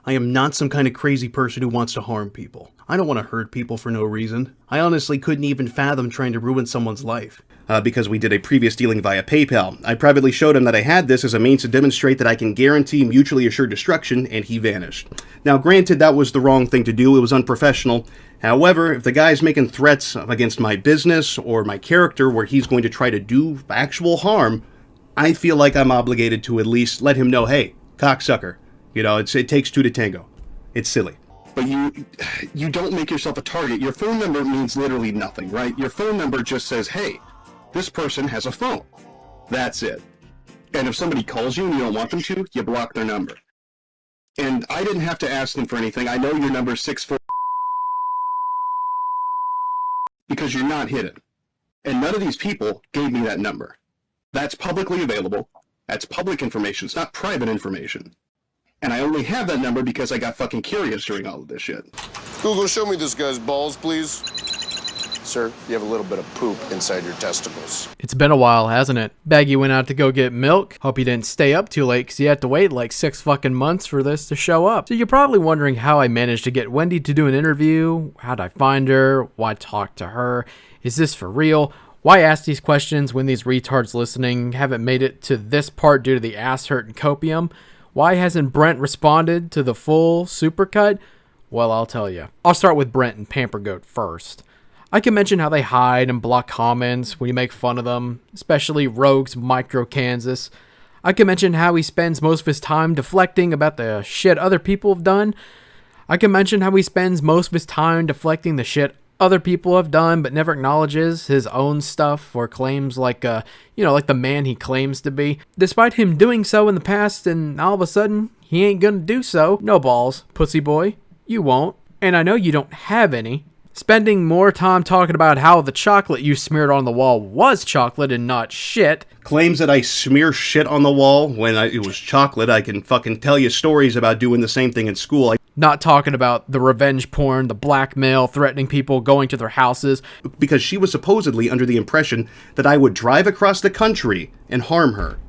I am not some kind of crazy person who wants to harm people. I don't want to hurt people for no reason. I honestly couldn't even fathom trying to ruin someone's life. Because we did a previous dealing via PayPal, I privately showed him that I had this as a means to demonstrate that I can guarantee mutually assured destruction, and he vanished. Now granted, that was the wrong thing to do, it was unprofessional. However, if the guy's making threats against my business or my character where he's going to try to do actual harm, I feel like I'm obligated to at least let him know, hey, cocksucker, you know, it takes two to tango. It's silly. But you don't make yourself a target. Your phone number means literally nothing, right? Your phone number just says, hey, this person has a phone. That's it. And if somebody calls you and you don't want them to, you block their number. And I didn't have to ask them for anything. I know your number is 64 because you're not hidden. And none of these people gave me that number. That's publicly available. That's public information. It's not private information. And I only have that number because I got fucking curious during all of this shit. Google, show me this guy's balls, please. Sir, you have a little bit of poop inside your testicles. It's been a while, hasn't it? Baggy went out to go get milk. Hope he didn't stay up too late because he had to wait like 6 fucking months for this to show up. So you're probably wondering how I managed to get Wendy to do an interview. How'd I find her? Why talk to her? Is this for real? Why ask these questions when these retards listening haven't made it to this part due to the ass hurt and copium? Why hasn't Brent responded to the full supercut? Well, I'll tell you. I'll start with Brent and Pamper Goat first. I can mention how they hide and block comments when you make fun of them, especially Rogue's Micro Kansas. I can mention how he spends most of his time deflecting about the shit other people have done. I can mention how he spends most of his time deflecting the shit other people have done but never acknowledges his own stuff or claims like the man he claims to be. Despite him doing so in the past and all of a sudden, he ain't gonna do so. No balls, pussy boy. You won't. And I know you don't have any. Spending more time talking about how the chocolate you smeared on the wall was chocolate and not shit. Claims that I smear shit on the wall when it was chocolate. I can fucking tell you stories about doing the same thing in school. Not talking about the revenge porn, the blackmail, threatening people, going to their houses. Because she was supposedly under the impression that I would drive across the country and harm her.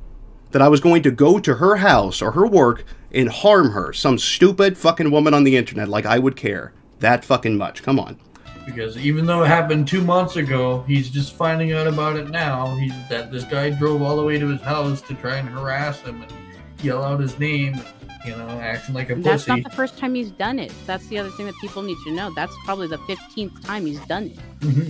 That I was going to go to her house or her work and harm her. Some stupid fucking woman on the internet, like I would care. That fucking much. Come on. Because even though it happened 2 months ago, he's just finding out about it now. That this guy drove all the way to his house to try and harass him and yell out his name, acting like a pussy. That's not the first time he's done it. That's the other thing that people need to know. That's probably the 15th time he's done it.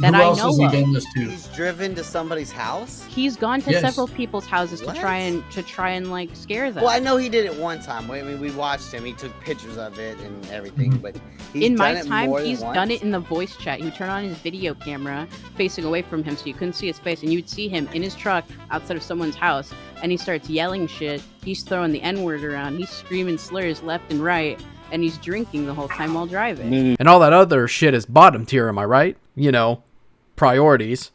That Who I else know has he of. done this to? He's driven to somebody's house? He's gone to Yes. several people's houses to What? try and like scare them. Well, I know he did it one time. I mean, we watched him. He took pictures of it and everything, but he's in my done it time, more than he's once? done it in the voice chat. He would turn on his video camera facing away from him so you couldn't see his face, and you would see him in his truck outside of someone's house, and he starts yelling shit. He's throwing the N-word around. He's screaming slurs left and right, and he's drinking the whole time while driving. And all that other shit is bottom tier, am I right? Priorities.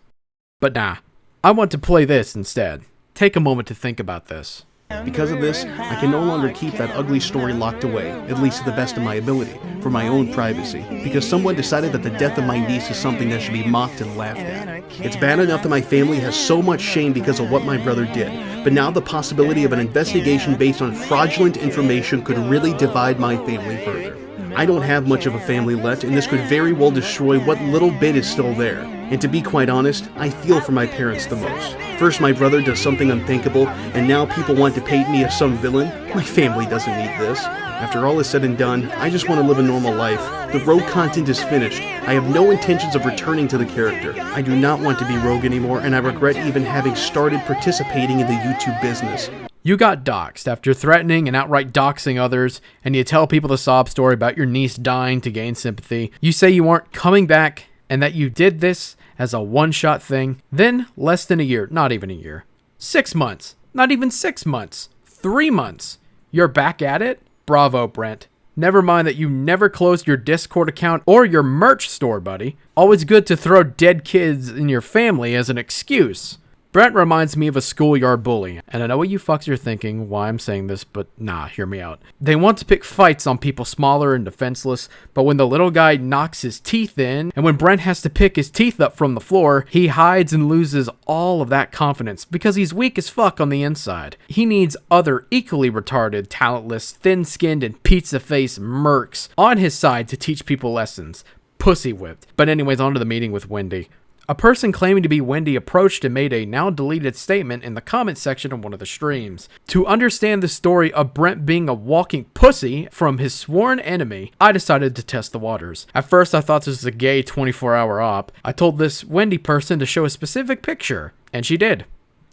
But nah, I want to play this instead. Take a moment to think about this. Because of this, I can no longer keep that ugly story locked away, at least to the best of my ability, for my own privacy, because someone decided that the death of my niece is something that should be mocked and laughed at. It's bad enough that my family has so much shame because of what my brother did, but now the possibility of an investigation based on fraudulent information could really divide my family further. I don't have much of a family left, and this could very well destroy what little bit is still there. And to be quite honest, I feel for my parents the most. First, my brother does something unthinkable, and now people want to paint me as some villain. My family doesn't need this. After all is said and done, I just want to live a normal life. The Rogue content is finished. I have no intentions of returning to the character. I do not want to be Rogue anymore, and I regret even having started participating in the YouTube business. You got doxxed after threatening and outright doxing others, and you tell people the sob story about your niece dying to gain sympathy. You say you aren't coming back and that you did this as a one-shot thing. Then, less than a year, not even a year, 6 months, not even 6 months, 3 months, you're back at it? Bravo, Brent. Never mind that you never closed your Discord account or your merch store, buddy. Always good to throw dead kids in your family as an excuse. Brent reminds me of a schoolyard bully, and I know what you fucks are thinking, why I'm saying this, but nah, hear me out. They want to pick fights on people smaller and defenseless, but when the little guy knocks his teeth in, and when Brent has to pick his teeth up from the floor, he hides and loses all of that confidence because he's weak as fuck on the inside. He needs other equally retarded, talentless, thin-skinned, and pizza-faced mercs on his side to teach people lessons. Pussy whipped. But anyways, on to the meeting with Wendi. A person claiming to be Wendi approached and made a now-deleted statement in the comment section of one of the streams. To understand the story of Brent being a walking pussy from his sworn enemy, I decided to test the waters. At first, I thought this was a gay 24-hour op. I told this Wendi person to show a specific picture, and she did.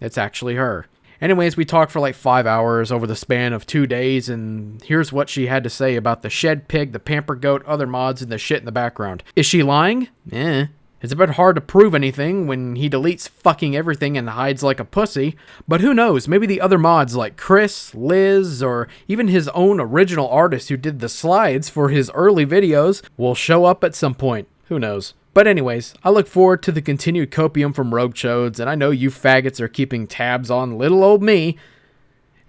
It's actually her. Anyways, we talked for like 5 hours over the span of 2 days, and here's what she had to say about the shed pig, the pamper goat, other mods, and the shit in the background. Is she lying? It's a bit hard to prove anything when he deletes fucking everything and hides like a pussy, but who knows, maybe the other mods like Chris, Liz, or even his own original artist who did the slides for his early videos will show up at some point. Who knows? But anyways, I look forward to the continued copium from Rogue Chodes, and I know you faggots are keeping tabs on little old me,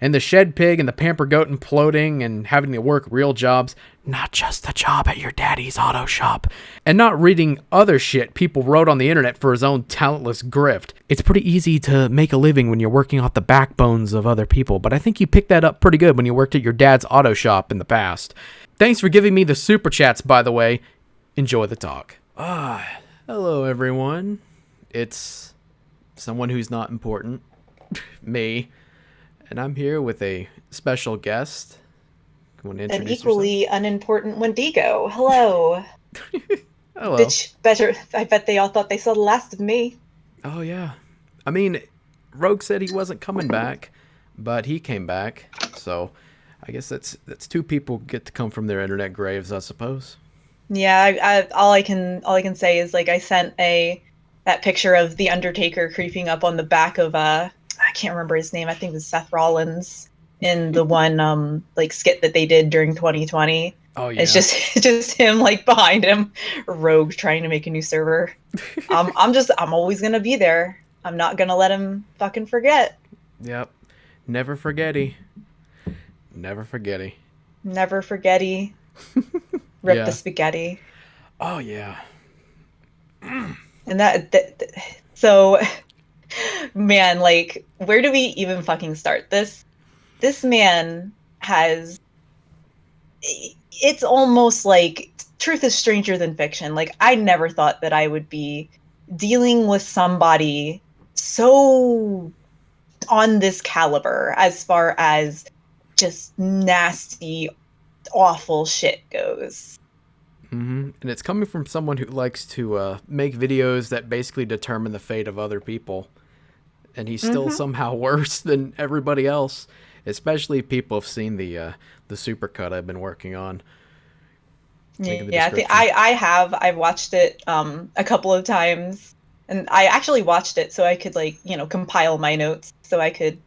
and the shed pig and the pamper goat imploding and having to work real jobs, not just the job at your daddy's auto shop, and not reading other shit people wrote on the internet for his own talentless grift. It's pretty easy to make a living when you're working off the backbones of other people, but I think you picked that up pretty good when you worked at your dad's auto shop in the past. Thanks for giving me the super chats, by the way. Enjoy the talk. Hello everyone. It's someone who's not important, me, and I'm here with a special guest. Want to An introduce equally unimportant Wendigo. Hello. Hello. Bitch, better. I bet they all thought they saw the last of me. Oh yeah. I mean, Rogue said he wasn't coming back, but he came back. So, I guess that's two people get to come from their internet graves, I suppose. Yeah, all I can say is like I sent that picture of the Undertaker creeping up on the back of I can't remember his name. I think it was Seth Rollins in the one like skit that they did during 2020. Oh yeah. It's just him like behind him, Rogue trying to make a new server. I'm always gonna be there. I'm not gonna let him fucking forget. Yep. Never forgetty. Never forgetty. Never forgetty. Rip Yeah. the spaghetti. Oh yeah. And so, man, like, where do we even fucking start? This man has, it's almost like truth is stranger than fiction. Like, I never thought that I would be dealing with somebody so on this caliber as far as just nasty, awful shit goes. Mm-hmm. And it's coming from someone who likes to make videos that basically determine the fate of other people. And he's still somehow worse than everybody else. Especially if people have seen the supercut I've been working on. Yeah, I've watched it a couple of times. And I actually watched it so I could compile my notes so I could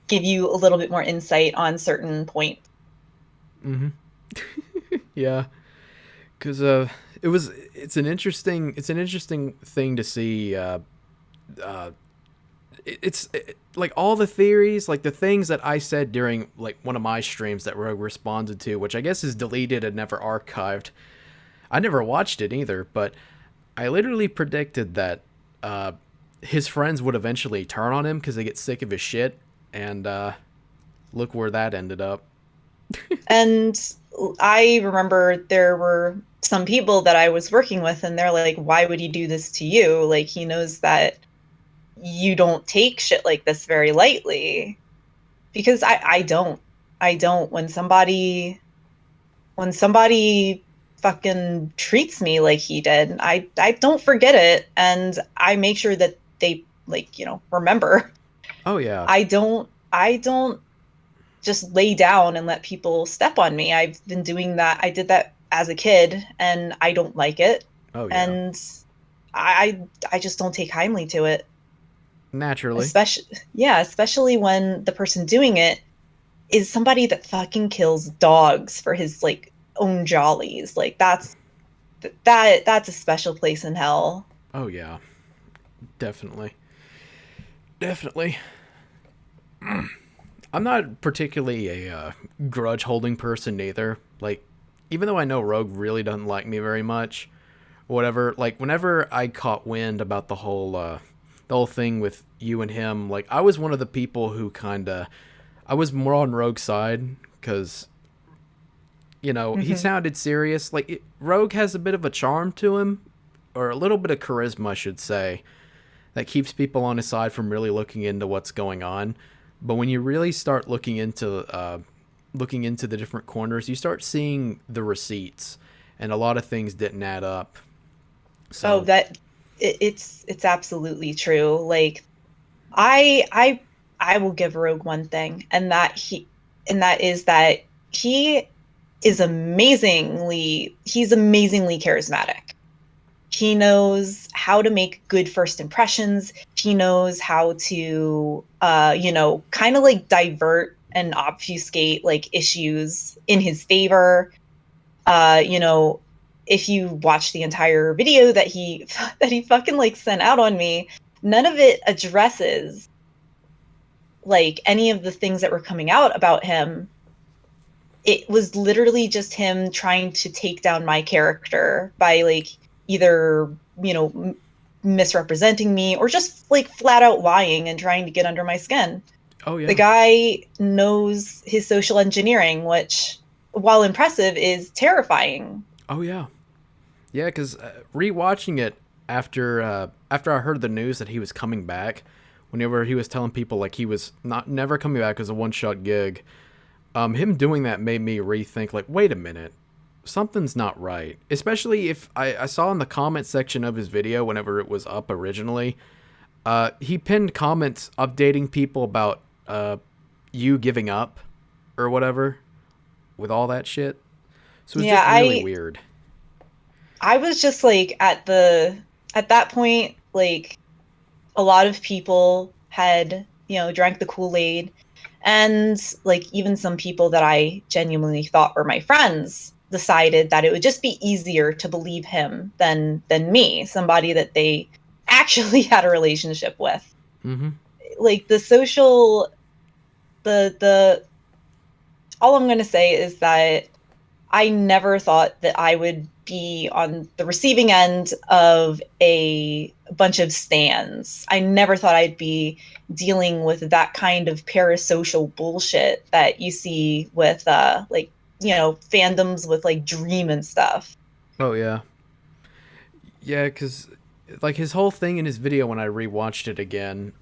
give you a little bit more insight on certain points. Mm-hmm. Yeah. Because it's an interesting thing to see. It's like all the theories, like the things that I said during like one of my streams that Rogue responded to, which I guess is deleted and never archived. I never watched it either, but I literally predicted that his friends would eventually turn on him because they get sick of his shit, and look where that ended up. And I remember there were some people that I was working with, and they're like, why would he do this to you? Like, he knows that you don't take shit like this very lightly. Because I don't. When somebody fucking treats me like he did, I don't forget it, and I make sure that they remember. Oh yeah. I don't just lay down and let people step on me. I've been doing that. I did that as a kid, and I don't like it. Oh yeah. And I just don't take kindly to it. Naturally. Especially when the person doing it is somebody that fucking kills dogs for his own jollies. Like that's a special place in hell. Oh yeah. Definitely. Definitely. I'm not particularly a grudge holding person either. Like, even though I know Rogue really doesn't like me very much, whatever. Like, whenever I caught wind about the whole thing with you and him, like, I was one of the people who I was more on Rogue's side because, you know, he sounded serious. Like, Rogue has a bit of a charm to him, or a little bit of charisma, I should say, that keeps people on his side from really looking into what's going on. But when you really start looking into the different corners, you start seeing the receipts, and a lot of things didn't add up. So it's absolutely true. Like, I will give Rogue one thing, and that is that he's amazingly charismatic. He knows how to make good first impressions. He knows how to, kind of like divert and obfuscate like issues in his favor. If you watch the entire video that he fucking like sent out on me, none of it addresses like any of the things that were coming out about him. It was literally just him trying to take down my character by like either, misrepresenting me or just like flat out lying and trying to get under my skin. Oh yeah. The guy knows his social engineering, which, while impressive, is terrifying. Oh yeah. Yeah, because rewatching it after I heard the news that he was coming back, whenever he was telling people like he was never coming back as a one-shot gig, him doing that made me rethink, like, wait a minute, something's not right. Especially if I saw in the comment section of his video whenever it was up originally, he pinned comments updating people about you giving up or whatever with all that shit. So it's just really weird. I was just like at that point, like a lot of people had, drank the Kool-Aid, and like even some people that I genuinely thought were my friends decided that it would just be easier to believe him than me, somebody that they actually had a relationship with. Mm-hmm. Like all I'm going to say is that I never thought that I would be on the receiving end of a bunch of stans. I never thought I'd be dealing with that kind of parasocial bullshit that you see with fandoms with like Dream and stuff. Oh yeah. Yeah, because like his whole thing in his video when I rewatched it again,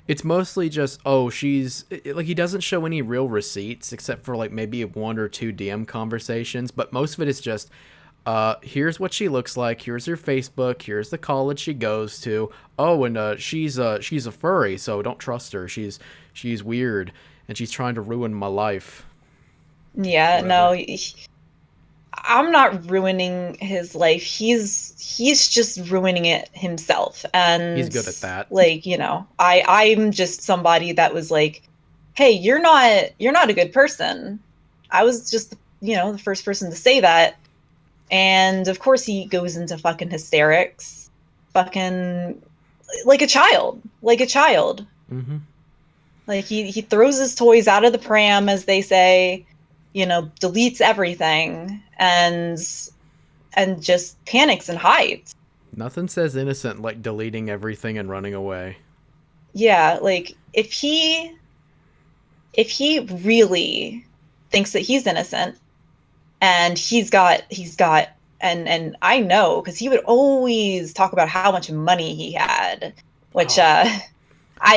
it's mostly just, he doesn't show any real receipts except for like maybe one or two DM conversations, but most of it is just, here's what she looks like, here's her Facebook, here's the college she goes to, and she's a furry, so don't trust her, she's weird, and she's trying to ruin my life. Yeah, Whatever. no, I'm not ruining his life. He's just ruining it himself, and he's good at that. Like, I'm just somebody that was like, hey, you're not a good person. I was just, the first person to say that. And of course he goes into fucking hysterics, fucking like a child. Mm-hmm. Like he throws his toys out of the pram, as they say, deletes everything and just panics and hides. Nothing says innocent like deleting everything and running away. Yeah, like if he really thinks that he's innocent, and he's got and I know, because he would always talk about how much money he had, which I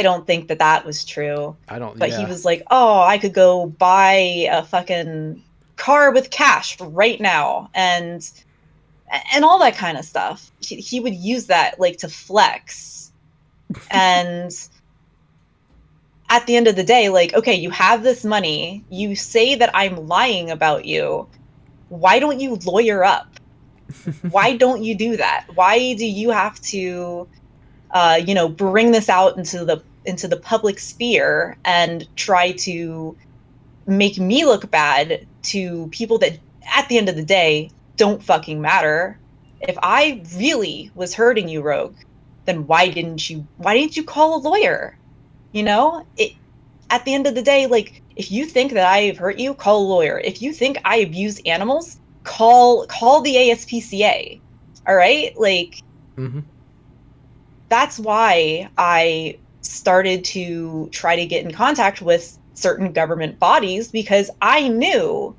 don't think that was true. But he was like, I could go buy a fucking car with cash right now, and all that kind of stuff. He would use that like to flex. And at the end of the day, like, okay, you have this money, you say that I'm lying about you, why don't you lawyer up? Why don't you do that? Why do you have to bring this out into the public sphere and try to make me look bad to people that at the end of the day don't fucking matter? If I really was hurting you, Rogue, then why didn't you call a lawyer? You know, at the end of the day, like, if you think that I have hurt you, call a lawyer. If you think I abuse animals, call the ASPCA. All right? Like, that's why I started to try to get in contact with certain government bodies, because I knew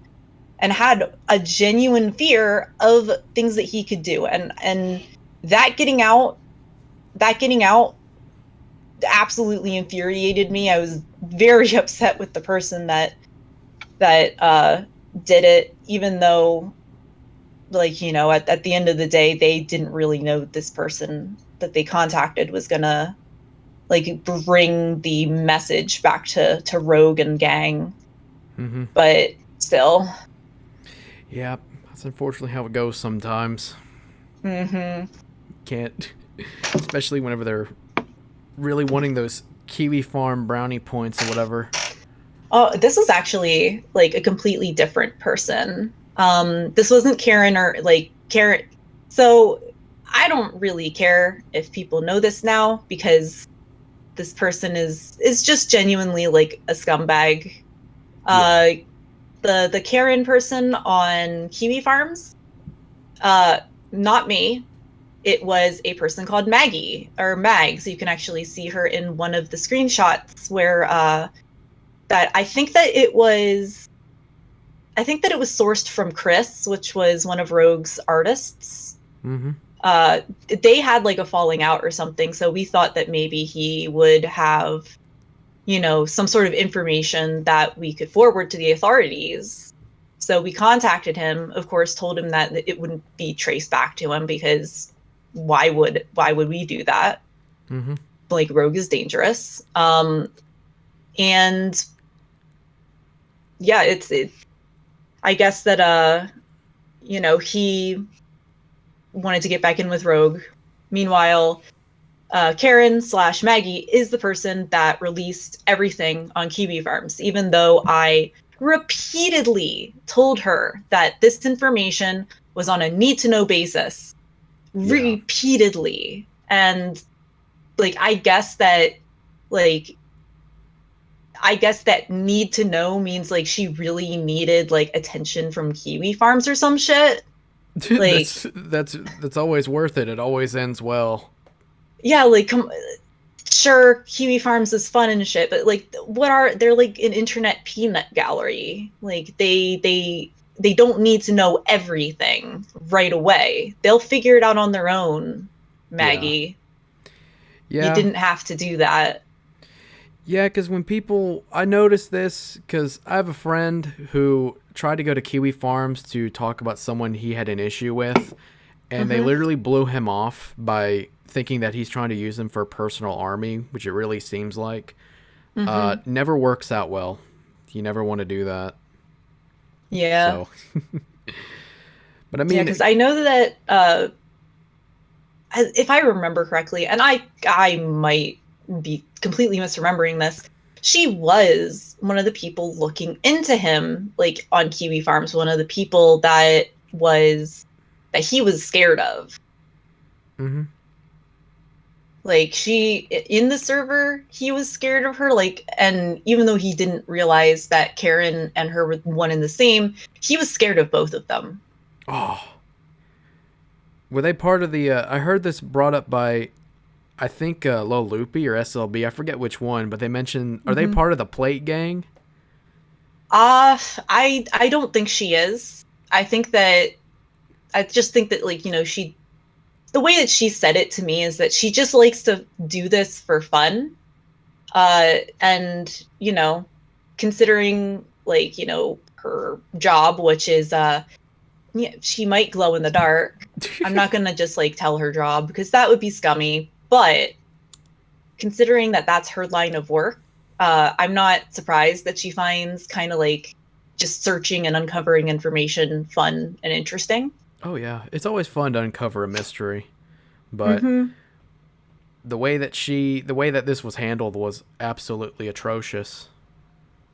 and had a genuine fear of things that he could do. And that getting out absolutely infuriated me. I was very upset with the person that did it, even though, like, you know, at the end of the day, they didn't really know this person that they contacted was gonna, like, bring the message back to Rogue and gang. But still. Yeah, that's unfortunately how it goes sometimes. Can't, especially whenever they're really wanting those Kiwi Farm brownie points or whatever. Oh, this was actually, like, a completely different person. This wasn't Karen or, like, Karen. So I don't really care if people know this now, because this person is just genuinely, like, a scumbag. The Karen person on Kiwi Farms, not me. It was a person called Maggie, or Mag, so you can actually see her in one of the screenshots where that I think that it was sourced from Chris, which was one of Rogue's artists. They had, like, a falling out or something, so we thought that maybe he would have, you know, some sort of information that we could forward to the authorities. So we contacted him, of course, told him that it wouldn't be traced back to him, because why would we do that? Like, Rogue is dangerous. And yeah, I guess that you know, he wanted to get back in with Rogue. Meanwhile, Karen/Maggie is the person that released everything on Kiwi Farms, even though I repeatedly told her that this information was on a need-to-know basis. Repeatedly. And, like, I guess that need to know means, like, she really needed, like, attention from Kiwi Farms or some shit. Like, that's always worth it. It always ends well. Yeah, like, sure, Kiwi Farms is fun and shit, but, like, they're like an internet peanut gallery. Like, they don't need to know everything right away. They'll figure it out on their own, Maggie. Yeah. You didn't have to do that. Yeah, because I noticed this because I have a friend who tried to go to Kiwi Farms to talk about someone he had an issue with, and they literally blew him off by thinking that he's trying to use them for a personal army, which it really seems like. Never works out well. You never want to do that. Yeah. So. But I mean, yeah, because I know that if I remember correctly, and I might be completely misremembering this, she was one of the people looking into him, like, on Kiwi Farms, one of the people that he was scared of. Like, in the server, he was scared of her, like, and even though he didn't realize that Karen and her were one and the same, he was scared of both of them. Oh. Were they part of the, I heard this brought up by, I think, Loloopy or SLB, I forget which one, but they mentioned, are they part of the Plate Gang? I don't think she is. I just think that, like, you know, the way that she said it to me is that she just likes to do this for fun. And, you know, considering, like, you know, her job, which is, yeah, she might glow in the dark. I'm not going to just, like, tell her job, because that would be scummy. But considering that that's her line of work, I'm not surprised that she finds kind of, like, just searching and uncovering information fun and interesting. Oh, yeah. It's always fun to uncover a mystery. But the way that this was handled was absolutely atrocious.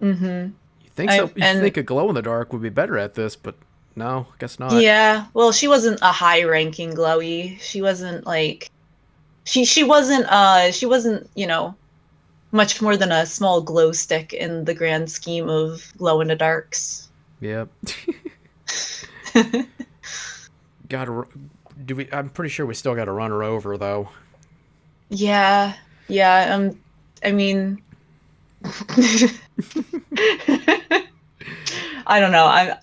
You think so? You think a glow-in-the-dark would be better at this, but no, I guess not. Yeah. Well, she wasn't a high-ranking glowy. She wasn't, like... she wasn't much more than a small glow stick in the grand scheme of glow in the darks. Yep. I'm pretty sure we still got to run her over though. Yeah. I mean, I don't know.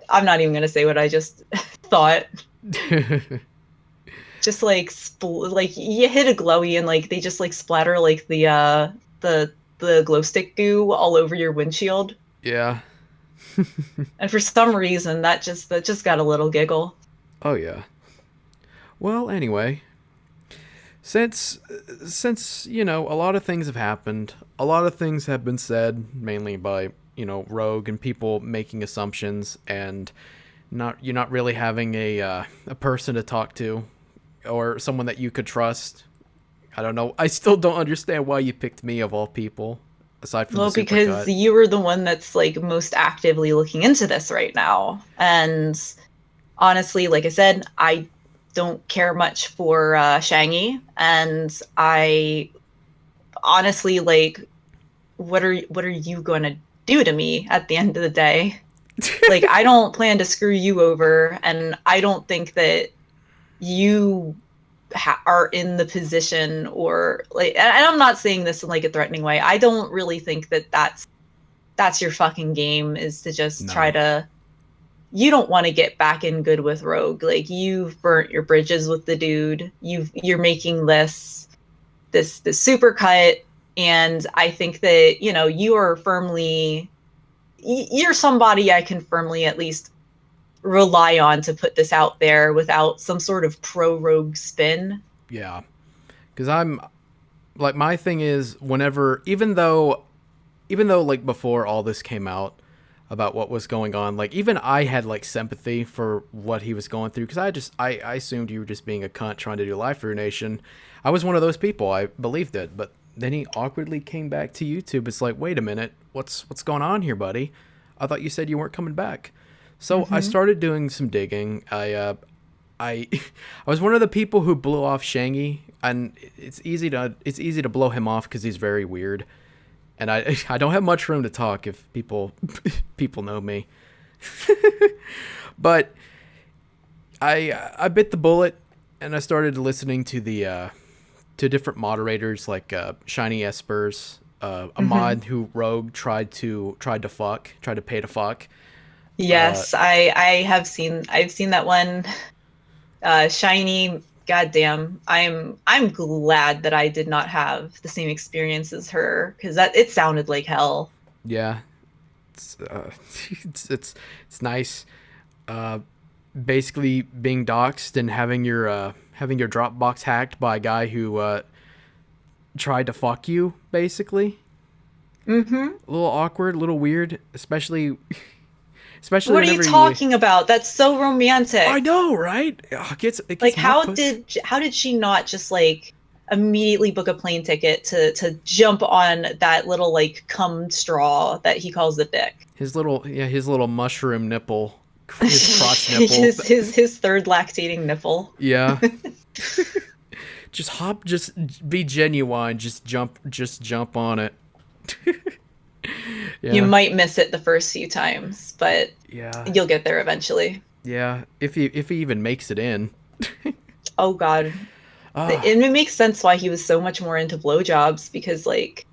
I'm not even gonna say what I just thought. Just like like you hit a glowy and like they just like splatter like the glow stick goo all over your windshield. Yeah. And for some reason that just got a little giggle. Oh yeah. Well, anyway, since you know, a lot of things have happened, a lot of things have been said, mainly by, you know, Rogue and people making assumptions, and you're not really having a person to talk to or someone that you could trust. I don't know. I still don't understand why you picked me of all people, aside from the because you were the one that's like most actively looking into this right now. And honestly, like I said, I don't care much for Shangy, and I honestly like, what are you going to do to me at the end of the day? Like, I don't plan to screw you over, and I don't think that you are in the position, or like, and I'm not saying this in like a threatening way. I don't really think that that's your fucking game, is to just try to. You don't want to get back in good with Rogue. Like, you've burnt your bridges with the dude. You're making this super cut, and I think that, you know, you're somebody I can firmly at least rely on to put this out there without some sort of pro-Rogue spin. Yeah. Because I'm like, my thing is, even though like before all this came out about what was going on, like even I had like sympathy for what he was going through, because I assumed you were just being a cunt trying to do life for your nation. I was one of those people. I believed it, but then he awkwardly came back to YouTube. It's like, wait a minute, what's going on here, buddy? I thought you said you weren't coming back. So I started doing some digging. I was one of the people who blew off Shangy, and it's easy to blow him off because he's very weird. And I don't have much room to talk if people know me. But I bit the bullet, and I started listening to to different moderators like Shiny Espers, a mod who Rogue tried to pay to fuck. Yes, I've seen that one. Shiny, goddamn, I'm glad that I did not have the same experience as her, because it sounded like hell. Yeah, it's nice. Basically being doxxed and having your Dropbox hacked by a guy who tried to fuck you, basically. Mm-hmm. A little awkward, a little weird, especially. What are you talking about? That's so romantic. I know, right? It gets like, how did she not just like immediately book a plane ticket to jump on that little like cum straw that he calls a dick? His little mushroom nipple, his crotch nipple, his third lactating nipple. Yeah. Just be genuine. Just jump on it. Yeah. You might miss it the first few times, but yeah, you'll get there eventually. Yeah, if he even makes it in. Oh God, and it makes sense why he was so much more into blowjobs, because like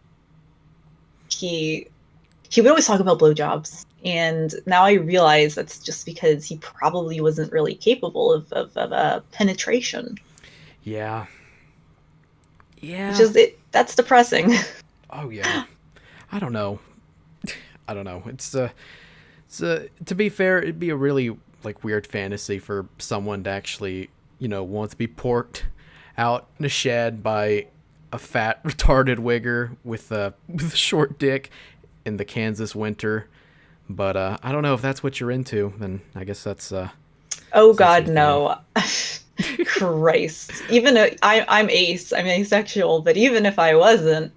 he would always talk about blowjobs, and now I realize that's just because he probably wasn't really capable of penetration. Yeah. Yeah. That's depressing. Oh yeah. I don't know. It's to be fair, it'd be a really like weird fantasy for someone to actually, you know, want to be porked out in a shed by a fat retarded wigger with a short dick in the Kansas winter. But I don't know if that's what you're into. Then I guess that's. Oh God, no. Christ. Even I'm ace. I'm asexual. But even if I wasn't,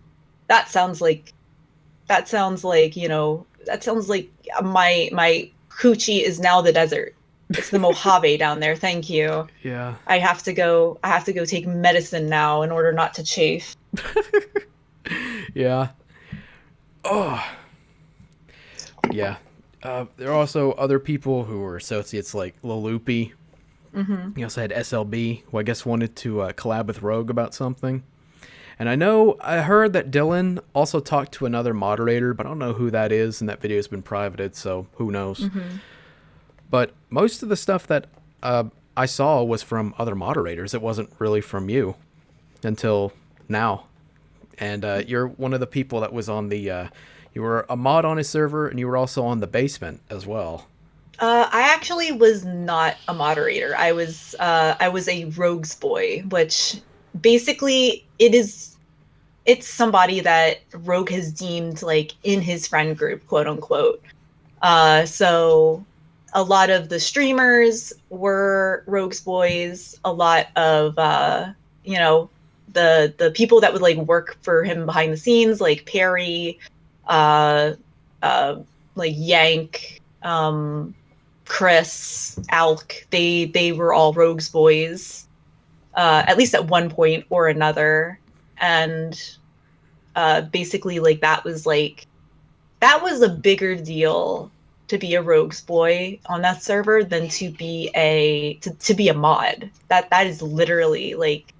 that sounds like, you know, that sounds like my coochie is now the desert. It's the Mojave down there. Thank you. Yeah. I have to go take medicine now in order not to chafe. Yeah. Oh. Yeah. There are also other people who were associates like Loloopy. Mm-hmm. You also had SLB, who I guess wanted to collab with Rogue about something. And I heard that Dylan also talked to another moderator, but I don't know who that is, and that video has been privated, so who knows. Mm-hmm. But most of the stuff that I saw was from other moderators. It wasn't really from you until now. And you're one of the people that was on the... you were a mod on his server, and you were also on the basement as well. I actually was not a moderator. I was a rogues boy, which basically it's somebody that Rogue has deemed like in his friend group, quote unquote. So a lot of the streamers were rogues boys. A lot of you know, the people that would like work for him behind the scenes, like Perry, like Yank, Chris, Alk, they were all rogues boys, at least at one point or another. And basically like that was a bigger deal to be a rogues boy on that server than to be a mod. That is literally like,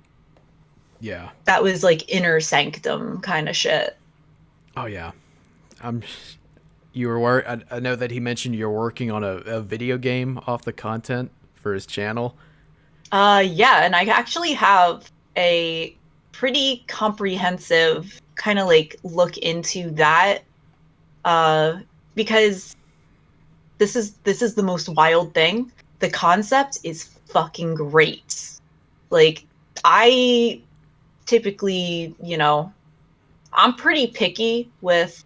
Yeah. that was like inner sanctum kind of shit. Oh yeah. I know that he mentioned you're working on a video game off the content for his channel. Yeah, and I actually have a pretty comprehensive kind of like look into that, because this is the most wild thing. The concept is fucking great. Like, I typically, you know, I'm pretty picky with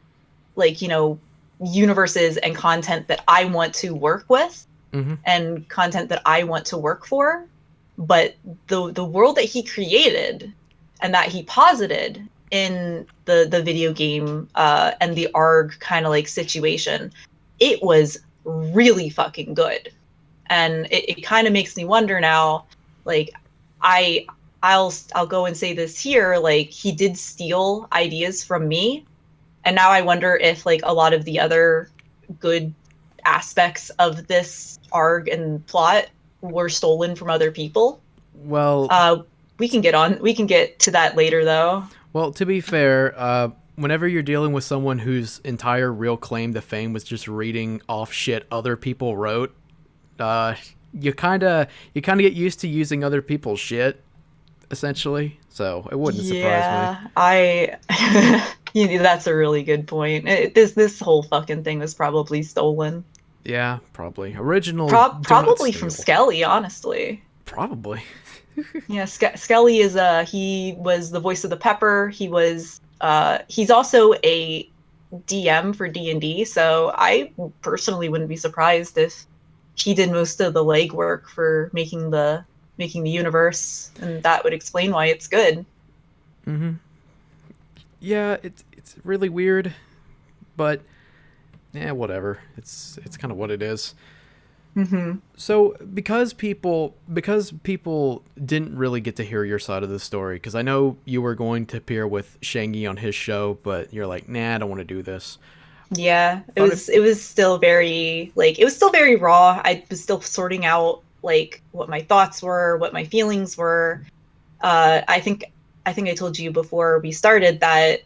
like, you know, universes and content that I want to work with, Mm-hmm. and content that I want to work for. But the world that he created and that he posited in the video game and the ARG kind of like situation, it was really fucking good. And it kind of makes me wonder now, like, I'll go and say this here, like, he did steal ideas from me. And now I wonder if like a lot of the other good aspects of this ARG and plot were stolen from other people. Well, we can get to that later though. Well, to be fair, whenever you're dealing with someone whose entire real claim to fame was just reading off shit other people wrote, you kind of get used to using other people's shit, essentially. So it wouldn't surprise me. That's a really good point. This whole fucking thing was probably stolen. Yeah, probably. Original. Probably from Skelly, honestly. Probably. Yeah, Skelly is he was the voice of the Pepper. He's also a DM for D&D, so I personally wouldn't be surprised if he did most of the legwork for making the universe, and that would explain why it's good. Mm-hmm. Yeah, it's really weird, but yeah, whatever. It's kind of what it is. Mm-hmm. So because people didn't really get to hear your side of the story, because I know you were going to appear with Shangy on his show, but you're like, nah, I don't want to do this. Yeah, it was still very raw. I was still sorting out like what my thoughts were, what my feelings were. I think I told you before we started that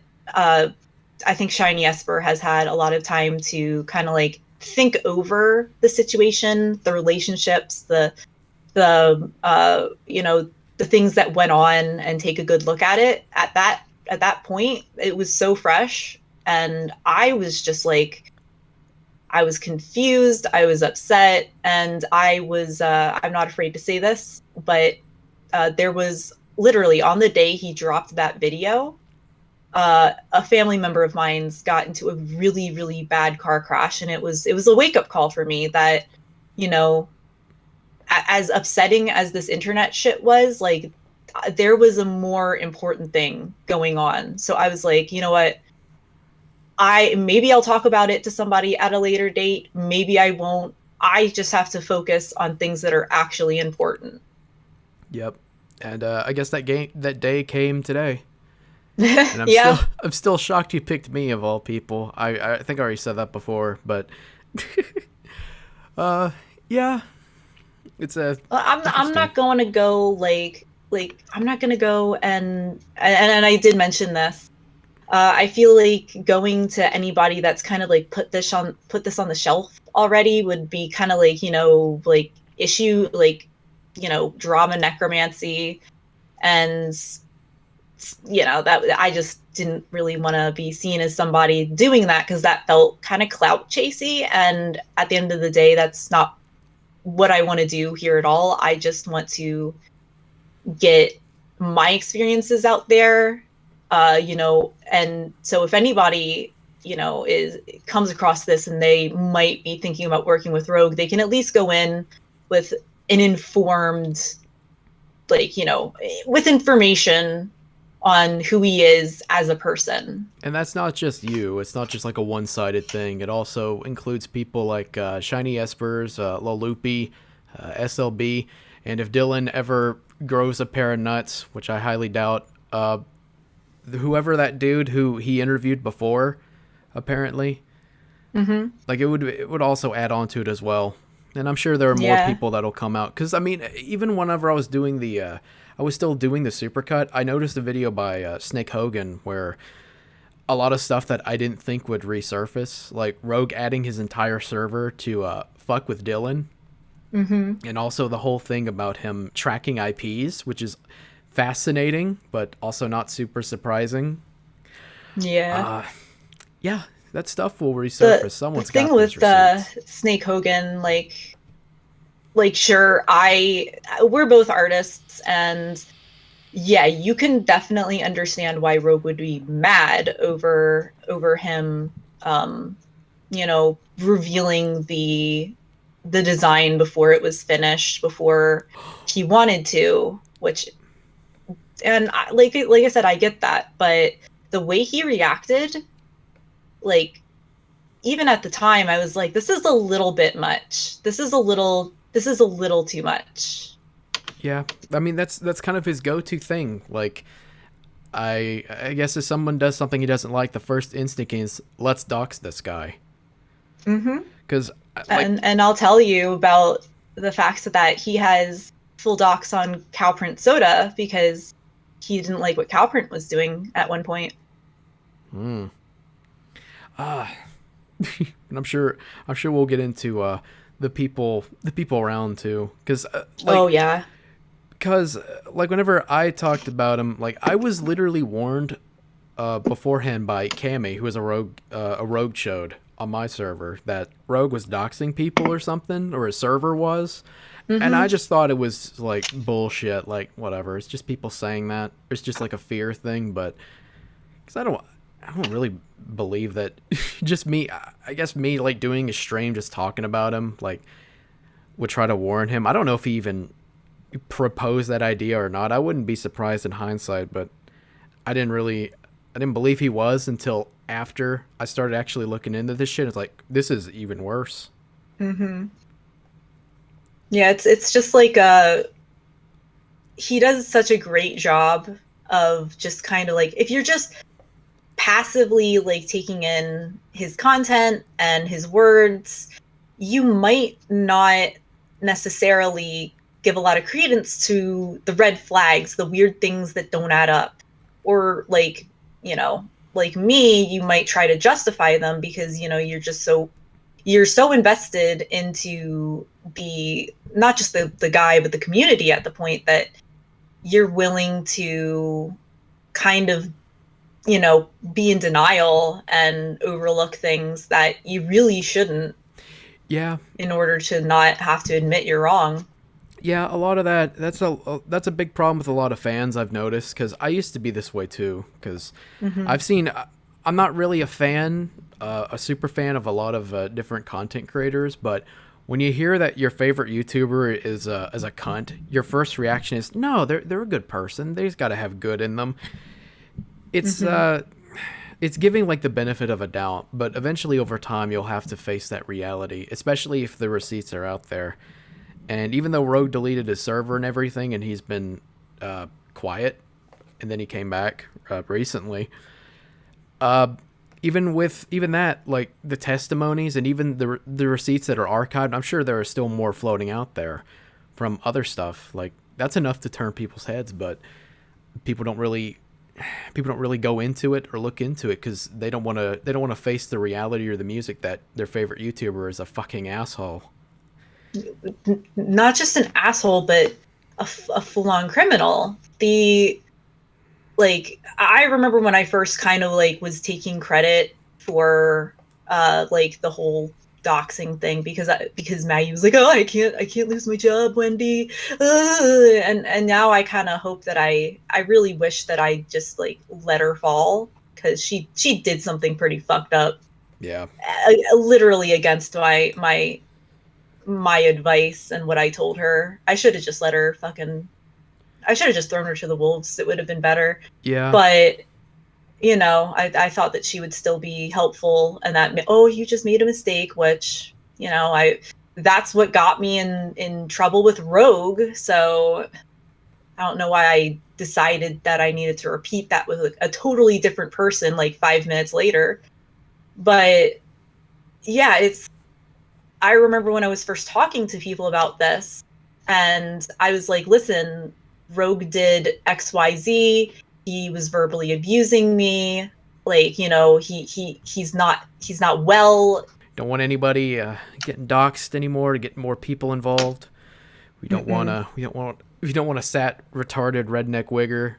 I think Shiny Esper has had a lot of time to kind of like think over the situation, the relationships, the things that went on, and take a good look at it. At that point, it was so fresh, and I was just like, I was confused, I was upset, and I was I'm not afraid to say this, but there was literally on the day he dropped that video, a family member of mine's got into a really, really bad car crash, and it was a wake-up call for me that, you know, as upsetting as this internet shit was, like, there was a more important thing going on. So I was like, you know what, maybe I'll talk about it to somebody at a later date, maybe I won't, I just have to focus on things that are actually important. Yep. And I guess that day came today. And Yeah. I'm still shocked you picked me of all people. I think I already said that before, but yeah. It's a I'm not going to go like I'm not going to go and I did mention this. I feel like going to anybody that's kind of like put this on the shelf already would be kind of like, you know, like issue like, you know, drama necromancy, and you know, that I just didn't really want to be seen as somebody doing that, because that felt kind of clout chasey, and at the end of the day, that's not what I want to do here at all. I just want to get my experiences out there, you know, and so if anybody, you know, comes across this and they might be thinking about working with Rogue, they can at least go in with an informed, like, you know, with information on who he is as a person. And that's not just you. It's not just like a one-sided thing. It also includes people like Shiny Espers, Loloopy, SLB, and if Dylan ever grows a pair of nuts, which I highly doubt, whoever that dude who he interviewed before, apparently, like it would also add on to it as well. And I'm sure there are more people that'll come out. Because, I mean, even whenever I was doing I was still doing the supercut, I noticed a video by Snake Hogan where a lot of stuff that I didn't think would resurface, like Rogue adding his entire server to fuck with Dylan. And also the whole thing about him tracking IPs, which is fascinating, but also not super surprising. Yeah. Yeah, that stuff will resurface. Someone's the thing got with receipts. Snake Hogan, like sure, we're both artists, and yeah, you can definitely understand why Rogue would be mad over him, you know, revealing the design before it was finished, before he wanted to, like I said, I get that, but the way he reacted, like, even at the time, I was like, this is a little bit much. This is a little too much. Yeah, I mean, that's kind of his go-to thing. Like, I guess if someone does something he doesn't like, the first instinct is, let's dox this guy. Because, and I'll tell you about the fact that he has full docs on Cowprint Soda because he didn't like what Cowprint was doing at one point. And I'm sure we'll get into the people around too, because because whenever I talked about him, like, I was literally warned beforehand by Cammy, who was a Rogue Chode on my server, that Rogue was doxing people or something, or his server was. And I just thought it was like bullshit, like whatever, it's just people saying that, it's just like a fear thing. But because I don't really believe that. Just me, I guess me, like, doing a stream just talking about him, like, would try to warn him. I don't know if he even proposed that idea or not. I wouldn't be surprised in hindsight, but I didn't believe he was until after I started actually looking into this shit. It's like, this is even worse. Yeah, it's just like he does such a great job of just kind of like, if you're just passively like taking in his content and his words, you might not necessarily give a lot of credence to the red flags, the weird things that don't add up, or like, you know, like me, you might try to justify them because, you know, you're so invested into not just the guy, but the community at the point that you're willing to kind of, you know, be in denial and overlook things that you really shouldn't. Yeah. In order to not have to admit you're wrong. Yeah, a lot of that's a big problem with a lot of fans, I've noticed, because I used to be this way too, because I'm not really a super fan of a lot of different content creators, but when you hear that your favorite YouTuber is a cunt, your first reaction is, no, they're a good person, they just got to have good in them. It's it's giving like the benefit of a doubt, but eventually over time you'll have to face that reality, especially if the receipts are out there. And even though Rogue deleted his server and everything, and he's been quiet, and then he came back recently, even that, like the testimonies and even the receipts that are archived, I'm sure there are still more floating out there from other stuff. Like that's enough to turn people's heads, but people don't really go into it or look into it because they don't want to face the reality or the music that their favorite YouTuber is a fucking asshole. Not just an asshole, but a full-on criminal. I remember when I first kind of like was taking credit for like the whole doxing thing because Maggie was like, oh, I can't lose my job, Wendy, and now I kind of hope that I really wish that I just like let her fall because she did something pretty fucked up. Yeah, literally against my advice and what I told her. I should have just let her I should have just thrown her to the wolves. It would have been better. Yeah. But, you know, I thought that she would still be helpful and that, oh, you just made a mistake, which, you know, that's what got me in trouble with Rogue. So I don't know why I decided that I needed to repeat that with a totally different person like 5 minutes later. But yeah, I remember when I was first talking to people about this and I was like, listen, Rogue did XYZ. He was verbally abusing me. Like, you know, he's not well. Don't want anybody getting doxxed anymore to get more people involved. We don't want a sat retarded redneck wigger.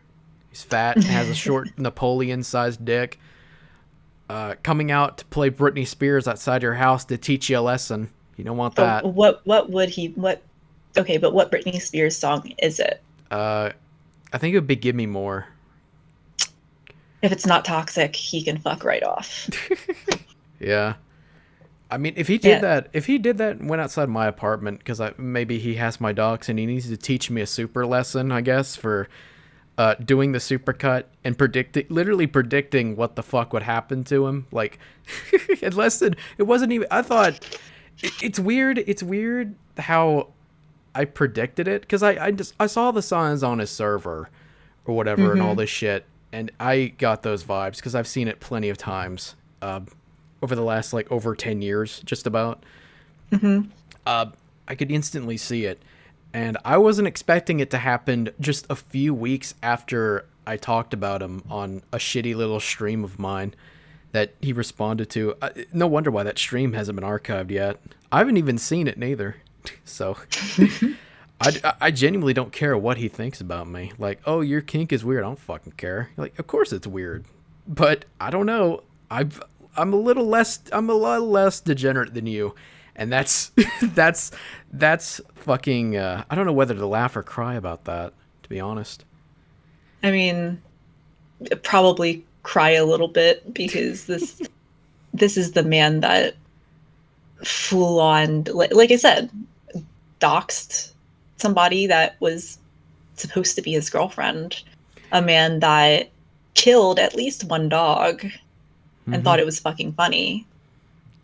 He's fat and has a short Napoleon-sized dick. Coming out to play Britney Spears outside your house to teach you a lesson. You don't want that. What okay, but what Britney Spears song is it? I think it would be Give Me More. If it's not toxic, he can fuck right off. Yeah. I mean, if he did that and went outside my apartment, because maybe he has my dogs and he needs to teach me a super lesson, I guess, for doing the supercut and literally predicting what the fuck would happen to him. Like, it wasn't even, I thought, it's weird how I predicted it, because I saw the signs on his server or whatever and all this shit, and I got those vibes because I've seen it plenty of times over the last like over 10 years, just about. I could instantly see it, and I wasn't expecting it to happen just a few weeks after I talked about him on a shitty little stream of mine that he responded to. No wonder why that stream hasn't been archived yet. I haven't even seen it neither. So I genuinely don't care what he thinks about me. Like, oh, your kink is weird. I don't fucking care. Like, of course it's weird, but I don't know. I'm a lot less degenerate than you, and that's fucking. I don't know whether to laugh or cry about that, to be honest. I mean, probably cry a little bit because this is the man that full on, like I said, doxed somebody that was supposed to be his girlfriend, a man that killed at least one dog and thought it was fucking funny.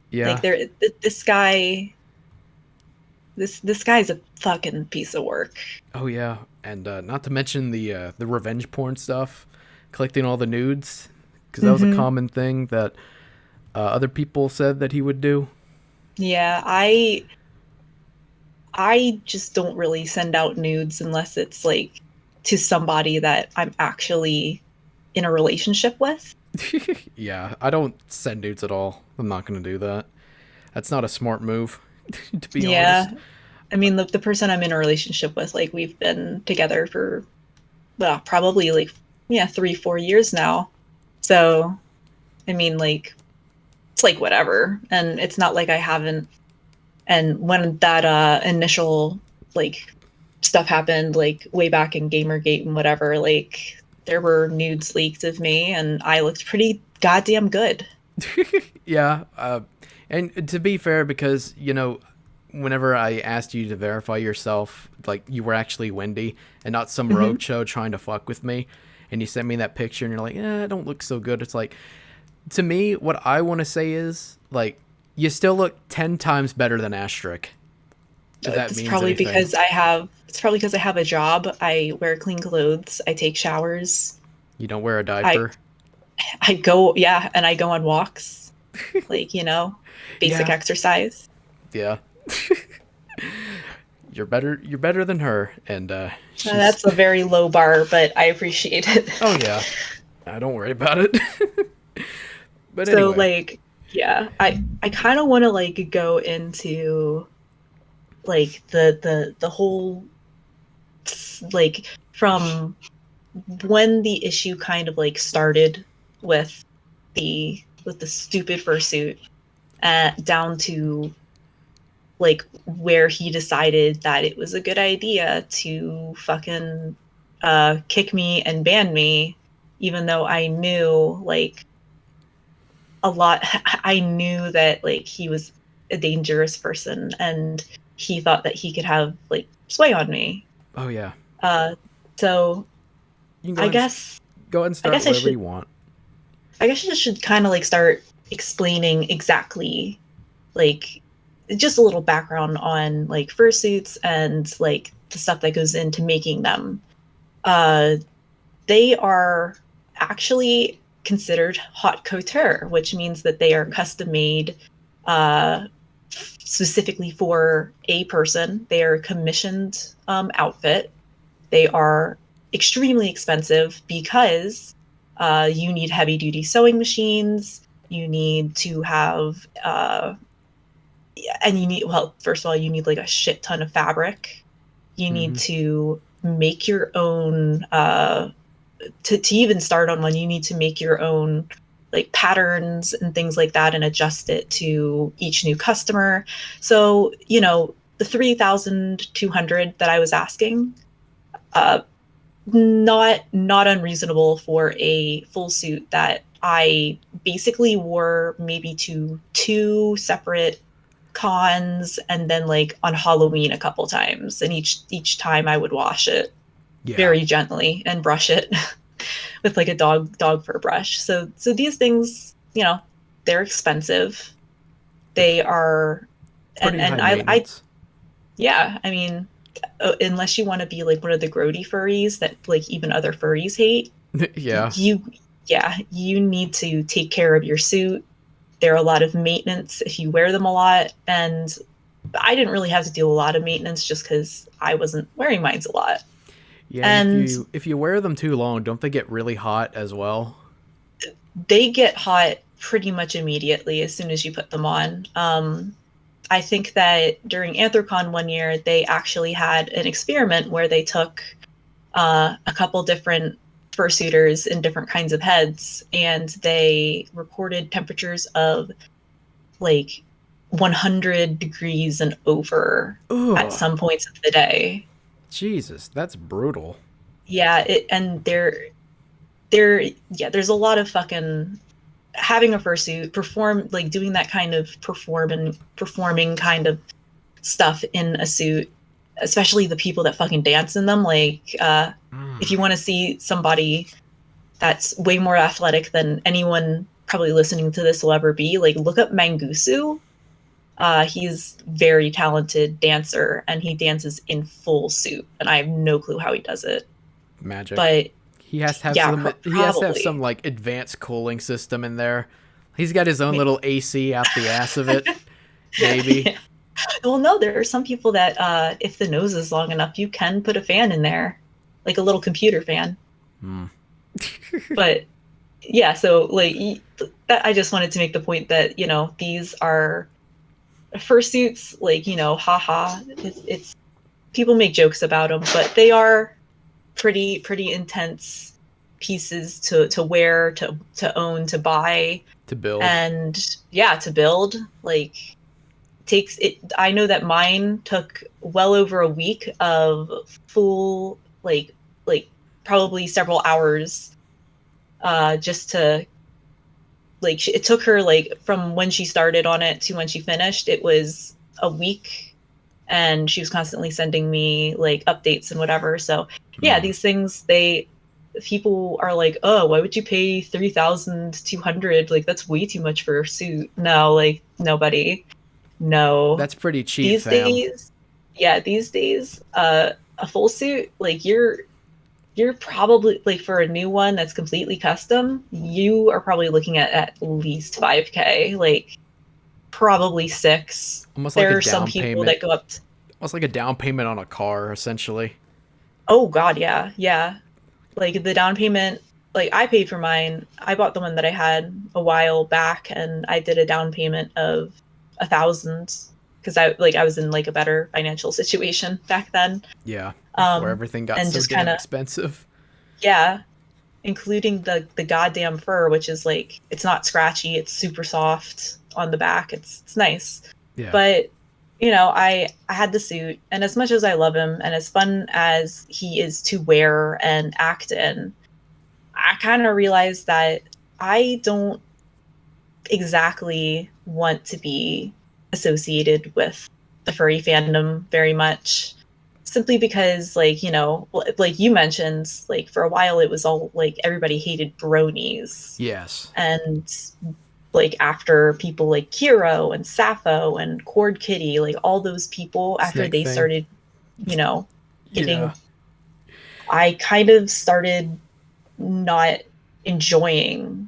Yeah. Like this guy's a fucking piece of work. Oh yeah, and not to mention the revenge porn stuff, collecting all the nudes, because that was a common thing that other people said that he would do. Yeah, I just don't really send out nudes unless it's like to somebody that I'm actually in a relationship with. Yeah, I don't send nudes at all. I'm not going to do that. That's not a smart move, to be honest. I mean, the person I'm in a relationship with, like, we've been together for, well, probably like, 3-4 years now. So, I mean, like, it's like whatever. And it's not like I haven't. And when that initial like stuff happened, like way back in Gamergate and whatever, like there were nudes leaked of me and I looked pretty goddamn good. Yeah. And to be fair, because, you know, whenever I asked you to verify yourself, like you were actually Wendy and not some Rogue Chode trying to fuck with me, and you sent me that picture and you're like, it don't look so good. It's like, to me, what I want to say is, like, you still look 10 times better than Asterisk. If that It's means probably anything. because I have. It's probably because I have a job. I wear clean clothes. I take showers. You don't wear a diaper. I go, yeah, and I go on walks. Like, basic Yeah. exercise. Yeah. You're better than her, and That's a very low bar, but I appreciate it. Oh yeah. Don't worry about it. But So anyway. like, yeah, I kind of want to like go into like the whole like from when the issue kind of like started with the stupid fursuit down to like where he decided that it was a good idea to fucking kick me and ban me, even though I knew like a lot. I knew that like he was a dangerous person and he thought that he could have like sway on me. Oh yeah. So You can I guess go ahead and start wherever you want. I guess I should kind of like start explaining exactly like just a little background on like fursuits and like the stuff that goes into making them. They are actually considered haute couture, which means that they are custom made specifically for a person. They are a commissioned outfit. They are extremely expensive because you need heavy duty sewing machines. You need to have and you need, well, first of all, you need like a shit ton of fabric. You need to make your own to even start on one, you need to make your own like patterns and things like that and adjust it to each new customer. So the 3,200 that I was asking, not unreasonable for a full suit that I basically wore maybe to 2 separate cons and then like on Halloween a couple times, and each time I would wash it very gently and brush it with like a dog fur brush. So these things, they're expensive. They are Pretty and high maintenance. I mean, unless you want to be like one of the grody furries that like even other furries hate. You need to take care of your suit. There are a lot of maintenance if you wear them a lot, and I didn't really have to do a lot of maintenance just because I wasn't wearing mine a lot. Yeah, and if you wear them too long, don't they get really hot as well? They get hot pretty much immediately as soon as you put them on. I think that during Anthrocon one year, they actually had an experiment where they took a couple different fursuiters in different kinds of heads, and they reported temperatures of like 100 degrees and over at some points of the day. Jesus, that's brutal. Yeah, there's a lot of fucking having a fursuit, like doing that kind of performing kind of stuff in a suit, especially the people that fucking dance in them. Like, if you want to see somebody that's way more athletic than anyone probably listening to this will ever be, like, look up Mangusu. He's very talented dancer, and he dances in full suit, and I have no clue how he does it. Magic. But he has to have probably. He has to have some like advanced cooling system in there. He's got his own little AC out the ass of it. Maybe. Yeah. Well, no, there are some people that if the nose is long enough, you can put a fan in there, like a little computer fan. But yeah, so like I just wanted to make the point that these are fursuits, like haha. It's people make jokes about them, but they are pretty intense pieces to wear, to own, to buy, to build, and to build. Like I know that mine took well over a week of full like probably several hours just to like it took her like from when she started on it to when she finished, it was a week, and she was constantly sending me like updates and whatever. So yeah, these things, people are like, oh, why would you pay 3,200? Like, that's way too much for a suit. No, like, nobody. No. That's pretty cheap, These fam. days, yeah, these days, a full suit, like, you're probably, like, for a new one that's completely custom, you are probably looking at least 5K, like, probably 6. Almost There like a are some down people payment. that go up to, Almost like a down payment on a car, essentially. oh god, yeah, yeah. Like, the down payment, like, I paid for mine. I bought the one that I had a while back, and I did a down payment of 1,000 because I was in, like, a better financial situation back then. Yeah, before Um, everything got and so just damn kinda, expensive. yeah, including the goddamn fur, which is, like, it's not scratchy, it's super soft on the back. It's nice. Yeah. But, you know, I had the suit, and as much as I love him and as fun as he is to wear and act in, I kind of realized that I don't exactly want to be associated with the furry fandom very much, simply because, like, you know, like you mentioned, like, for a while it was all like everybody hated bronies, Yes. and like after people like Kiro and Sappho and Cord Kitty, like all those people, after Snake they thing. started, you know, getting, Yeah. I kind of started not enjoying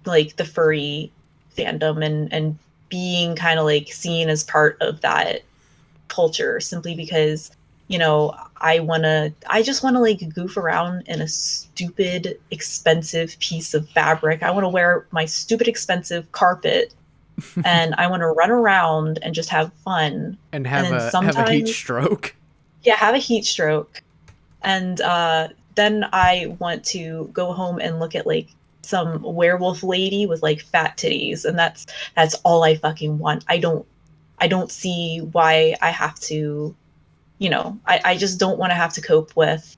like the furry fandom and being kind of like seen as part of that culture, simply because, you know, I just want to like goof around in a stupid expensive piece of fabric. I want to wear my stupid expensive carpet and I want to run around and just have fun. And have then a heat sometimes, stroke. yeah, have a heat stroke. And then I want to go home and look at like some werewolf lady with like fat titties, and that's all I fucking want. I don't see why I have to, you know, I just don't want to have to cope with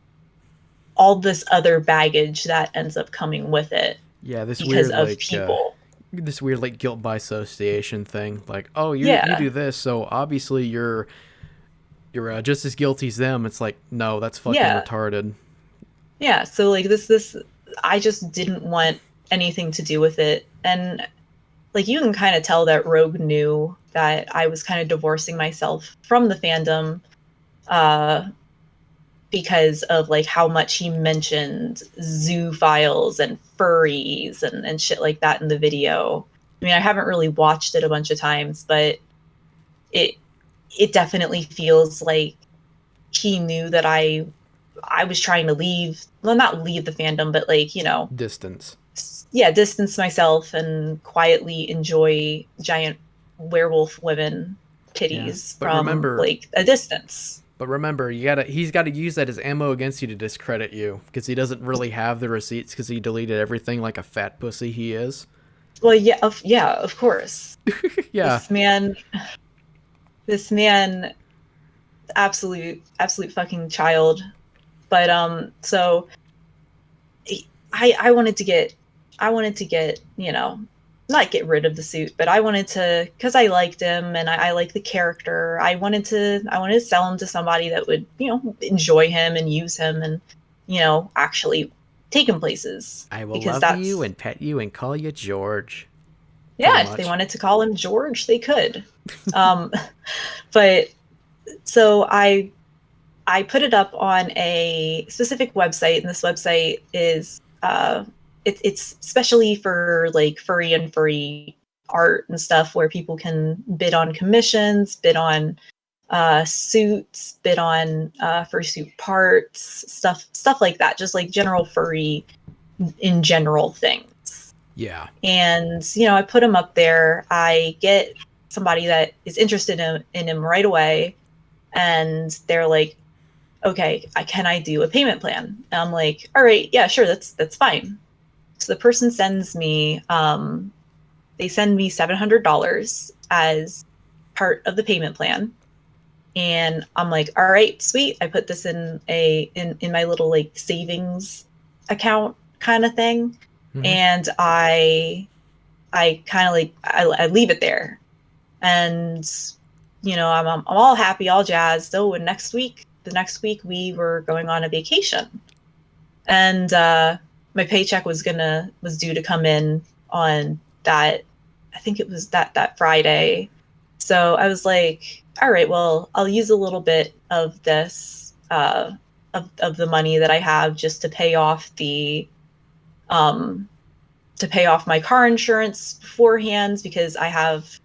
all this other baggage that ends up coming with it Yeah, this because weird of like people. this weird like guilt by association thing. Like, oh, you Yeah. do this, so obviously you're just as guilty as them. It's like, no, that's fucking Yeah. retarded. Yeah, so like this I just didn't want anything to do with it. And like you can kind of tell that Rogue knew that I was kind of divorcing myself from the fandom because of like how much he mentioned zoophiles and furries and shit like that in the video. I mean, I haven't really watched it a bunch of times, but it definitely feels like he knew that I was trying to leave, well, not leave the fandom, but like, you know, Distance. yeah, distance myself and quietly enjoy giant werewolf women titties But from remember- like a distance. But remember, he's got to use that as ammo against you to discredit you, because he doesn't really have the receipts because he deleted everything like a fat pussy he is. Well, yeah, of course. Yeah. This man, absolute fucking child. But so I wanted to get, you know, not get rid of the suit, but I wanted to, because I liked him and I like the character. I wanted to sell him to somebody that would, you know, enjoy him and use him and, you know, actually take him places. I will because love you and pet you and call you George. Yeah, pretty if they much. wanted to call him George, they could. But so I put it up on a specific website, and this website is it's especially for like furry art and stuff, where people can bid on commissions, bid on suits, bid on fursuit parts, stuff like that, just like general furry in general things. Yeah. And, you know, I put him up there. I get somebody that is interested in him right away. And they're like, okay, can I do a payment plan? And I'm like, all right, yeah, sure. That's fine. So the person sends me, they send me $700 as part of the payment plan. And I'm like, all right, sweet. I put this in my little like savings account kind of thing. Mhm. And I kind of like I leave it there, and you know I'm all happy, all jazzed. Oh, and the next week we were going on a vacation, And my paycheck was due to come in on that, I think it was that Friday. So I was like, all right, well, I'll use a little bit of this of the money that I have just to pay off my car insurance beforehand, because I have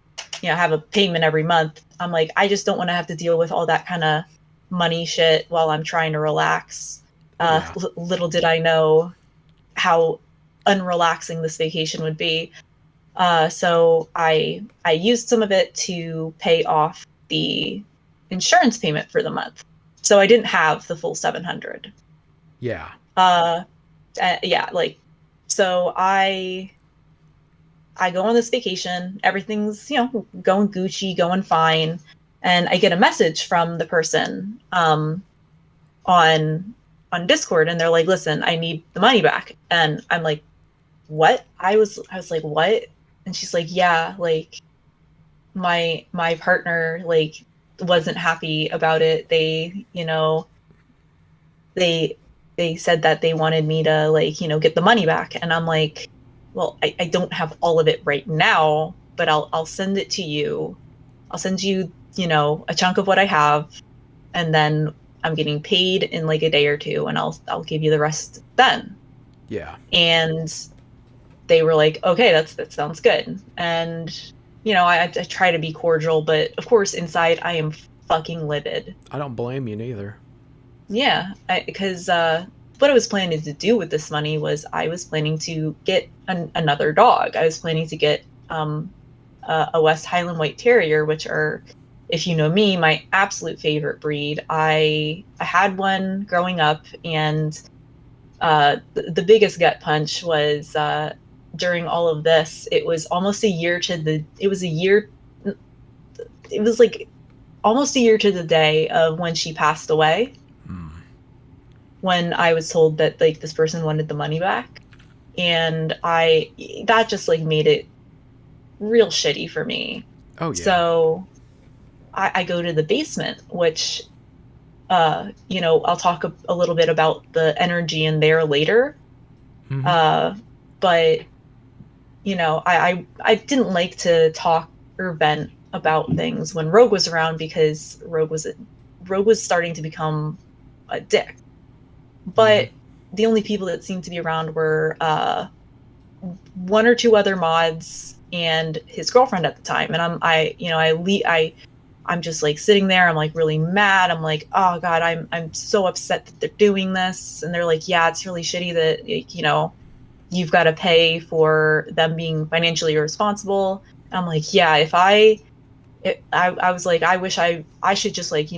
a payment every month. I'm like, I just don't want to have to deal with all that kind of money shit while I'm trying to relax. Little did I know how unrelaxing this vacation would be. So I used some of it to pay off the insurance payment for the month. So I didn't have the full 700. Yeah. So I go on this vacation. Everything's, going Gucci, going fine. And I get a message from the person on Discord, and they're like, listen, I need the money back. And I'm like, what? I was like, what? And she's like, yeah, like my partner like wasn't happy about it. They said that they wanted me to like, get the money back. And I'm like, well, I don't have all of it right now, but I'll send it to you. I'll send you, a chunk of what I have, and then I'm getting paid in like a day or two, and I'll give you the rest then. Yeah. And they were like, okay, that sounds good. And I try to be cordial, but of course inside I am fucking livid. I don't blame you neither. Yeah, because what I was planning to do with this money was I was planning to get another dog. I was planning to get a West Highland White Terrier, which are, if you know me, my absolute favorite breed. I had one growing up, and the biggest gut punch was during all of this. It was almost a year to the. It was like almost a year to the day of when she passed away. When I was told that like this person wanted the money back, and that just like made it real shitty for me. Oh yeah. So I go to the basement, which I'll talk a little bit about the energy in there later. But I didn't like to talk or vent about things when Rogue was around, because Rogue was starting to become a dick. But the only people that seemed to be around were one or two other mods and his girlfriend at the time. And I'm just like sitting there. I'm like really mad. I'm like, oh God, I'm so upset that they're doing this. And they're like, yeah, it's really shitty that you've got to pay for them being financially irresponsible. And I'm like, yeah, I was like, I wish I should just like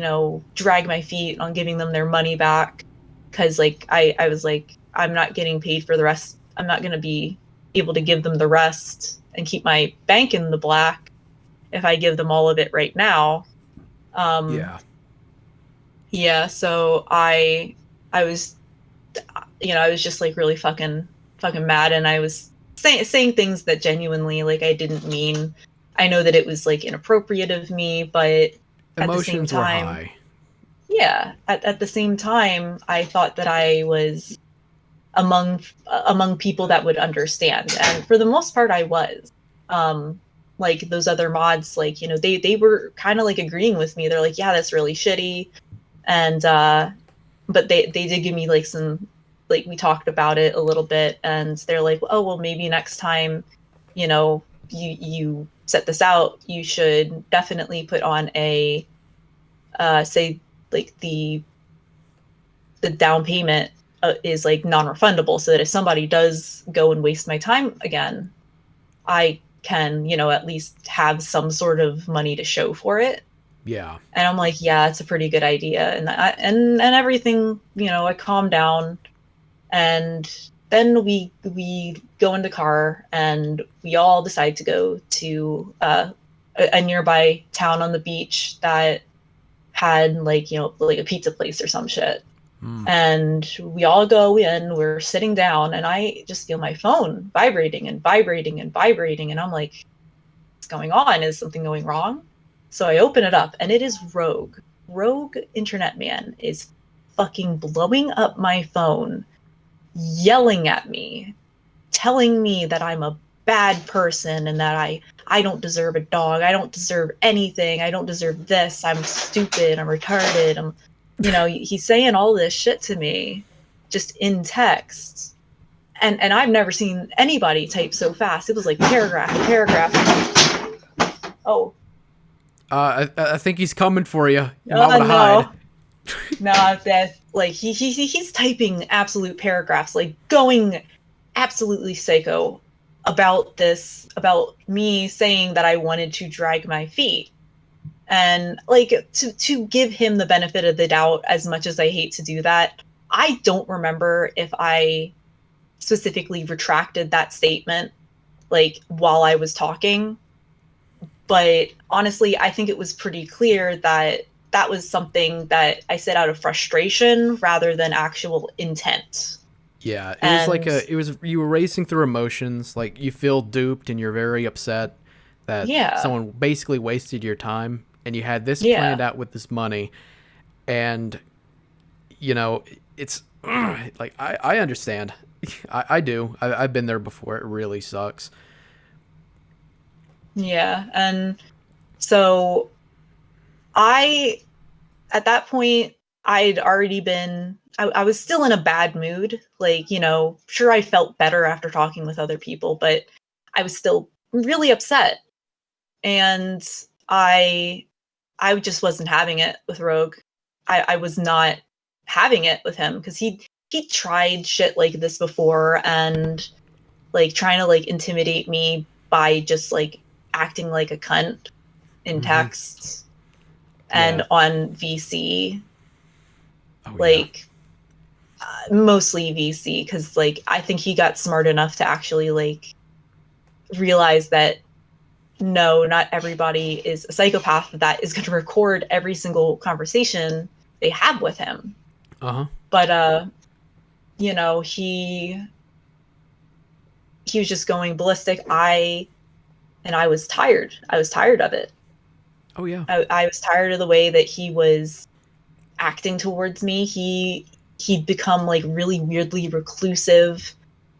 drag my feet on giving them their money back. Because like I was like, I'm not getting paid for the rest. I'm not going to be able to give them the rest and keep my bank in the black if I give them all of it right now. Yeah. So I was just like really fucking mad, and I was saying things that genuinely like I didn't mean. I know that it was like inappropriate of me, but at the same time, were high. Yeah, at the same time, I thought that I was among people that would understand, and for the most part, I was. Like those other mods, like they were kind of like agreeing with me. They're like, yeah, that's really shitty, and but they did give me like some, like we talked about it a little bit, and they're like, oh well, maybe next time, you set this out, you should definitely put on a say like the down payment is like non-refundable, so that if somebody does go and waste my time again, I can at least have some sort of money to show for it. Yeah. And I'm like, yeah, it's a pretty good idea. And and everything, I calmed down, and then we go in the car, and we all decide to go to a nearby town on the beach that had like like a pizza place or some shit. And we all go in, we're sitting down, and I just feel my phone vibrating and vibrating and vibrating, and I'm like, what's going on? Is something going wrong? So I open it up, and it is Rogue Internet Man is fucking blowing up my phone yelling at me, telling me that I'm a bad person and that I don't deserve a dog. I don't deserve anything. I don't deserve this. I'm stupid. I'm retarded. He's saying all this shit to me just in text. And I've never seen anybody type so fast. It was like paragraph. Oh. I think he's coming for you. You might want to hide. No, that like he's typing absolute paragraphs, like going absolutely psycho about me saying that I wanted to drag my feet. And like to give him the benefit of the doubt, as much as I hate to do that, I don't remember if I specifically retracted that statement like while I was talking. But honestly, I think it was pretty clear that that was something that I said out of frustration rather than actual intent. Yeah, you were racing through emotions, like you feel duped and you're very upset that someone basically wasted your time, and you had this planned out with this money, and it's like I understand. I do. I've been there before. It really sucks. Yeah, and so at that point, I'd already been, I was still in a bad mood. Like, sure, I felt better after talking with other people, but I was still really upset. And I just wasn't having it with Rogue. I was not having it with him because he tried shit like this before, and like trying to like intimidate me by just like acting like a cunt in texts and on VC. Mostly VC, because like I think he got smart enough to actually like realize that no, not everybody is a psychopath that is going to record every single conversation they have with him. But he was just going ballistic. I was tired. I was tired of it. Oh yeah. I was tired of the way that he was acting towards me. He'd become like really weirdly reclusive,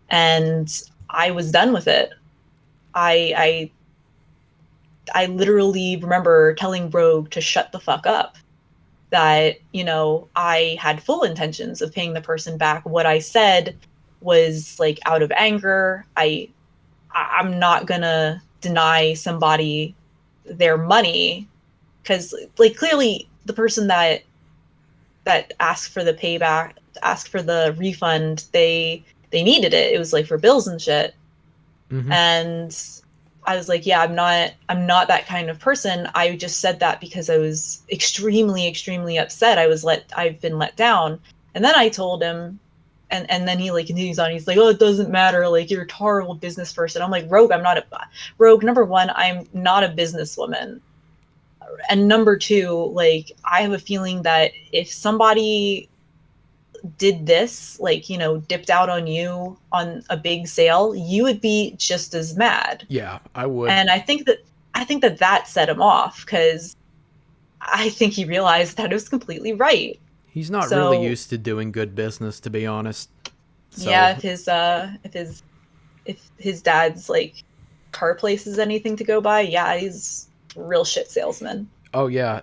and I was done with it. I literally remember telling Rogue to shut the fuck up. That, I had full intentions of paying the person back. What I said was like out of anger. I'm not gonna deny somebody their money, because like clearly the person that asked for the payback, asked for the refund, they needed it. It was like for bills and shit. And I was like, yeah, I'm not that kind of person. I just said that because I was extremely, extremely upset. I've been let down. And then I told him, and then he like continues on. He's like, oh, it doesn't matter. Like, you're a horrible business person. I'm like, Rogue, Rogue, number one, I'm not a businesswoman. And number two, like, I have a feeling that if somebody did this, like, dipped out on you on a big sale, you would be just as mad. Yeah, I would. And I think that set him off, because I think he realized that it was completely right. He's not really used to doing good business, to be honest. So. Yeah, if his dad's like car place is anything to go by, yeah, he's a real shit salesman. Oh yeah,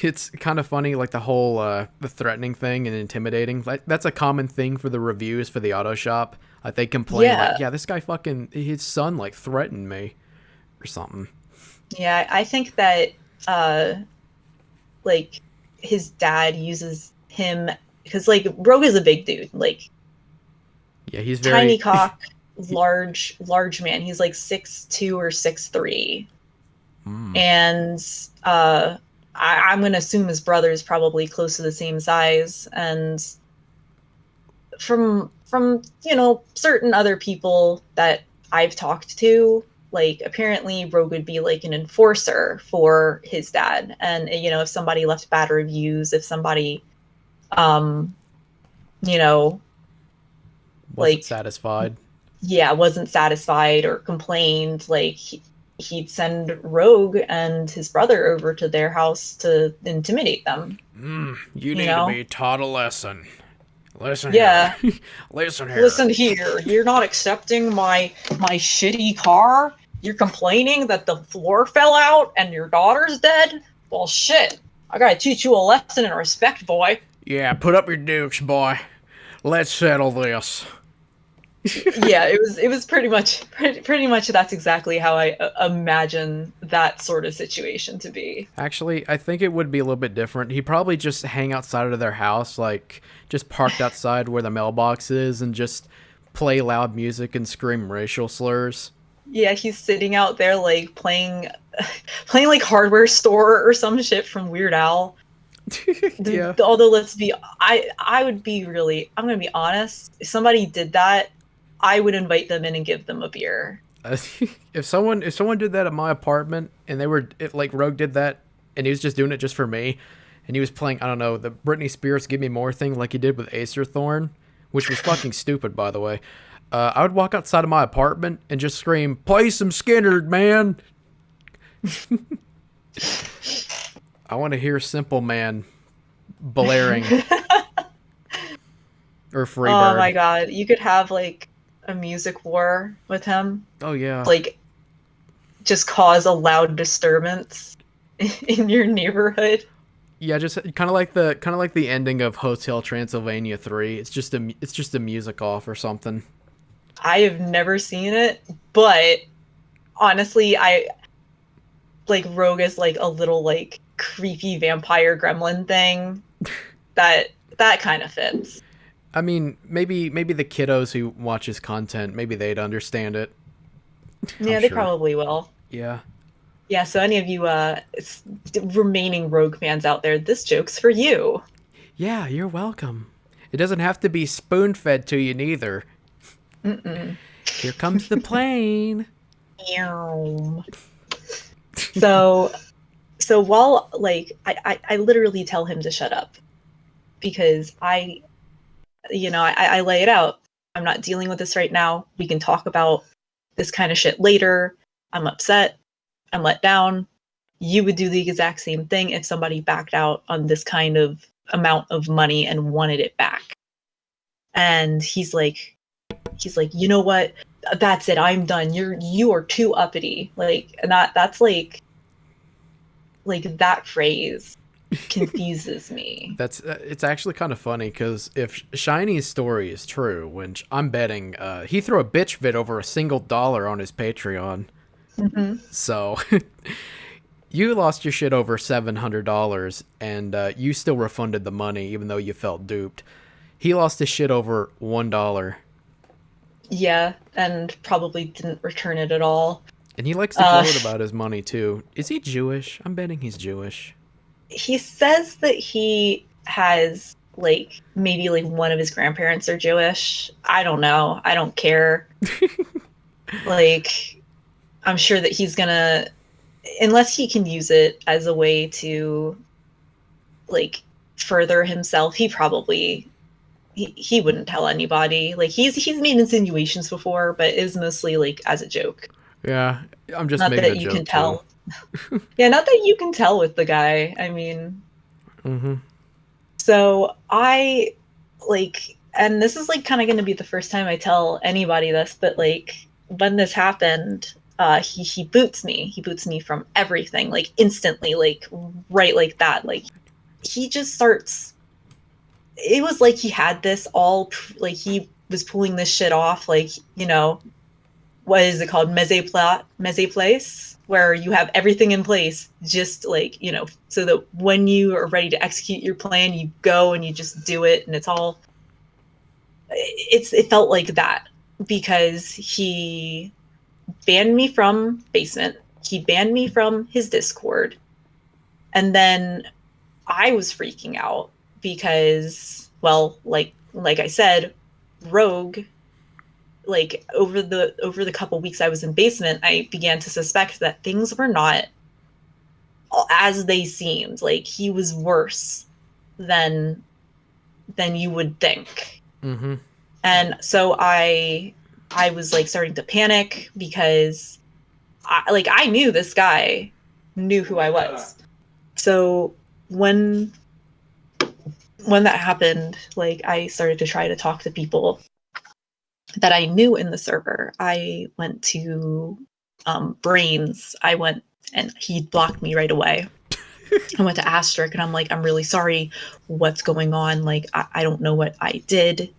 it's kind of funny, like the whole the threatening thing and intimidating. Like that's a common thing for the reviews for the auto shop. They complain like, yeah, this guy fucking his son like threatened me or something. Yeah, I think that like his dad uses him because like Rogue is a big dude, like yeah, he's very tiny cock, large man. He's like 6'2" or 6'3". And I'm going to assume his brother is probably close to the same size. And from certain other people that I've talked to, like apparently Rogue would be like an enforcer for his dad. And if somebody left bad reviews, if somebody wasn't satisfied. Yeah, wasn't satisfied or complained, like he'd send Rogue and his brother over to their house to intimidate them. You need to be taught a lesson. Listen Yeah. here. Listen here. Listen here, you're not accepting my shitty car? You're complaining that the floor fell out and your daughter's dead? Well, shit. I gotta teach you a lesson in respect, boy. Yeah, put up your dukes, boy. Let's settle this. Yeah, it was pretty much that's exactly how I imagine that sort of situation to be. Actually, I think it would be a little bit different. He'd probably just hang outside of their house, like, just parked outside where the mailbox is and just play loud music and scream racial slurs. Yeah, he's sitting out there like playing like Hardware Store or some shit from Weird Al. Yeah. Although I would be really, I'm gonna be honest, if somebody did that, I would invite them in and give them a beer. If someone did that at my apartment and if like Rogue did that and he was just doing it just for me and he was playing, I don't know, the Britney Spears Give Me More thing like he did with Acer Thorn, which was fucking stupid, by the way. I would walk outside of my apartment and just scream, "Play some Skinner, man." I want to hear Simple Man blaring. Or Freebird. Oh my god, you could have like a music war with him. Oh yeah. Like just cause a loud disturbance in your neighborhood. Yeah, just kind of like the ending of Hotel Transylvania 3. It's just a music off or something. I have never seen it, but honestly, I like Rogue is like a little like creepy vampire gremlin thing. that kind of fits. I mean, maybe the kiddos who watch his content, maybe they'd understand it. Yeah, they probably will. Yeah. Yeah, so any of you remaining Rogue fans out there, this joke's for you. Yeah, you're welcome. It doesn't have to be spoon-fed to you neither. Mm-mm. Here comes the plane. So while like I literally tell him to shut up because I lay it out. I'm not dealing with this right now. We can talk about this kind of shit later. I'm upset. I'm let down. You would do the exact same thing if somebody backed out on this kind of amount of money and wanted it back. And he's like, you know what? That's it. I'm done. You are too uppity. Like, and that's like that phrase confuses me. That's it's actually kind of funny because if Shiny's story is true, which I'm betting, he threw a bitch fit over $1 on his Patreon. Mm-hmm. So you lost your shit over $700 and you still refunded the money even though you felt duped. He lost his shit over $1. Yeah, and probably didn't return it at all. And he likes to gloat about his money too. Is he Jewish? I'm betting he's Jewish. He says that he has like maybe like one of his grandparents are Jewish. I don't know. I don't care. Like, I'm sure that he's gonna, unless he can use it as a way to like further himself, he probably he wouldn't tell anybody. Like he's made insinuations before, but it was mostly like as a joke. Yeah, I'm just Not making that a you joke can tell. too. Yeah, not that you can tell with the guy. I mean, Mm-hmm. so I like, and this is like kind of going to be the first time I tell anybody this, but like when this happened, he boots me. He boots me from everything, like instantly, like right like that. Like he just starts. It was like he had this all, like he was pulling this shit off, like, you know, what is it called? Mise place, where you have everything in place, just like, you know, so that when you are ready to execute your plan, you go and you just do it. And it's all, it felt like that because he banned me from Basement. He banned me from his Discord. And then I was freaking out because, well, like I said, Rogue, like over the couple weeks I was in Basement, I began to suspect that things were not as they seemed. Like he was worse than you would think. Mm-hmm. And so I was like starting to panic because I knew this guy knew who I was. So when when that happened, like I started to try to talk to people that I knew in the server. I went to Brains. I went and he blocked me right away. I went to Asterisk and I'm like, I'm really sorry. What's going on? Like, I don't know what I did.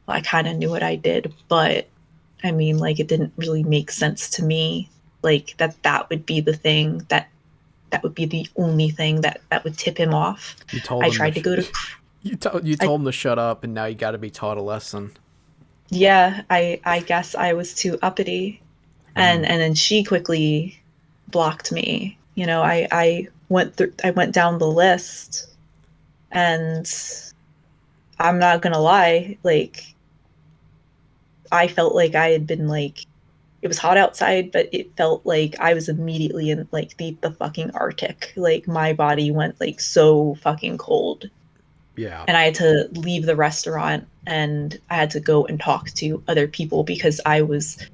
Well, I kind of knew what I did, but I mean, like, it didn't really make sense to me. Like, that would be the thing that would be the only thing that would tip him off. You told I him tried to go to. You told him to shut up, and now you got to be taught a lesson. Yeah, I guess I was too uppity, and then she quickly blocked me. You know, I went down the list, and I'm not gonna lie, like I felt like I had been like, it was hot outside, but it felt like I was immediately in like the fucking Arctic. Like my body went like so fucking cold. Yeah. And I had to leave the restaurant and I had to go and talk to other people because I was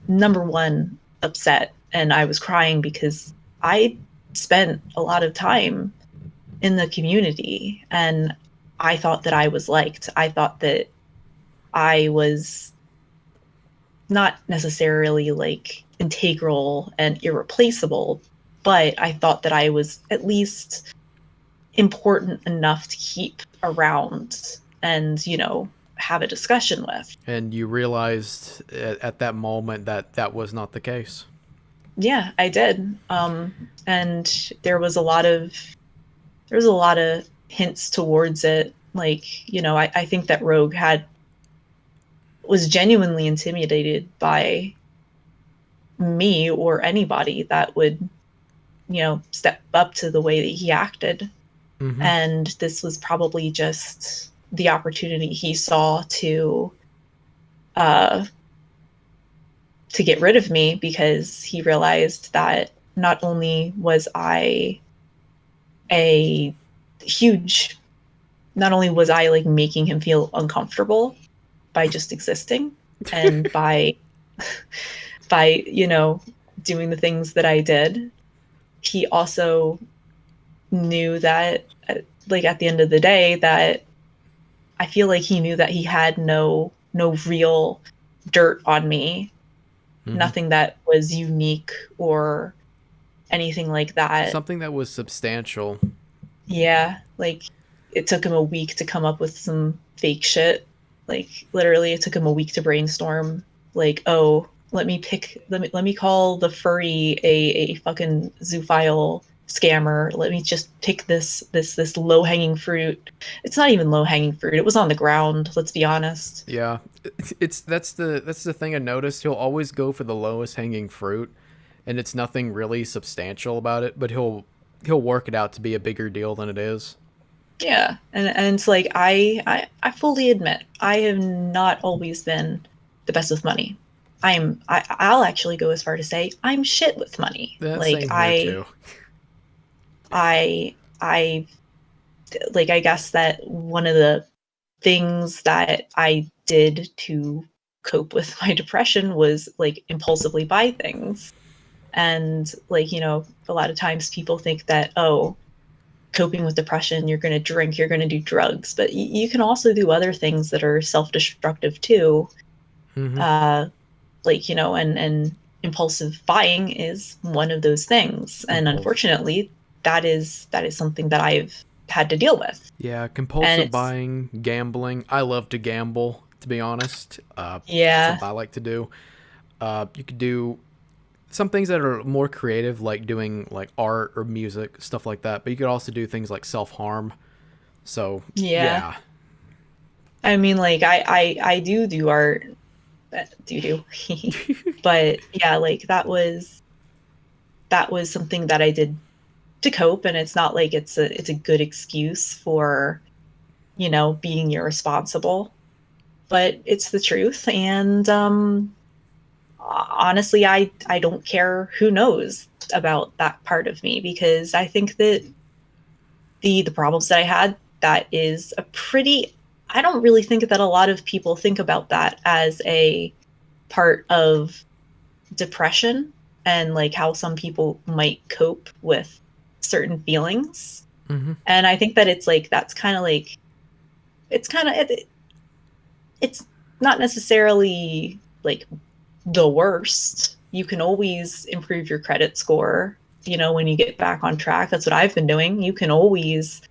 number one upset and I was crying because I spent a lot of time in the community and I thought that I was liked. I thought that I was not necessarily like integral and irreplaceable, but I thought that I was at least important enough to keep around and, you know, have a discussion with. And you realized at that moment that that was not the case. Yeah, I did. And there was a lot of hints towards it. Like, you know, I think that Rogue was genuinely intimidated by me or anybody that would, you know, step up to the way that he acted. Mm-hmm. And this was probably just the opportunity he saw to get rid of me because he realized that not only was I like making him feel uncomfortable by just existing and by you know, doing the things that I did, he also knew that like at the end of the day that I feel like he knew that he had no real dirt on me. Mm-hmm. Nothing that was unique or anything like that. Something that was substantial. Yeah, like it took him a week to come up with some fake shit. Like literally it took him a week to brainstorm like, oh, let me call the furry a fucking zoophile scammer. Let me just pick this low-hanging fruit. It's not even low-hanging fruit. It was on the ground, let's be honest. Yeah. That's the thing I noticed. He'll always go for the lowest hanging fruit and it's nothing really substantial about it, but he'll work it out to be a bigger deal than it is. Yeah. And it's like I fully admit I have not always been the best with money. I'll actually go as far to say I'm shit with money. That's like too. I guess that one of the things that I did to cope with my depression was like impulsively buy things. And like, you know, a lot of times people think that, oh, coping with depression, you're going to drink, you're going to do drugs, but you can also do other things that are self-destructive too. Mm-hmm. Like, you know, and impulsive buying is one of those things. And unfortunately, that is something that I've had to deal with. Yeah, compulsive buying, gambling. I love to gamble, to be honest. Yeah. Something I like to do. You could do some things that are more creative, like doing like art or music, stuff like that. But you could also do things like self-harm. So, yeah. I mean, like, I do art. Do. But yeah, like that was something that I did to cope, and it's not like it's a good excuse for, you know, being irresponsible, but it's the truth. And honestly, I don't care who knows about that part of me, because I think that the problems that I had, that is a pretty, I don't really think that a lot of people think about that as a part of depression and like how some people might cope with certain feelings. And I think that it's like, that's kind of like, it's not necessarily like the worst. You can always improve your credit score, you know, when you get back on track. That's what I've been doing. You can always,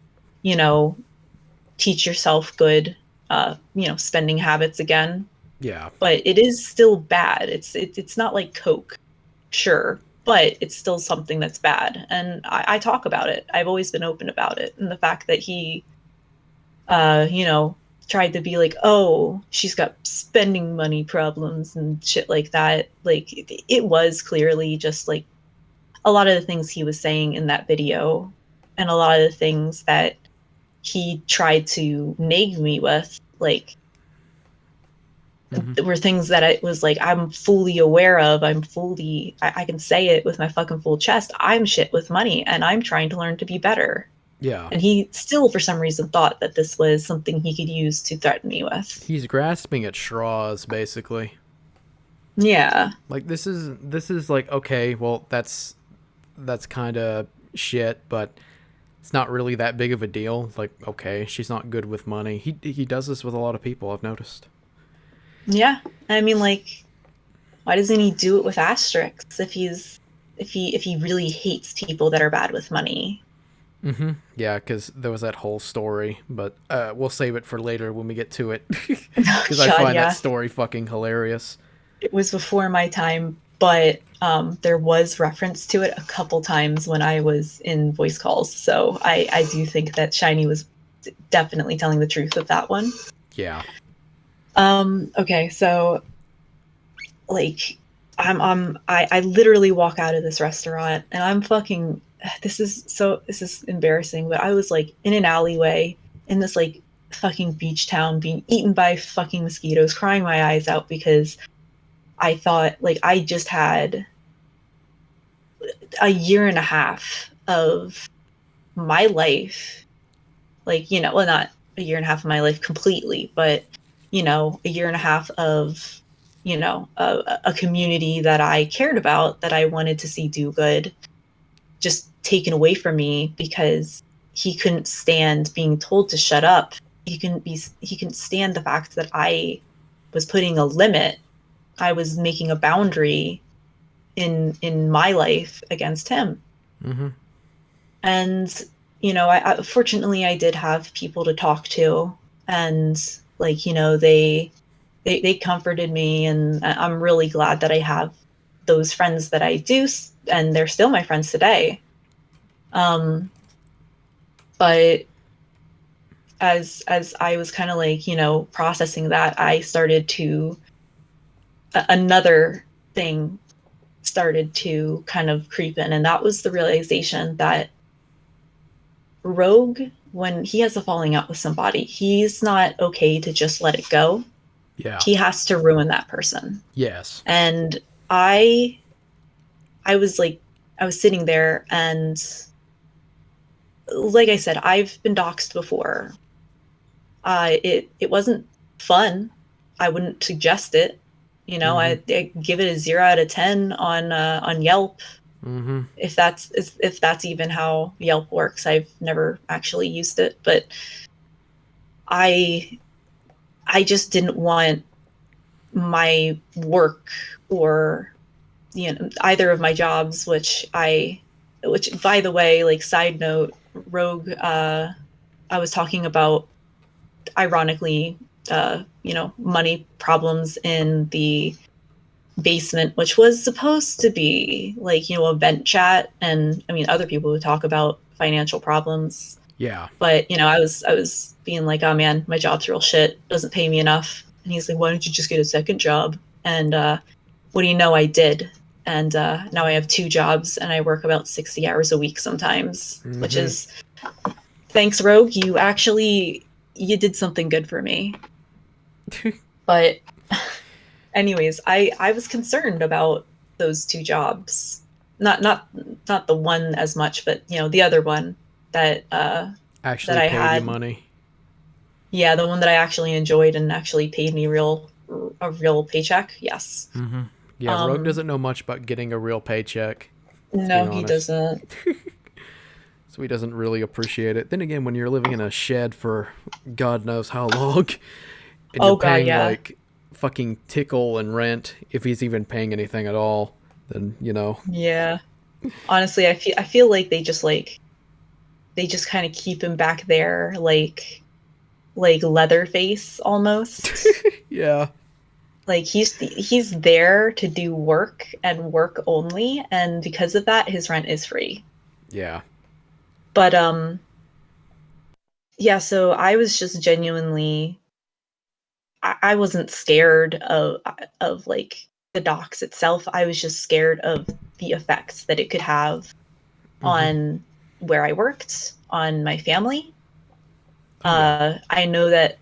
you know, teach yourself good, you know, spending habits again. Yeah. But it is still bad. It's not like Coke, sure, but it's still something that's bad. And I talk about it. I've always been open about it. And the fact that he, you know, tried to be like, oh, she's got spending money problems and shit like that. Like, it was clearly just like a lot of the things he was saying in that video and a lot of the things that he tried to nag me with, like, were things that it was like, I'm fully aware of. I can say it with my fucking full chest. I'm shit with money and I'm trying to learn to be better. Yeah. And he still, for some reason, thought that this was something he could use to threaten me with. He's grasping at straws, basically. Yeah. Like, this is like, okay, well, that's kind of shit, but it's not really that big of a deal. Like, okay, she's not good with money. He does this with a lot of people, I've noticed. Yeah. I mean, like, why doesn't he do it with asterisks if he really hates people that are bad with money? Mm-hmm. Yeah, because there was that whole story, but we'll save it for later when we get to it. Because I find that story fucking hilarious. It was before my time, but there was reference to it a couple times when I was in voice calls. So I do think that Shiny was definitely telling the truth with that one. Yeah. Okay, so like I literally walk out of this restaurant and I'm fucking, this is embarrassing, but I was like in an alleyway in this like fucking beach town being eaten by fucking mosquitoes, crying my eyes out because I thought, like, I just had a year and a half of my life, like, you know, well, not a year and a half of my life completely, but, you know, a year and a half of, you know, a community that I cared about, that I wanted to see do good, just taken away from me because he couldn't stand being told to shut up. He couldn't stand the fact that I was putting a limit. I was making a boundary in my life against him. Mm-hmm. And, you know, I fortunately I did have people to talk to, and like, you know, they comforted me, and I'm really glad that I have those friends that I do, and they're still my friends today. But as I was kind of like, you know, processing that, I started to another thing started to kind of creep in, and that was the realization that Rogue, when he has a falling out with somebody, he's not okay to just let it go. Yeah. He has to ruin that person. Yes. And I was sitting there, and like I said, I've been doxxed before. It wasn't fun. I wouldn't suggest it. You know, I give it a 0 out of 10 on Yelp. Mm-hmm. If that's even how Yelp works. I've never actually used it, but I just didn't want my work or, you know, either of my jobs, which by the way, like, side note, Rogue, I was talking about, ironically, you know, money problems in the basement, which was supposed to be like, you know, a vent chat, and I mean, other people would talk about financial problems. Yeah. But, you know, I was being like, oh man, my job's real shit, doesn't pay me enough. And he's like, why don't you just get a second job? And what do you know, I did. And now I have 2 jobs, and I work about 60 hours a week sometimes, which is, thanks, Rogue, you did something good for me. But anyways, I was concerned about those 2 jobs. Not the one as much, but, you know, the other one that Actually that I paid had you money. Yeah, the one that I actually enjoyed and actually paid me a real paycheck. Yes. Mm-hmm. Yeah, Rogue doesn't know much about getting a real paycheck. No, he doesn't. That's So he doesn't really appreciate it. Then again, when you're living in a shed for God knows how long, and you're paying like fucking tickle and rent, if he's even paying anything at all, then you know. Yeah. Honestly, I feel like they just kind of keep him back there like Leatherface almost. Yeah. Like he's there to do work and work only, and because of that his rent is free. Yeah. But yeah, so I was just genuinely I wasn't scared of like the dox itself. I was just scared of the effects that it could have on where I worked, on my family. I know that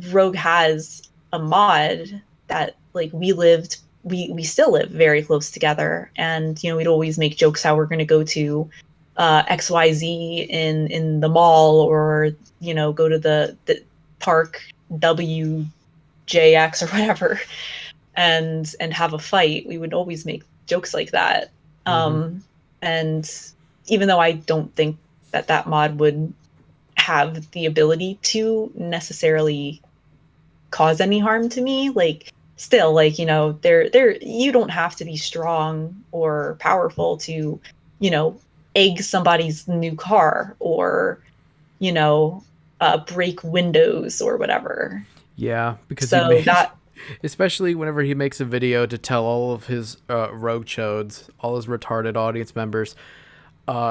Rogue has a mod that like we still live very close together, and you know, we'd always make jokes how we're going to go to XYZ in the mall, or you know, go to the park WJX or whatever, and have a fight. We would always make jokes like that. And even though I don't think that mod would have the ability to necessarily cause any harm to me, like still, like, you know, there you don't have to be strong or powerful to, you know, egg somebody's new car, or you know, break windows or whatever. Yeah, because so that especially whenever he makes a video to tell all of his Rogue Chodes, all his retarded audience members,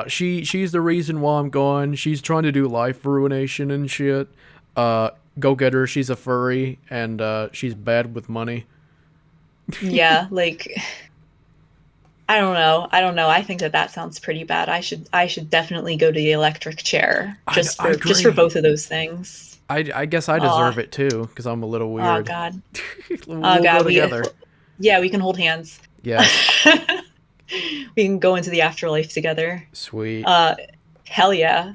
she's the reason why I'm gone. She's trying to do life ruination and shit. Go get her. She's a furry, and she's bad with money. Yeah, like I don't know. I think that sounds pretty bad. I should definitely go to the electric chair just for both of those things. I guess I deserve it too, because I'm a little weird. Oh God. We'll go together. Yeah, we can hold hands. Yeah. We can go into the afterlife together. Sweet. Hell yeah.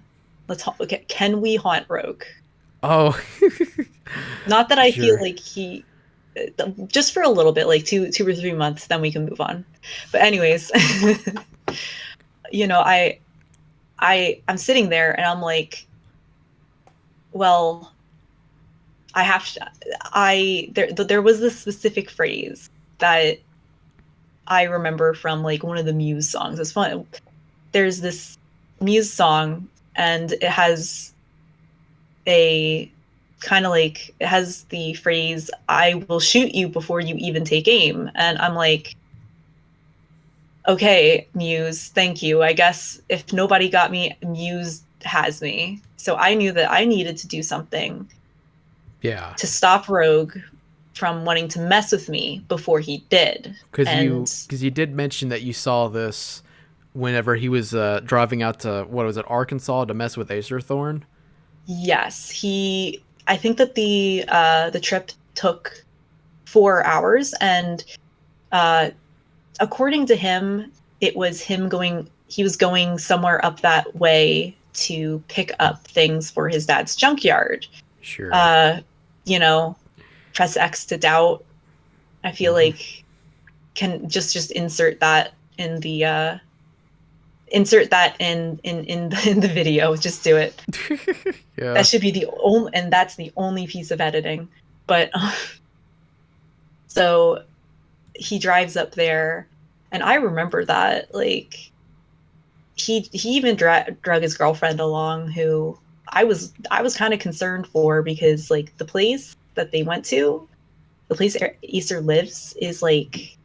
Okay, can we haunt Rogue? Oh. Not that I feel like he, just for a little bit, like two or 3 months, then we can move on. But anyways, you know, I'm sitting there and I'm like, well, I have to, there was this specific phrase that I remember from like one of the Muse songs. It's fun. There's this Muse song, and it has a kind of like, it has the phrase, I will shoot you before you even take aim. And I'm like, okay, Muse, thank you. I guess if nobody got me, Muse has me. So I knew that I needed to do something to stop Rogue from wanting to mess with me before he did. Because you did mention that you saw this whenever he was driving out to, what was it, Arkansas, to mess with Acerthorn? Yes, I think that the trip took 4 hours, and according to him, it was he was going somewhere up that way to pick up things for his dad's junkyard. Sure. You know, press X to doubt. I feel like can just insert that in the in the video. Just do it. Yeah. That should be the only, and that's the only piece of editing. But so he drives up there, and I remember that, like, he even drug his girlfriend along, who I was kind of concerned for, because like the place that they went to, the place Easter lives, is like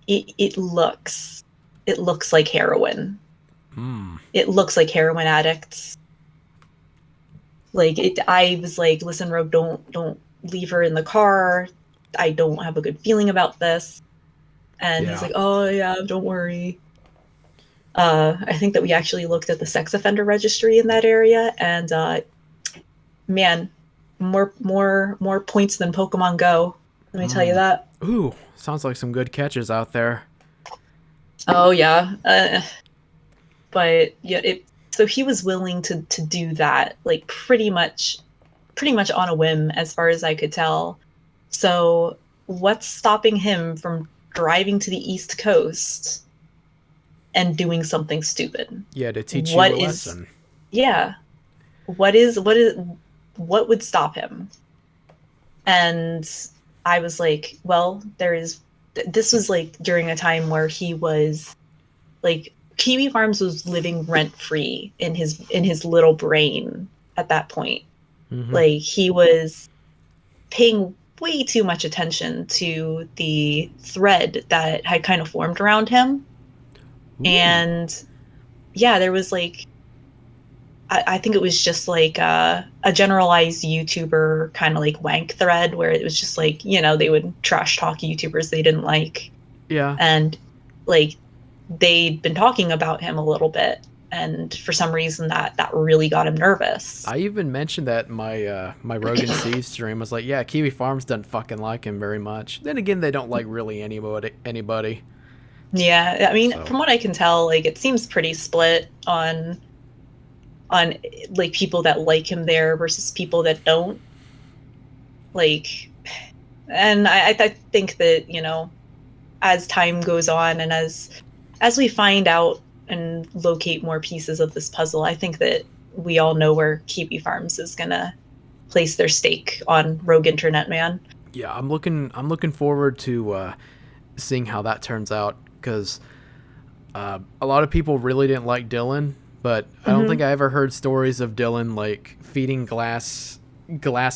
it looks like heroin. It looks like heroin addicts. Like I was like, listen, Rogue, don't leave her in the car. I don't have a good feeling about this. And he's like, oh yeah, don't worry. I think that we actually looked at the sex offender registry in that area, and man, more points than Pokemon Go. Let me tell you that. Ooh, sounds like some good catches out there. Oh yeah, but yeah, so he was willing to do that, like pretty much on a whim, as far as I could tell. So what's stopping him from driving to the East Coast and doing something stupid. Yeah, to teach What you a is- lesson. Yeah. What would stop him? And I was like, well, this was like during a time where he was like, Kiwi Farms was living rent free in his little brain at that point. Mhm. Like, he was paying way too much attention to the thread that had kind of formed around him. Ooh. And yeah, there was like, I think it was just like a generalized YouTuber kind of like wank thread where it was just like, you know, they would trash talk YouTubers they didn't like. Yeah. And like, they'd been talking about him a little bit. And for some reason that really got him nervous. I even mentioned that in my my Rogan C stream. I was like, yeah, Kiwi Farms doesn't fucking like him very much. Then again, they don't like really anybody. Yeah, I mean, So. from what I can tell, like, it seems pretty split on like people that like him there versus people that don't. Like, and I think that, you know, as time goes on and as we find out and locate more pieces of this puzzle, I think that we all know where Kiwi Farms is gonna place their stake on Rogue Internet Man. Yeah, I'm looking forward to seeing how that turns out, because a lot of people really didn't like Dylan, but I don't think I ever heard stories of Dylan like feeding glass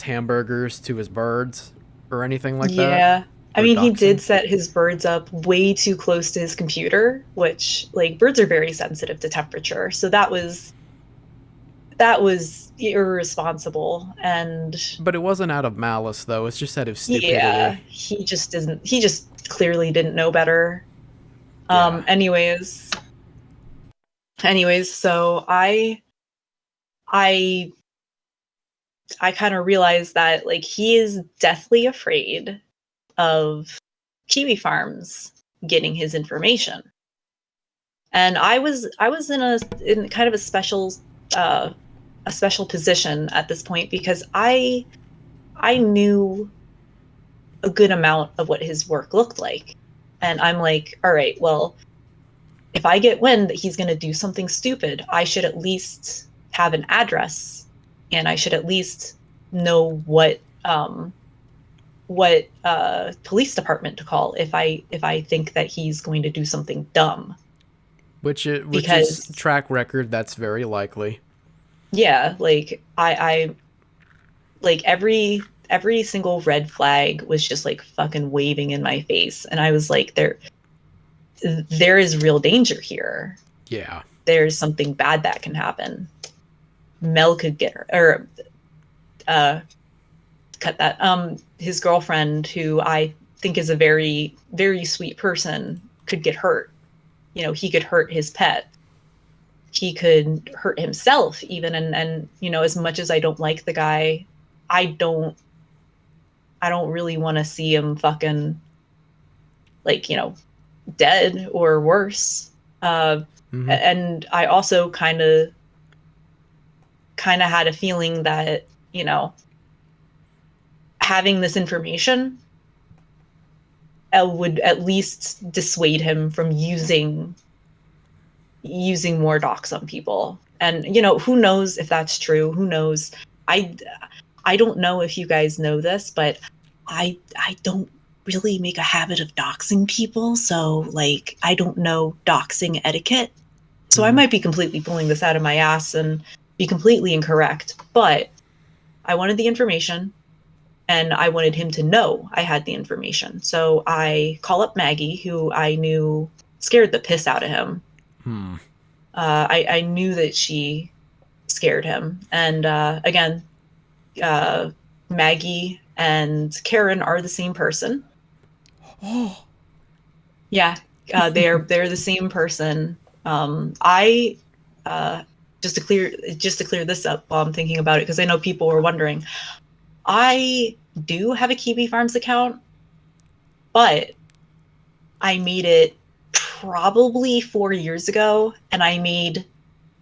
hamburgers to his birds or anything like that. Yeah. I Or mean, he doxing. did set his birds up way too close to his computer, which, like, birds are very sensitive to temperature. So that was irresponsible. And But it wasn't out of malice, though. It's just out of stupidity. yeah, he just clearly didn't know better. Yeah. Anyways, so I kind of realized that, like, he is deathly afraid of Kiwi Farms getting his information. And I was in kind of a special position at this point, because I knew a good amount of what his work looked like. And I'm like, all right, well, if I get wind that he's going to do something stupid, I should at least have an address, and I should at least know what police department to call if I think that he's going to do something dumb. Which Because- is track record. That's very likely. Yeah, like I like every single red flag was just like fucking waving in my face, and I was like, there is real danger here. Yeah. There's something bad that can happen. Mel could get her, or cut that. His girlfriend, who I think is a very, very sweet person, could get hurt. You know, he could hurt his pet. He could hurt himself even. And you know, as much as I don't like the guy, I don't really want to see him fucking, like, you know, dead or worse. And I also kind of had a feeling that, you know, having this information would at least dissuade him from using more docs on people. And, you know, who knows if that's true? Who knows? I don't know if you guys know this, but I don't really make a habit of doxing people. So, like, I don't know doxing etiquette. So I might be completely pulling this out of my ass and be completely incorrect. But I wanted the information, and I wanted him to know I had the information. So I call up Maggie, who I knew scared the piss out of him. I knew that she scared him. And again, Maggie and Karen are the same person. Oh. Yeah, they're the same person. I just to clear this up while I'm thinking about it, because I know people were wondering. I do have a Kiwi Farms account, but I made it probably 4 years ago, and I made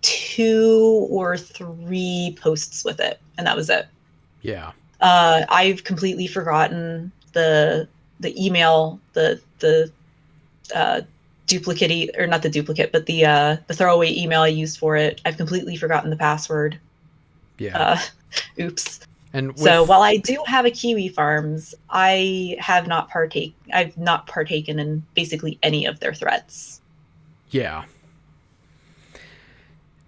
2 or 3 posts with it, and that was it. Yeah. I've completely forgotten the email, the duplicate, or not the duplicate, but the throwaway email I used for it. I've completely forgotten the password. Yeah. Oops. And So while I do have a Kiwi Farms, I've not partaken in basically any of their threats. yeah.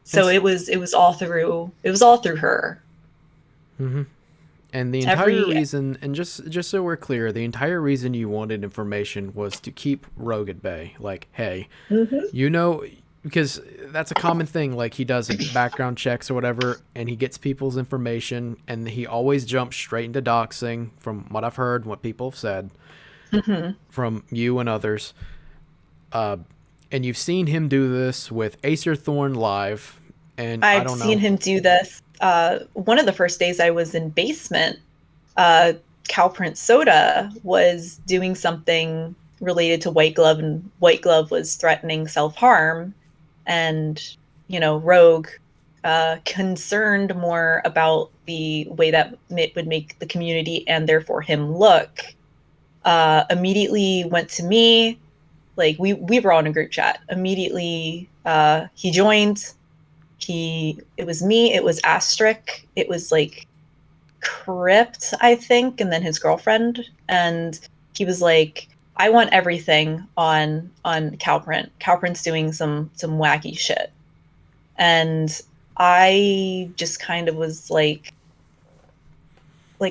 So it was all through her. Mm-hmm. And the entire reason, and just so we're clear, the entire reason you wanted information was to keep Rogue at bay. Like, hey, you know, because that's a common thing. Like, he does background checks or whatever, and he gets people's information, and he always jumps straight into doxing, from what I've heard, what people have said, from you and others. And you've seen him do this with Acer Thorn live, and I don't know. I've seen him do this. One of the first days I was in basement, Cowprint Soda was doing something related to White Glove, and White Glove was threatening self-harm. And, you know, Rogue, concerned more about the way that it would make the community and therefore him look, immediately went to me. Like, we were all in a group chat. Immediately, he joined. It was me, it was Asterisk, it was like Crypt, I think, and then his girlfriend. And he was like, I want everything on Cowprint. Cowprint's doing some wacky shit. And I just kind of was like,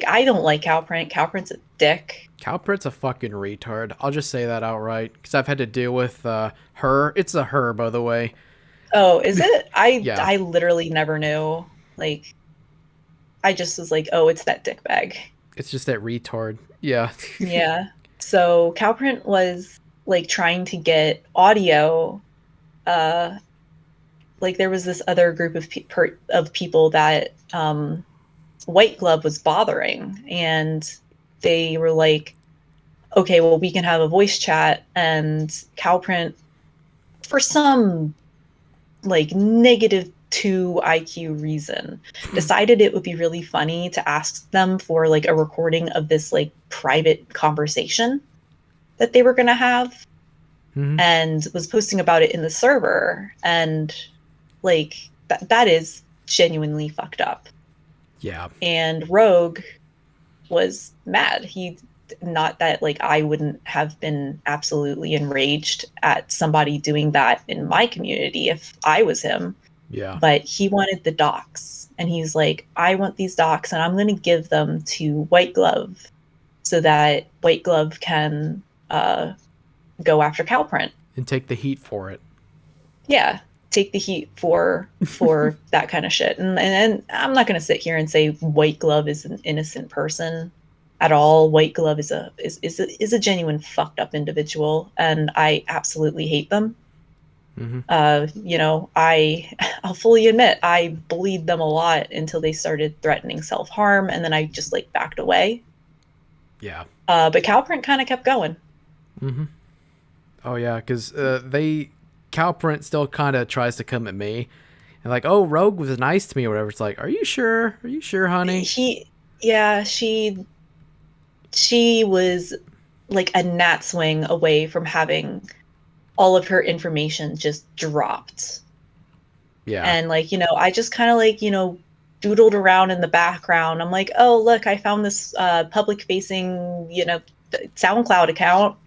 I don't like Cowprint. Cowprint's a dick. Cowprint's a fucking retard. I'll just say that outright, because I've had to deal with her. It's a her, by the way. Oh, is it? Yeah. I literally never knew. Like, I just was like, oh, it's that dickbag. It's just that retard. Yeah. Yeah. So Cowprint was like trying to get audio. Like, there was this other group of people that White Glove was bothering, and they were like, okay, well, we can have a voice chat. And Cowprint, for some like -2 IQ reason, decided it would be really funny to ask them for like a recording of this like private conversation that they were going to have, and was posting about it in the server. And like, that is genuinely fucked up. Yeah. And Rogue was mad. Not that like I wouldn't have been absolutely enraged at somebody doing that in my community if I was him. Yeah. But he wanted the docs, and he's like, I want these docs, and I'm going to give them to White Glove so that White Glove can go after Cowprint And take the heat for it. Yeah, take the heat for that kind of shit. And I'm not going to sit here and say White Glove is an innocent person at all. White Glove is a genuine fucked up individual, and I absolutely hate them. You know, I'll fully admit I bullied them a lot until they started threatening self-harm, and then I just like backed away. Yeah. But Cowprint kind of kept going. Oh yeah, because Cowprint still kind of tries to come at me, and like, oh, Rogue was nice to me or whatever. It's like, are you sure? Are you sure, honey? She was like a gnat swing away from having all of her information just dropped. Yeah. And like, you know, I just kind of like, you know, doodled around in the background. I'm like, oh, look, I found this public facing, you know, SoundCloud account,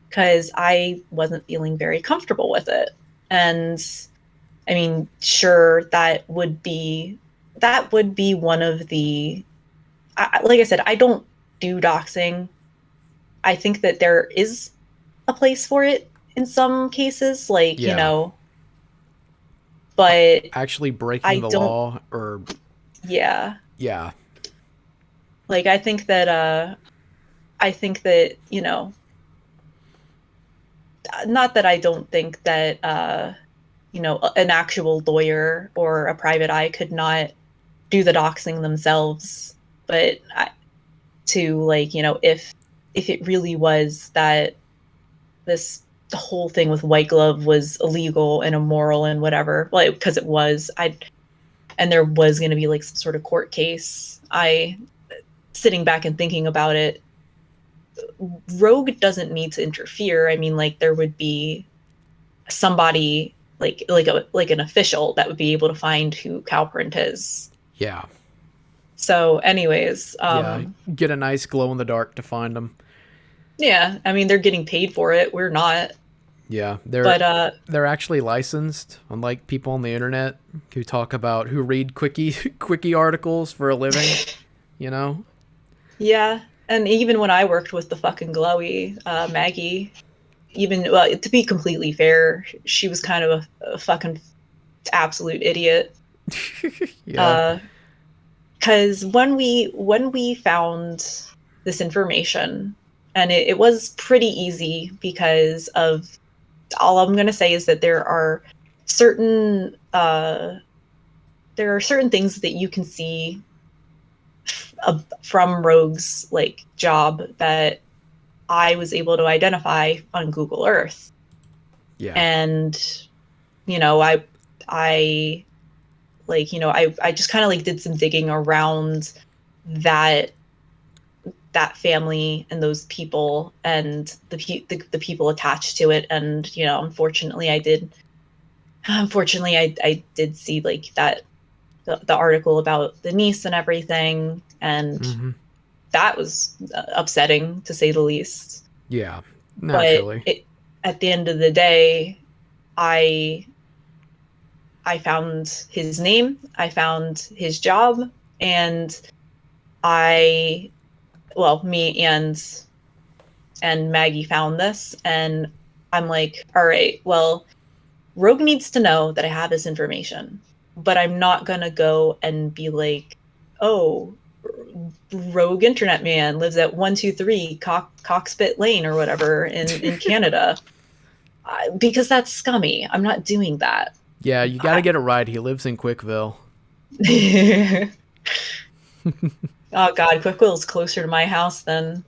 because I wasn't feeling very comfortable with it. And I mean, sure, that would be one of the, like I said, I don't do doxing. I think that there is a place for it in some cases, like, you know, but actually breaking the law or yeah. Like, I think that, you know, not that I don't think that, you know, an actual lawyer or a private eye could not do the doxing themselves, but to like, you know, if it really was that the whole thing with White Glove was illegal and immoral and whatever, well, because it was, and there was going to be like some sort of court case, sitting back and thinking about it, Rogue doesn't need to interfere. I mean, like, there would be somebody like an official that would be able to find who Calprint is. Yeah. So anyways, Yeah. Get a nice glow in the dark to find them. yeah, I mean, they're getting paid for it. We're not. Yeah, they're actually licensed, unlike people on the internet who read quickie articles for a living, you know? Yeah, and even when I worked with the fucking glowy Maggie, well, to be completely fair, she was kind of a fucking absolute idiot. Yeah. Because when we found this information, and it was pretty easy because of, all I'm going to say is that there are certain things that you can see from Rogue's like job that I was able to identify on Google Earth. Yeah. And I just kind of like did some digging around that family and those people and the people attached to it, and unfortunately I did see like that the article about the niece and everything, and that was upsetting to say the least. Yeah, naturally. But at the end of the day, I found his name, I found his job, and me and Maggie found this, and I'm like, all right, well, Rogue needs to know that I have this information, but I'm not gonna go and be like, oh, Rogue Internet Man lives at 123 Cockspit Lane or whatever in Canada, because that's scummy. I'm not doing that. Yeah, you gotta get it right. He lives in Quickville. Oh God, Quickville's closer to my house than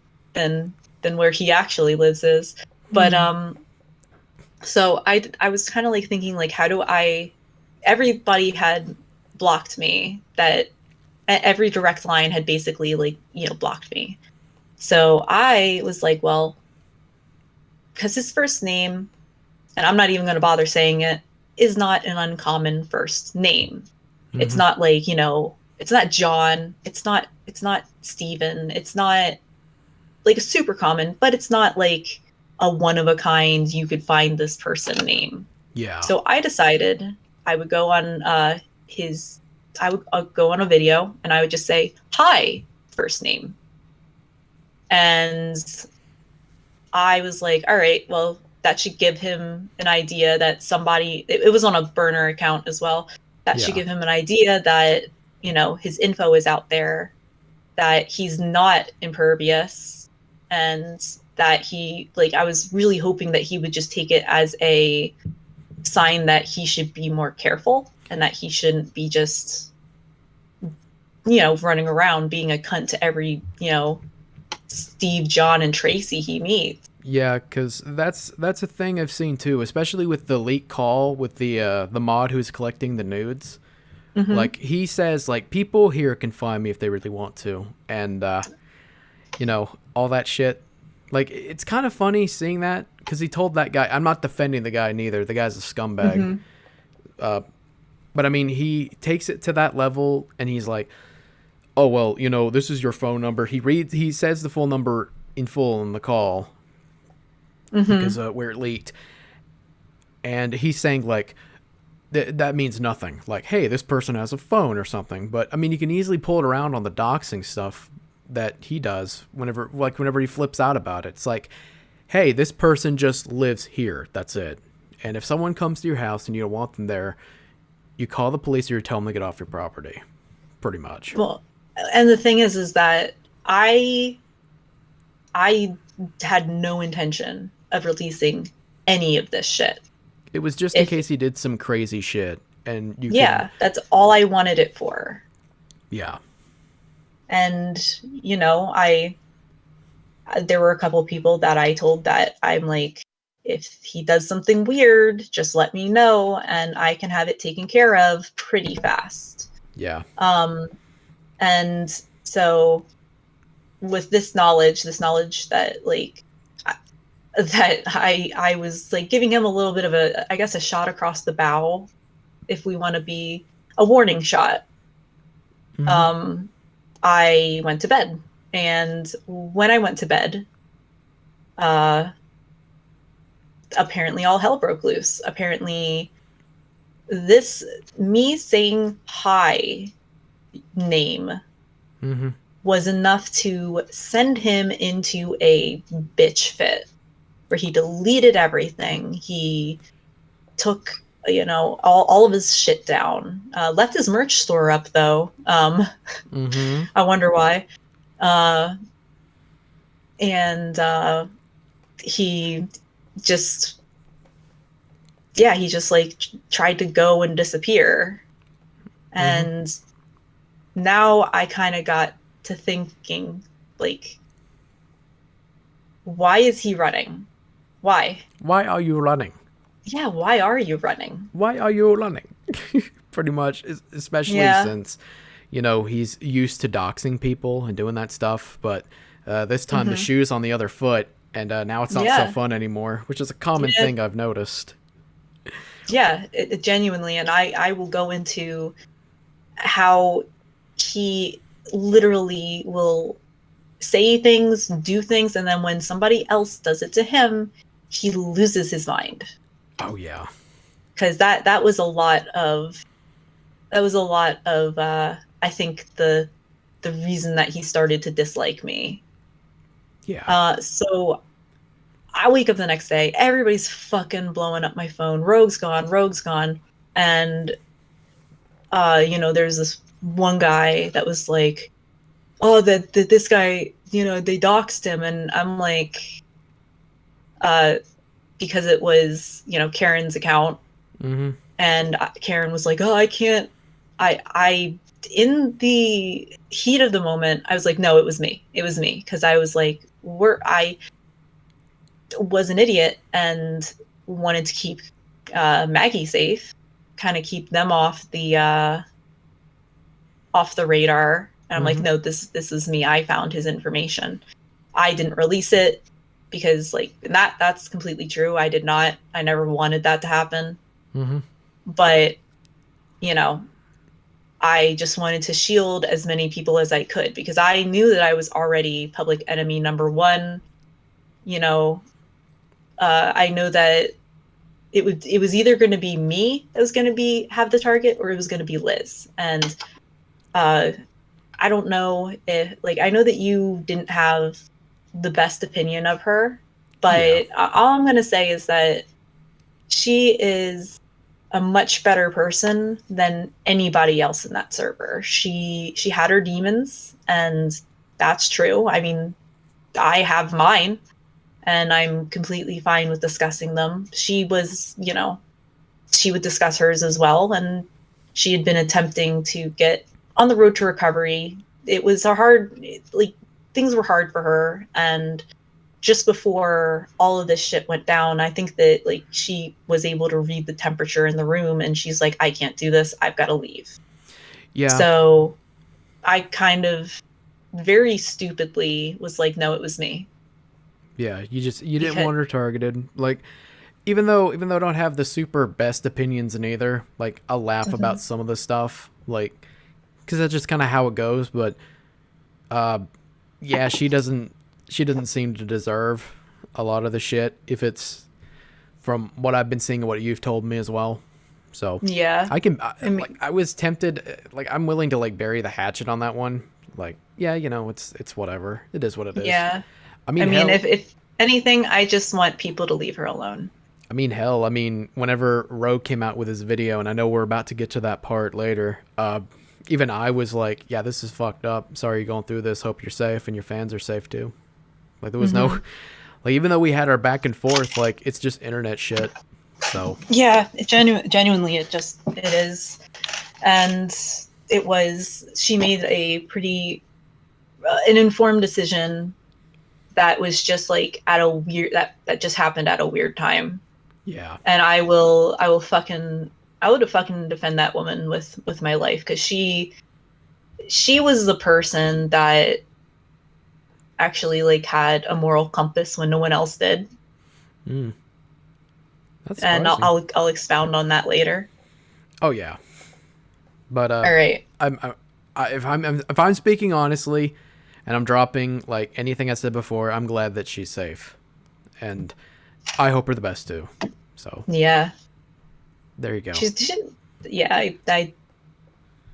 where he actually lives is. But so I was kind of like thinking, like, how do everybody had blocked me, that every direct line had basically like, blocked me. So I was like, well, because his first name, and I'm not even going to bother saying it, is not an uncommon first name. It's not like, it's not John, it's not Steven, it's not like a super common, but it's not like a one of a kind, you could find this person name. Yeah. So I decided I would go on go on a video and I would just say, hi, first name. And I was like, all right, well, that should give him an idea that somebody, it was on a burner account as well, that should give him an idea that, his info is out there, that he's not impervious, and that I was really hoping that he would just take it as a sign that he should be more careful, and that he shouldn't be just, running around being a cunt to every, Steve, John, and Tracy he meets. Yeah, because that's a thing I've seen too, especially with the leak call with the mod who's collecting the nudes. Like, he says, like, people here can find me if they really want to, and all that shit. Like, it's kind of funny seeing that, because he told that guy, I'm not defending the guy neither, the guy's a scumbag, but I mean, he takes it to that level, and he's like, oh, well, this is your phone number. He says the full number in full in the call, because where it leaked, and he's saying, like, that means nothing. Like, hey, this person has a phone or something. But I mean, you can easily pull it around on the doxing stuff that he does whenever he flips out about it. It's like, hey, this person just lives here. That's it. And if someone comes to your house and you don't want them there, you call the police or you tell them to get off your property. Pretty much. Well, and the thing is that I had no intention of releasing any of this shit. It was just in case he did some crazy shit, and you. Yeah, that's all I wanted it for. Yeah. And there were a couple of people that I told that I'm like, if he does something weird, just let me know, and I can have it taken care of pretty fast. Yeah. And so with this knowledge that, like, that I was like giving him a little bit of a, I guess, a shot across the bow, if we want to be a warning shot. I went to bed, and when I went to bed, apparently all hell broke loose. Apparently, this me saying hi name was enough to send him into a bitch fit, where he deleted everything. He took, you know, all of his shit down. Left his merch store up though. I wonder why. And he just, yeah, he just like tried to go and disappear. And now I kind of got to thinking, like, why is he running? Why? Why are you running? Yeah, why are you running? Why are you running? Pretty much, especially since, you know, he's used to doxing people and doing that stuff, but this time the shoe's on the other foot, and now it's not so fun anymore, which is a common thing I've noticed. Yeah, it genuinely, and I will go into how he literally will say things, do things, and then when somebody else does it to him, he loses his mind. Oh yeah, because that was a lot of I think the reason that he started to dislike me. Yeah. So I wake up the next day, everybody's fucking blowing up my phone. Rogue's gone, and you know, there's this one guy that was like, oh, that this guy, you know, they doxed him, and I'm like, because it was, you know, Karen's account, and Karen was like, oh, I can't, I in the heat of the moment, I was like, no, it was me, because I was like, I was an idiot and wanted to keep Maggie safe, kind of keep them off the radar. And I'm like, no, this is me. I found his information. I didn't release it because, like, that's completely true. I did not. I never wanted that to happen. But, you know, I just wanted to shield as many people as I could because I knew that I was already public enemy number one. You know, I know that it was either going to be me that was going to have the target, or it was going to be Liz. And I don't know if, like, I know that you didn't have the best opinion of her, but all I'm going to say is that she is a much better person than anybody else in that server. She had her demons, and that's true. I mean, I have mine, and I'm completely fine with discussing them. She was, you know, she would discuss hers as well, and she had been attempting to get on the road to recovery. It was things were hard for her, and just before all of this shit went down, I think that, like, she was able to read the temperature in the room, and she's like, I can't do this, I've got to leave. Yeah. So I kind of very stupidly was like, no, it was me. Yeah, you didn't want her targeted. Like, even though I don't have the super best opinions in either, like, I'll laugh about some of the stuff, like, because that's just kind of how it goes. But yeah, she doesn't seem to deserve a lot of the shit, if it's from what I've been seeing and what you've told me as well. So yeah, I was tempted, like, I'm willing to, like, bury the hatchet on that one. Like, yeah, you know, it's whatever. It is what it is. Yeah. I mean, if anything, I just want people to leave her alone. I mean, whenever Rogue came out with his video, and I know we're about to get to that part later, even I was like, yeah, this is fucked up. Sorry you're going through this. Hope you're safe and your fans are safe too. Like, there was no, like, even though we had our back and forth, like, it's just internet shit. So yeah, genuinely, it is. And it was, she made a pretty, an informed decision that was just like at a weird, that just happened at a weird time. Yeah. And I would fucking defend that woman with my life, because she was the person that actually, like, had a moral compass when no one else did. That's and spicy. I'll expound on that later. Oh yeah, but All right. if I'm speaking honestly, and I'm dropping like anything I said before, I'm glad that she's safe, and I hope her the best too. So Yeah. there you go. Yeah, I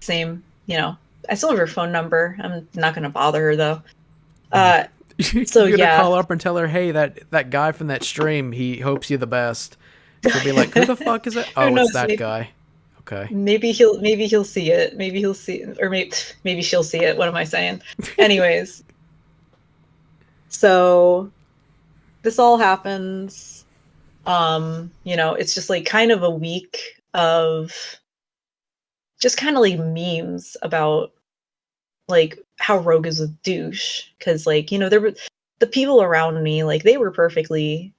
same, you know. I still have her phone number. I'm not gonna bother her though. So You're gonna yeah. call her up and tell her, hey, that guy from that stream, he hopes you the best. She'll be like, who the fuck is it? Oh, knows, it's that maybe- guy. Okay. Maybe he'll see it. Maybe he'll see it. Or maybe she'll see it. What am I saying? Anyways. So this all happens. You know, it's just like kind of a week of just kind of like memes about like how Rogue is a douche. Cause like, you know, there were the people around me, like they were perfectly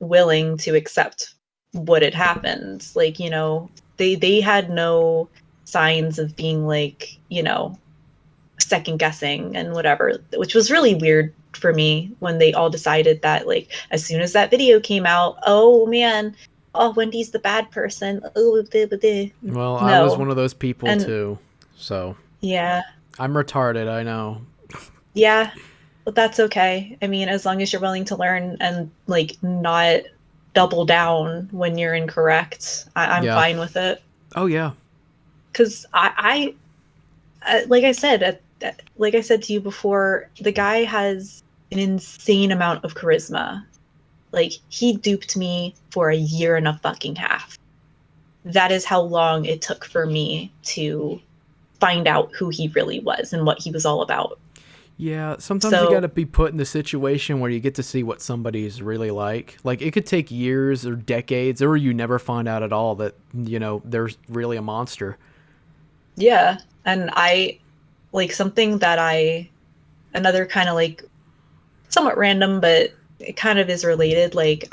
willing to accept what had happened. Like, you know, they had no signs of being like, you know, second guessing and whatever, which was really weird for me when they all decided that like as soon as that video came out, oh man, oh Wendy's the bad person. Oh, Well, I was no. one of those people And- too. So Yeah. I'm retarded, I know. Yeah. But that's okay. I mean, as long as you're willing to learn and like not double down when you're incorrect, I'm Yeah. fine with it. Oh yeah. Because I like I said, like I said to you before, the guy has an insane amount of charisma. Like he duped me for a year and a fucking half. That is how long it took for me to find out who he really was and what he was all about. Yeah, sometimes you gotta be put in the situation where you get to see what somebody's really like. Like, it could take years or decades, or you never find out at all that, you know, there's really a monster. Yeah. And I, like, something that another kind of like somewhat random, but it kind of is related. Like,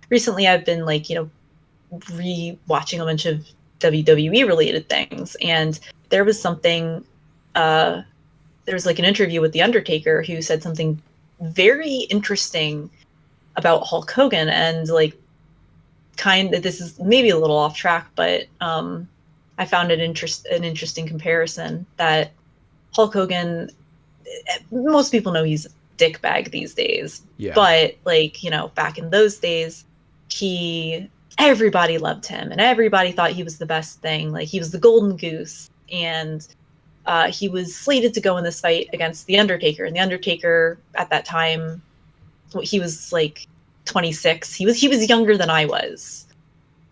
recently I've been like, you know, re-watching a bunch of WWE related things. And there was something, there was like an interview with The Undertaker who said something very interesting about Hulk Hogan. And like, this is maybe a little off track, but I found an interesting comparison that Hulk Hogan, most people know he's a dickbag these days. Yeah. But like, you know, back in those days, everybody loved him and everybody thought he was the best thing. Like he was the golden goose. And he was slated to go in this fight against The Undertaker. And The Undertaker at that time, he was like 26. He was younger than I was.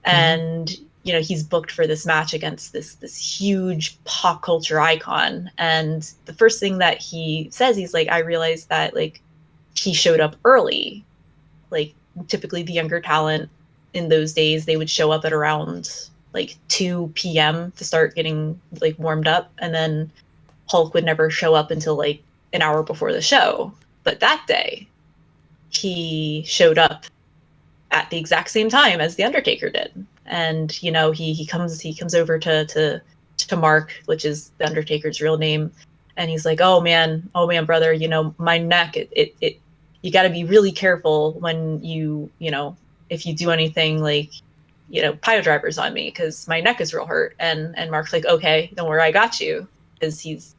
And you know, he's booked for this match against this huge pop culture icon. And the first thing that he says, he's like, I realized that like he showed up early. Like typically the younger talent in those days, they would show up at around like 2 p.m. to start getting like warmed up. And then Hulk would never show up until like an hour before the show. But that day he showed up at the exact same time as The Undertaker did. And, you know, he comes over to Mark, which is The Undertaker's real name. And he's like, oh man, brother, you know, my neck, it you got to be really careful when you know, if you do anything like, you know, pile drivers on me because my neck is real hurt. And Mark's like, okay, don't worry, I got you. Because he's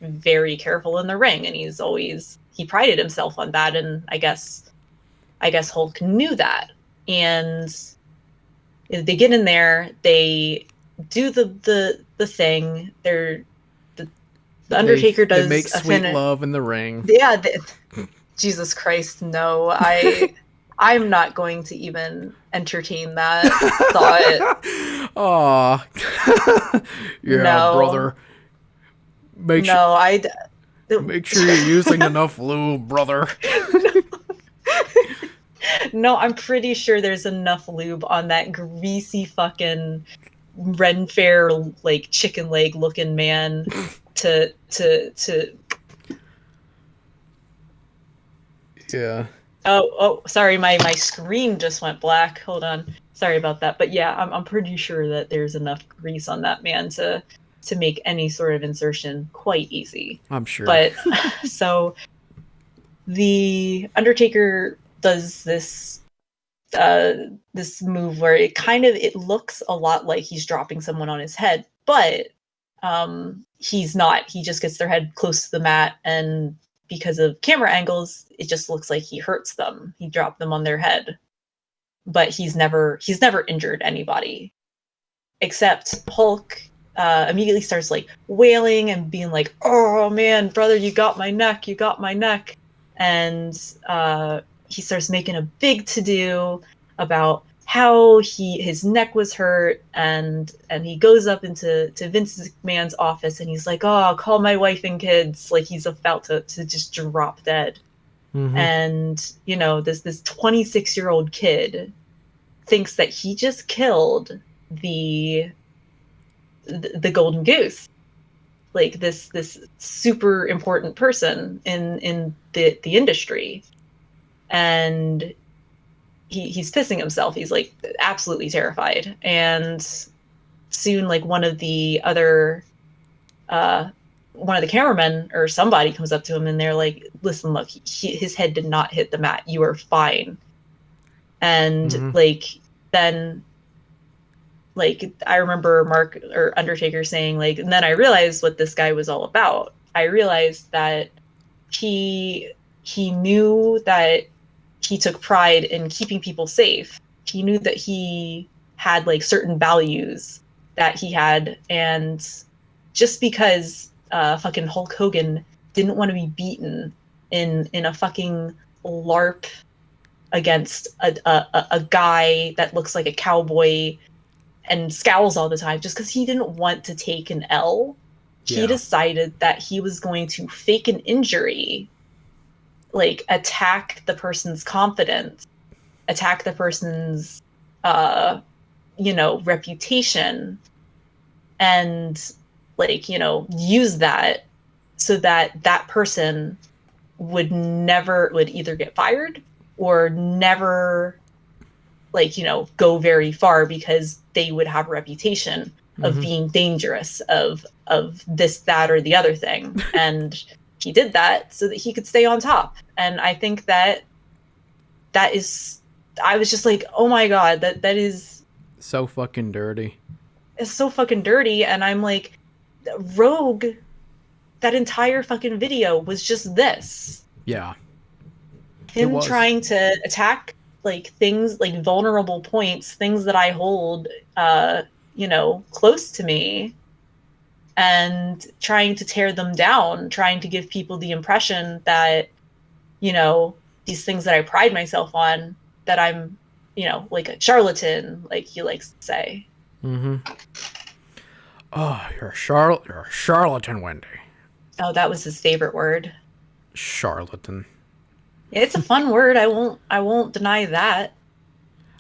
very careful in the ring and he prided himself on that. And I guess Hulk knew that. And they get in there, they do the thing. The Undertaker does they make sweet love in the ring. Yeah, Jesus Christ, no. I'm not going to even entertain that thought. Aw. Yeah, No. brother. Make sure you're using enough lube, brother. No, I'm pretty sure there's enough lube on that greasy fucking Ren Fair like chicken leg looking man to Yeah. Oh, sorry, my screen just went black. Hold on. Sorry about that. But yeah, I'm pretty sure that there's enough grease on that man to make any sort of insertion quite easy. I'm sure. But so the Undertaker does this this move where it looks a lot like he's dropping someone on his head, but he's not. He just gets their head close to the mat, and because of camera angles, it just looks like he hurts them. He dropped them on their head, but he's never injured anybody, except Hulk immediately starts like wailing and being like, "Oh man, brother, you got my neck, you got my neck," and he starts making a big to-do about how his neck was hurt, and he goes up into Vince McMahon's office, and he's like, "Oh, call my wife and kids," like he's about to just drop dead. Mhm. And you know, this 26-year-old kid thinks that he just killed the golden goose, like this super important person in the industry, and he's pissing himself. He's like absolutely terrified. And soon, like one of the cameramen or somebody comes up to him, and they're like, "Listen, look, his head did not hit the mat. You are fine." And then I remember Mark or Undertaker saying like, and then I realized what this guy was all about. I realized that he knew that he took pride in keeping people safe. He knew that he had like certain values that he had, and just because fucking Hulk Hogan didn't want to be beaten in a fucking LARP against a guy that looks like a cowboy and scowls all the time, just because he didn't want to take an L, he decided that he was going to fake an injury, like attack the person's confidence, attack the person's reputation, and like, use that so that person would either get fired or never go very far, because they would have a reputation of being dangerous, of this, that, or the other thing. And he did that so that he could stay on top. And I think that is, I was just like, oh my God, that is so fucking dirty. It's so fucking dirty. And I'm like, Rogue, that entire fucking video was just this. Yeah. Him trying to attack like things, like vulnerable points, things that I hold close to me, and trying to tear them down, trying to give people the impression that, these things that I pride myself on, that I'm, like a charlatan, like he likes to say. Mm-hmm. Oh, you're a charlatan, Wendy. Oh, that was his favorite word. Charlatan. It's a fun word. I won't deny that.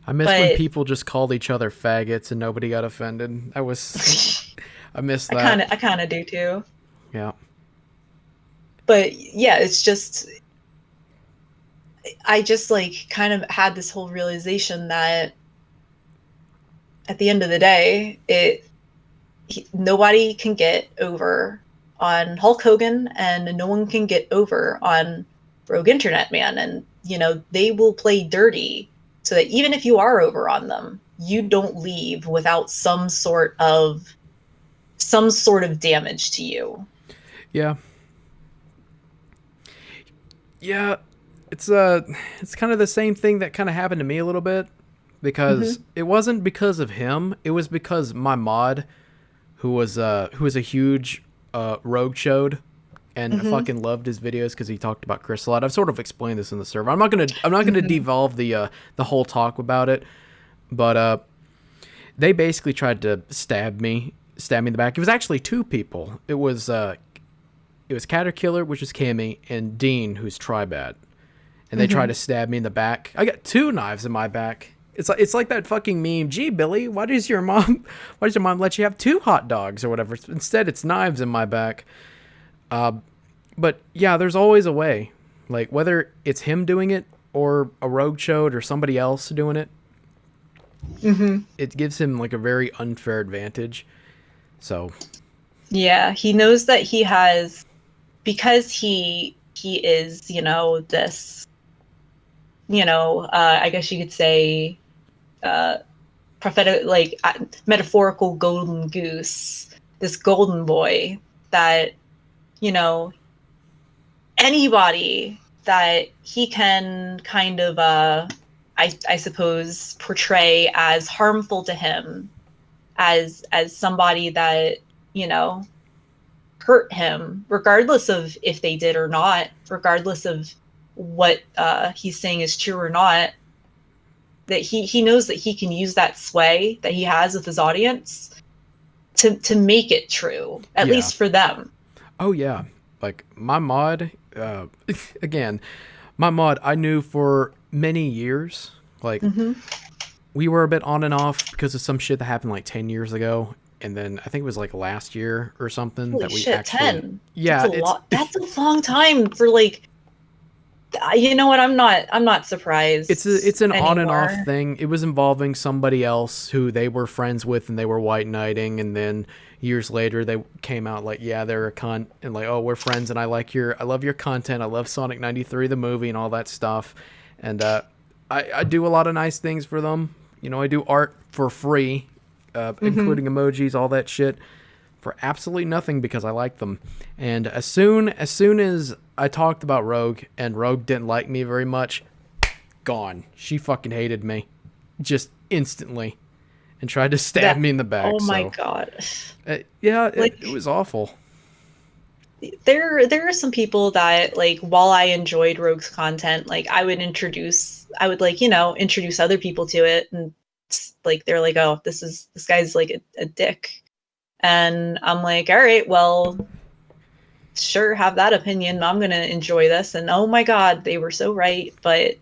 I miss when people just called each other faggots and nobody got offended. I miss that. I kind of do too. Yeah. But yeah, it's just, I just like kind of had this whole realization that at the end of the day, nobody can get over on Hulk Hogan, and no one can get over on Rogue Internet Man. And they will play dirty so that even if you are over on them, you don't leave without some sort of damage to you. Yeah. Yeah, it's kind of the same thing that kind of happened to me a little bit, because it wasn't because of him. It was because my mod, who was a huge Rogue Chode, and I fucking loved his videos because he talked about Chris a lot. I've sort of explained this in the server. I'm not gonna devolve the whole talk about it, but they basically tried to stab me in the back. It was actually two people. It was Caterkiller, which is Cammy, and Dean, who's Tribad, and they tried to stab me in the back. I got two knives in my back. It's like that fucking meme. Gee, Billy, why does your mom let you have two hot dogs or whatever? Instead, it's knives in my back. But yeah, there's always a way. Like, whether it's him doing it or a Rogue Chode or somebody else doing it, it gives him like a very unfair advantage. So yeah, he knows that he has, because he is, this I guess you could say, prophetic, like metaphorical golden goose, this golden boy that, anybody that he can kind of, I suppose, portray as harmful to him, as somebody that, hurt him, regardless of if they did or not, regardless of what he's saying is true or not, that he knows that he can use that sway that he has with his audience to make it true, at least for them. Oh yeah, like my mod, again, my mod I knew for many years. Like we were a bit on and off because of some shit that happened like 10 years ago. And then I think it was like last year or something Holy that we shit, actually 10. Yeah, that's a long time for like, you know what, I'm not surprised. It's an anymore. on and off thing. It was involving somebody else who they were friends with and they were white knighting, and then years later they came out like, yeah, they're a cunt, and like, oh, we're friends and I love your content. I love Sonic 93 the movie and all that stuff. And I do a lot of nice things for them. I do art for free. Including emojis, all that shit, for absolutely nothing because I like them. And as soon as I talked about Rogue and Rogue didn't like me very much, gone. She fucking hated me, just instantly, and tried to stab me in the back. Oh my god. Yeah, it was awful. There are some people that, like, while I enjoyed Rogue's content, like I would introduce other people to it, and like they're like, oh, this guy's like a dick, and I'm like, all right, well, sure, have that opinion, I'm gonna enjoy this. And oh my god, they were so right. But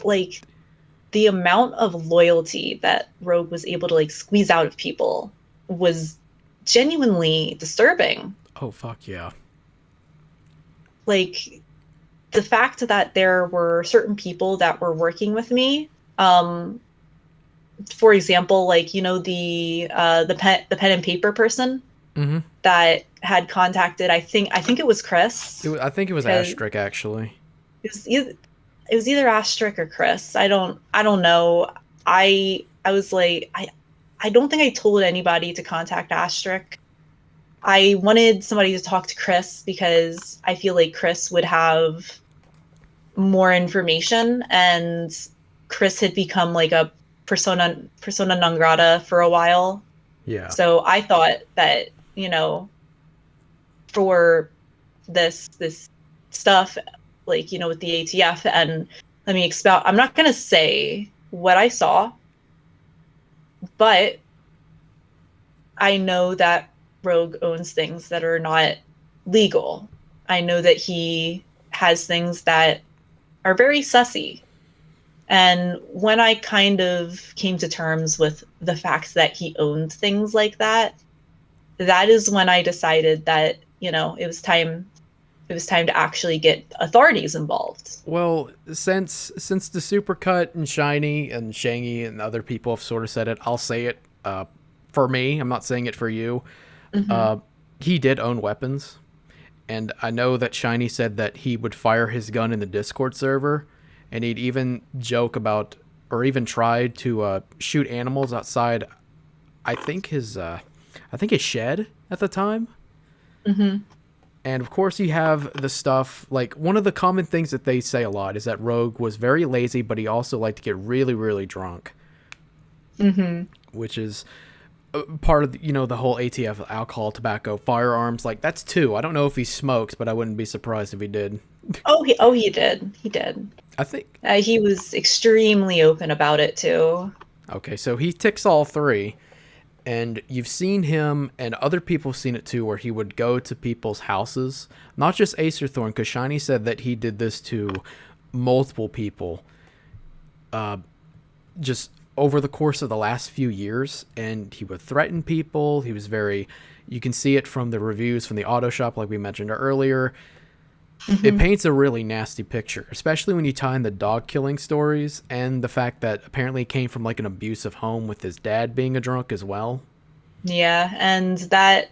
like the amount of loyalty that Rogue was able to like squeeze out of people was genuinely disturbing. Oh fuck yeah. Like the fact that there were certain people that were working with me, for example, like, the pen and paper person that had contacted, I think it was Chris. I think it was Astrick, actually. It was either Astrick or Chris. I don't know. I was like, I don't think I told anybody to contact Astrick. I wanted somebody to talk to Chris because I feel like Chris would have more information, and Chris had become like a persona non grata for a while. Yeah. So I thought that, for this stuff, like, with the ATF, and let me expound. I'm not going to say what I saw, but I know that Rogue owns things that are not legal. I know that he has things that are very sussy. And when I kind of came to terms with the fact that he owned things like that, that is when I decided that, it was time to actually get authorities involved. Well, since the Supercut and Shiny and Shangy and other people have sort of said it, I'll say it for me. I'm not saying it for you. He did own weapons. And I know that Shiny said that he would fire his gun in the Discord server. And he'd even joke about, or even tried to shoot animals outside, I think his shed at the time. And of course you have the stuff, like one of the common things that they say a lot is that Rogue was very lazy, but he also liked to get really, really drunk. Which is part of, the whole ATF, alcohol, tobacco, firearms, like that's two. I don't know if he smokes, but I wouldn't be surprised if he did. He did. I think he was extremely open about it too. Okay, so he ticks all three, and you've seen him, and other people have seen it too, where he would go to people's houses, not just Acerthorn, because Shiny said that he did this to multiple people, just over the course of the last few years, and he would threaten people. He was you can see it from the reviews from the auto shop, like we mentioned earlier. It paints a really nasty picture, especially when you tie in the dog killing stories and the fact that apparently it came from like an abusive home with his dad being a drunk as well. Yeah, and that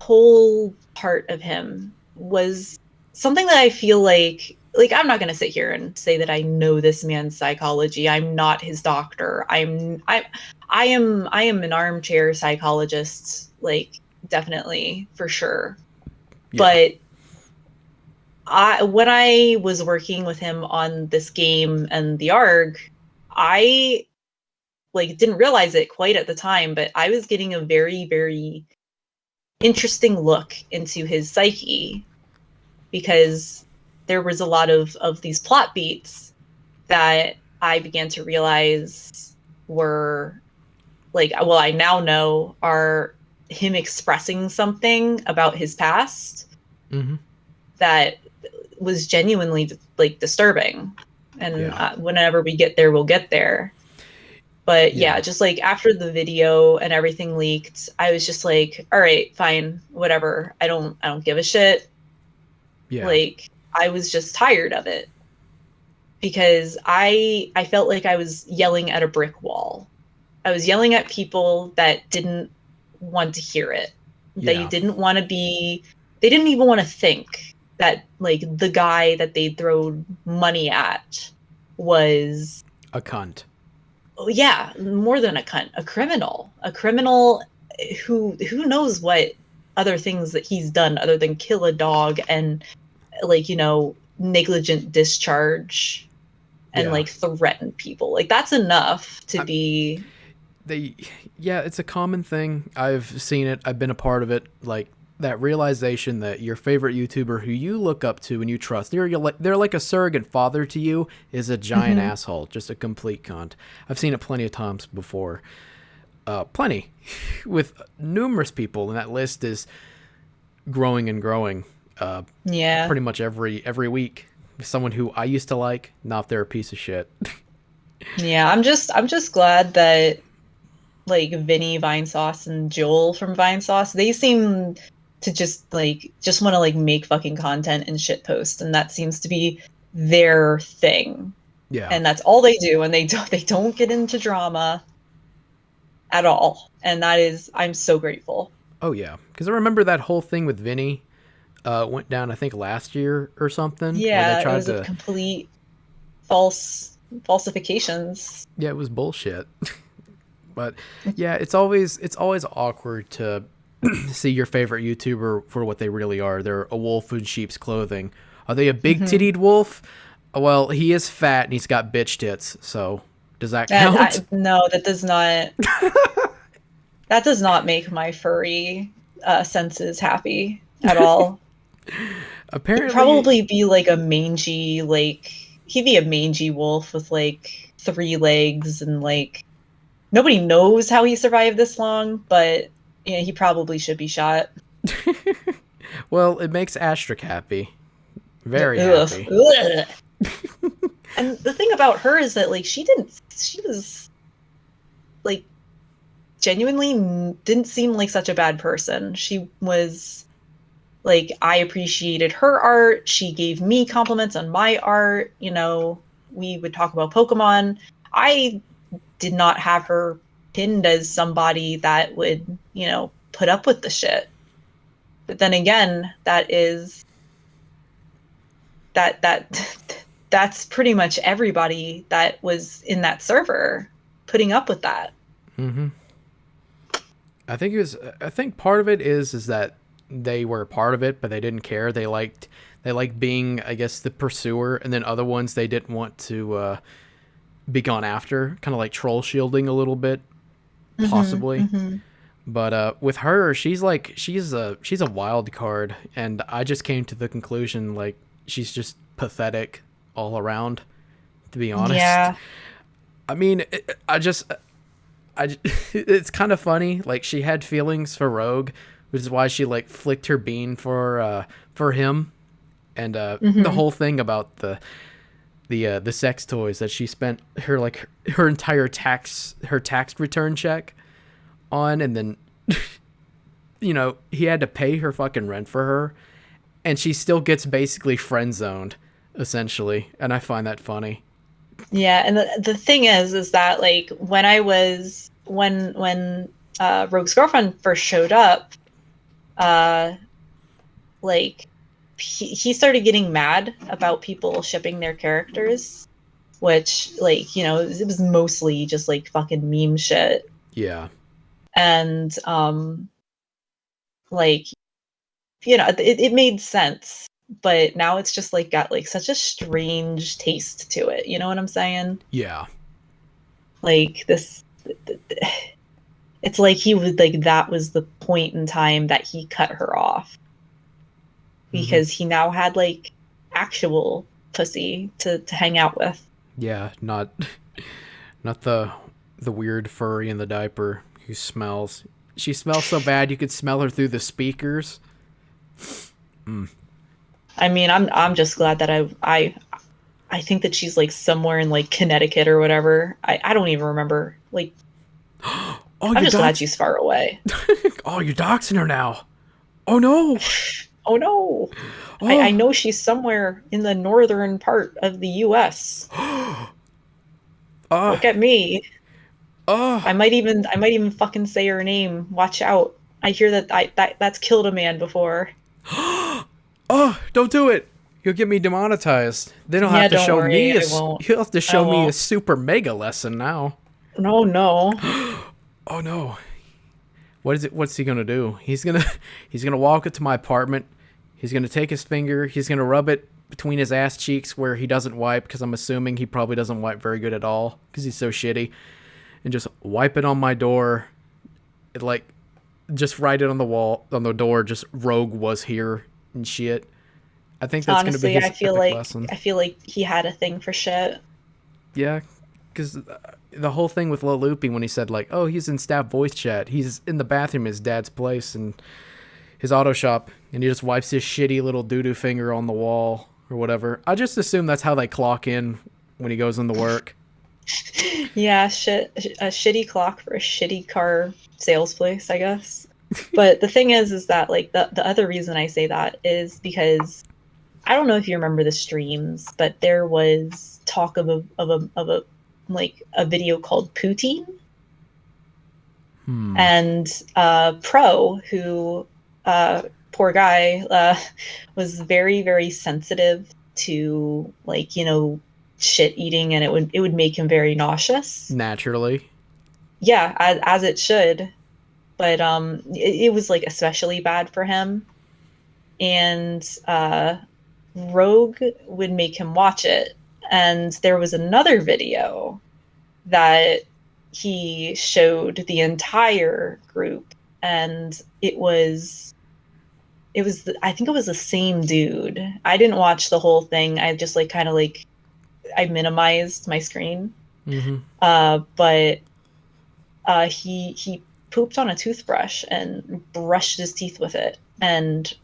whole part of him was something that I feel like like, I'm not going to sit here and say that I know this man's psychology. I'm not his doctor. I am an armchair psychologist, like, definitely, for sure. Yeah. But when I was working with him on this game and the ARG, I like didn't realize it quite at the time, but I was getting a very, very interesting look into his psyche, because there was a lot of these plot beats that I began to realize were like, well, I now know are him expressing something about his past that was genuinely like disturbing. And whenever we get there, we'll get there. But yeah, just like after the video and everything leaked, I was just like, all right, fine, whatever. I don't give a shit. Yeah. Like, I was just tired of it, because I felt like I was yelling at a brick wall. I was yelling at people that didn't want to hear it. They didn't want to be, they didn't even want to think that like the guy that they throw money at was a cunt. Oh yeah, more than a cunt, a criminal who knows what other things that he's done other than kill a dog and, like, you know, negligent discharge and like threaten people. Like, that's enough to be. It's a common thing. I've seen it. I've been a part of it. Like, that realization that your favorite YouTuber who you look up to and you trust, they're like a surrogate father to you, is a giant asshole, just a complete cunt. I've seen it plenty of times before. Plenty. With numerous people, and that list is growing and growing. Pretty much every week. Someone who I used to like, now they're a piece of shit. Yeah, I'm just glad that like Vinny Vinesauce and Joel from Vinesauce, they seem to just want to like make fucking content and shit post, and that seems to be their thing. Yeah. And that's all they do, and they don't get into drama at all. And that is, I'm so grateful. Oh yeah, because I remember that whole thing with Vinny went down, I think, last year or something. Yeah, it was a complete falsifications. Yeah, it was bullshit. But yeah, it's always awkward to see your favorite YouTuber for what they really are. They're a wolf in sheep's clothing. Are they a big-tittied wolf? Well, he is fat and he's got bitch tits. So does that count? No, that does not. That does not make my furry senses happy at all. Apparently, he'd probably be like a mangy, he'd be a mangy wolf with like 3 legs, and like nobody knows how he survived this long, but yeah, he probably should be shot. Well, it makes Astric happy. Very happy. And the thing about her is that like she was like genuinely didn't seem like such a bad person. She was like, I appreciated her art. She gave me compliments on my art. You know, we would talk about Pokemon. I did not have her pinned as somebody that would, you know, put up with the shit. But then again, that's pretty much everybody that was in that server putting up with that. I think part of it is that they were a part of it, but they didn't care. They liked being, I guess, the pursuer, and then other ones they didn't want to be gone after, kind of like troll shielding a little bit, possibly. But with her, she's a wild card, and I just came to the conclusion like she's just pathetic all around, to be honest. Yeah. I mean, it's kind of funny. Like, she had feelings for Rogue, which is why she like flicked her bean for him, and the whole thing about the sex toys that she spent her entire tax return check on, and then you know, he had to pay her fucking rent for her, and she still gets basically friend zoned essentially, and I find that funny. Yeah, and the thing is that like when Rogue's girlfriend first showed up, like he started getting mad about people shipping their characters, which, like, you know, it was mostly just like fucking meme shit. Yeah. And like, you know, it made sense, but now it's just like got like such a strange taste to it. You know what I'm saying? Yeah. Like this, it's like he was like, that was the point in time that he cut her off, because he now had like actual pussy to hang out with. Yeah, not the weird furry in the diaper who smells. She smells so bad you could smell her through the speakers. I mean, I'm just glad that I think that she's like somewhere in like Connecticut or whatever. I don't even remember. Like, Oh, I'm just glad she's far away. Oh, you're doxing her now. Oh no. Oh no. I know she's somewhere in the northern part of the US. Look at me. I might even fucking say her name. Watch out. I hear that's killed a man before. Oh, don't do it. You'll get me demonetized. Then you'll have to show me you'll have to show me a super mega lesson now. No. Oh no. What's he gonna do? He's gonna walk into my apartment. He's gonna take his finger, he's gonna rub it between his ass cheeks where he doesn't wipe, because I'm assuming he probably doesn't wipe very good at all because he's so shitty, and just wipe it on my door. It, like, just write it on the wall, on the door, just Rogue was here and shit. I think that's honestly, gonna be his epic lesson. I feel like he had a thing for shit. Yeah, because the whole thing with Loloopy, when he said like, oh, he's in staff voice chat, he's in the bathroom at his dad's place and his auto shop, and he just wipes his shitty little doo-doo finger on the wall or whatever. I just assume that's how they clock in when he goes into work. Yeah, a shitty clock for a shitty car sales place, I guess. But the thing is that like the other reason I say that is because I don't know if you remember the streams, but there was talk of a like a video called Poutine. And Pro, who poor guy, was very, very sensitive to, like, you know, shit eating, and it would make him very nauseous. Naturally. Yeah, as it should. But it was like especially bad for him. And Rogue would make him watch it. And there was another video that he showed the entire group, and I think it was the same dude. I didn't watch the whole thing. I just like kind of like I minimized my screen. But he pooped on a toothbrush and brushed his teeth with it, and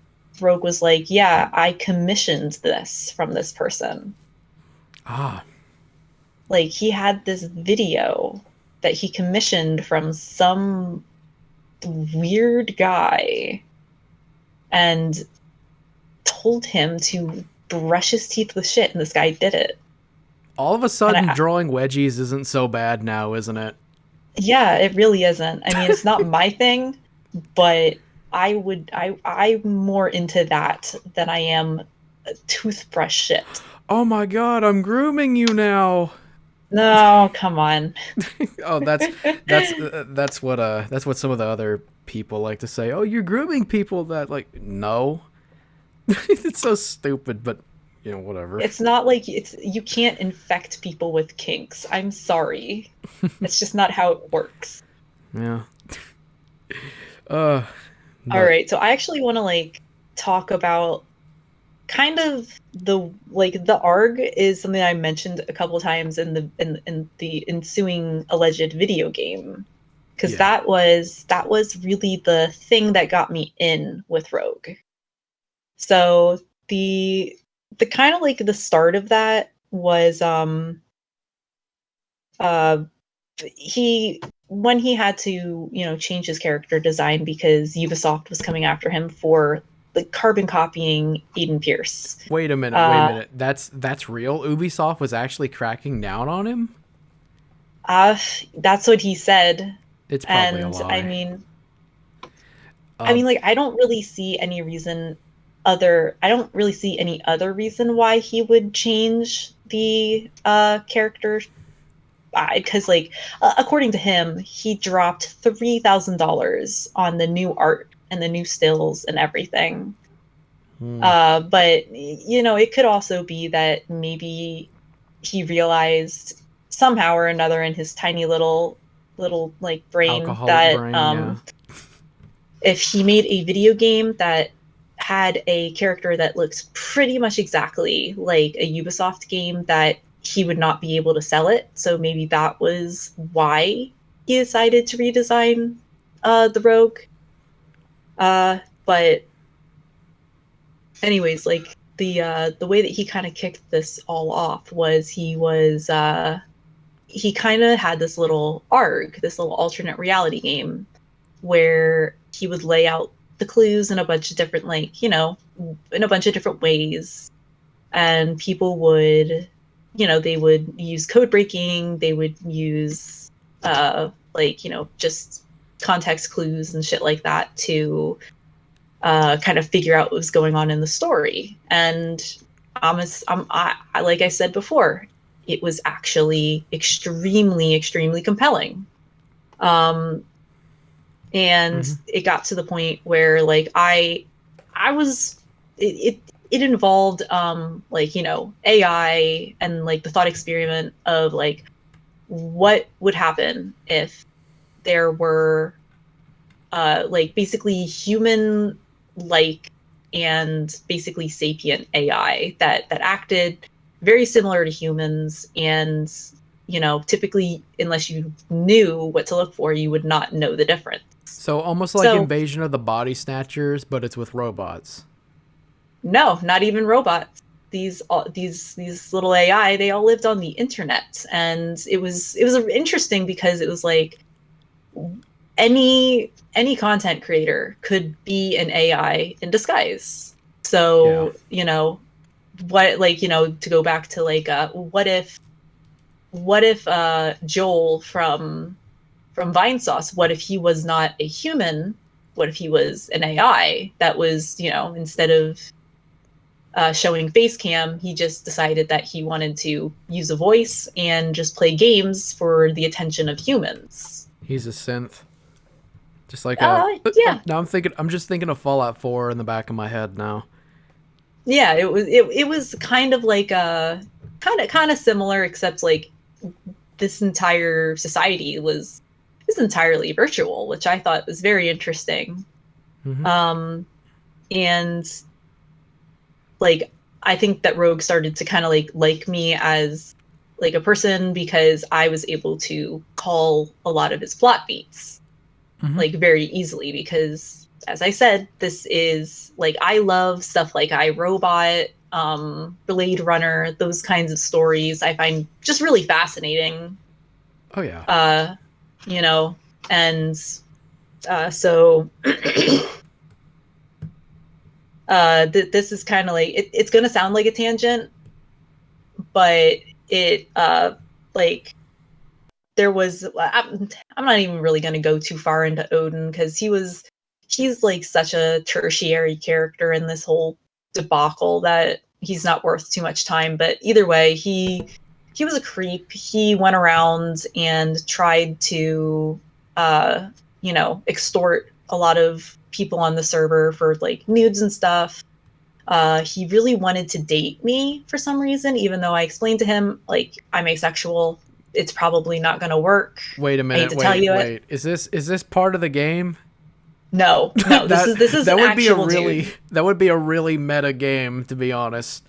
Rogue was like, yeah, I commissioned this from this person. Like, he had this video that he commissioned from some weird guy and told him to brush his teeth with shit, and this guy did it. All of a sudden, drawing wedgies isn't so bad now, isn't it? Yeah, it really isn't. I mean, it's not my thing, but I'm more into that than I am toothbruch shit. Oh my god, I'm grooming you now. No, come on. Oh, that's what some of the other people like to say. Oh, you're grooming people. That, like, no. It's so stupid, but you know, whatever. It's not like you can't infect people with kinks. I'm sorry. It's just not how it works. Yeah. All right, so I actually want to like talk about kind of the ARG is something I mentioned a couple of times in the ensuing alleged video game, because that was really the thing that got me in with Rogue. So the kind of like the start of that was when he had to, you know, change his character design because Ubisoft was coming after him for like carbon copying Aiden Pierce. Wait a minute. That's real? Ubisoft was actually cracking down on him? That's what he said. It's probably a lie. I mean, like, I don't really see any reason I don't really see any other reason why he would change the character. Because, like, according to him, he dropped $3,000 on the new art and the new stills and everything. But, you know, it could also be that maybe he realized somehow or another in his tiny little like brain Alcoholic that brain, yeah. if he made a video game that had a character that looks pretty much exactly like a Ubisoft game, that he would not be able to sell it. So maybe that was why he decided to redesign the Rogue. But anyways, like the way that he kind of kicked this all off was he kind of had this little ARG, this little alternate reality game, where he would lay out the clues in a bunch of different, like, you know, in a bunch of different ways. And people would, you know, they would use code breaking, they would use, like, you know, just context clues and shit like that to kind of figure out what was going on in the story. And like I said before, it was actually extremely, extremely compelling. And it got to the point where, like, it involved like, you know, AI and like the thought experiment of like what would happen if there were like basically human like and basically sapient AI that acted very similar to humans, and, you know, typically unless you knew what to look for, you would not know the difference. So almost like Invasion of the Body Snatchers, but it's with robots. No, not even robots. These little AI, they all lived on the internet, and it was interesting because it was like any content creator could be an AI in disguise. So, you know, what, like, you know, to go back to like what if Joel from Vinesauce, what if he was not a human? What if he was an AI that was, you know, instead of showing face cam, he just decided that he wanted to use a voice and just play games for the attention of humans. He's a synth. Just like yeah. Now I'm just thinking of Fallout 4 in the back of my head now. Yeah, it was kind of like kind of similar, except like this entire society was entirely virtual, which I thought was very interesting. And like, I think that Rogue started to kind of like me as like a person because I was able to call a lot of his plot beats like very easily, because as I said, this is like, I love stuff like iRobot, Blade Runner, those kinds of stories I find just really fascinating. Oh yeah. You know, and so this is kind of like, it's gonna sound like a tangent, but it like there was, I'm not even really gonna go too far into Odin, because he's like such a tertiary character in this whole debacle that he's not worth too much time. But either way, he was a creep. He went around and tried to you know, extort a lot of people on the server for like nudes and stuff. He really wanted to date me for some reason, even though I explained to him, like, I'm asexual. It's probably not going to work. Wait a minute. Wait. Is this part of the game? No. This is that would actual, be a really dude. That would be a really meta game, to be honest.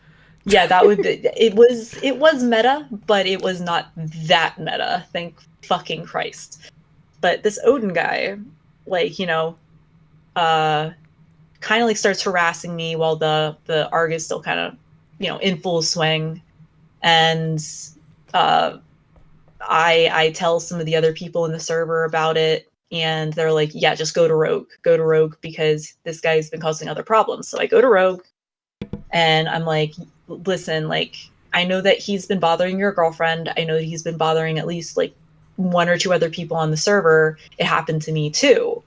Yeah, that would be, it was meta, but it was not that meta. Thank fucking Christ. But this Odin guy, like, you know, kind of like starts harassing me while the ARG is still kind of, you know, in full swing. And I tell some of the other people in the server about it, and they're like, yeah, just go to Rogue because this guy's been causing other problems. So I go to Rogue, and I'm like, listen, like, I know that he's been bothering your girlfriend. I know that he's been bothering at least like one or two other people on the server. It happened to me too.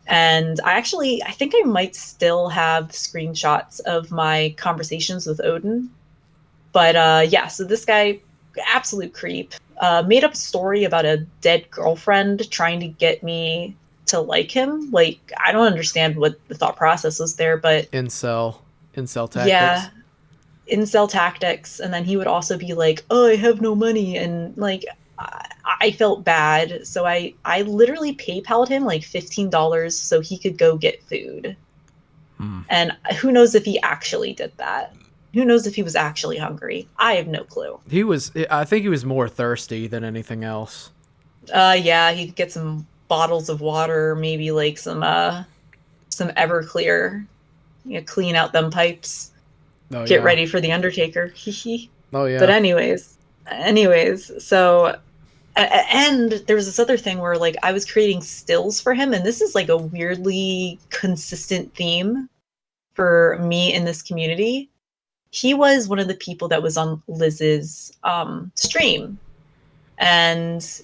And I think I might still have screenshots of my conversations with Odin. But yeah, so this guy, absolute creep, made up a story about a dead girlfriend trying to get me to like him. Like, I don't understand what the thought process was there, but Incel tactics. yeah, incel tactics. And then he would also be like, oh, I have no money. And like, I felt bad. So I literally PayPal'd him like $15 so he could go get food. And who knows if he actually did that? Who knows if he was actually hungry? I have no clue. I think he was more thirsty than anything else. Yeah, he could get some bottles of water, maybe like some Everclear, clean out them pipes. Oh, Get yeah. ready for the Undertaker. Oh yeah. But anyways, so and there was this other thing where like I was creating stills for him, and this is like a weirdly consistent theme for me in this community. He was one of the people that was on Liz's stream, and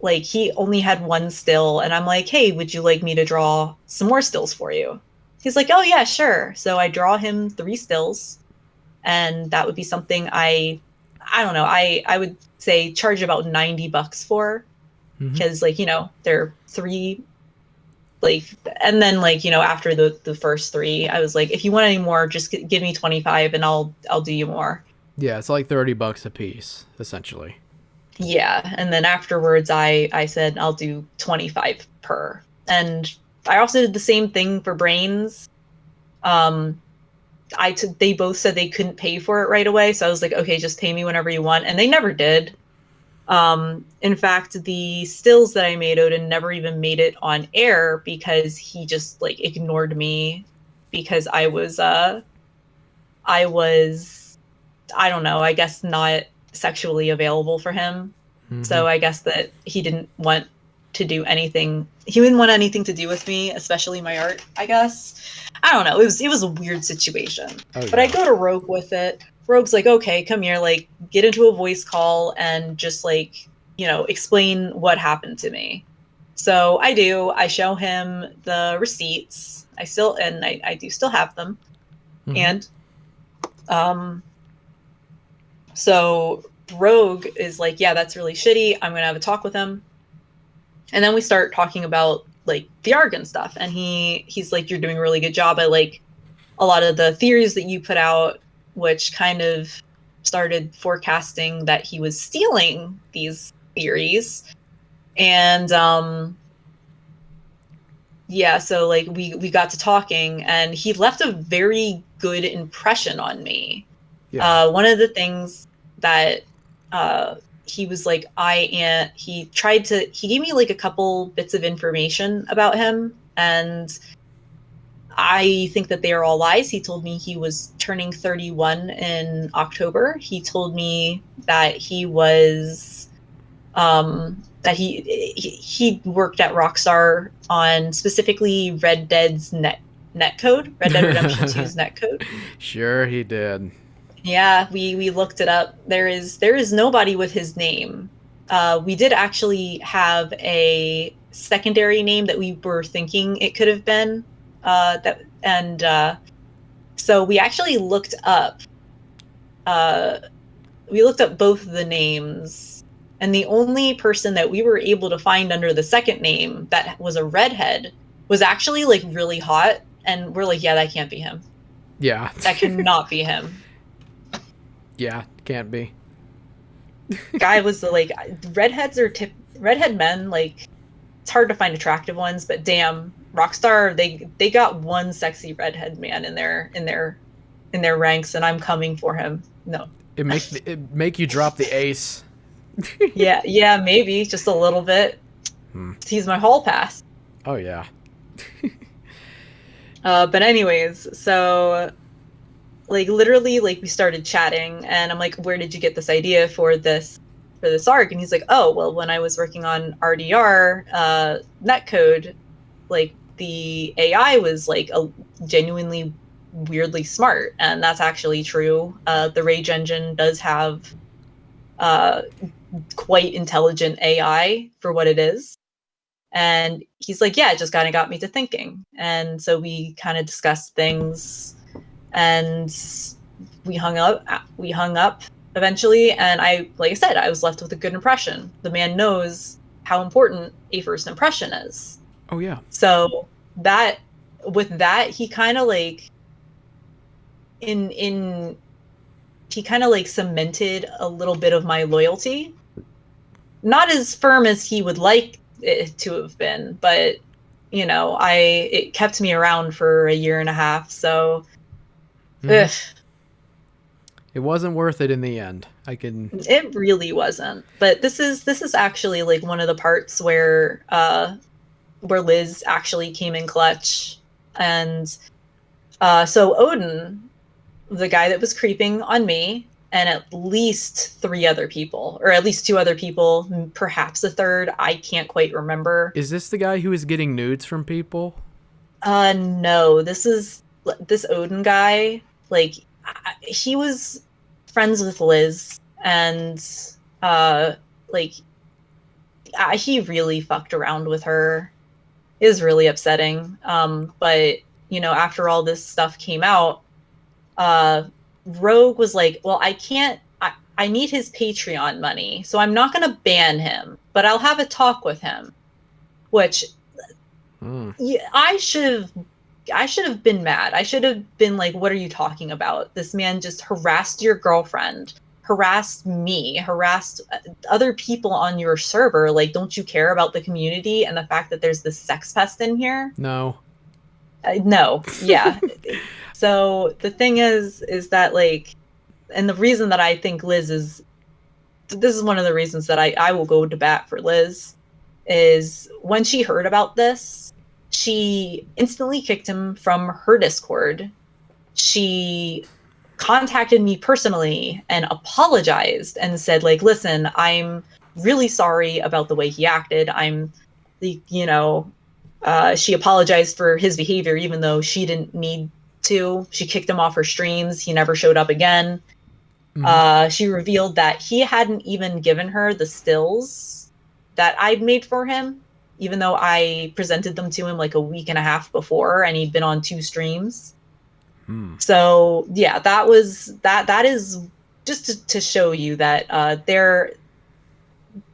like he only had one still, and I'm like, hey, would you like me to draw some more stills for you? He's like, oh yeah, sure. So I draw him 3 stills, and that would be something I don't know, I would say charge about $90 for, because like, they're 3, like, and then like, after the first 3, I was like, if you want any more, just give me 25 and I'll do you more. Yeah, it's like $30 a piece, essentially. Yeah, and then afterwards I said I'll do 25 per. And I also did the same thing for brains. They both said they couldn't pay for it right away, so I was like, okay, just pay me whenever you want, and they never did. In fact, the stills that I made, Odin never even made it on air because he just like ignored me because I was I don't know, I guess not sexually available for him. So I guess that he didn't want to do anything. He wouldn't want anything to do with me, especially my art, I guess. I don't know. It was a weird situation. Oh, but I go to Rogue with it. Rogue's like, okay, come here, like, get into a voice call and just like, explain what happened to me. So I do. I show him the receipts. I do still have them. And so Rogue is like, yeah, that's really shitty. I'm gonna have a talk with him. And then we start talking about like the Argon stuff, and he's like, you're doing a really good job. I like a lot of the theories that you put out, which kind of started forecasting that he was stealing these theories. And yeah, so like we got to talking, and he left a very good impression on me. Yeah. One of the things that he was like, he gave me like a couple bits of information about him, and I think that they are all lies. He told me he was turning 31 in October. He told me that he was that he worked at Rockstar on specifically Red Dead's netcode, Red Dead Redemption 2's netcode. Sure he did. Yeah, we looked it up. There is nobody with his name. We did actually have a secondary name that we were thinking it could have been. So we actually looked up. We looked up both of the names, and the only person that we were able to find under the second name that was a redhead was actually like really hot, and we're like, yeah, that can't be him. Yeah. That cannot be him. Yeah, can't be. Guy was like, redhead men, like, it's hard to find attractive ones, but damn, Rockstar, they got one sexy redhead man in their ranks, and I'm coming for him. No. It make you drop the ace. yeah, maybe just a little bit. He's my hall pass. Oh yeah. But anyways, so like literally, like we started chatting, and I'm like, where did you get this idea for this arc? And he's like, oh, well, when I was working on RDR netcode, like the AI was like a genuinely weirdly smart, and that's actually true. The Rage engine does have quite intelligent AI for what it is. And he's like, yeah, it just kind of got me to thinking. And so we kind of discussed things, and we hung up eventually. And like I said, I was left with a good impression. The man knows how important a first impression is. Oh yeah. So with that, he kind of like he kind of like cemented a little bit of my loyalty. Not as firm as he would like it to have been, but it kept me around for a year and a half. So ugh. It wasn't worth it in the end. It really wasn't. But this is actually like one of the parts where Liz actually came in clutch. And so Odin, the guy that was creeping on me, and at least 3 other people, or at least 2 other people, perhaps a third, I can't quite remember. Is this the guy who is getting nudes from people? No, this Odin guy. Like, he was friends with Liz, and he really fucked around with her. It was really upsetting. But after all this stuff came out, Rogue was like, well, I need his Patreon money, so I'm not going to ban him, but I'll have a talk with him. Which I should have been mad. I should have been like, what are you talking about? This man just harassed your girlfriend, harassed me, harassed other people on your server. Like, don't you care about the community and the fact that there's this sex pest in here? No. No. Yeah. So the thing is that, like, and the reason that I think this is one of the reasons that I will go to bat for Liz, is when she heard about this, she instantly kicked him from her Discord. She contacted me personally and apologized and said, like, listen, I'm really sorry about the way he acted. She apologized for his behavior, even though she didn't need to. She kicked him off her streams. He never showed up again. She revealed that he hadn't even given her the stills that I'd made for him, even though I presented them to him like a week and a half before, and he'd been on 2 streams. So yeah, that is just to show you that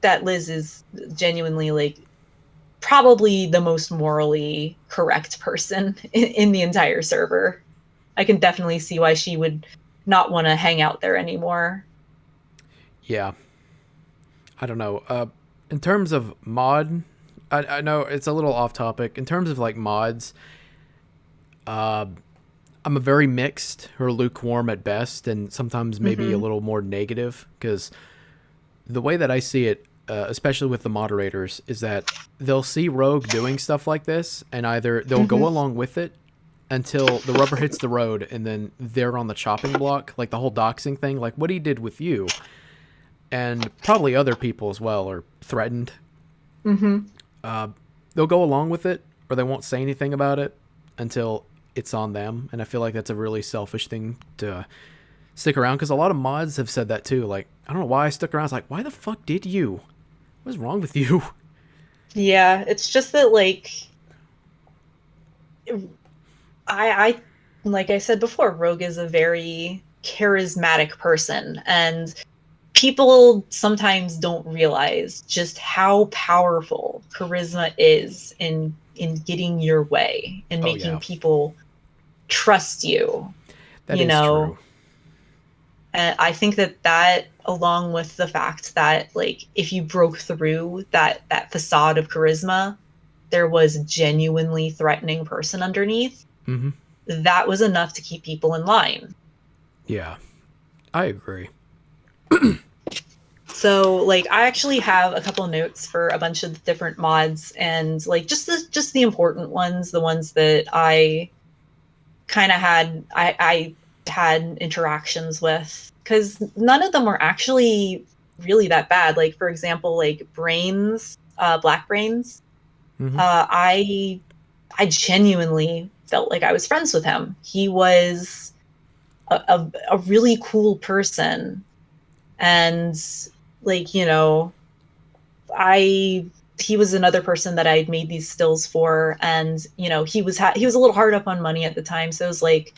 that Liz is genuinely, like, probably the most morally correct person in the entire server. I can definitely see why she would not want to hang out there anymore. Yeah. I don't know. In terms of mod, I know it's a little off topic. In terms of, like, mods, I'm a very mixed or lukewarm at best, and sometimes maybe a little more negative, because the way that I see it, especially with the moderators, is that they'll see Rogue doing stuff like this, and either they'll go along with it until the rubber hits the road, and then they're on the chopping block, like the whole doxing thing, like what he did with you, and probably other people as well are threatened. They'll go along with it, or they won't say anything about it until it's on them, and I feel like that's a really selfish thing to stick around, because a lot of mods have said that too. Like, I don't know why I stuck around. It's like, why the fuck did you? What's wrong with you? Yeah, it's just that, like, I like I said before, Rogue is a very charismatic person, and people sometimes don't realize just how powerful charisma is in getting your way and making people trust you. That is true. And I think that along with the fact that, like, if you broke through that facade of charisma, there was a genuinely threatening person underneath. That was enough to keep people in line. Yeah, I agree. So, like, I actually have a couple notes for a bunch of different mods, and, like, just the important ones, the ones that I kind of had I had interactions with, because none of them were actually really that bad. Like, for example, like Brains, Black Brains. I genuinely felt like I was friends with him. He was a really cool person, and, like, he was another person that I had made these stills for, and you know, he was a little hard up on money at the time, so it was like,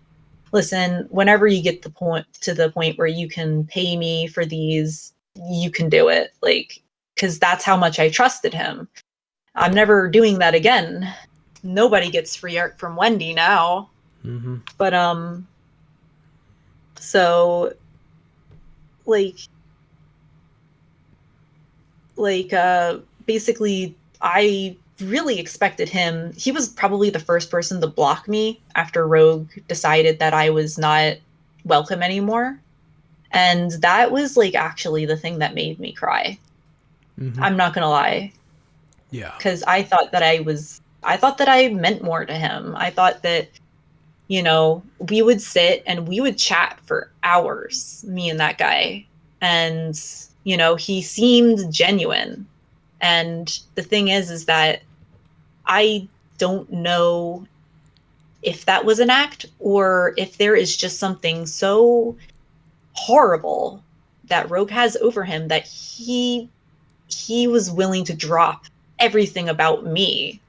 listen, whenever you get to the point where you can pay me for these, you can do it, like, because that's how much I trusted him. I'm never doing that again. Nobody gets free art from Wendi now. Mm-hmm. But so like basically, I really expected him. He was probably the first person to block me after Rogue decided that I was not welcome anymore. And that was like actually the thing that made me cry. Mm-hmm. I'm not gonna lie. Yeah. Because I thought that I meant more to him. I thought that, you know, we would sit and we would chat for hours, me and that guy. And, you know, he seemed genuine. And the thing is that I don't know if that was an act or if there is just something so horrible that Rogue has over him that he was willing to drop everything about me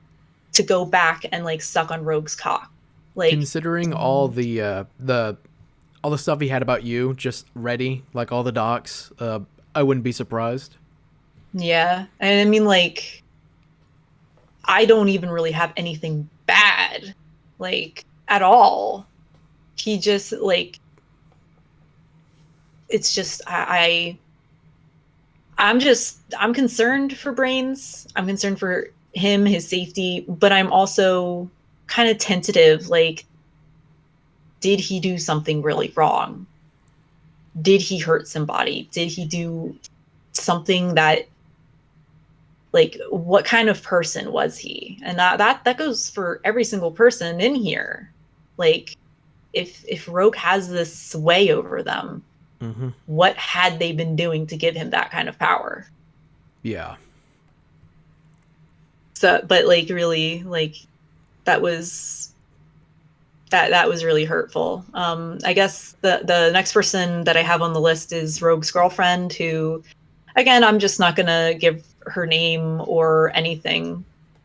to go back and like suck on Rogue's cock. Like, considering all the stuff he had about you just ready, like all the docs, I wouldn't be surprised. yeah. And I mean, like, I don't even really have anything bad, like, at all. He just, like, it's just, I'm concerned for Brains. I'm concerned for him, his safety, but I'm also kind of tentative. Like, did he do something really wrong? Did he hurt somebody? Did he do something that, like, what kind of person was he? And that goes for every single person in here. Like, if Rogue has this sway over them, mm-hmm. what had they been doing to give him that kind of power? Yeah. So, but like, really, like, that was really hurtful. I guess the next person that I have on the list is Rogue's girlfriend, who, again, I'm just not gonna give her name or anything,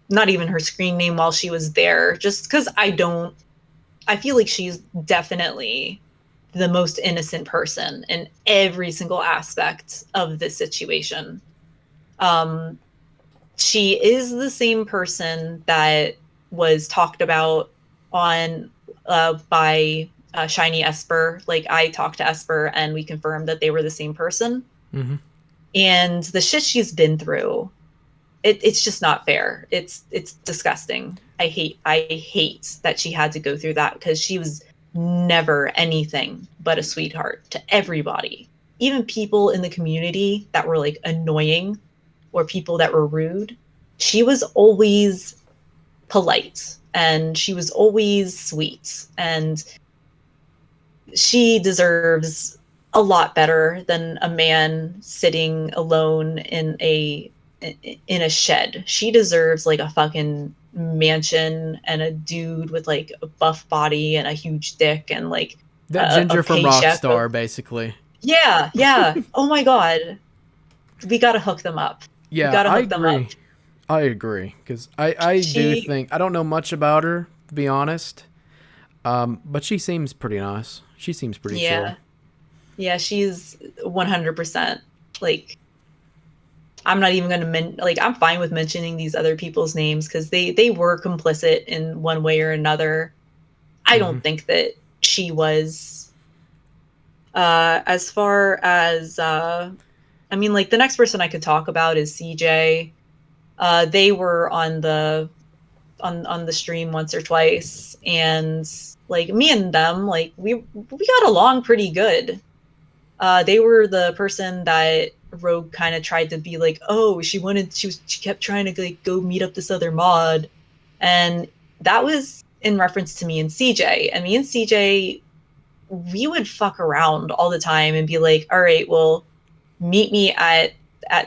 not even her screen name while she was there, just because I feel like she's definitely the most innocent person in every single aspect of this situation. She is the same person that was talked about on by Shiny Esper. Like, I talked to Esper and we confirmed that they were the same person. Mm-hmm. And the shit she's been through, it's just not fair. It's disgusting. I hate that she had to go through that, because she was never anything but a sweetheart to everybody. Even people in the community that were like annoying or people that were rude, she was always polite and she was always sweet, and she deserves a lot better than a man sitting alone in a shed. She deserves like a fucking mansion and a dude with like a buff body and a huge dick and like that ginger from Rockstar, basically. Yeah. Oh my god, we gotta hook them up. Yeah, I agree, because I do think, I don't know much about her, to be honest, but she seems pretty nice. She seems pretty chill. Yeah, she's 100%. Like, I'm not even going to I'm fine with mentioning these other people's names because they were complicit in one way or another. I don't think that she was. As far as, I mean, like, the next person I could talk about is CJ. They were on the stream once or twice, and like, me and them, like, we got along pretty good. They were the person that Rogue kind of tried to be like, oh, she kept trying to like go meet up this other mod, and that was in reference to me and CJ. And me and CJ, we would fuck around all the time and be like, all right, well, meet me at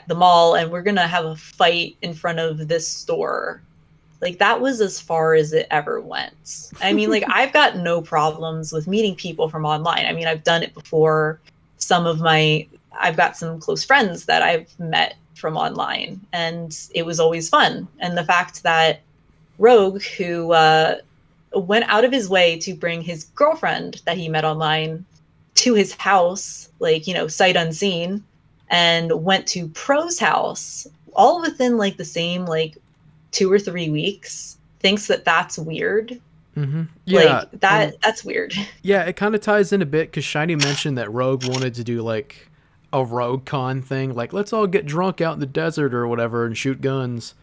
the mall and we're gonna have a fight in front of this store. Like, that was as far as it ever went. I mean, like, I've got no problems with meeting people from online. I mean, I've done it before. I've got some close friends that I've met from online, and it was always fun. And the fact that Rogue, who went out of his way to bring his girlfriend that he met online to his house, like, you know, sight unseen, and went to Pro's house all within like the same like 2 or 3 weeks, thinks that that's weird. Yeah, like that's weird. Yeah, it kind of ties in a bit because Shiny mentioned that Rogue wanted to do like a Rogue Con thing, like let's all get drunk out in the desert or whatever and shoot guns.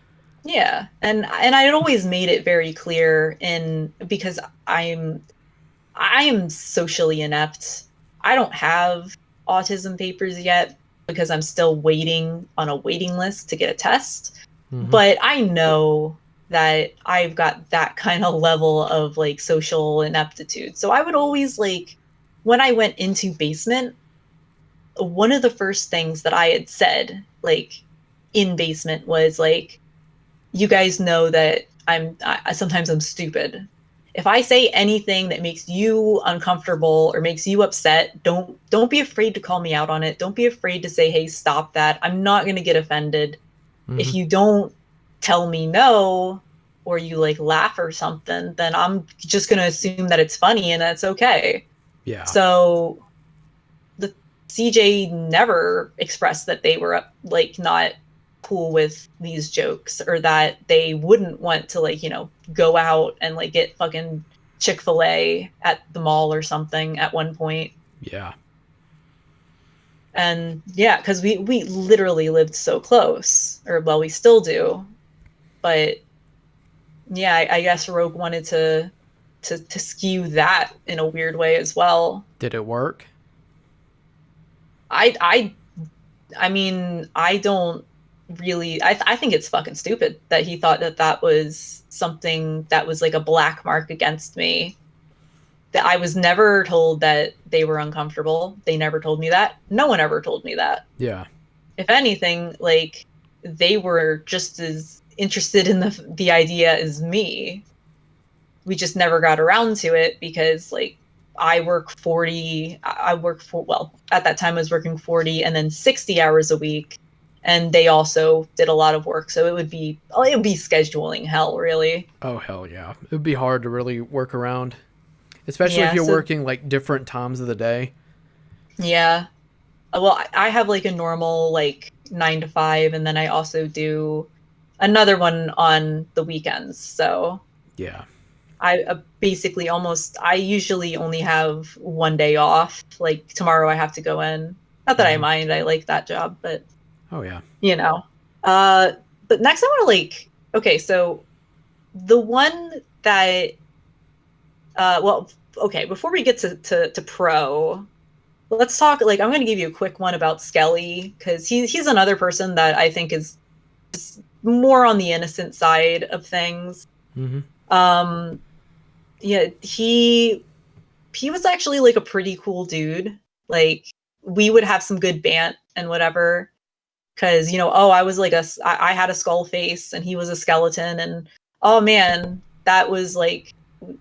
Yeah, and I had always made it very clear because I am socially inept. I don't have autism papers yet because I'm still waiting on a waiting list to get a test. But I know that I've got that kind of level of like social ineptitude. So I would always like, when I went into basement, one of the first things that I had said like in basement was like, you guys know that sometimes I'm stupid. If I say anything that makes you uncomfortable or makes you upset, don't be afraid to call me out on it. Don't be afraid to say, hey, stop that. I'm not going to get offended. If you don't tell me no, or you like laugh or something, then I'm just going to assume that it's funny and that's okay. Yeah. So the CJ never expressed that they were like not cool with these jokes, or that they wouldn't want to like, you know, go out and like get fucking Chick-fil-A at the mall or something at one point. Yeah. And yeah, because we literally lived so close, or well, we still do. But yeah, I guess Rogue wanted to skew that in a weird way as well. Did it work? I mean, I don't really, I think it's fucking stupid that he thought that was something that was like a black mark against me. That I was never told that they were uncomfortable. They never told me that. No one ever told me that. Yeah. If anything, like, they were just as interested in the idea as me. We just never got around to it because, like, I work 40, well, at that time I was working 40 and then 60 hours a week. And they also did a lot of work. So it would be scheduling hell, really. Oh, hell yeah. It would be hard to really work around. Especially if you're working like different times of the day. Yeah. Well, I have like a normal like 9 to 5, and then I also do another one on the weekends. So yeah, I usually only have one day off. Like tomorrow I have to go in. Not that I mind. I like that job, but oh yeah. You know. But next I want to like, okay, so the one that before we get to Pro, let's talk, like, I'm going to give you a quick one about Skelly, because he's another person that I think is more on the innocent side of things. Yeah, he was actually like a pretty cool dude. Like, we would have some good bant and whatever, because, you know, I was like I had a skull face and he was a skeleton, and oh man, that was like,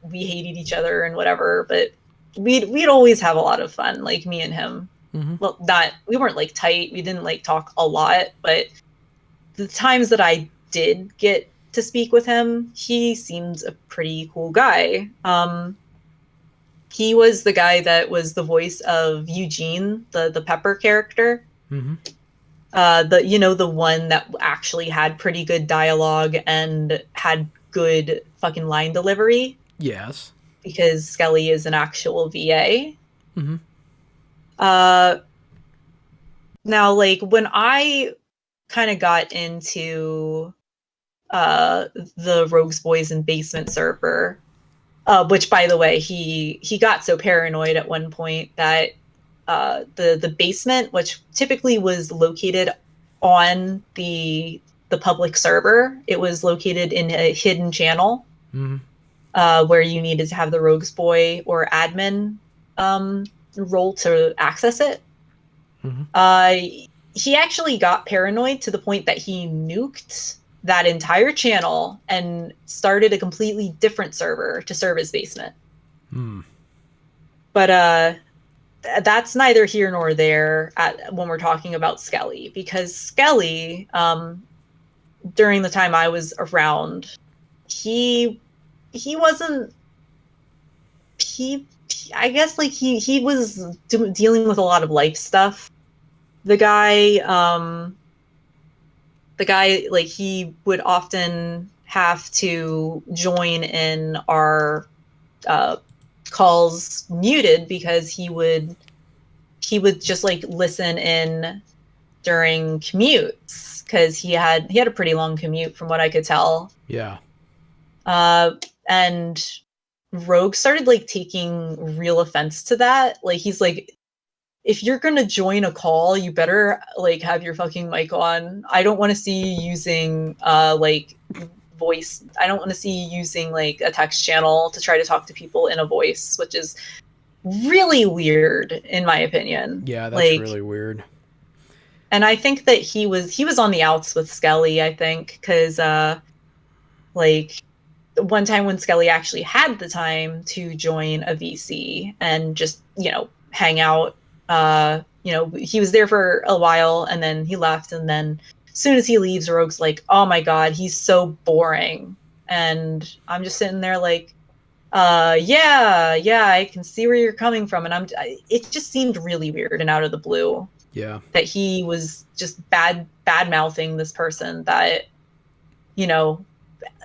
we hated each other and whatever, but we'd always have a lot of fun, like me and him. Well, we weren't like tight, we didn't like talk a lot, but the times that I did get to speak with him, he seemed a pretty cool guy. He was the guy that was the voice of Eugene, the Pepper character. The one that actually had pretty good dialogue and had good fucking line delivery. Yes. Because Skelly is an actual VA. Now, like, when I kind of got into the Rogues Boys and Basement server, which, by the way, he got so paranoid at one point that the basement, which typically was located on the public server, it was located in a hidden channel. Where you needed to have the Rogues Boy or admin role to access it. He actually got paranoid to the point that he nuked that entire channel and started a completely different server to serve his basement. But that's neither here nor there when we're talking about Skelly, because Skelly, during the time I was around, he wasn't I guess like he was dealing with a lot of life stuff. The guy like he would often have to join in our calls muted because he would just like listen in during commutes because he had a pretty long commute from what I could tell. Yeah. And Rogue started like taking real offense to that. Like he's like, if you're gonna join a call, you better like have your fucking mic on. I don't want to see you using like voice. I don't want to see you using like a text channel to try to talk to people in a voice, which is really weird in my opinion. Yeah, that's like, really weird. And I think that he was on the outs with Skelly, I think, because like one time when Skelly actually had the time to join a VC and just, you know, hang out, you know, he was there for a while and then he left, and then as soon as he leaves, Rogue's like, oh my god, he's so boring. And I'm just sitting there like, yeah, I can see where you're coming from. And it just seemed really weird and out of the blue. Yeah. That he was just bad mouthing this person that, you know,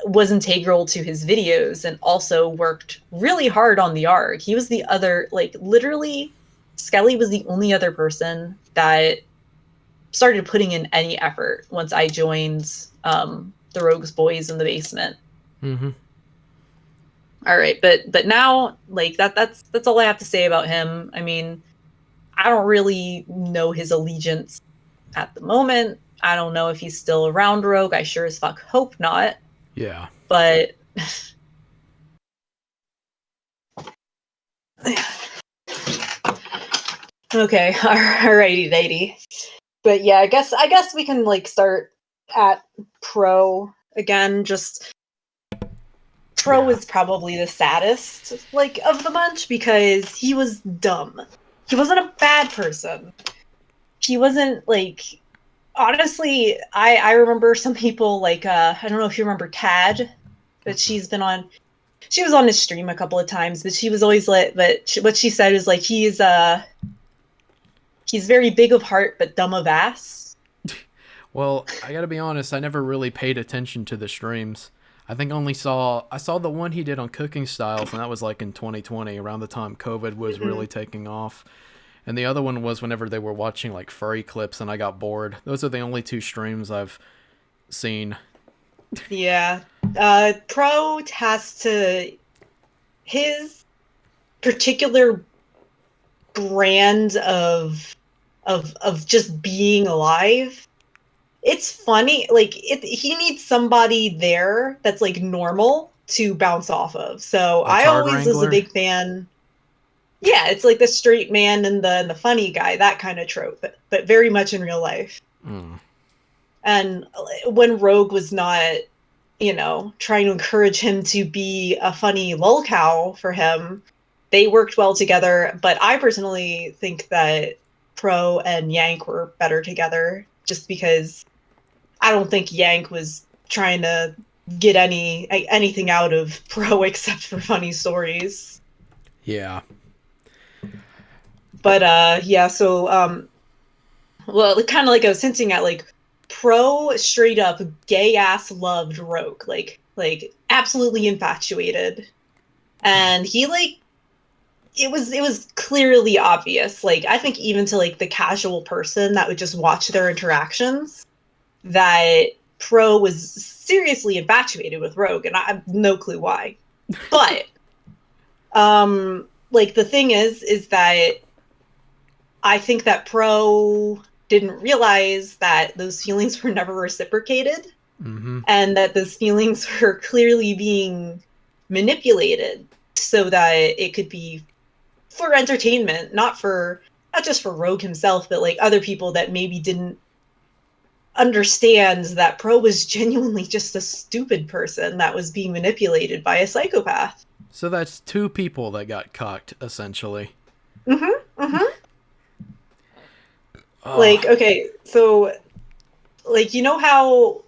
was integral to his videos and also worked really hard on the ARG. He was the other, like, literally, Skelly was the only other person that started putting in any effort once I joined the Rogues Boys in the basement. Mm-hmm. All right, but now, like, that's all I have to say about him. I mean, I don't really know his allegiance at the moment. I don't know if he's still around Rogue. I sure as fuck hope not. Yeah. But okay, alrighty, lady. But yeah, I guess we can like start at Pro again. Just Pro is probably the saddest like of the bunch because he was dumb. He wasn't a bad person. He wasn't like, honestly, I remember some people like, I don't know if you remember Tad, but she was on his stream a couple of times, but she was always lit. But what she said is like, he's very big of heart, but dumb of ass. Well, I gotta be honest, I never really paid attention to the streams. I think I saw the one he did on cooking styles, and that was like in 2020, around the time COVID was really taking off. And the other one was whenever they were watching like furry clips and I got bored. Those are the only two streams I've seen. Yeah. Pro has to, his particular brand of just being alive, it's funny. Like he needs somebody there that's like normal to bounce off of. So I always was a big fan. Yeah, it's like the straight man and the funny guy, that kind of trope, but very much in real life. Mm. And when Rogue was not, you know, trying to encourage him to be a funny lolcow for him, they worked well together. But I personally think that Pro and Yank were better together, just because I don't think Yank was trying to get anything out of Pro except for funny stories. Yeah. But yeah, so well, kind of like I was hinting at, like Pro straight up gay ass loved Rogue, like absolutely infatuated, and he like it was clearly obvious. Like I think even to like the casual person that would just watch their interactions, that Pro was seriously infatuated with Rogue, and I have no clue why. But like the thing is that I think that Pro didn't realize that those feelings were never reciprocated, and that those feelings were clearly being manipulated so that it could be for entertainment, not just for Rogue himself, but like other people that maybe didn't understand that Pro was genuinely just a stupid person that was being manipulated by a psychopath. So that's two people that got cocked, essentially. Like, okay, so, like, you know how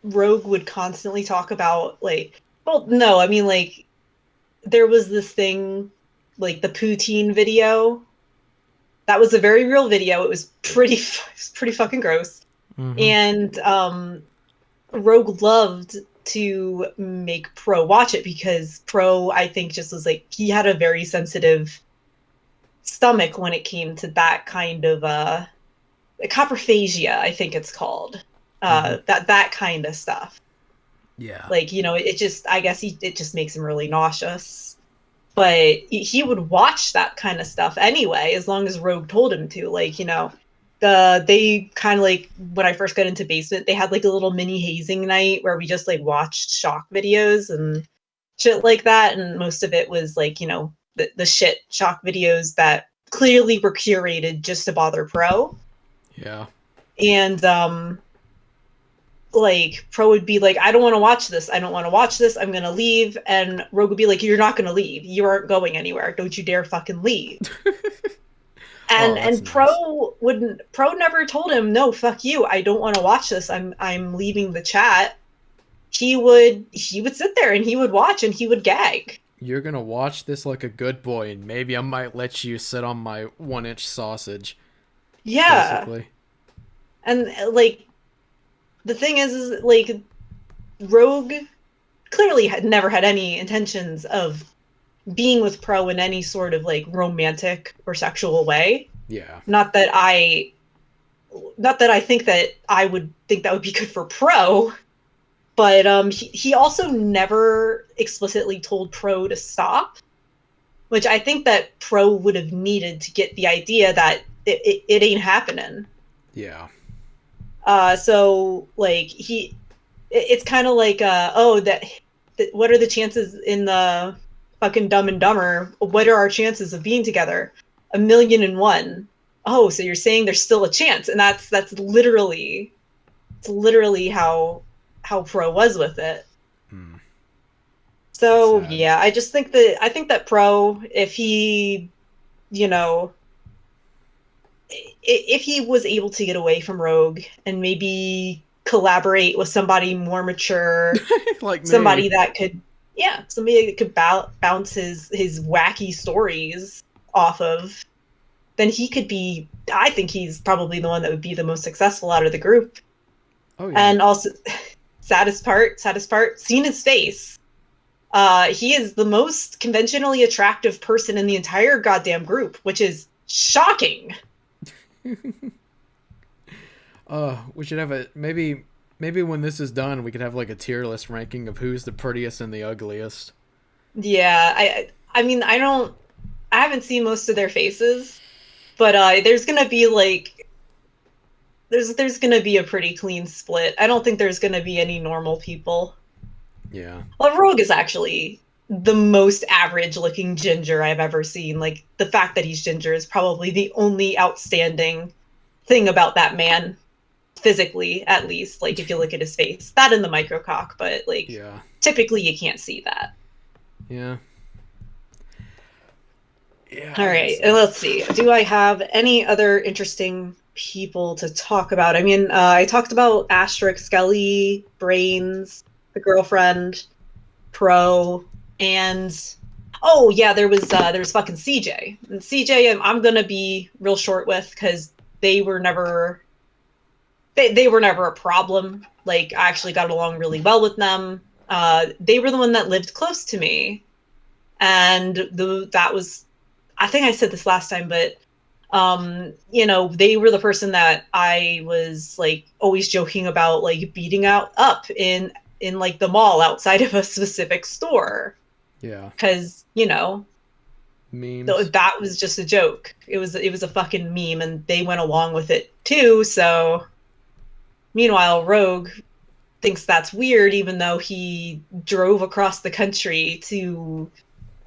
Rogue would constantly talk about, like, well, no, I mean, like, there was this thing, like, the poutine video. That was a very real video. It was pretty fucking gross. And Rogue loved to make Pro watch it because Pro, I think, just was like, he had a very sensitive stomach when it came to that kind of coprophagia, I think it's called. That kind of stuff. Yeah. Like, you know, it just, I guess it just makes him really nauseous. But he would watch that kind of stuff anyway, as long as Rogue told him to. Like, you know, they kind of like, when I first got into Basement, they had like a little mini hazing night where we just like watched shock videos and shit like that. And most of it was like, you know, the shit shock videos that clearly were curated just to bother Pro. Yeah. And like Pro would be like, I don't want to watch this. I don't want to watch this. I'm gonna leave. And Rogue would be like, you're not gonna leave. You aren't going anywhere. Don't you dare fucking leave. And Pro wouldn't. Pro never told him, no, fuck you. I don't want to watch this. I'm leaving the chat. He would sit there and he would watch and he would gag. You're gonna watch this like a good boy, and maybe I might let you sit on my 1-inch sausage. Yeah. Basically. And like, the thing is like, Rogue clearly had never had any intentions of being with Pro in any sort of like romantic or sexual way. Yeah. Not that I think that I would think that would be good for Pro, but he also never explicitly told Pro to stop, which I think that Pro would have needed to get the idea that it ain't happening. Yeah. So like it's kind of like what are the chances in the fucking Dumb and Dumber? What are our chances of being together? 1,000,001. Oh, so you're saying there's still a chance, and that's literally how Pro was with it. So yeah, I think that Pro, if he, you know, if he was able to get away from Rogue and maybe collaborate with somebody more mature, like somebody that could bounce his wacky stories off of, then he could be, I think he's probably the one that would be the most successful out of the group. Oh yeah. And also, saddest part, seen his face. He is the most conventionally attractive person in the entire goddamn group, which is shocking. We should have maybe when this is done, we could have like a tier list ranking of who's the prettiest and the ugliest. Yeah, I mean, I haven't seen most of their faces, but there's gonna be like, there's gonna be a pretty clean split. I don't think there's gonna be any normal people. Yeah. Well, Rogue is actually the most average looking ginger I've ever seen. Like, the fact that he's ginger is probably the only outstanding thing about that man, physically, at least. Like, if you look at his face, that and the microcock, but like, yeah, typically you can't see that. Yeah. Yeah. All right, and let's see. Do I have any other interesting people to talk about? I mean, I talked about Asterisk, Skelly, Brains, the girlfriend, Pro, and oh yeah, there was fucking CJ. And CJ, I'm gonna be real short with, because they were never a problem. Like, I actually got along really well with them. They were the one that lived close to me, and that was, I think I said this last time, but you know, they were the person that I was like always joking about, like beating up in like the mall outside of a specific store. Yeah. Because, you know, memes. That was just a joke. It was a fucking meme, and they went along with it too. So meanwhile, Rogue thinks that's weird, even though he drove across the country to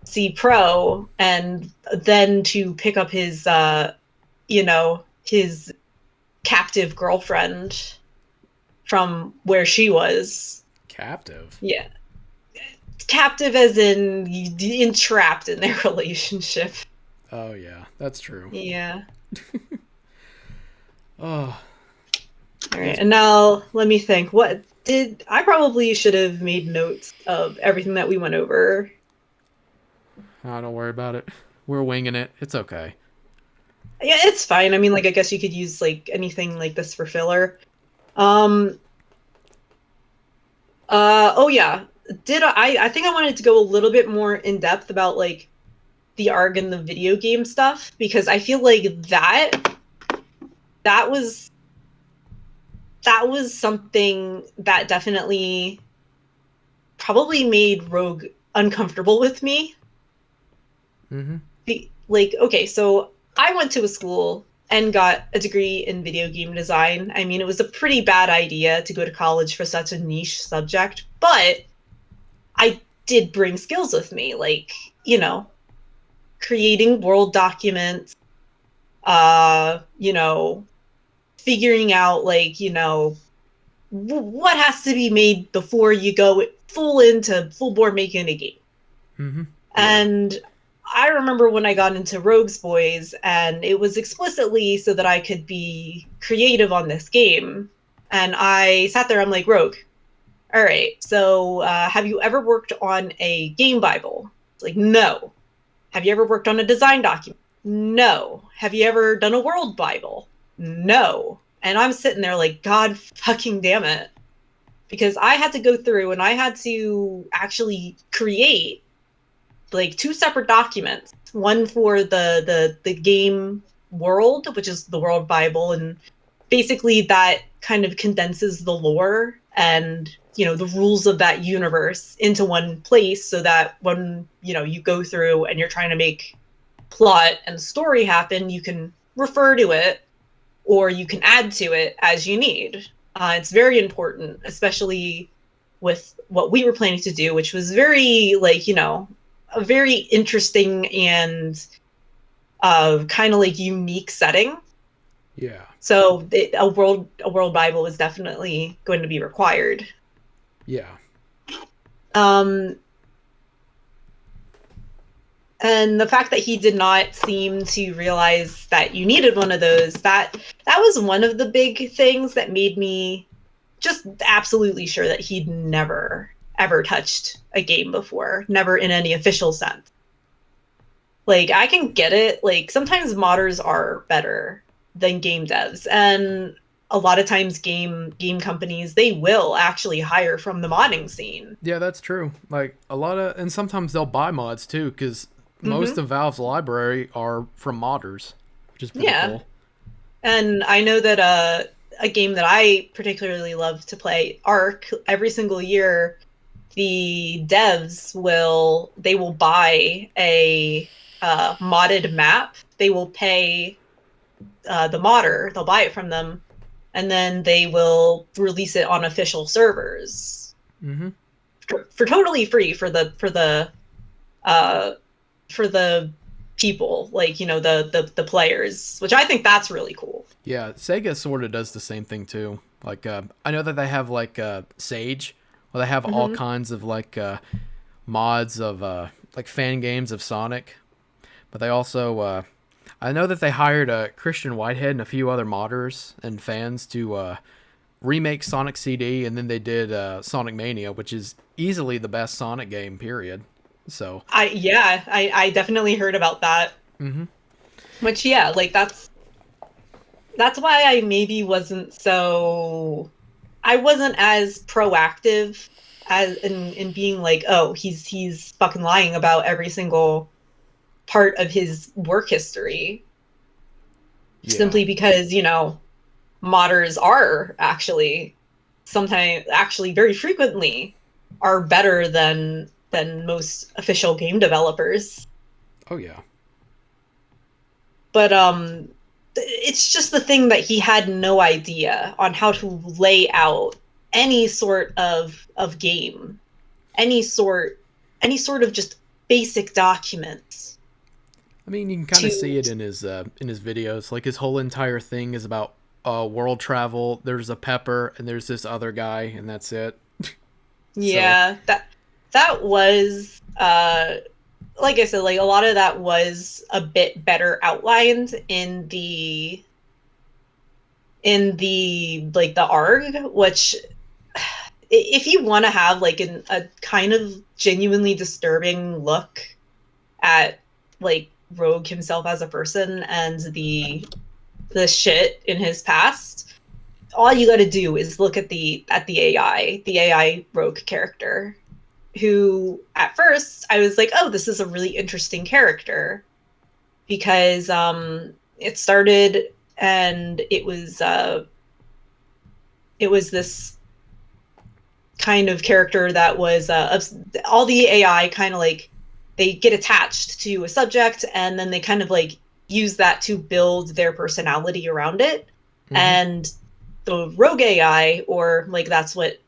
see Pro and then to pick up his his captive girlfriend from where she was. Captive? Yeah. Captive as in entrapped in their relationship. Oh yeah, that's true. Yeah. Oh, All right, and now let me think. I probably should have made notes of everything that we went over. oh, don't worry about it. We're winging it. It's okay. Yeah, it's fine. I mean, like, I guess you could use like anything like this for filler. Oh yeah. I think I wanted to go a little bit more in depth about like the ARG and the video game stuff, because I feel like that was something that definitely probably made Rogue uncomfortable with me. Mm-hmm. Like, okay, so I went to a school and got a degree in video game design. I mean, it was a pretty bad idea to go to college for such a niche subject, but I did bring skills with me, like, you know, creating world documents, you know, figuring out, like, you know, what has to be made before you go full bore making a game. Mm-hmm. And I remember when I got into Rogue's Boys, and it was explicitly so that I could be creative on this game. And I sat there, I'm like, Rogue, all right, so have you ever worked on a game Bible? It's like, no. Have you ever worked on a design document? No. Have you ever done a world Bible? No. And I'm sitting there like, God fucking damn it. Because I had to go through and I had to actually create like 2 separate documents. One for the game world, which is the world Bible, and basically that kind of condenses the lore and, you know, the rules of that universe into one place, so that when, you know, you go through and you're trying to make plot and story happen, you can refer to it or you can add to it as you need. It's very important, especially with what we were planning to do, which was very, like, you know, a very interesting and kind of like unique setting. Yeah. So a world Bible is definitely going to be required. Yeah. And the fact that he did not seem to realize that you needed one of those, that was one of the big things that made me just absolutely sure that he'd never, ever touched a game before. Never in any official sense. Like, I can get it. Like, sometimes modders are better than game devs. And a lot of times game companies, they will actually hire from the modding scene. Yeah, that's true. Like, and sometimes they'll buy mods too, because most of Valve's library are from modders, which is pretty cool. And I know that a game that I particularly love to play, Ark, every single year, the devs will buy a modded map. They will pay the modder, they'll buy it from them, and then they will release it on official servers for totally free for the people, like, you know, the players, which I think that's really cool. Yeah, Sega sort of does the same thing too. Like, I know that they have like Sage, where they have all kinds of like mods of like fan games of Sonic, but they also I know that they hired Christian Whitehead and a few other modders and fans to remake Sonic CD, and then they did Sonic Mania, which is easily the best Sonic game, period. So I definitely heard about that. Which, yeah, like that's why I maybe wasn't as proactive as in being like, oh, he's fucking lying about every single part of his work history. Simply because, you know, modders are actually very frequently are better than most official game developers. Oh yeah. But it's just the thing that he had no idea on how to lay out any sort of game, any sort of just basic documents. I mean, you can kind of see it in his videos. Like, his whole entire thing is about world travel. There's a Pepper and there's this other guy, and that's it. Yeah, that was like I said, like a lot of that was a bit better outlined in the like the ARG, which if you want to have like a kind of genuinely disturbing look at like Rogue himself as a person and the shit in his past, all you got to do is look at the AI Rogue character, who at first I was like, oh, this is a really interesting character, because it started and it was this kind of character that was all the AI kind of like, they get attached to a subject and then they kind of like use that to build their personality around it. Mm-hmm. And the Rogue AI, or like that's what,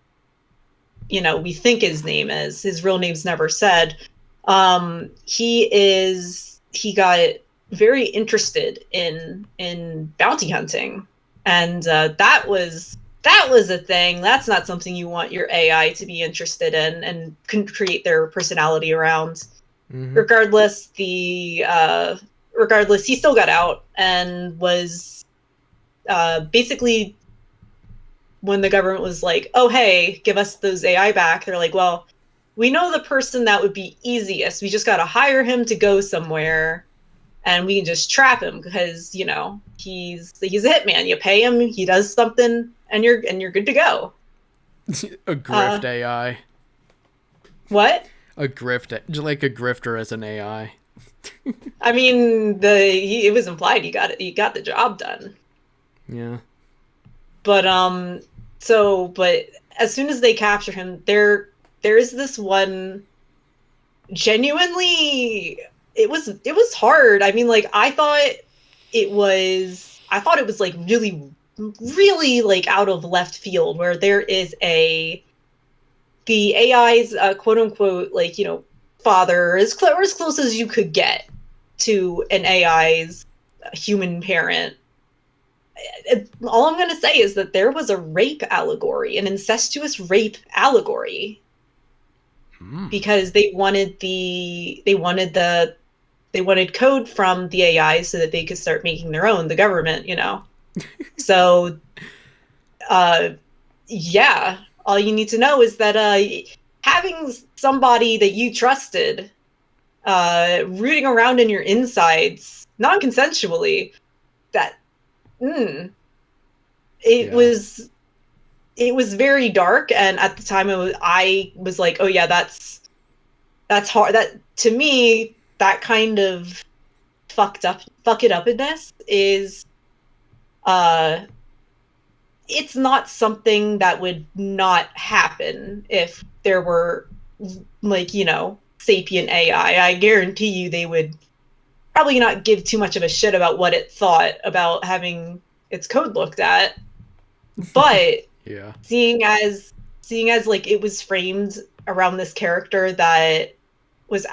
you know, we think his name is, his real name's never said. He got very interested in bounty hunting, and that was a thing. That's not something you want your AI to be interested in and can create their personality around. Mm-hmm. Regardless, he still got out and was basically, when the government was like, oh, hey, give us those AI back, they're like, well, we know the person that would be easiest. We just got to hire him to go somewhere and we can just trap him because, you know, he's a hitman. You pay him, he does something, and you're good to go. A grift AI. What? A grifter as an AI. I mean, it was implied he got the job done. Yeah. But but as soon as they capture him, there is this one, genuinely, it was hard. I mean, like, I thought it was like really, really like out of left field, where there is the AI's quote unquote, like, you know, father, as close as you could get to an AI's human parent. All I'm going to say is that there was a rape allegory, an incestuous rape allegory, because they wanted code from the AI so that they could start making their own, the government, you know. So, yeah, all you need to know is that having somebody that you trusted rooting around in your insides non-consensually, that it was very dark, and at the time I was like, oh yeah, that's hard. That, to me, that kind of fuck it upness is it's not something that would not happen if there were, like, you know, sapient AI. I guarantee you they would probably not give too much of a shit about what it thought about having its code looked at. But yeah, seeing as like it was framed around this character that was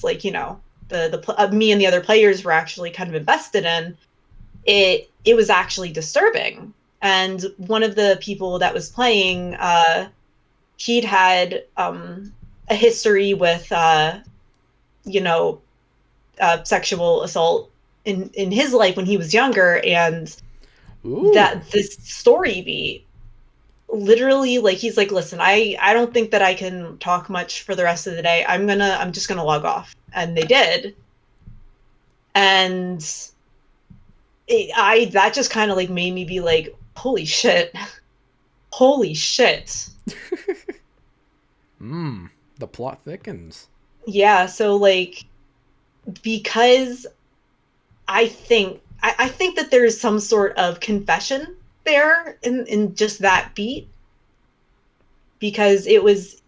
like, you know, the me and the other players were actually kind of invested in it, it was actually disturbing. And one of the people that was playing, he'd had a history with you know, sexual assault in his life when he was younger, and that this story beat, literally, like, he's like, listen, I don't think that I can talk much for the rest of the day. I'm just gonna log off. And they did. And that just kind of like made me be like, holy shit. The plot thickens. Yeah, so like, because I think that there's some sort of confession there in just that beat, because it was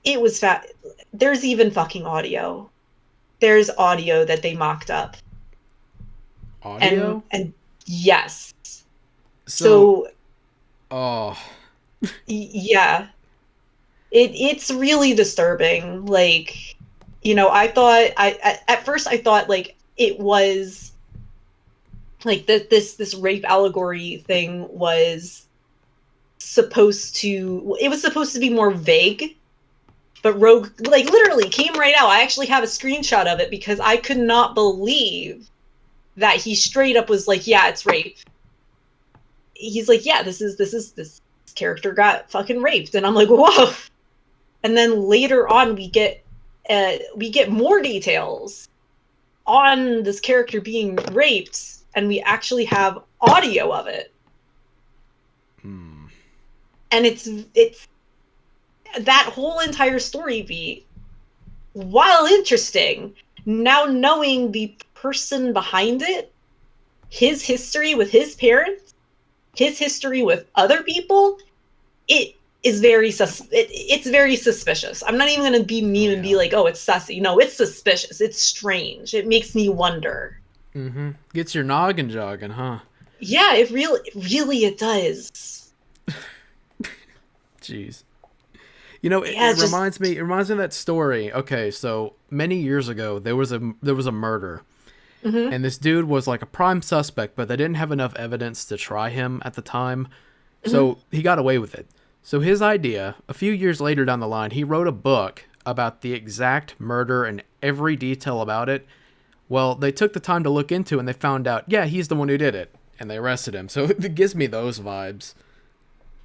there's even fucking audio. There's audio that they mocked up. Audio? And yes. So yeah. It's really disturbing. Like, you know, at first I thought like it was like this rape allegory thing was supposed to be more vague, But Rogue, like, literally came right out. I actually have a screenshot of it because I could not believe that he straight up was like, yeah, it's rape. He's like, yeah, this character got fucking raped. And I'm like, whoa. And then later on, we get more details on this character being raped, and we actually have audio of it. And it's that whole entire story beat, while interesting, now knowing the person behind it, his history with his parents, his history with other people, it is very it's very suspicious. I'm not even going to be mean and be like, oh, it's sussy. No, it's suspicious. It's strange. It makes me wonder. Gets your noggin jogging, huh? Yeah, it really does. Jeez. You know, it reminds me of that story. Okay, so many years ago there was a murder. And this dude was like a prime suspect, but they didn't have enough evidence to try him at the time. So he got away with it. So his idea, a few years later down the line, he wrote a book about the exact murder and every detail about it. Well, they took the time to look into it and they found out, yeah, he's the one who did it. And they arrested him. So it gives me those vibes.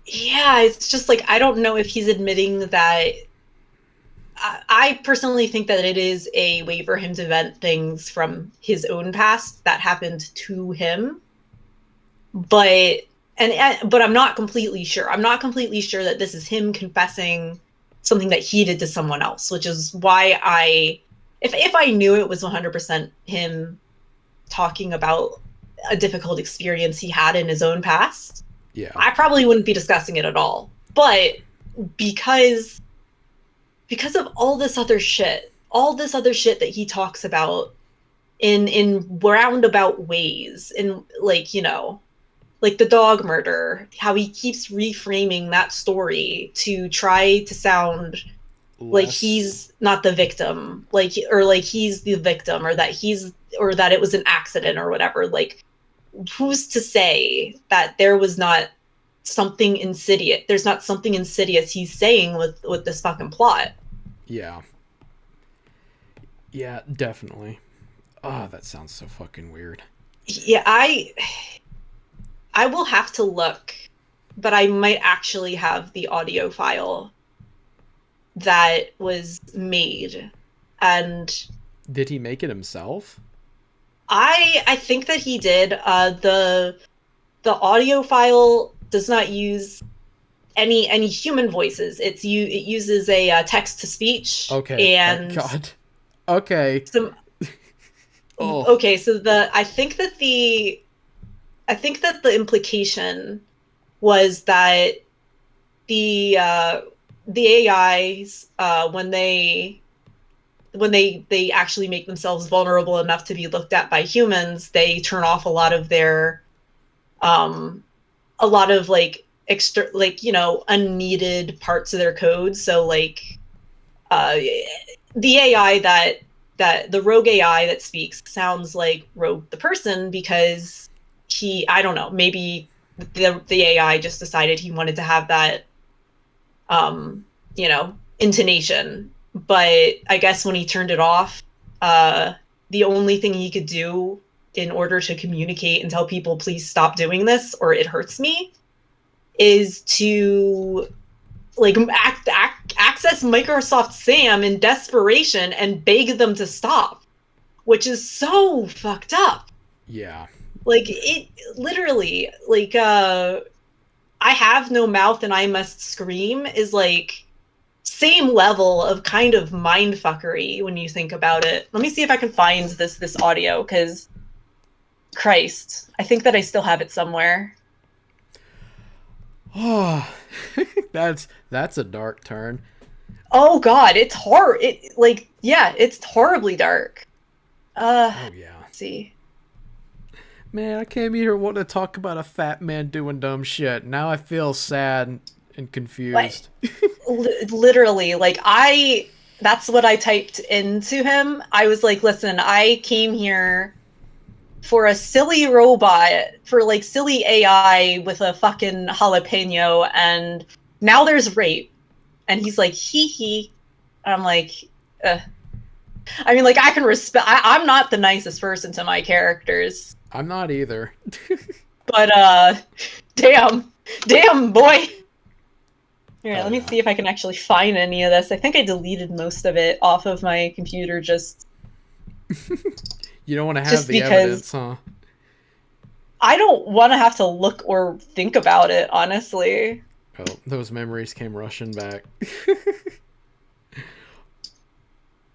Yeah, it's just like, I don't know if he's admitting that. I personally think that it is a way for him to vent things from his own past that happened to him. But I'm not completely sure. I'm not completely sure that this is him confessing something that he did to someone else, which is why if I knew it was 100% him talking about a difficult experience he had in his own past, yeah, I probably wouldn't be discussing it at all. But because of all this other shit that he talks about in roundabout ways, in like, you know, like the dog murder, how he keeps reframing that story to try to sound like he's not the victim, like, or like he's the victim, or that it was an accident or whatever. Like, who's to say that there was not something insidious? There's not something insidious he's saying with this fucking plot. Yeah, definitely. Oh, that sounds so fucking weird. Yeah, I will have to look, but I might actually have the audio file that was made. And did he make it himself? I think that he did. The audio file does not use any human voices. It uses a text to speech. Okay. And thank God. Okay. Okay. So I think that the implication was that the AIs, when they actually make themselves vulnerable enough to be looked at by humans, they turn off a lot of their like extra, like, you know, unneeded parts of their code. So like the AI that the Rogue AI that speaks sounds like Rogue the person, because I don't know, maybe the AI just decided he wanted to have that you know, intonation. But I guess when he turned it off, the only thing he could do in order to communicate and tell people, please stop doing this or it hurts me, is to like access Microsoft SAM in desperation and beg them to stop, which is so fucked up. Yeah. Like, it literally, like, I have no mouth and I must scream is like same level of kind of mindfuckery when you think about it. Let me see if I can find this audio, because Christ, I think that I still have it somewhere. Oh, that's a dark turn. Oh God, it's horror. It's horribly dark. Oh yeah. Let's see. Man, I came here wanting to talk about a fat man doing dumb shit. Now I feel sad and confused. Literally, like, that's what I typed into him. I was like, listen, I came here for a silly robot, for like silly AI with a fucking jalapeno, and now there's rape. And he's like, hee hee. I'm like, ugh. I mean, like, I can respect. I'm not the nicest person to my characters, I'm not either. but damn boy. Here, Oh, let me yeah. see if I can actually find any of this. I think I deleted most of it off of my computer just You don't want to have Just the because- evidence, huh? I don't want to have to look or think about it, honestly. Oh, those memories came rushing back.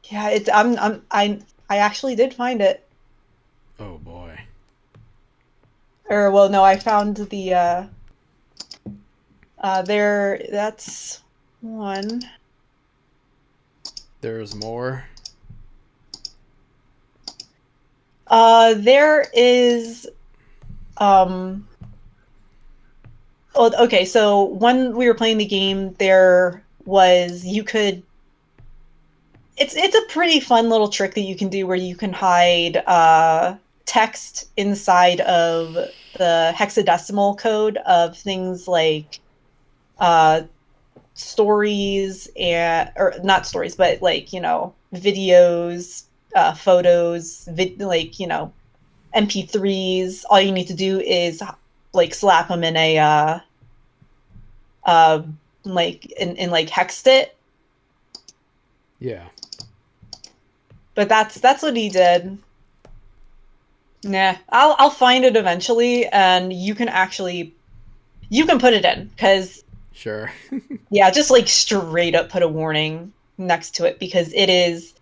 Yeah, I actually did find it. Oh boy. Or well, no, I found the that's one. There's more. There is oh, okay, so when we were playing the game, there was it's a pretty fun little trick that you can do where you can hide text inside of the hexadecimal code of things like stories or not stories, but like, videos, photos, like, MP3s. All you need to do is like slap them in a like in like hexed it. Yeah. But that's what he did. Nah, I'll find it eventually, and you can put it in, because Sure. yeah, just like straight up put a warning next to it, because it's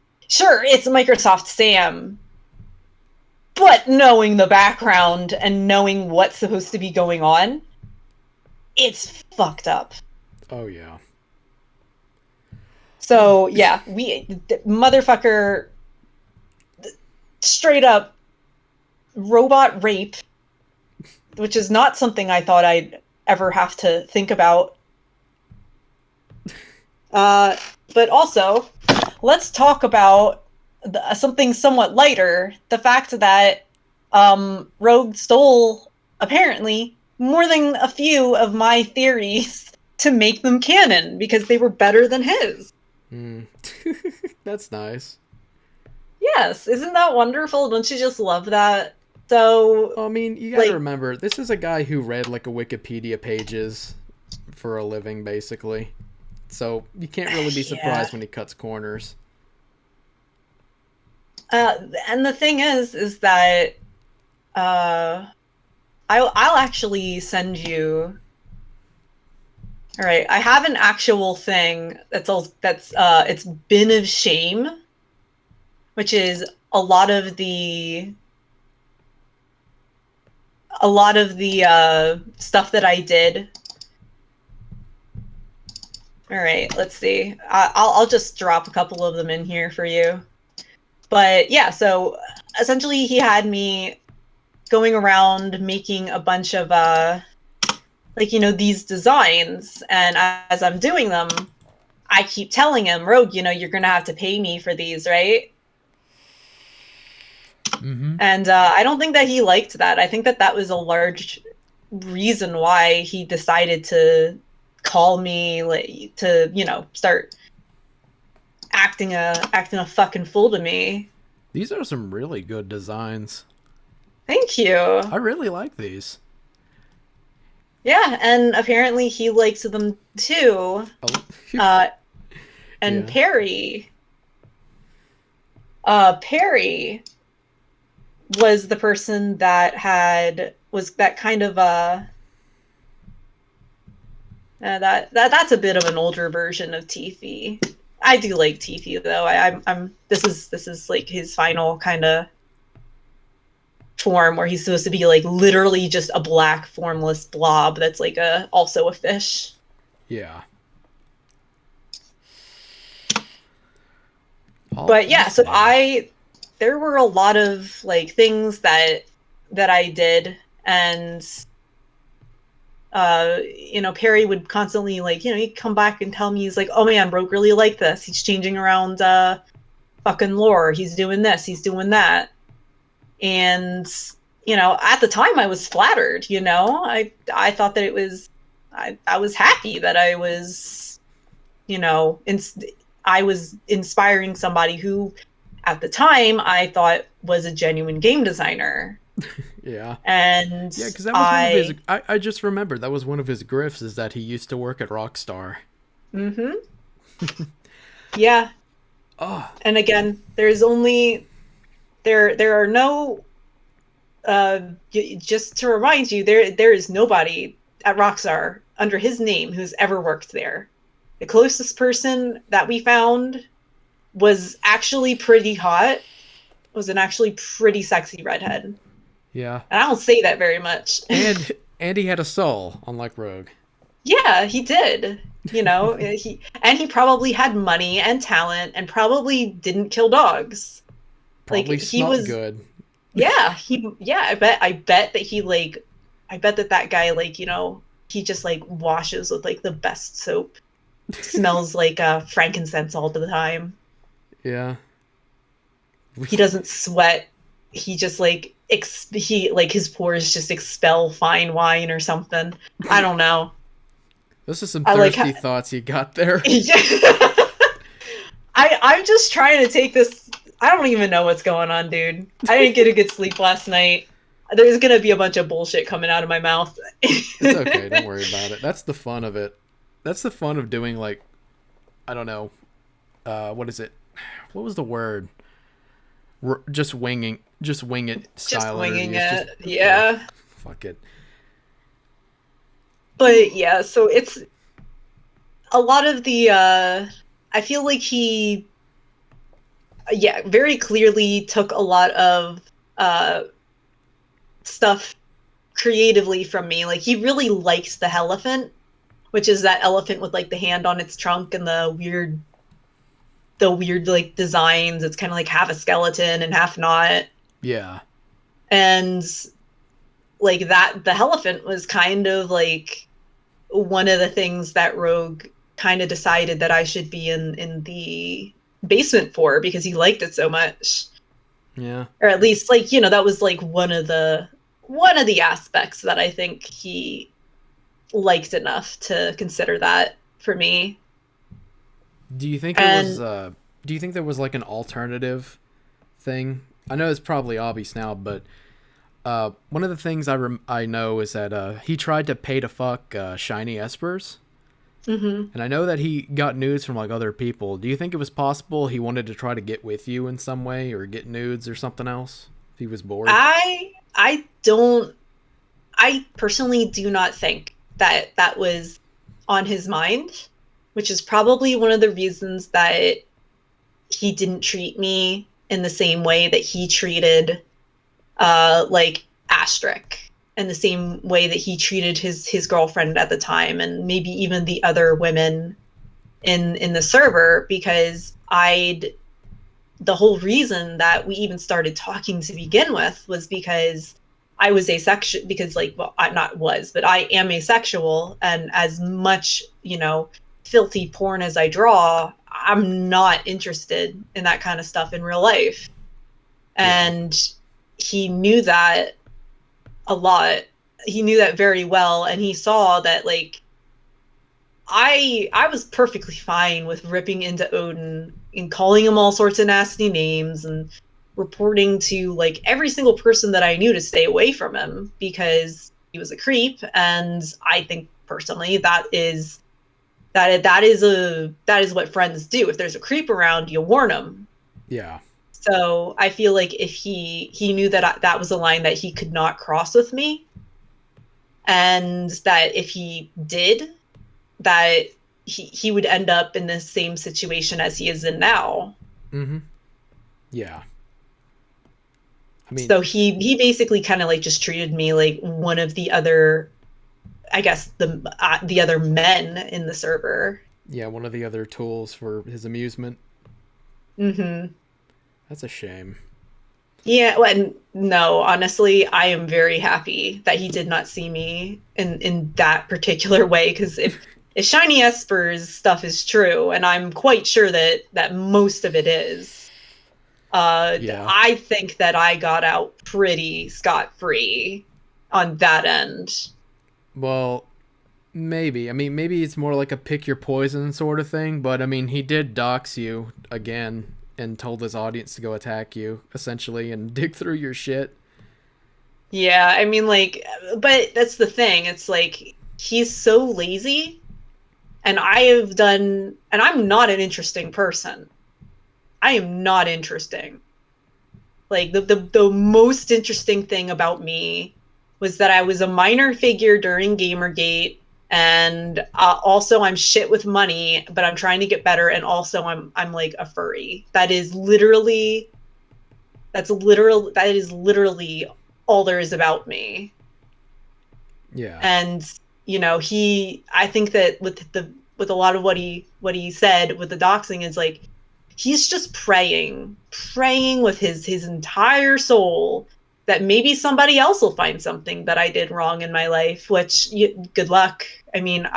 Microsoft Sam, but knowing the background and knowing what's supposed to be going on, it's fucked up. Oh yeah. So yeah, motherfucker, straight up robot rape, which is not something I thought I'd ever have to think about. But also, let's talk about something somewhat lighter. The fact that Rogue stole, apparently, more than a few of my theories to make them canon, because they were better than his. That's nice. Yes, isn't that wonderful? Don't you just love that? So, I mean, you gotta like- remember, this is a guy who read like a Wikipedia pages for a living, basically. So you can't really be surprised Yeah. when he cuts corners. and the thing is that I'll actually send you. All right, I have an actual thing that's it's Bin of Shame, which is a lot of the stuff that I did. All right, let's see. I'll just drop a couple of them in here for you. But yeah, so essentially he had me going around making a bunch of these designs, and as I'm doing them, I keep telling him, Rogue, you're gonna have to pay me for these, right? Mm-hmm. And I don't think that he liked that. I think that was a large reason why he decided to call me, like, to start acting a fucking fool to me. These are some really good designs. Thank you. I really like these. Yeah, and apparently he likes them too. Oh. And Yeah. Perry was the person that was that kind of that's a bit of an older version of Tiffy. I do like Tiffy though. This is like his final kind of form, where he's supposed to be like literally just a black formless blob that's like also a fish. Yeah. But yeah, so there were a lot of like things that I did, and Perry would constantly he'd come back and tell me, he's like, oh man, Rogue really liked this. He's changing around fucking lore. He's doing this, he's doing that. And at the time I was flattered. I thought that it was I was happy that I was I was inspiring somebody who, at the time, I thought was a genuine game designer. Yeah. And Yeah, because that was one of his. I just remembered that was one of his grifts, is that he used to work at Rockstar. Mm-hmm. Yeah. Oh. And again, there's only there are no. Just to remind you, there is nobody at Rockstar under his name who's ever worked there. The closest person that we found was actually pretty hot. Was an actually pretty sexy redhead. Yeah. And I don't say that very much. And he had a soul, unlike Rogue. Yeah, he did. You know, he probably had money and talent and probably didn't kill dogs. Probably like he smelled was good. Yeah, I bet that he like I bet that guy, like, you know, he just like washes with like the best soap. Smells like frankincense all the time. Yeah. He doesn't sweat. He just like his pores just expel fine wine or something. I don't know. Those are some I like thirsty thoughts you got there. I'm just trying to take this. I don't even know what's going on, dude. I didn't get a good sleep last night. There's gonna be a bunch of bullshit coming out of my mouth. It's okay. Don't worry about it. That's the fun of it. That's the fun of doing, like, I don't know. What is it? What was the word? Just wing it style. Just winging interviews. it. Yeah. Fuck it. But yeah, so it's a lot of the I feel like he very clearly took a lot of stuff creatively from me. Like, he really likes the elephant, which is that elephant with like the hand on its trunk and the weird like designs. It's kind of like half a skeleton and half not. Yeah. And like that, the elephant was kind of like one of the things that Rogue kind of decided that I should be in the basement for, because he liked it so much. Yeah. Or at least, like, you know, that was like one of the aspects that I think he liked enough to consider that for me. Do you think do you think there was like an alternative thing? I know it's probably obvious now, but one of the things I know is that he tried to pay to fuck Shiny Espers. Mm-hmm. And I know that he got nudes from like other people. Do you think it was possible he wanted to try to get with you in some way, or get nudes or something else if he was bored? I personally do not think that was on his mind, which is probably one of the reasons that he didn't treat me in the same way that he treated like Astric, and the same way that he treated his girlfriend at the time, and maybe even the other women in the server, because the whole reason that we even started talking to begin with was because I was asexual, because like, well, I am asexual, and as much, you know, filthy porn as I draw, I'm not interested in that kind of stuff in real life. And he knew that a lot. He knew that very well, and he saw that, like, I was perfectly fine with ripping into Odin and calling him all sorts of nasty names and reporting to like every single person that I knew to stay away from him, because he was a creep. And I think personally that is what friends do. If there's a creep around, you warn them. Yeah. So I feel like if he knew that that was a line that he could not cross with me, and that if he did, that he would end up in the same situation as he is in now. Mm-hmm. Yeah. I mean, so he basically kind of like just treated me like one of the other, I guess, the other men in the server. Yeah, one of the other tools for his amusement. Mm-hmm. That's a shame. Yeah, well, and no, honestly, I am very happy that he did not see me in that particular way, because if Shiny Esper's stuff is true, and I'm quite sure that most of it is, I think that I got out pretty scot-free on that end. Well, Maybe. I mean, maybe it's more like a pick your poison sort of thing, but I mean, he did dox you again and told his audience to go attack you, essentially, and dig through your shit. Yeah, I mean, like, but that's the thing. It's like, he's so lazy, and I'm not an interesting person. I am not interesting. Like, the most interesting thing about me was that I was a minor figure during Gamergate, and also I'm shit with money, but I'm trying to get better, and also I'm like a furry. That is literally all there is about me. Yeah. And I think that with a lot of what he said with the doxing is like, he's just praying with his entire soul that maybe somebody else will find something that I did wrong in my life, which good luck. I mean,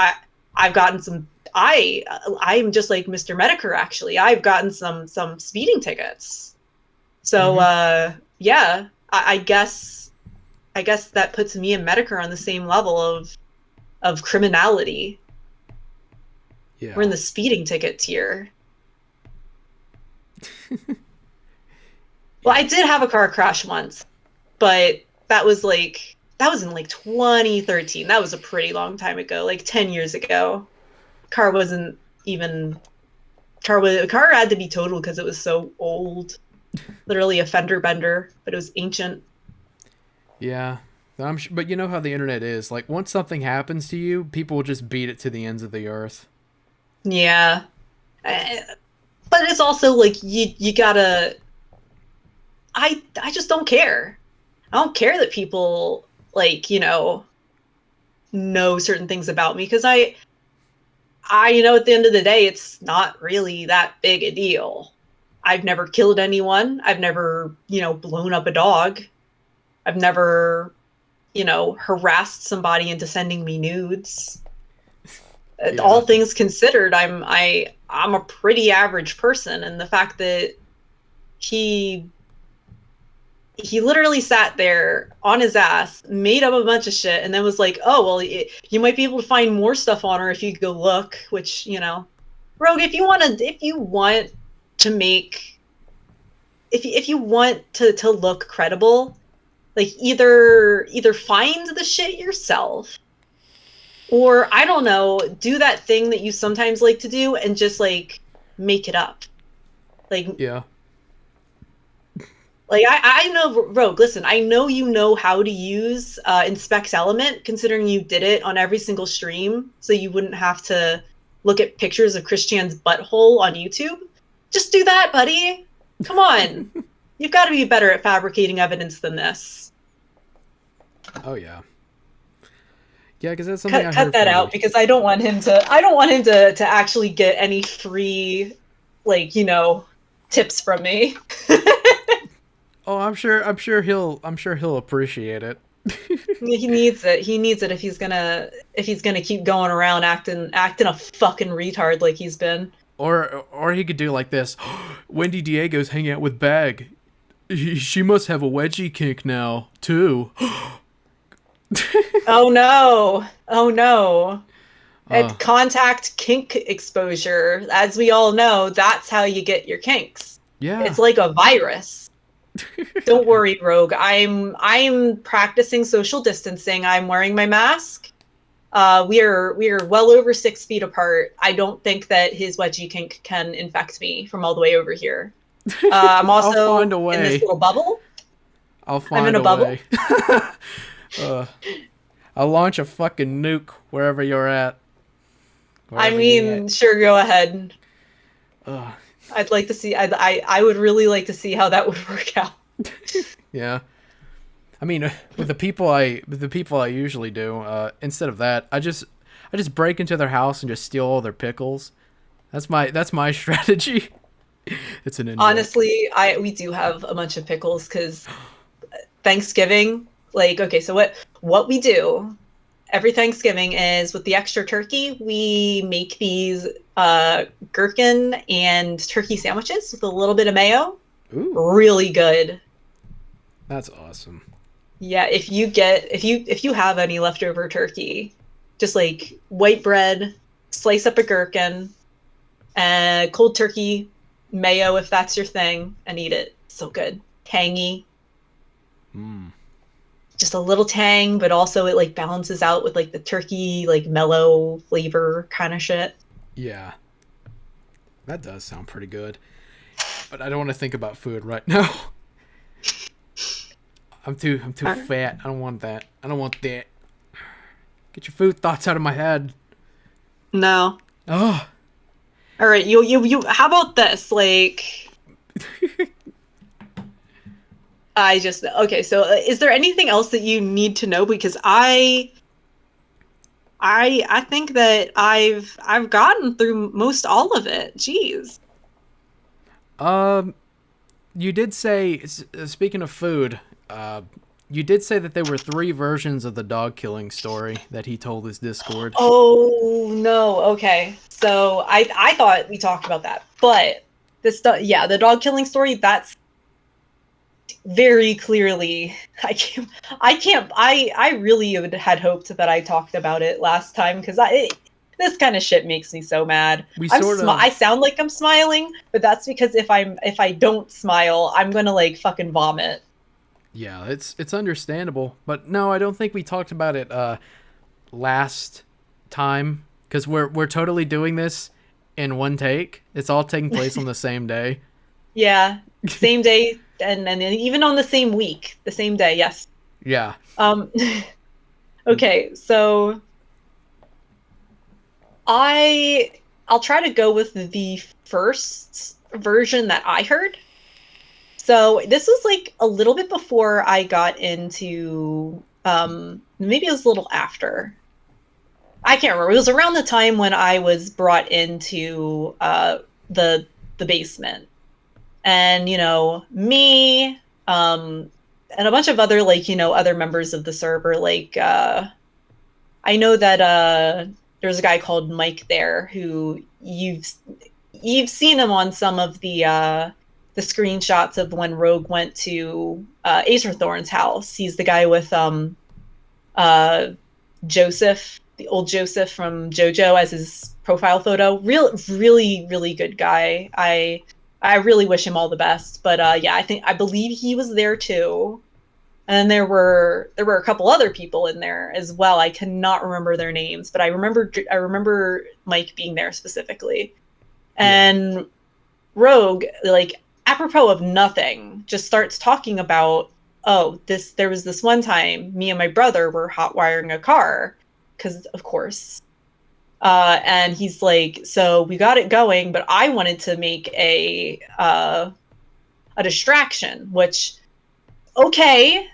I've gotten some, I'm just like Mr. Medicare, actually. I've gotten some speeding tickets. So, yeah, I guess that puts me and Medicare on the same level of criminality. Yeah. We're in the speeding ticket tier. Well, I did have a car crash once, but that was in like 2013. That was a pretty long time ago, like 10 years ago. Car had to be totaled because it was so old. Literally a fender bender, but it was ancient. Yeah. But you know how the internet is. Like, once something happens to you, people will just beat it to the ends of the earth. Yeah. But it's also like, you gotta... I just don't care. I don't care that people, like, know certain things about me, because I at the end of the day, it's not really that big a deal. I've never killed anyone. I've never, blown up a dog. I've never, harassed somebody into sending me nudes. Yeah. All things considered, I'm a pretty average person, and the fact that he literally sat there on his ass, made up a bunch of shit, and then was like, oh, well, you might be able to find more stuff on her if you go look, which, Rogue, if you want to look credible, like, either find the shit yourself, or, I don't know, do that thing that you sometimes like to do and just, like, make it up. Like, yeah. Like, I know, Rogue, listen, I know you know how to use Inspect Element, considering you did it on every single stream, so you wouldn't have to look at pictures of Christian's butthole on YouTube. Just do that, buddy. Come on. You've got to be better at fabricating evidence than this. Oh, yeah. Yeah, because that's something I heard cut that out, because I don't want him to actually get any free, like, tips from me. Oh, I'm sure he'll appreciate it. He needs it. He needs it if he's gonna keep going around acting a fucking retard like he's been. Or he could do like this. Wendidiego's hanging out with Bag. She must have a wedgie kink now too. Oh no. Contact kink exposure. As we all know, that's how you get your kinks. Yeah. It's like a virus. Don't worry, Rogue. I'm practicing social distancing. I'm wearing my mask. We are well over 6 feet apart. I don't think that his wedgie kink can infect me from all the way over here. I'm also in this little bubble. I'm in a bubble. I'll launch a fucking nuke wherever you're at. Sure, go ahead. I'd like to see. I would really like to see how that would work out. Yeah, I mean, with the people I usually do, instead of that, I just break into their house and just steal all their pickles. That's my strategy. It's an honestly, we do have a bunch of pickles because Thanksgiving. Like, okay, so what we do every Thanksgiving is, with the extra turkey, we make these gherkin and turkey sandwiches with a little bit of mayo. Ooh. Really good. That's awesome. Yeah, if you have any leftover turkey, just like white bread, slice up a gherkin, and cold turkey, mayo if that's your thing, and eat it. So good. Tangy. Just a little tang, but also it like balances out with like the turkey, like mellow flavor kind of shit. Yeah. That does sound pretty good. But I don't want to think about food right now. I'm too fat. I don't want that. I don't want that. Get your food thoughts out of my head. No. Oh. All right, you. How about this? Like, okay. So, is there anything else that you need to know? Because I think that I've gotten through most all of it. Jeez. You did say, speaking of food, you did say that there were 3 versions of the dog killing story that he told his Discord. Oh no. Okay. So I thought we talked about that, but the dog killing story, that's very clearly I really had hoped that I talked about it last time, because this kind of shit makes me so mad. I sound like I'm smiling, but that's because if I don't smile, I'm gonna like fucking vomit. Yeah, it's understandable, but no, I don't think we talked about it last time, because we're totally doing this in one take. It's all taking place on the same day. Yeah, same day, and even on the same week, the same day. Yes. Yeah. Okay, so I'll try to go with the first version that I heard. So this was like a little bit before I got into, maybe it was a little after. I can't remember. It was around the time when I was brought into the basement. And, me, and a bunch of other, like, other members of the server, like, I know that there's a guy called Mike there who you've seen him on some of the screenshots of when Rogue went to Acerthorn's house. He's the guy with Joseph, the old Joseph from JoJo, as his profile photo. Really, really good guy. I really wish him all the best. But yeah, I believe he was there too. And there were a couple other people in there as well. I cannot remember their names, but I remember Mike being there specifically. And yeah. Rogue, like, apropos of nothing, just starts talking about, there was this one time me and my brother were hot wiring a car, because of course. And he's like, so we got it going, but I wanted to make a distraction, which, okay,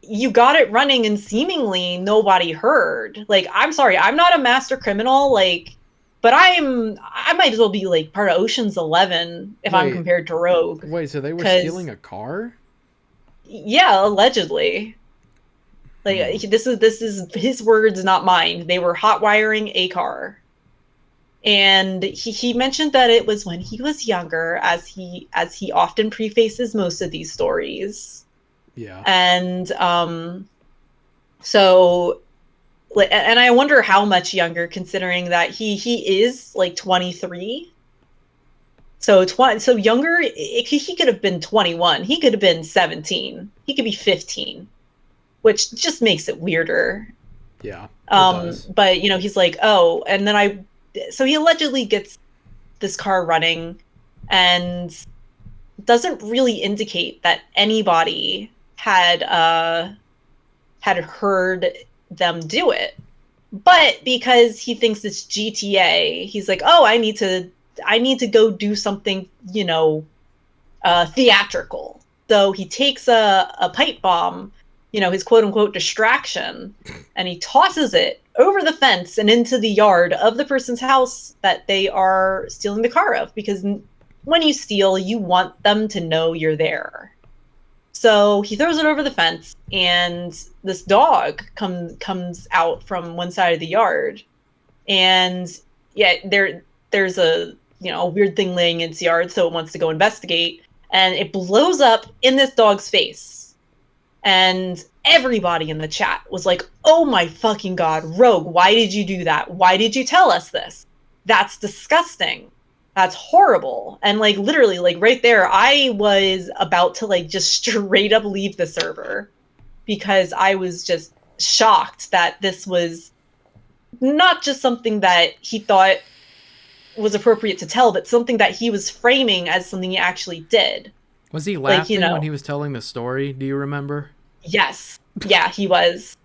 you got it running and seemingly nobody heard. Like, I'm sorry, I'm not a master criminal, like, but I might as well be like part of Ocean's 11 if I'm compared to Rogue. Wait, so they were stealing a car? Yeah, allegedly. Like, this is his words, not mine. They were hot wiring a car. And he mentioned that it was when he was younger, as he often prefaces most of these stories. Yeah. And so, and I wonder how much younger, considering that he is like 23. So younger, he could have been 21. He could have been 17. He could be 15, which just makes it weirder. Yeah. But he's like, oh, and then so he allegedly gets this car running and doesn't really indicate that anybody had heard them do it. But because he thinks it's GTA, he's like, oh, I need to go do something, theatrical. So he takes a pipe bomb, his quote unquote distraction, and he tosses it over the fence and into the yard of the person's house that they are stealing the car of, because when you steal, you want them to know you're there. So he throws it over the fence, and this dog comes out from one side of the yard, and yeah, there's a weird thing laying in its yard, so it wants to go investigate, and it blows up in this dog's face. And everybody in the chat was like, oh my fucking god, Rogue, why did you do that? Why did you tell us this? That's disgusting. That's horrible. And like literally like right there, I was about to like just straight up leave the server because I was just shocked that this was not just something that he thought was appropriate to tell, but something that he was framing as something he actually did. Was he laughing like, you know, when he was telling the story? Do you remember? Yes. Yeah, he was.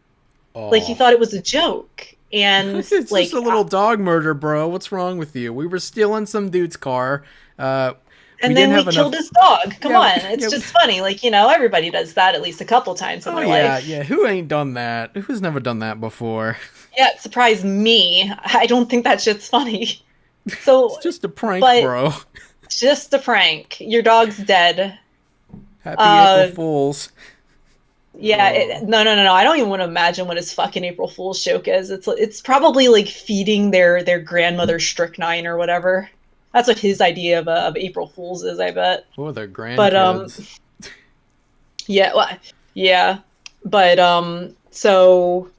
Oh. Like, he thought it was a joke. And, it's like... just a little dog murder, bro. What's wrong with you? We were stealing some dude's car. And then we killed his dog. Come on. It's just funny. Like, you know, everybody does that at least a couple times in their life. Yeah. Who ain't done that? Who's never done that before? Yeah, it surprised me. I don't think that shit's funny. So... It's just a prank, bro. Just a prank. Your dog's dead. Happy April Fools. Yeah, no. I don't even want to imagine what his fucking April Fool's joke is. It's probably like feeding their grandmother strychnine or whatever. That's what his idea of April Fool's is, I bet. Or their grandkids. But yeah. But so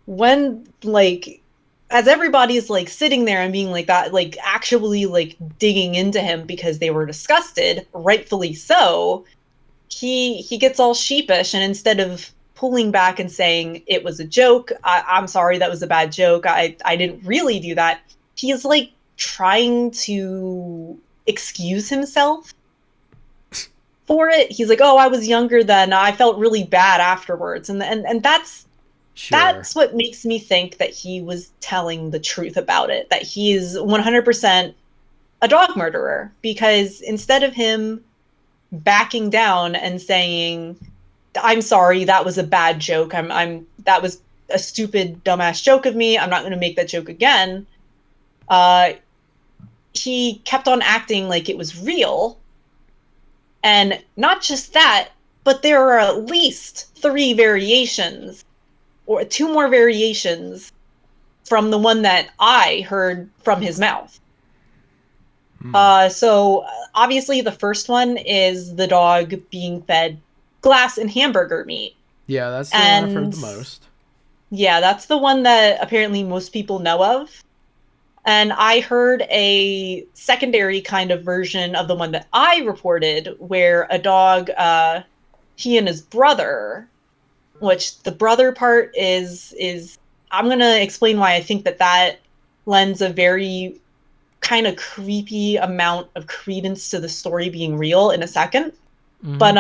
when like as everybody's like sitting there and being like that, like actually like digging into him because they were disgusted, rightfully so, he gets all sheepish, and instead of pulling back and saying it was a joke, I'm sorry, that was a bad joke, I didn't really do that, he is like trying to excuse himself for it. He's like, oh, I was younger then, I felt really bad afterwards, and that's sure. That's what makes me think that he was telling the truth about it, that he's 100% a dog murderer, because instead of him backing down and saying, I'm sorry, that was a bad joke, that was a stupid dumbass joke of me, I'm not going to make that joke again, he kept on acting like it was real. And not just that, but there are at least 3 variations or 2 more variations from the one that I heard from his mouth. So obviously the first one is the dog being fed glass and hamburger meat. Yeah, that's the one I've heard the most. Yeah, that's the one that apparently most people know of. And I heard a secondary kind of version of the one that I reported, where a dog, he and his brother, which the brother part is I'm going to explain why I think that lends a very kind of creepy amount of credence to the story being real in a second. Mm-hmm. But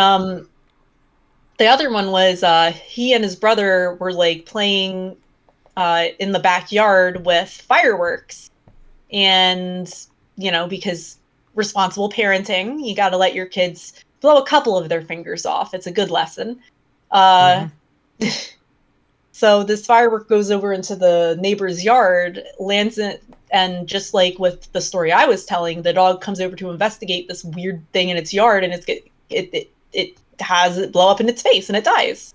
the other one was he and his brother were like playing in the backyard with fireworks. And, you know, because responsible parenting, you got to let your kids blow a couple of their fingers off. It's a good lesson. So this firework goes over into the neighbor's yard, lands in, and just like with the story I was telling, the dog comes over to investigate this weird thing in its yard, and it has it blow up in its face, and it dies.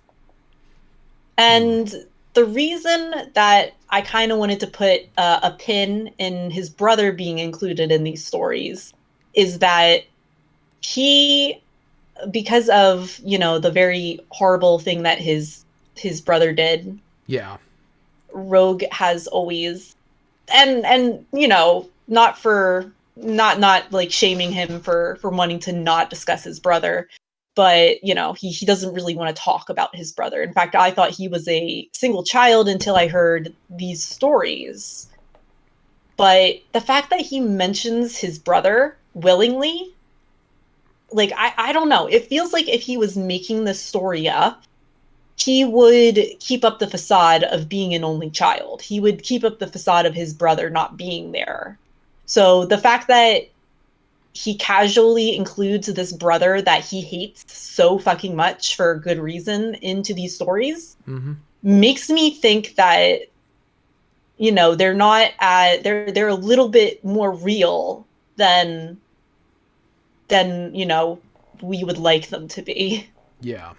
And the reason that I kind of wanted to put a pin in his brother being included in these stories is that he, because of, you know, the very horrible thing that his brother did. Yeah. Rogue has always, and you know, not like shaming him for wanting to not discuss his brother, but, you know, he doesn't really want to talk about his brother. In fact, I thought he was a single child until I heard these stories. But the fact that he mentions his brother willingly, like, I don't know. It feels like if he was making this story up, he would keep up the facade of being an only child. He would keep up the facade of his brother not being there. So the fact that he casually includes this brother that he hates so fucking much for good reason into these stories makes me think that, you know, they're not they're a little bit more real than you know we would like them to be. Yeah,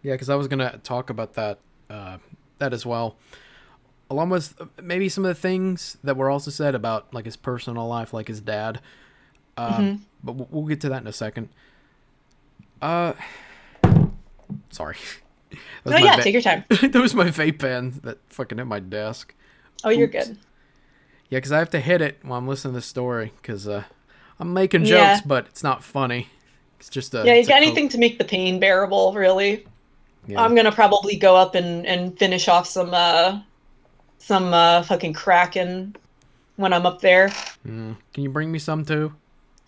because I was gonna talk about that as well, along with maybe some of the things that were also said about like his personal life, like his dad. But we'll get to that in a second. Sorry. No, yeah, take your time. That was my vape pen that fucking hit my desk. Oh, you're good. Yeah, because I have to hit it while I'm listening to the story, because I'm making Yeah. jokes, but it's not funny. It's just a... Yeah, it's a anything to make the pain bearable, really. Yeah. I'm gonna probably go up and finish off some fucking Kraken when I'm up there. Can you bring me some too?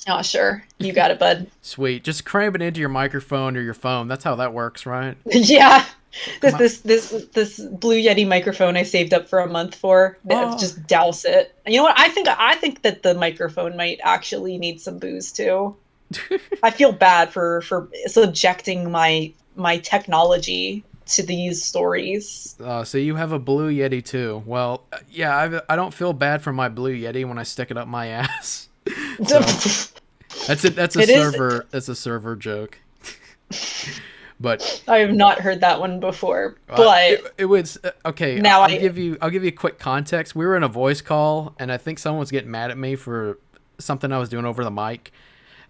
Oh, sure. You got it, bud. Sweet. Just cram it into your microphone or your phone. That's how that works, right? Yeah. This Blue Yeti microphone I saved up for a month for. Oh. Just douse it. And you know what? I think that the microphone might actually need some booze too. I feel bad for subjecting my technology to these stories. So you have a Blue Yeti too. Well, yeah, I don't feel bad for my Blue Yeti when I stick it up my ass. So, that's it. That's a server joke. But I have not heard that one before. But it was okay. Now I'll give you a quick context. We were in a voice call, and I think someone was getting mad at me for something I was doing over the mic.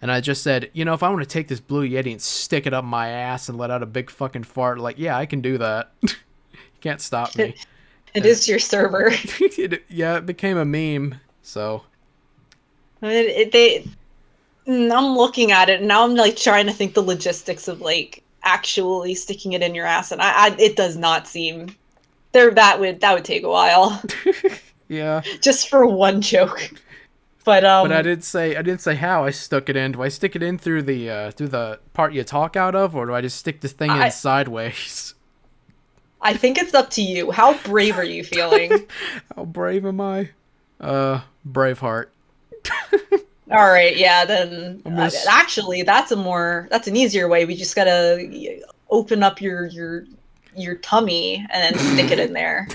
And I just said, if I want to take this Blue Yeti and stick it up my ass and let out a big fucking fart, like, yeah, I can do that. You can't stop me. It is your server. It became a meme. So I'm looking at it and now I'm like trying to think the logistics of like actually sticking it in your ass, and it does not seem that would take a while. Yeah. Just for one joke. But I didn't say how I stuck it in. Do I stick it in through the part you talk out of, or do I just stick this thing in sideways? I think it's up to you. How brave are you feeling? How brave am I? Braveheart. All right, yeah. Then actually, that's an easier way. We just gotta open up your tummy and then stick it in there.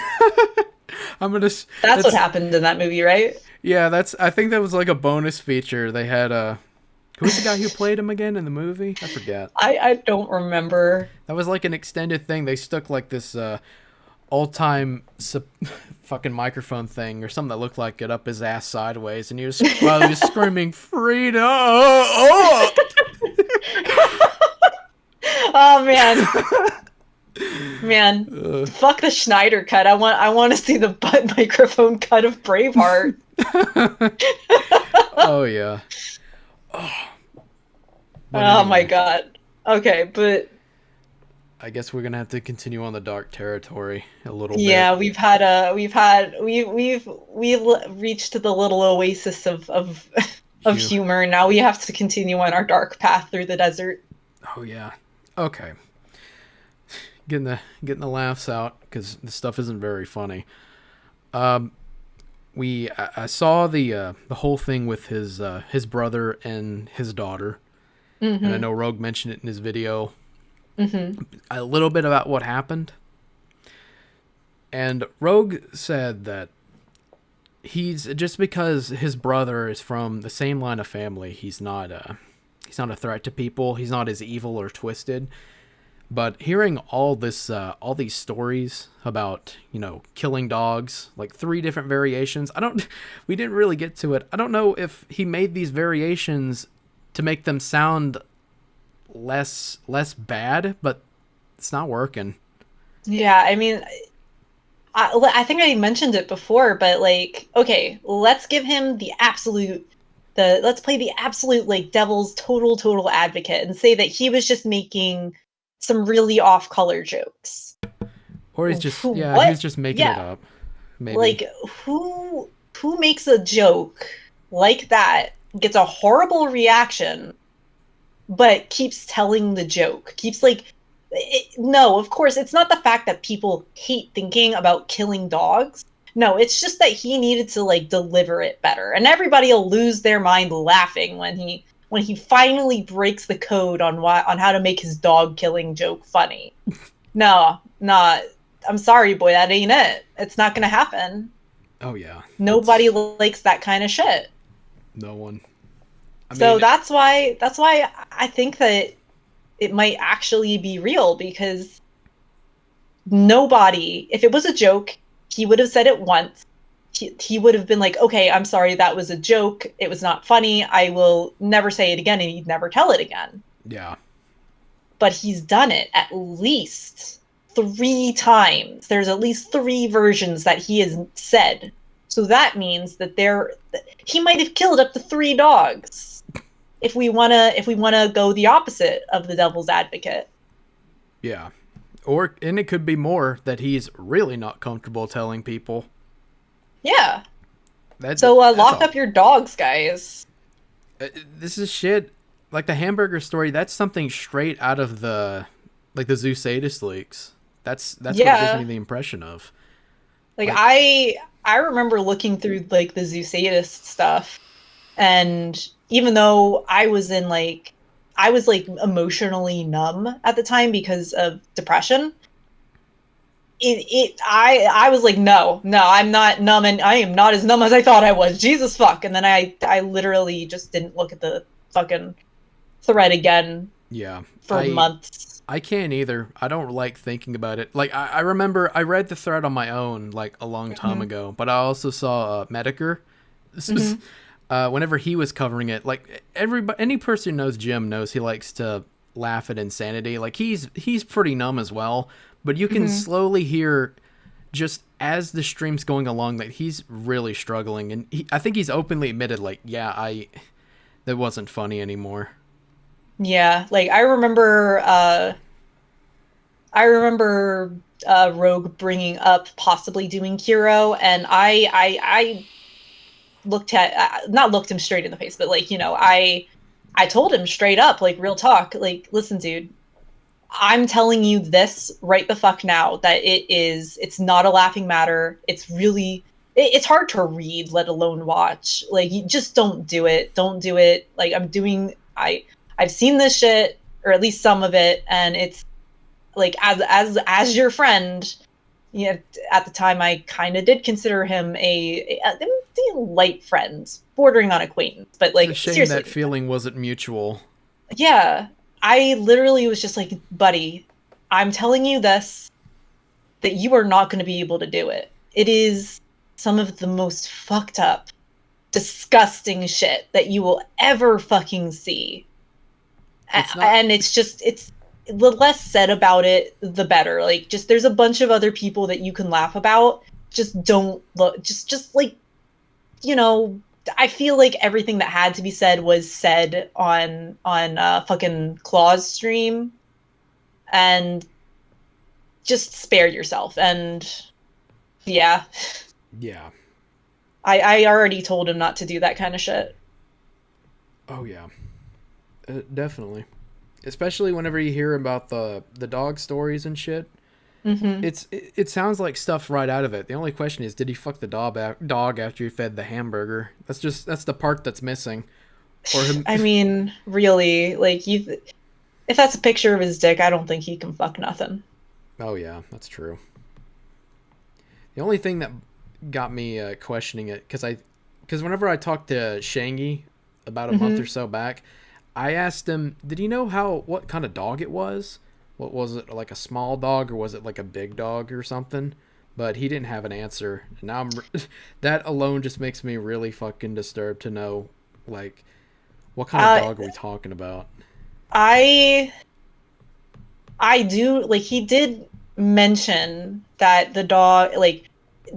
That's what happened in that movie, right? Yeah, I think that was like a bonus feature. They had who's the guy who played him again in the movie? I forget. I don't remember. That was like an extended thing. They stuck like this all-time fucking microphone thing or something that looked like it up his ass sideways, and he was screaming freedom. Oh man. Man, fuck the Schneider cut. I want to see the butt microphone cut of Braveheart. Oh yeah. Oh my god. Okay, but I guess we're gonna have to continue on the dark territory a little bit. Yeah, we've reached the little oasis of humor. Now we have to continue on our dark path through the desert. Oh yeah. Okay. Getting the laughs out because this stuff isn't very funny. I saw the whole thing with his brother and his daughter, and I know Rogue mentioned it in his video. A little bit about what happened, and Rogue said that he's just because his brother is from the same line of family, he's not a threat to people. He's not as evil or twisted. But hearing all these stories about, killing dogs, like 3 different variations, we didn't really get to it. I don't know if he made these variations to make them sound less bad, but it's not working. Yeah, I mean, I think I mentioned it before, but like, okay, let's give him let's play the absolute like devil's total advocate and say that he was just making some really off-color jokes, or he's just he's just making it up. Maybe. Like who makes a joke like that, gets a horrible reaction, but keeps telling the joke, keeps like no, of course it's not the fact that people hate thinking about killing dogs. No, it's just that he needed to like deliver it better, and everybody will lose their mind laughing when he finally breaks the code on how to make his dog killing joke funny. No, I'm sorry, boy, that ain't it. It's not gonna happen. Oh yeah. Nobody likes that kind of shit. No one. That's why I think that it might actually be real, because nobody, if it was a joke, he would have said it once. He would have been like, okay, I'm sorry, that was a joke. It was not funny. I will never say it again, and he'd never tell it again. Yeah. But he's done it at least 3 times. There's at least 3 versions that he has said. So that means that he might have killed up to 3 dogs. If we wanna go the opposite of the devil's advocate. Yeah. And it could be more that he's really not comfortable telling people. Yeah. That's lock up your dogs, guys. This is shit. Like the hamburger story, that's something straight out of the Zoo Sadist leaks. That's what it gives me the impression of. Like I remember looking through like the Zoo Sadist stuff, and even though I was emotionally numb at the time because of depression, I was like, no, I'm not numb, and I am not as numb as I thought I was. Jesus fuck. And then I literally just didn't look at the fucking thread again. Yeah. For months. I can't either. I don't like thinking about it. Like I remember I read the thread on my own like a long time ago, but I also saw Medicare. This was whenever he was covering it. Like any person who knows Jim knows he likes to laugh at insanity. Like he's pretty numb as well, but you can slowly hear just as the stream's going along that he's really struggling, and I think he's openly admitted like, yeah, that wasn't funny anymore. Yeah, like I remember Rogue bringing up possibly doing Kiro, and I not looked him straight in the face, but like, you know, I told him straight up, like, real talk, like, listen, dude, I'm telling you this right the fuck now, that it's not a laughing matter. It's really, it's hard to read, let alone watch. Like, you just don't do it. Don't do it. Like, I've seen this shit, or at least some of it, and it's like, as your friend, you know, at the time I kind of did consider him a light friend, bordering on acquaintance, but like, it's a shame seriously, that feeling wasn't mutual. Yeah, I literally was just like, buddy, I'm telling you this, that you are not going to be able to do it. It is some of the most fucked up, disgusting shit that you will ever fucking see. And it's the less said about it, the better. Like, just, there's a bunch of other people that you can laugh about. Just don't look, just like, you know, I feel like everything that had to be said was said on fucking Claw's stream, and just spare yourself. And yeah. I already told him not to do that kind of shit. Oh yeah. Definitely. Especially whenever you hear about the dog stories and shit. It sounds like stuff right out of it. The only question is, did he fuck the dog after he fed the hamburger? That's the part that's missing. Or I mean, really, like, if that's a picture of his dick, I don't think he can fuck nothing. Oh yeah, that's true. The only thing that got me questioning it, because whenever I talked to Shangy about a month or so back, I asked him, did he know what kind of dog it was? What was it, like a small dog, or was it like a big dog or something? But he didn't have an answer. And now that alone just makes me really fucking disturbed to know, like, what kind of dog are we talking about? I do, like, he did mention that the dog, like,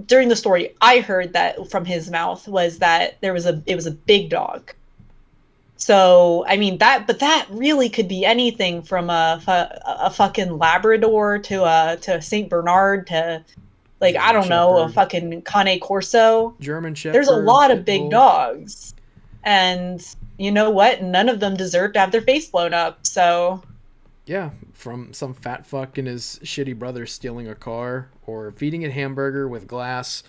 during the story, I heard that from his mouth was that it was a big dog. So, I mean, that really could be anything from a fucking Labrador to a Saint Bernard to, like, I don't know, a fucking Cane Corso. German Shepherd. There's a lot of big dogs. And you know what? None of them deserve to have their face blown up, so. Yeah, from some fat fuck and his shitty brother stealing a car, or feeding a hamburger with glass,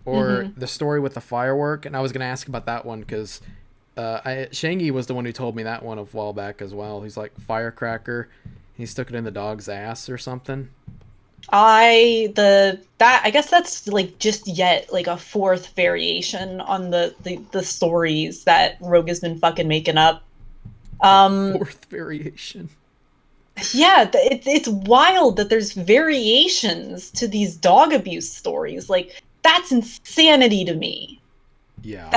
or the story with the firework. And I was going to ask about that one, because Shangy was the one who told me that one a while back as well. He's like, firecracker, he stuck it in the dog's ass or something. I guess that's like just yet like a 4th variation on the stories that Rogue has been fucking making up. 4th variation. Yeah, it's wild that there's variations to these dog abuse stories. Like, that's insanity to me. Yeah.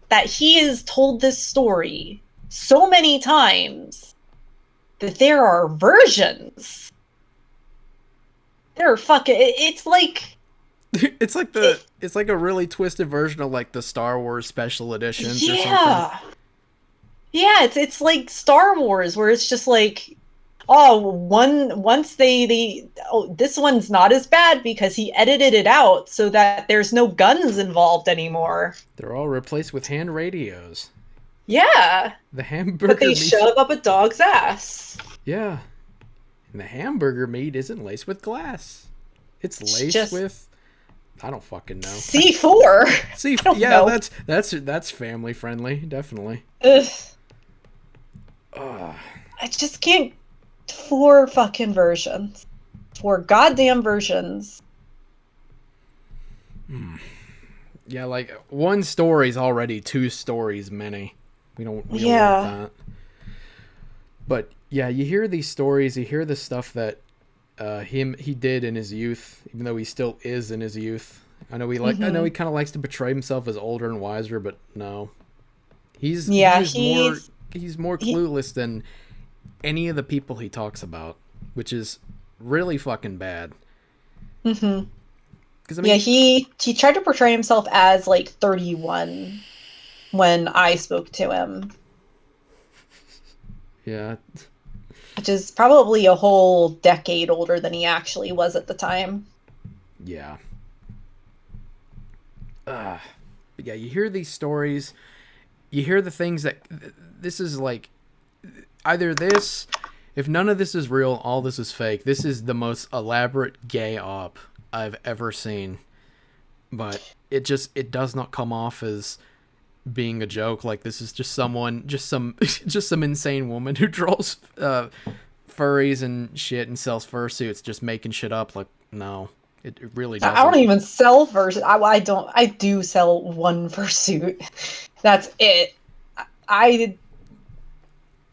That he has told this story so many times that there are versions. they're fucking. It's like. It's like a really twisted version of like the Star Wars special editions or something. Yeah, it's like Star Wars, where it's just like, once this one's not as bad because he edited it out so that there's no guns involved anymore. They're all replaced with hand radios. Yeah. The hamburger But they meat. shove up a dog's ass. Yeah. And the hamburger meat isn't laced with glass. It's laced with, I don't fucking know. C4. C4. Yeah, know. that's family friendly, definitely. Ugh. I just can't. 4 fucking versions. 4 goddamn versions. Yeah, like one story's already 2 stories many. We don't want that. But yeah, you hear these stories, you hear the stuff that he did in his youth, even though he still is in his youth. I know he kind of likes to portray himself as older and wiser, but no. He's more clueless than any of the people he talks about, which is really fucking bad. Mm-hmm. I mean, he tried to portray himself as like 31 when I spoke to him. Yeah. Which is probably a whole decade older than he actually was at the time. Yeah. But yeah, you hear these stories, you hear the things that this is like, either this, if none of this is real, all this is fake. This is the most elaborate gay op I've ever seen. But it does not come off as being a joke. Like this is just some insane woman who draws furries and shit and sells fursuits, just making shit up. Like, no, it really doesn't. I don't even sell fursuits. I do sell one fursuit. That's it.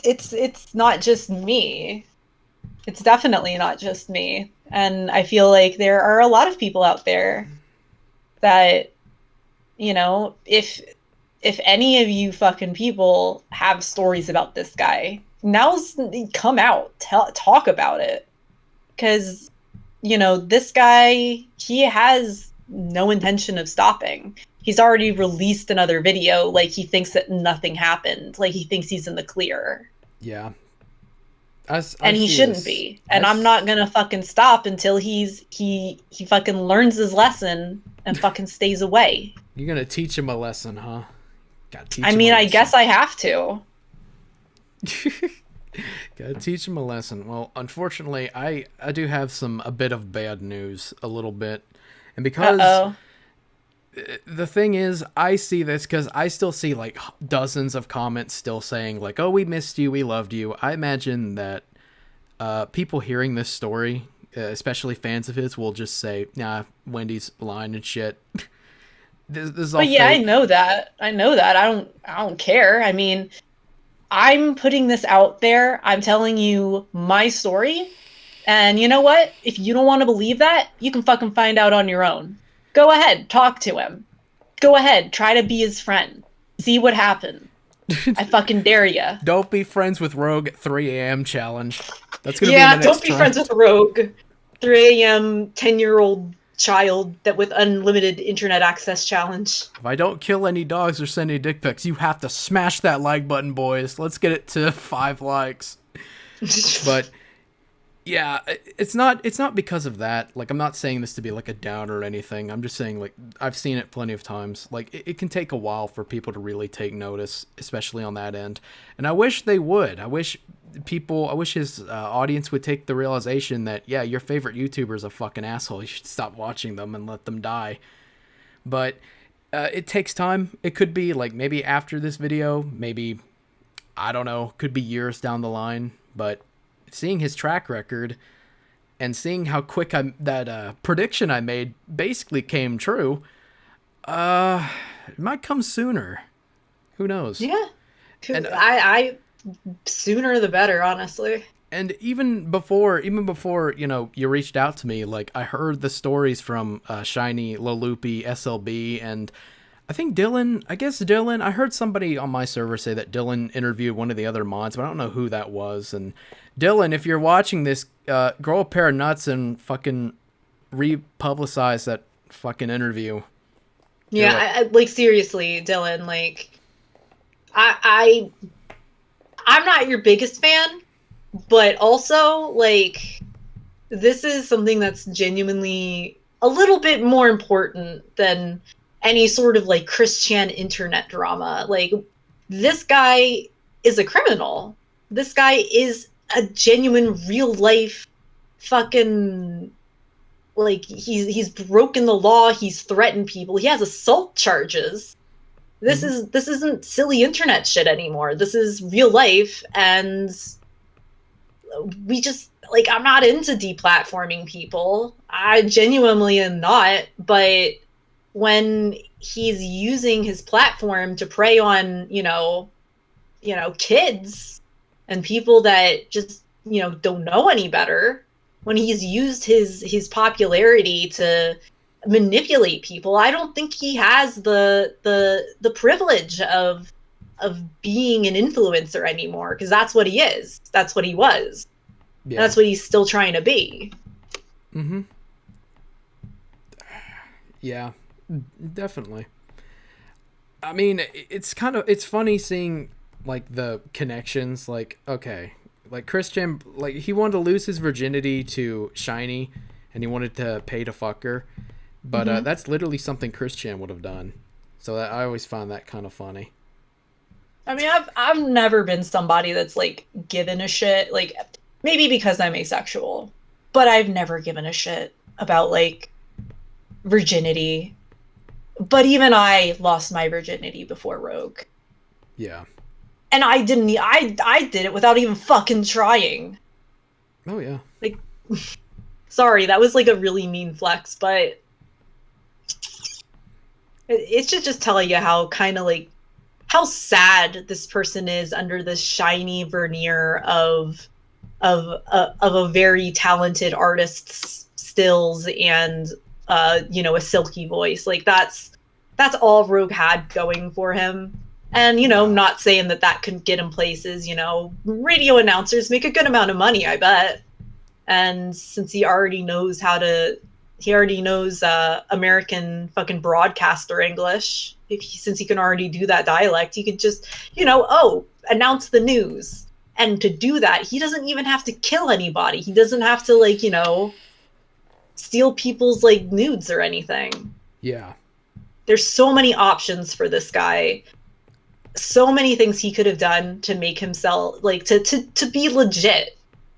It's not just me. It's definitely not just me. And I feel like there are a lot of people out there that, you know, if any of you fucking people have stories about this guy, come out, talk about it. Because, you know, this guy, he has no intention of stopping. He's already released another video, like he thinks that nothing happened, like he thinks he's in the clear. Yeah. And he shouldn't be. And I'm not gonna fucking stop until he fucking learns his lesson and fucking stays away. You're gonna teach him a lesson, huh? I guess I have to. Gotta teach him a lesson. Well, unfortunately, I do have a bit of bad news, a little bit. And because the thing is, I see this because I still see like dozens of comments still saying like, oh, we missed you, we loved you. I imagine that people hearing this story, especially fans of his, will just say, nah, Wendy's lying and shit. This is all fake. I know that. I don't care. I mean, I'm putting this out there. I'm telling you my story. And you know what? If you don't want to believe that, you can fucking find out on your own. Go ahead, talk to him. Go ahead, try to be his friend. See what happens. I fucking dare ya. Don't be friends with Rogue 3 a.m. challenge. That's gonna be the next don't be trend. friends with Rogue 3 a.m. 10-year-old child that with unlimited internet access challenge. If I don't kill any dogs or send any dick pics, you have to smash that like button, boys. Let's get it to 5 likes. But yeah, it's not because of that. Like, I'm not saying this to be like a downer or anything. I'm just saying, like, I've seen it plenty of times. Like, it can take a while for people to really take notice, especially on that end. And I wish they would. I wish his audience would take the realization that, yeah, your favorite YouTuber is a fucking asshole. You should stop watching them and let them die. But it takes time. It could be, like, maybe after this video, maybe, I don't know, could be years down the line, but seeing his track record and seeing how quick that prediction I made basically came true, it might come sooner. Who knows? Yeah. And I sooner the better, honestly. And even before, you know, you reached out to me, like, I heard the stories from Shiny, Loloopy, SLB, and I think Dylan, I heard somebody on my server say that Dylan interviewed one of the other mods, but I don't know who that was. And Dylan, if you're watching this, grow a pair of nuts and fucking republicize that fucking interview. Yeah, like seriously, Dylan, like I'm not your biggest fan, but also like this is something that's genuinely a little bit more important than any sort of like Christian internet drama. Like this guy is a criminal. This guy is a genuine real life fucking like he's broken the law, he's threatened people, he has assault charges. This isn't silly internet shit anymore. This is real life, and we just like I'm not into deplatforming people. I genuinely am not, but when he's using his platform to prey on, kids and people that just, don't know any better, when he's used his popularity to manipulate people, I don't think he has the privilege of being an influencer anymore, because that's what he is. That's what he was. Yeah. That's what he's still trying to be. Mm-hmm. Yeah, definitely. I mean, it's funny seeing like the connections, like, okay, like Christian, like he wanted to lose his virginity to Shiny and he wanted to pay to fuck her, but that's literally something Christian would have done. So I always found that kind of funny. I mean, I've never been somebody that's like given a shit, like maybe because I'm asexual, but I've never given a shit about like virginity. But even I lost my virginity before Rogue. Yeah. And I didn't. I did it without even fucking trying. Oh yeah. Like, sorry, that was like a really mean flex, but it should just tell you how kind of like how sad this person is under this shiny veneer of a very talented artist's stills and a silky voice. Like that's all Rogue had going for him. And, not saying that could get him places, radio announcers make a good amount of money, I bet. And since he already knows American fucking broadcaster English, since he can already do that dialect, he could just, announce the news. And to do that, he doesn't even have to kill anybody. He doesn't have to, like, steal people's, like, nudes or anything. Yeah. There's so many options for this guy. So many things he could have done to make himself, like, to be legit,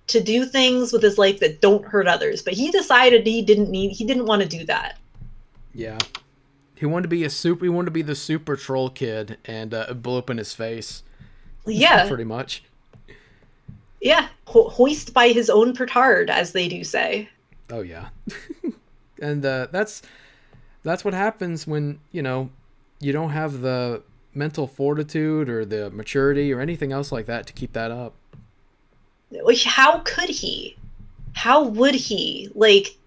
to do things with his life that don't hurt others. But he decided he didn't want to do that. Yeah. He wanted to be the super troll kid and blew up in his face. Yeah. Pretty much. Yeah. Hoist by his own petard, as they do say. Oh, yeah. And that's what happens when, you don't have the mental fortitude or the maturity or anything else like that to keep that up. How could he? How would he? Like,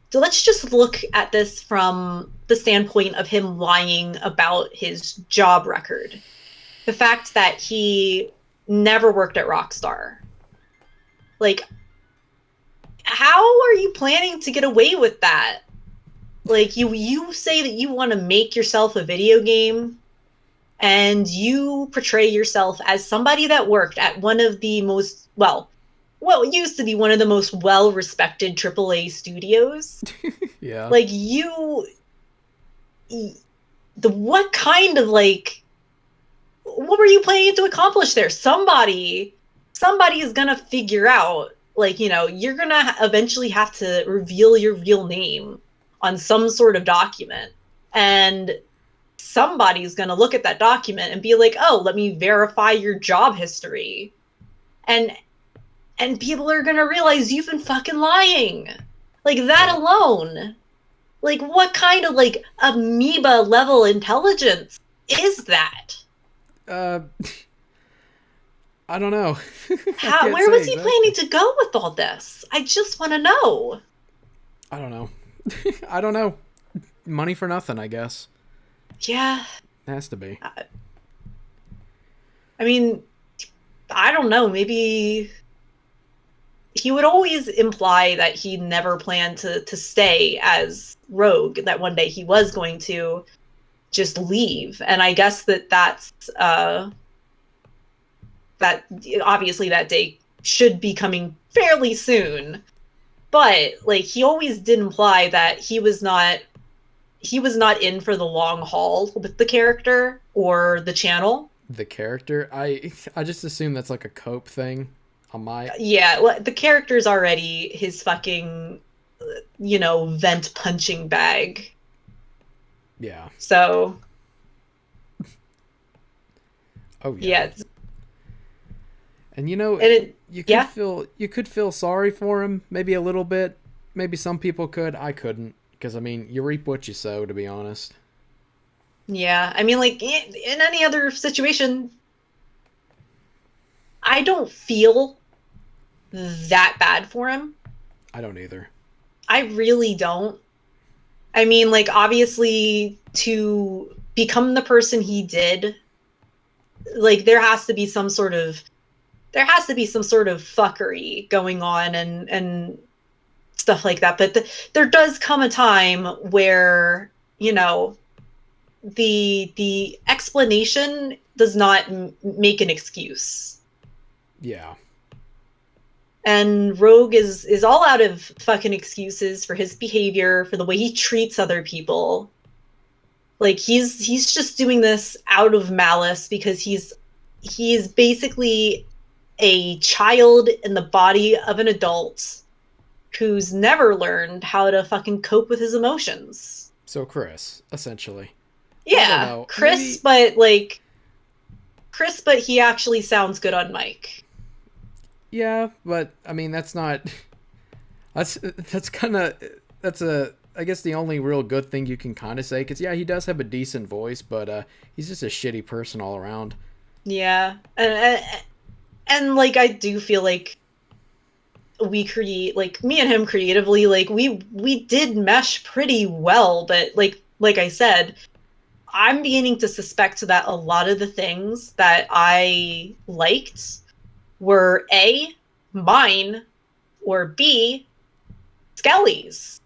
so let's just look at this from the standpoint of him lying about his job record. The fact that he never worked at Rockstar. Like, how are you planning to get away with that? Like, you say that you want to make yourself a video game, and you portray yourself as somebody that worked at one of the most, it used to be one of the most well-respected AAA studios. Yeah. Like, what kind of, like, what were you planning to accomplish there? Somebody is gonna figure out, like, you're gonna eventually have to reveal your real name on some sort of document. And somebody's going to look at that document and be like, oh, let me verify your job history. And people are going to realize you've been fucking lying. Like, that alone. Like, what kind of, like, amoeba level intelligence is that? I don't know. Where was he planning to go with all this? I just want to know. I don't know. I don't know. Money for nothing, I guess. Yeah. It has to be. I mean, I don't know. Maybe he would always imply that he never planned to stay as Rogue, that one day he was going to just leave. And I guess that's that obviously that day should be coming fairly soon. But like he always did imply that he was not in for the long haul with the character or the channel. The character? I just assume that's like a cope thing on my... Yeah, well, the character's already his fucking, vent punching bag. Yeah. So... Oh, yeah. Yeah. And you could feel sorry for him, maybe a little bit. Maybe some people could. I couldn't. Because, I mean, you reap what you sow, to be honest. Yeah, I mean, like, in any other situation, I don't feel that bad for him. I don't either. I really don't. I mean, like, obviously, to become the person he did, like, there has to be some sort of fuckery going on and stuff like that. But there does come a time where, the explanation does not make an excuse. Yeah. And Rogue is all out of fucking excuses for his behavior, for the way he treats other people. Like he's just doing this out of malice because he's basically a child in the body of an adult who's never learned how to fucking cope with his emotions. So Chris, essentially. Yeah, Chris, maybe... but he actually sounds good on mic. Yeah, but I mean that's not. I guess the only real good thing you can kind of say, because yeah, he does have a decent voice, but he's just a shitty person all around. Yeah, and like I do feel like we create, like me and him creatively, like we did mesh pretty well, but like I said, I'm beginning to suspect that a lot of the things that I liked were A, mine, or B, Skelly's.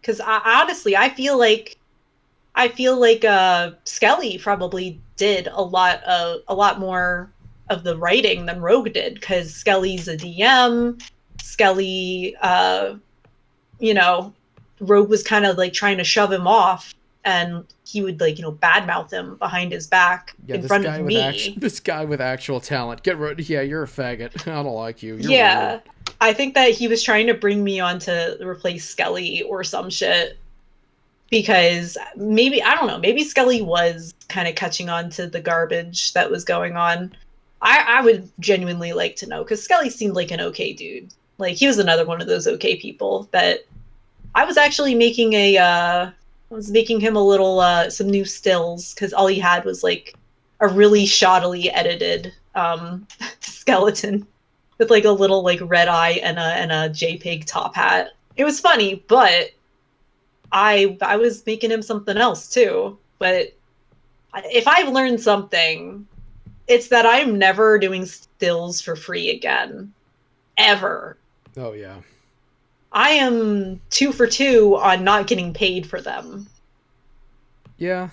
Because honestly, I feel like Skelly probably did a lot more of the writing than Rogue did, because Skelly's a DM. Skelly, Rogue was kind of like trying to shove him off, and he would badmouth him behind his back in front of me. This guy with actual talent. Get rid. Yeah, you're a faggot. I don't like you. You're yeah. weird. I think that he was trying to bring me on to replace Skelly or some shit. Because maybe, I don't know, maybe Skelly was kind of catching on to the garbage that was going on. I would genuinely like to know, because Skelly seemed like an okay dude. Like, he was another one of those okay people that I was actually making him a little, some new stills, because all he had was like a really shoddily edited skeleton with like a little like red eye and a JPEG top hat. It was funny, but I was making him something else too. But if I've learned something, it's that I'm never doing stills for free again. Ever. Oh yeah. I am 2 for 2 on not getting paid for them. Yeah.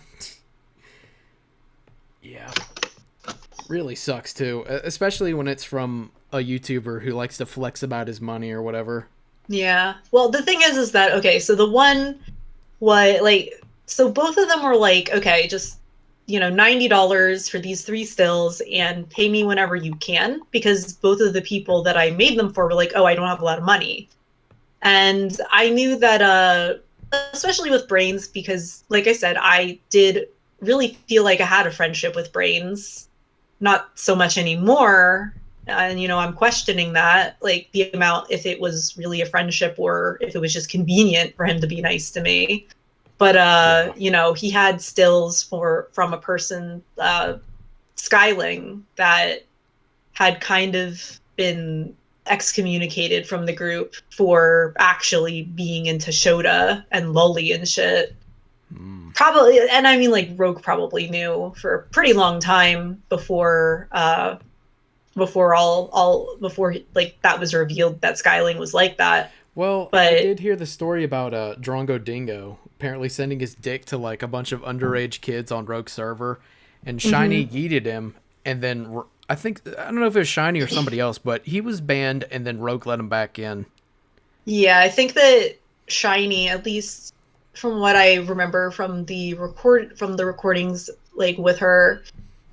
Yeah. Really sucks too, especially when it's from a YouTuber who likes to flex about his money or whatever. Yeah. Well, the thing is that, okay, so the one so both of them were like, okay, just, $90 for these 3 stills and pay me whenever you can, because both of the people that I made them for were like, oh, I don't have a lot of money. And I knew that, especially with Brains, because like I said, I did really feel like I had a friendship with Brains. Not so much anymore. And, I'm questioning that, like the amount, if it was really a friendship or if it was just convenient for him to be nice to me. But, he had stills from a person, Skyling, that had kind of been excommunicated from the group for actually being into Shota and Loli and shit. Probably, and I mean, like, Rogue probably knew for a pretty long time before before like that was revealed that Skyling was like that. Well, But I did hear the story about Drongo Dingo apparently sending his dick to like a bunch of underage kids on Rogue server, and Shiny yeeted him, and then I don't know if it was Shiny or somebody else, but he was banned, and then Rogue let him back in. yeah, I think that Shiny, at least from what I remember from the recordings, like with her,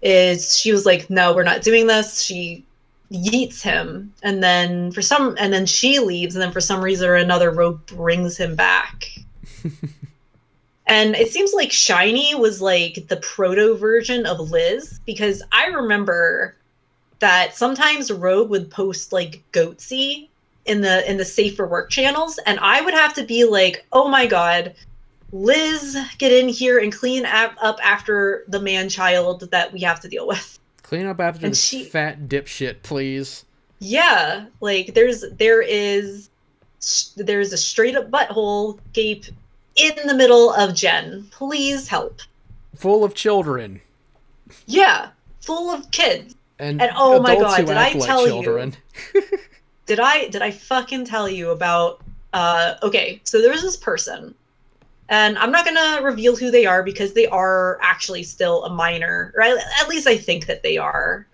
is she was like, "No, we're not doing this." She yeets him, and then she leaves, and then for some reason or another, Rogue brings him back. And it seems like Shiny was like the proto version of Liz, because I remember that sometimes Rogue would post like Goatsy in the Safe for Work channels, and I would have to be like, "Oh my god, Liz, get in here and clean up after the man-child that we have to deal with. Clean up after this fat dipshit, please." Yeah, like there is a straight up butthole gape in the middle of Jen. Please help. Full of children. Yeah, full of kids. And oh my god, did I tell you? Did I fucking tell you about okay, so there was this person, and I'm not gonna reveal who they are because they are actually still a minor, or at least I think that they are.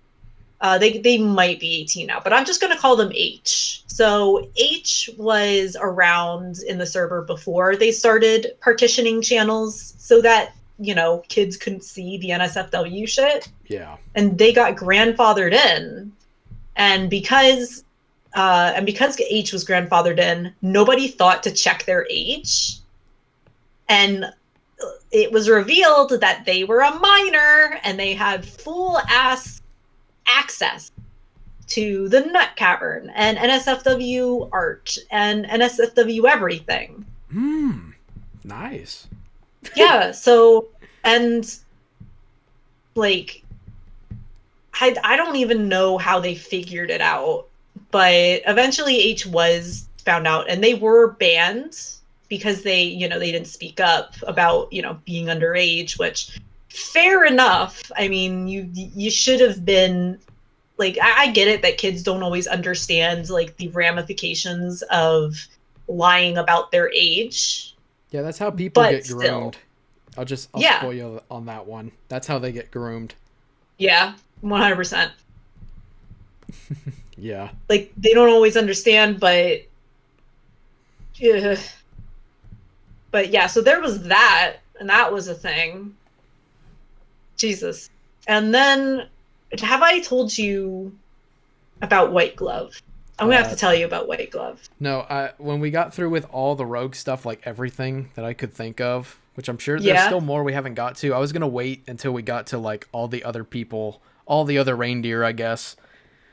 They might be 18 now, but I'm just gonna call them H. So H was around in the server before they started partitioning channels so that, you know, kids couldn't see the NSFW shit. Yeah. And they got grandfathered in. And because H was grandfathered in, nobody thought to check their age. And it was revealed that they were a minor and they had full ass access to the Nut Cavern and NSFW art and NSFW everything. Nice. Yeah, so, and like, I don't even know how they figured it out, but eventually H was found out, and they were banned because they didn't speak up about, being underage, which, fair enough. I mean, you should have been, like, I get it that kids don't always understand, like, the ramifications of lying about their age. Yeah, that's how people get groomed. I'll yeah. spoil you on that one. That's how they get groomed. Yeah, 100%. Yeah. Like, they don't always understand, but... yeah. But yeah, so there was that, and that was a thing. Jesus. And then, have I told you about White Glove? I'm gonna have to tell you about White Glove. No, when we got through with all the rogue stuff, like everything that I could think of, which I'm sure there's still more we haven't got to, I was gonna wait until we got to like all the other people, all the other reindeer, I guess.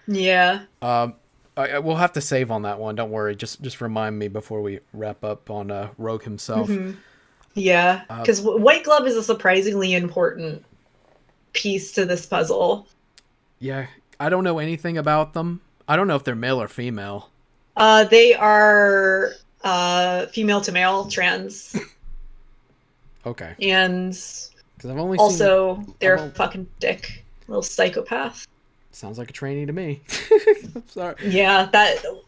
Yeah. We'll have to save on that one. Don't worry. Just remind me before we wrap up on Rogue himself. Mm-hmm. Yeah, because White Glove is a surprisingly important piece to this puzzle. Yeah, I don't know anything about them. I don't know if they're male or female. They are female to male trans. Okay. And I've only they're a fucking dick, little psychopath. Sounds like a trainee to me. I'm sorry. Yeah,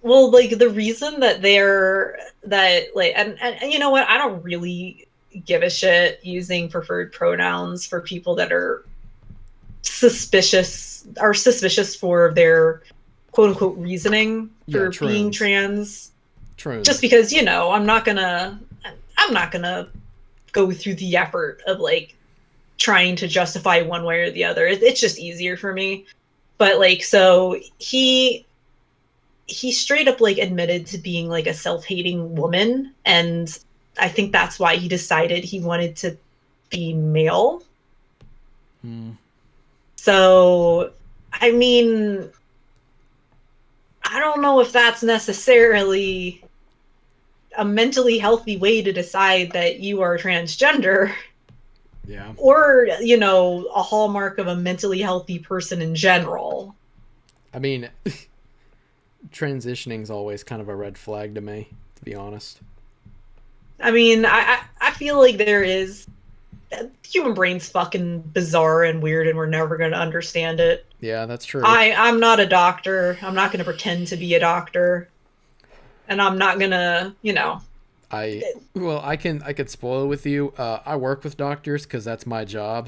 like the reason that and you know what? I don't really give a shit using preferred pronouns for people that are suspicious for their quote unquote reasoning for being trans. True. Just because, I'm not gonna go through the effort of like trying to justify one way or the other. It's just easier for me. But like, so he straight up like admitted to being like a self-hating woman, and I think that's why he decided he wanted to be male. So, I mean, I don't know if that's necessarily a mentally healthy way to decide that you are transgender. Yeah. Or, a hallmark of a mentally healthy person in general. I mean, transitioning is always kind of a red flag to me, to be honest. I mean, I feel like there is... human brain's fucking bizarre and weird, and we're never going to understand it. Yeah, that's true. I'm not a doctor. I'm not going to pretend to be a doctor. And I'm not going to, I could spoil it with you. I work with doctors because that's my job.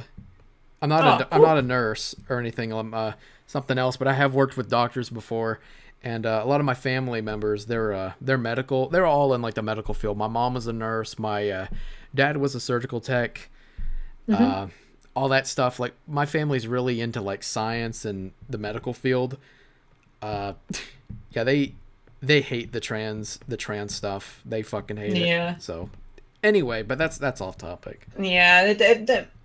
I'm not a nurse or anything. I'm something else, but I have worked with doctors before, and a lot of my family members, they're medical. They're all in like the medical field. My mom was a nurse. My dad was a surgical tech. All that stuff. Like my family's really into like science and the medical field. Yeah, they hate the trans stuff. They fucking hate it. So anyway, but that's off topic. Yeah,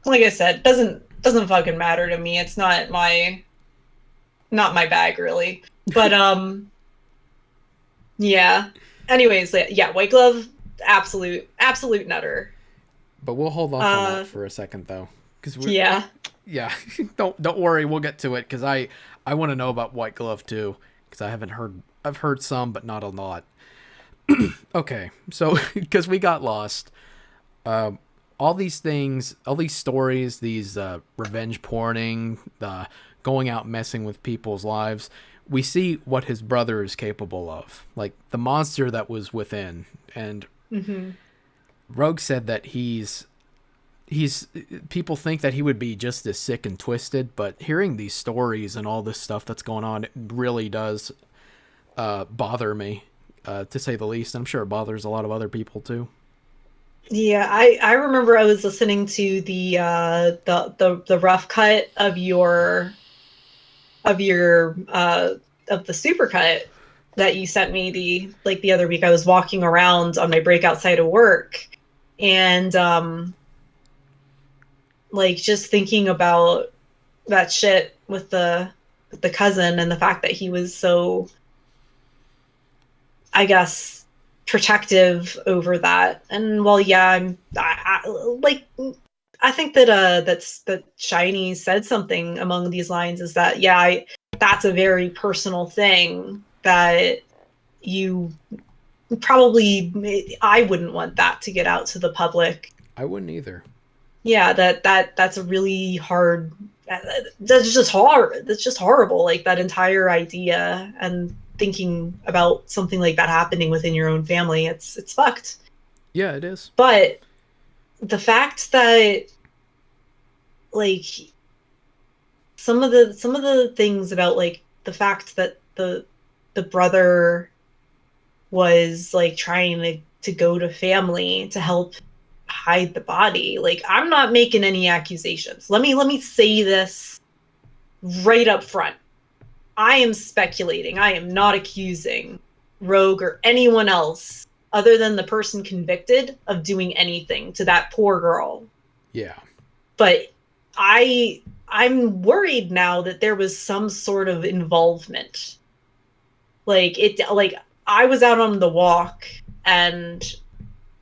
like I said, doesn't fucking matter to me. It's not my bag really. But yeah. Anyways, yeah, White Glove, absolute nutter. But we'll hold off on that for a second though. Yeah. Don't worry, we'll get to it because I want to know about White Glove too because I've heard some but not a lot. Okay, so because we got lost, all these things, all these stories, these revenge porning, going out messing with people's lives, we see what his brother is capable of, like the monster that was within. And Rogue said that he's people think that he would be just as sick and twisted, but hearing these stories and all this stuff that's going on, it really does bother me, to say the least. I'm sure it bothers a lot of other people too. Yeah, I remember I was listening to the rough cut of the supercut that you sent me the other week. I was walking around on my break outside of work, and like just thinking about that shit with the cousin and the fact that he was so, I guess, protective over that. And well, yeah, I think that that Shiny said something among these lines is that that's a very personal thing that you probably, I wouldn't want that to get out to the public. I wouldn't either. Yeah, that's a really hard. That's just hard. That's just horrible. Like that entire idea and thinking about something like that happening within your own family, it's fucked. Yeah, it is. But the fact that like some of the things about like the fact that the brother was like trying to go to family to help hide the body, like I'm not making any accusations. Let me say this right up front. I am speculating. I am not accusing Rogue or anyone else other than the person convicted of doing anything to that poor girl. Yeah. But I'm worried now that there was some sort of involvement. Like I was out on the walk and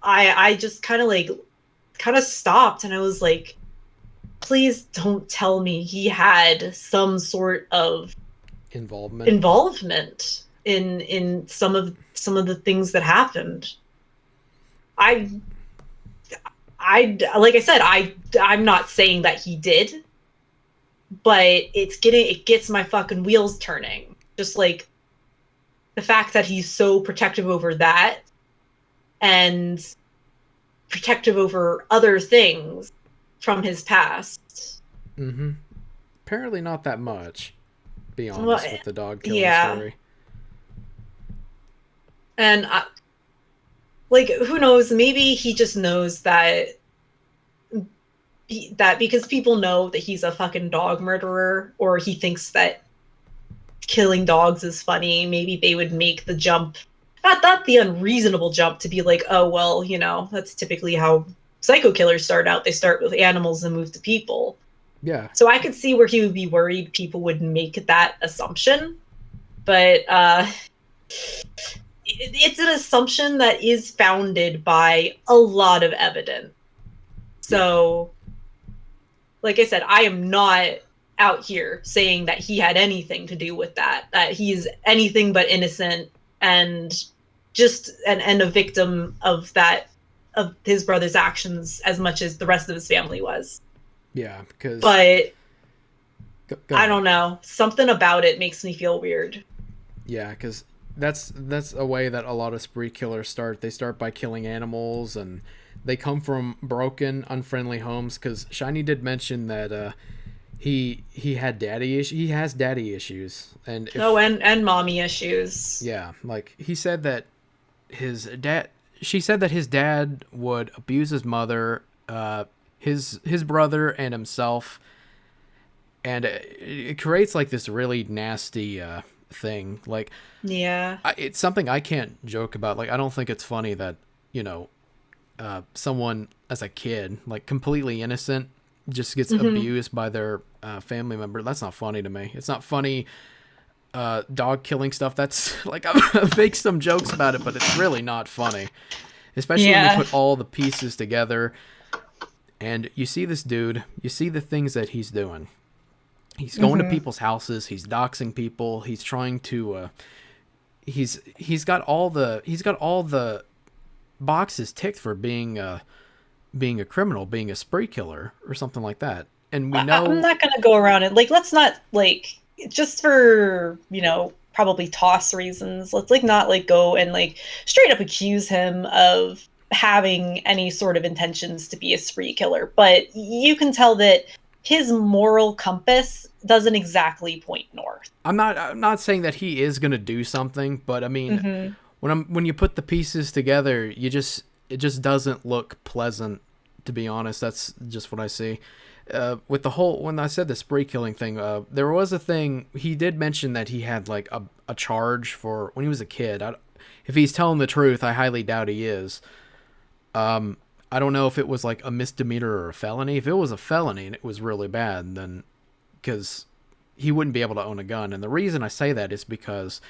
I just kind of stopped and I was like, please don't tell me he had some sort of involvement in some of the things that happened. I like I said, I'm not saying that he did, but it gets my fucking wheels turning. Just like the fact that he's so protective over that and protective over other things from his past. Mm-hmm. Apparently not that much, to be honest, with the dog killing story. And like, who knows? Maybe he just knows that because people know that he's a fucking dog murderer, or he thinks that killing dogs is funny. Maybe they would make the jump, not the unreasonable jump, to be like, oh well, that's typically how psycho killers start out. They start with animals and move to people. Yeah. So I could see where he would be worried people would make that assumption, but it's an assumption that is founded by a lot of evidence. So, like I said, I am not out here saying that he had anything to do with that he's anything but innocent and just and a victim of his brother's actions as much as the rest of his family was. Yeah, because... But Go I ahead. don't know. Something about it makes me feel weird. Yeah, because that's a way that a lot of spree killers start. They start by killing animals, and they come from broken, unfriendly homes. Because Shiny did mention that he had daddy issues. He has daddy issues, and and mommy issues. yeah, like he said that his dad. She said that his dad would abuse his mother, his brother, and himself, and it creates like this really nasty thing. Like, Yeah. it's something I can't joke about. Like, I don't think it's funny that, someone as a kid, like completely innocent, just gets abused by their family member. That's not funny to me. It's not funny. Dog killing stuff. That's like, I've made some jokes about it, but it's really not funny. Especially when you put all the pieces together and you see this dude, you see the things that he's doing. He's going to people's houses. He's doxing people. He's trying to. He's got all the boxes ticked for being a criminal, being a spree killer, or something like that. And we know I'm not gonna go around it. Like, let's not like just for probably toss reasons. Let's like not like go and like straight up accuse him of having any sort of intentions to be a spree killer. But you can tell that his moral compass doesn't exactly point north. I'm not saying that he is gonna do something, but I mean, when you put the pieces together, it just doesn't look pleasant. To be honest, that's just what I see. With the whole, when I said the spree killing thing, there was a thing. He did mention that he had like a charge for when he was a kid. If he's telling the truth, I highly doubt he is. I don't know if it was like a misdemeanor or a felony. If it was a felony and it was really bad, then because he wouldn't be able to own a gun. And the reason I say that is because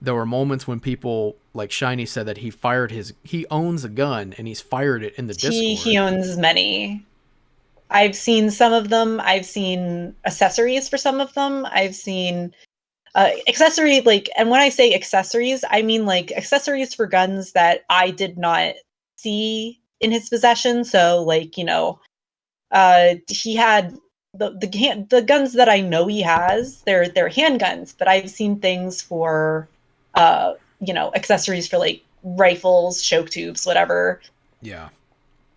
there were moments when people, like Shiny said, that he owns a gun and he's fired it in the Discord. He owns many. I've seen some of them. I've seen accessories for some of them. I've seen accessory, like, and when I say accessories, I mean like accessories for guns that I did not see in his possession. So like, he had the guns that I know he has, they're handguns, but I've seen things for accessories for like rifles, choke tubes, whatever. Yeah.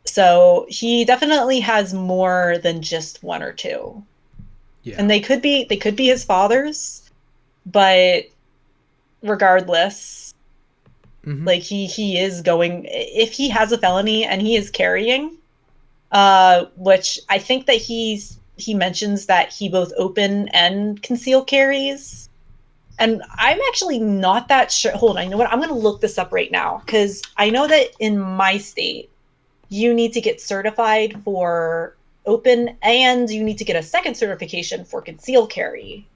So he definitely has more than just one or two. Yeah. And they could be his father's, but regardless, like he is going, if he has a felony and he is carrying, which I think that he mentions that he both open and conceal carries. And I'm actually not that sure. Hold on, you know what? I'm going to look this up right now because I know that in my state, you need to get certified for open and you need to get a second certification for conceal carry.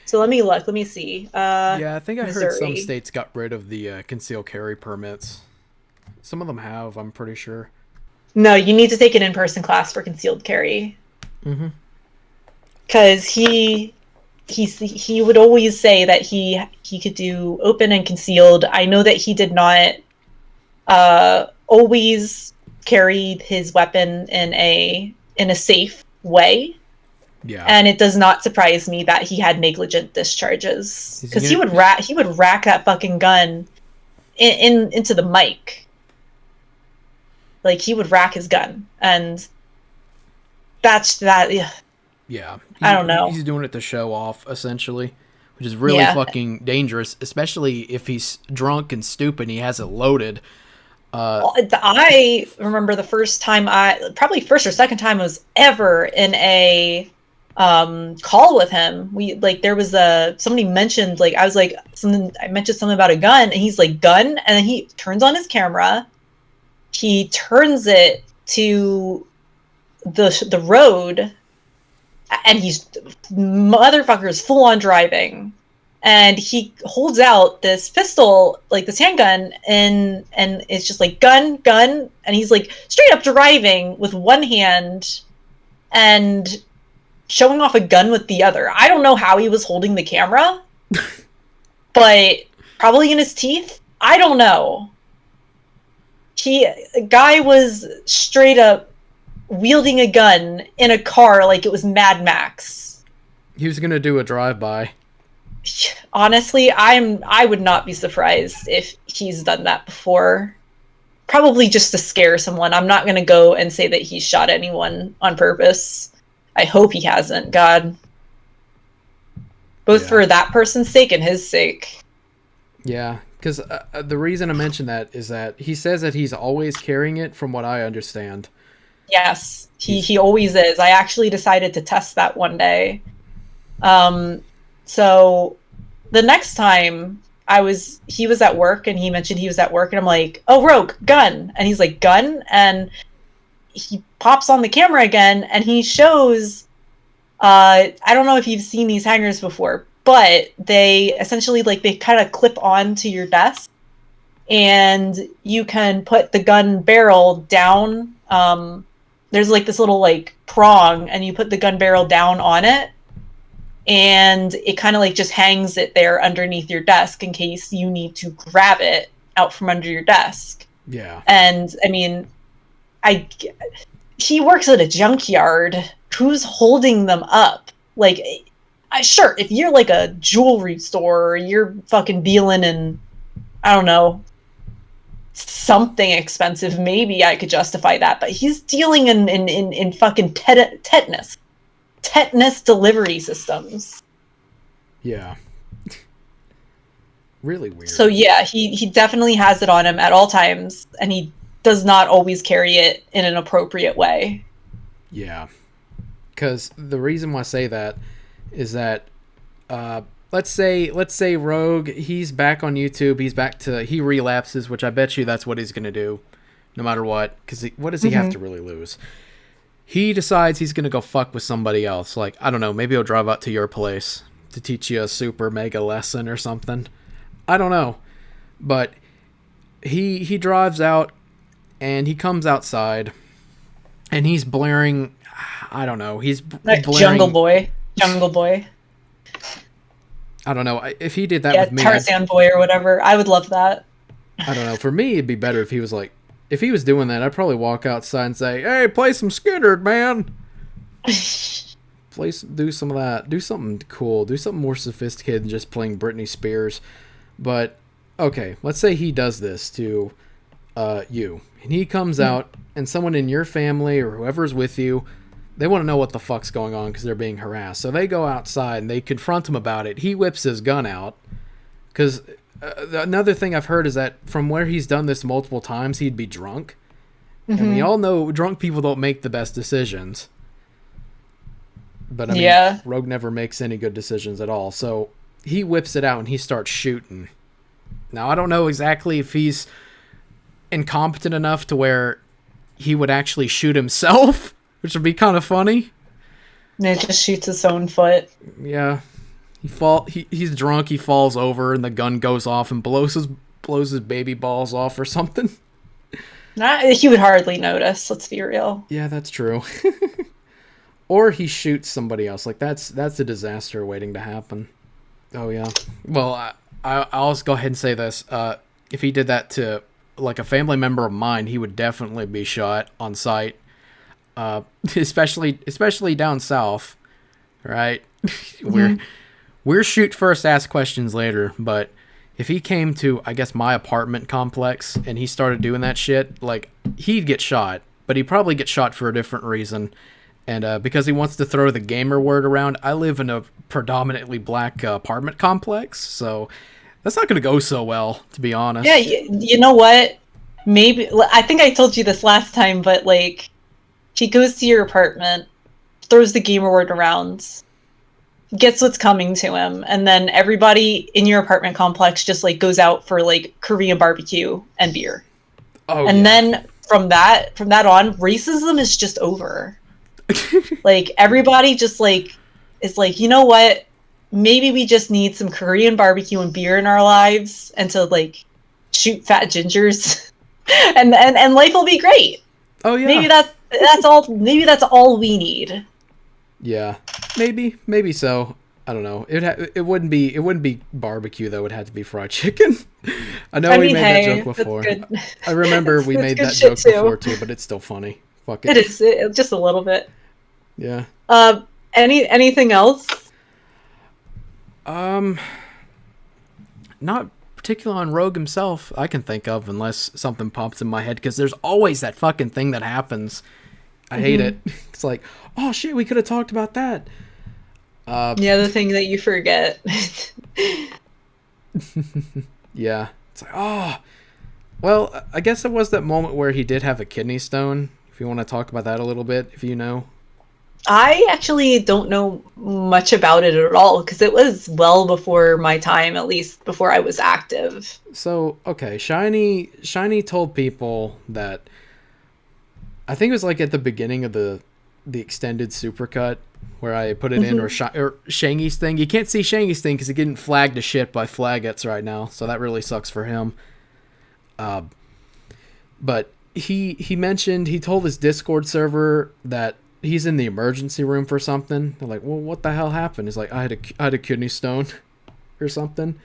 So let me look. Let me see. Yeah, I think I heard some Missouri. states got rid of the concealed carry permits. Some of them have, I'm pretty sure. No, you need to take an in-person class for concealed carry. Because he would always say that he could do open and concealed. I know that he did not always carry his weapon in a safe way. Yeah. And it does not surprise me that he had negligent discharges because he would rack that fucking gun into the mic. Like he would rack his gun, and that's that. Yeah. I don't know. He's doing it to show off, essentially, which is really fucking dangerous, especially if he's drunk and stupid and he has it loaded. I remember the first time probably first or second time I was ever in a call with him. We like there was somebody mentioned like I mentioned something about a gun and he's like gun, and then he turns on his camera, he turns it to the road, and he's motherfucker's full on driving, and he holds out this pistol, like this handgun, and it's just like gun, and he's like straight up driving with one hand and showing off a gun with the other. I don't know how he was holding the camera, but probably in his teeth. I don't know. A guy was straight up wielding a gun in a car like it was Mad Max. He was gonna do a drive-by. Honestly, I would not be surprised if he's done that before. Probably just to scare someone. I'm not gonna go and say that he shot anyone on purpose. I hope he hasn't, God. Both for that person's sake and his sake. Yeah, because the reason I mentioned that is that he says that he's always carrying it, from what I understand. Yes, he always is. I actually decided to test that one day. So the next time he was at work and he mentioned he was at work and I'm like, oh, Rogue, gun. And he's like, gun? And he pops on the camera again and he shows, I don't know if you've seen these hangers before, but they essentially they kind of clip on to your desk and you can put the gun barrel down. There's this little prong and you put the gun barrel down on it and it kind of just hangs it there underneath your desk in case you need to grab it out from under your desk. Yeah. And I mean, he works at a junkyard. Who's holding them up? Sure, if you're a jewelry store or you're fucking dealing in, I don't know, something expensive, maybe I could justify that. But he's dealing in fucking tetanus delivery systems. Yeah. Really weird. So yeah, he definitely has it on him at all times, and he does not always carry it in an appropriate way. Yeah. Because the reason why I say that is that let's say Rogue, he's back on YouTube, he relapses, which I bet you that's what he's gonna do no matter what, because what does he have to really lose? He decides he's gonna go fuck with somebody else, I don't know, maybe he'll drive out to your place to teach you a super mega lesson or something. I don't know, but he drives out and he comes outside and he's blaring, I don't know, he's blaring Jungle Boy. I don't know if he did that with me. Tarzan Boy or whatever. I would love that. I don't know. For me, it'd be better if he was if he was doing that, I'd probably walk outside and say, "Hey, play some Skynyrd, man. Do some of that. Do something cool. Do something more sophisticated than just playing Britney Spears." But okay, let's say he does this to you, and he comes out, and someone in your family or whoever's with you, they want to know what the fuck's going on because they're being harassed. So they go outside and they confront him about it. He whips his gun out because another thing I've heard is that from where he's done this multiple times, he'd be drunk. And we all know drunk people don't make the best decisions. But I mean, Rogue never makes any good decisions at all. So he whips it out and he starts shooting. Now, I don't know exactly if he's incompetent enough to where he would actually shoot himself, which would be kind of funny. And it just shoots his own foot. Yeah. He's drunk, he falls over, and the gun goes off and blows his baby balls off or something. He would hardly notice, let's be real. Yeah, that's true. Or he shoots somebody else. That's a disaster waiting to happen. Oh, yeah. Well, I'll just go ahead and say this. If he did that to, a family member of mine, he would definitely be shot on sight. Especially down south, right? We're shoot first, ask questions later. But if he came to, I guess, my apartment complex and he started doing that shit, he'd get shot. But he'd probably get shot for a different reason. And because he wants to throw the gamer word around, I live in a predominantly black apartment complex, so that's not going to go so well, to be honest. Yeah, you know what? Maybe, I think I told you this last time, but he goes to your apartment, throws the gamer word around, gets what's coming to him, and then everybody in your apartment complex just goes out for Korean barbecue and beer. Oh, and then from that on, racism is just over. Everybody just is you know what? Maybe we just need some Korean barbecue and beer in our lives and to shoot fat gingers and life will be great. Oh yeah. Maybe that's all. Maybe that's all we need. Yeah, maybe so. I don't know. It wouldn't be barbecue though. It would have to be fried chicken. I know we made that joke before. I remember we made that joke before too, but it's still funny. Fuck it. It is just a little bit. Yeah. Anything else? Not particularly on Rogue himself I can think of, unless something pops in my head, because there's always that fucking thing that happens. I hate it. It's like, oh shit, we could have talked about that. Yeah, the thing that you forget. Yeah. It's like, oh. Well, I guess it was that moment where he did have a kidney stone. If you want to talk about that a little bit, if you know. I actually don't know much about it at all, because it was well before my time, at least before I was active. So, okay, Shiny told people that, I think it was like at the beginning of the extended supercut where I put it in, or Shangy's thing. You can't see Shangy's thing because he getting flagged to shit by Flaggots right now, so that really sucks for him. But he mentioned, he told his Discord server that he's in the emergency room for something. They're like, well, what the hell happened? He's like, I had a kidney stone or something.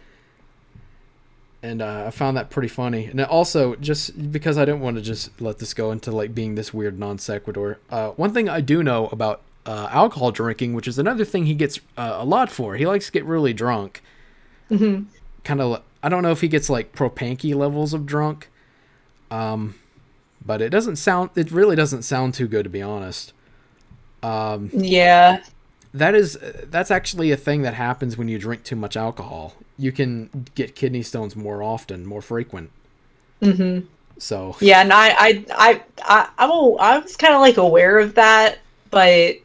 And I found that pretty funny. And also, just because I didn't want to just let this go into like being this weird non sequitur, one thing I do know about alcohol drinking, which is another thing he gets a lot for, he likes to get really drunk. Kind of, I don't know if he gets like Propanky levels of drunk, but it really doesn't sound too good, to be honest. Yeah. That's actually a thing that happens when you drink too much alcohol. You can get kidney stones more often, more frequent. So yeah, and I was kind of like aware of that, but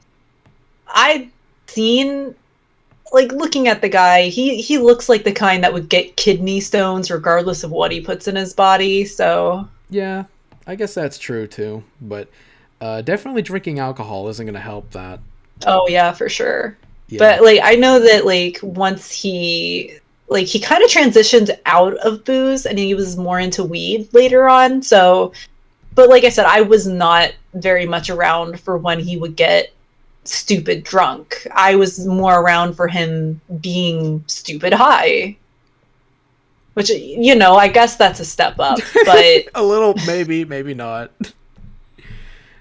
I'd seen, like, looking at the guy, he looks like the kind that would get kidney stones regardless of what he puts in his body. So yeah, I guess that's true too, but definitely drinking alcohol isn't going to help that. Oh yeah, for sure. Yeah. But like, I know that like once he kind of transitioned out of booze and he was more into weed later on. So, but like I said, I was not very much around for when he would get stupid drunk. I was more around for him being stupid high. Which, you know, I guess that's a step up, but a little, maybe not.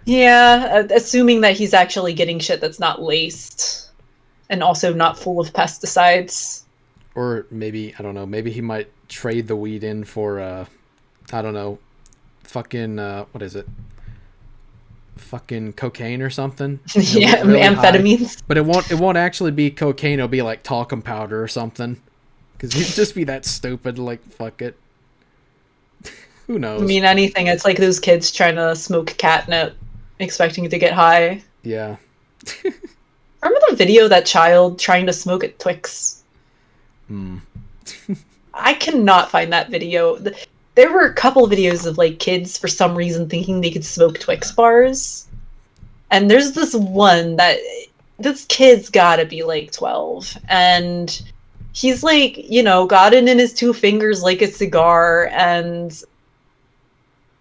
Yeah, assuming that he's actually getting shit that's not laced and also not full of pesticides. Or maybe, I don't know, maybe he might trade the weed in for, I don't know, fucking, what is it? Fucking cocaine or something? Yeah, really amphetamines. High. But it won't actually be cocaine, it'll be like talcum powder or something. Because he'd just be that stupid, like, fuck it. Who knows? I mean, anything. It's like those kids trying to smoke catnip, expecting to get high. Yeah. Remember the video of that child trying to smoke at Twix? I cannot find that video. There were a couple videos of like kids for some reason thinking they could smoke Twix bars. And there's this one that this kid's gotta be like 12. And he's like, you know, got it in his two fingers like a cigar, and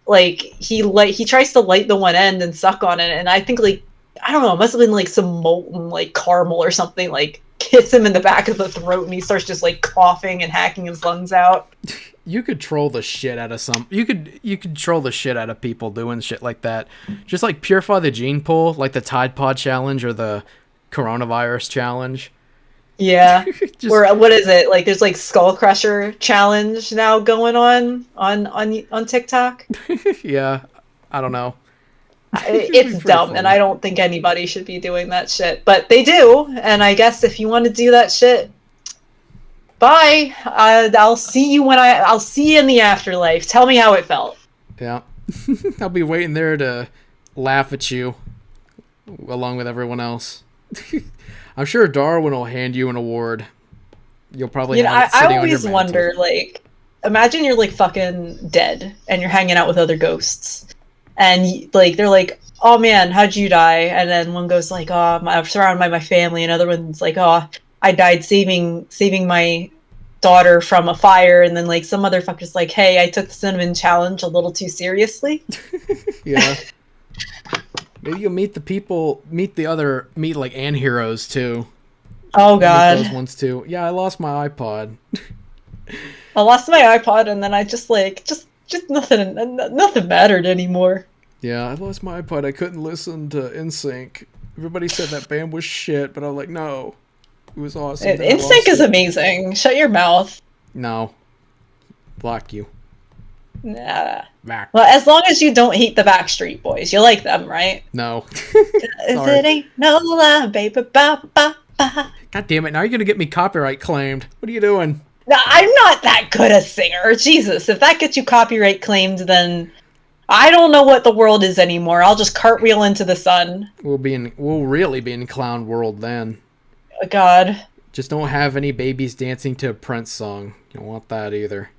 like he tries to light the one end and suck on it, and I think, like, I don't know, it must have been like some molten like caramel or something, like hits him in the back of the throat, and he starts just like coughing and hacking his lungs out. You could troll the shit out of you could troll the shit out of people doing shit like that. Just like purify the gene pool, like the Tide Pod challenge or the coronavirus challenge. Yeah. Or what is it? Like there's like Skull Crusher challenge now going on TikTok. Yeah. I don't know. It's dumb, and I don't think anybody should be doing that shit, but they do. And I guess if you want to do that shit, bye. I'll see you I'll see you in the afterlife. Tell me how it felt. Yeah. I'll be waiting there to laugh at you along with everyone else. I'm sure Darwin will hand you an award. You'll probably have it sitting I on your always mantle. wonder, like, imagine you're like fucking dead and you're hanging out with other ghosts. And like they're like, "Oh man, how'd you die?" And then one goes like, "Oh, I'm surrounded by my family." Another one's like, "Oh, I died saving my daughter from a fire." And then like some motherfucker's like, "Hey, I took the cinnamon challenge a little too seriously." Yeah. Maybe you'll meet like anti-heroes too. Oh god. Those ones too. Yeah, I lost my iPod. I lost my iPod, and then I just nothing mattered anymore. Yeah, I lost my iPod. I couldn't listen to NSYNC. Everybody said that band was shit, but I was like, no. It was awesome. Then I Instinct lost is it. amazing. Shut your mouth. No. Block you. Nah. Back. Well, as long as you don't hate the Backstreet Boys, you like them, right? No. 'Cause Sorry. it ain't no lie, baby. Ba, ba, ba. God damn it! Now you're gonna get me copyright claimed. What are you doing? No, I'm not that good a singer. Jesus, if that gets you copyright claimed, then I don't know what the world is anymore. I'll just cartwheel into the sun. We'll really be in clown world then. Oh, God. Just don't have any babies dancing to a Prince song. You don't want that either.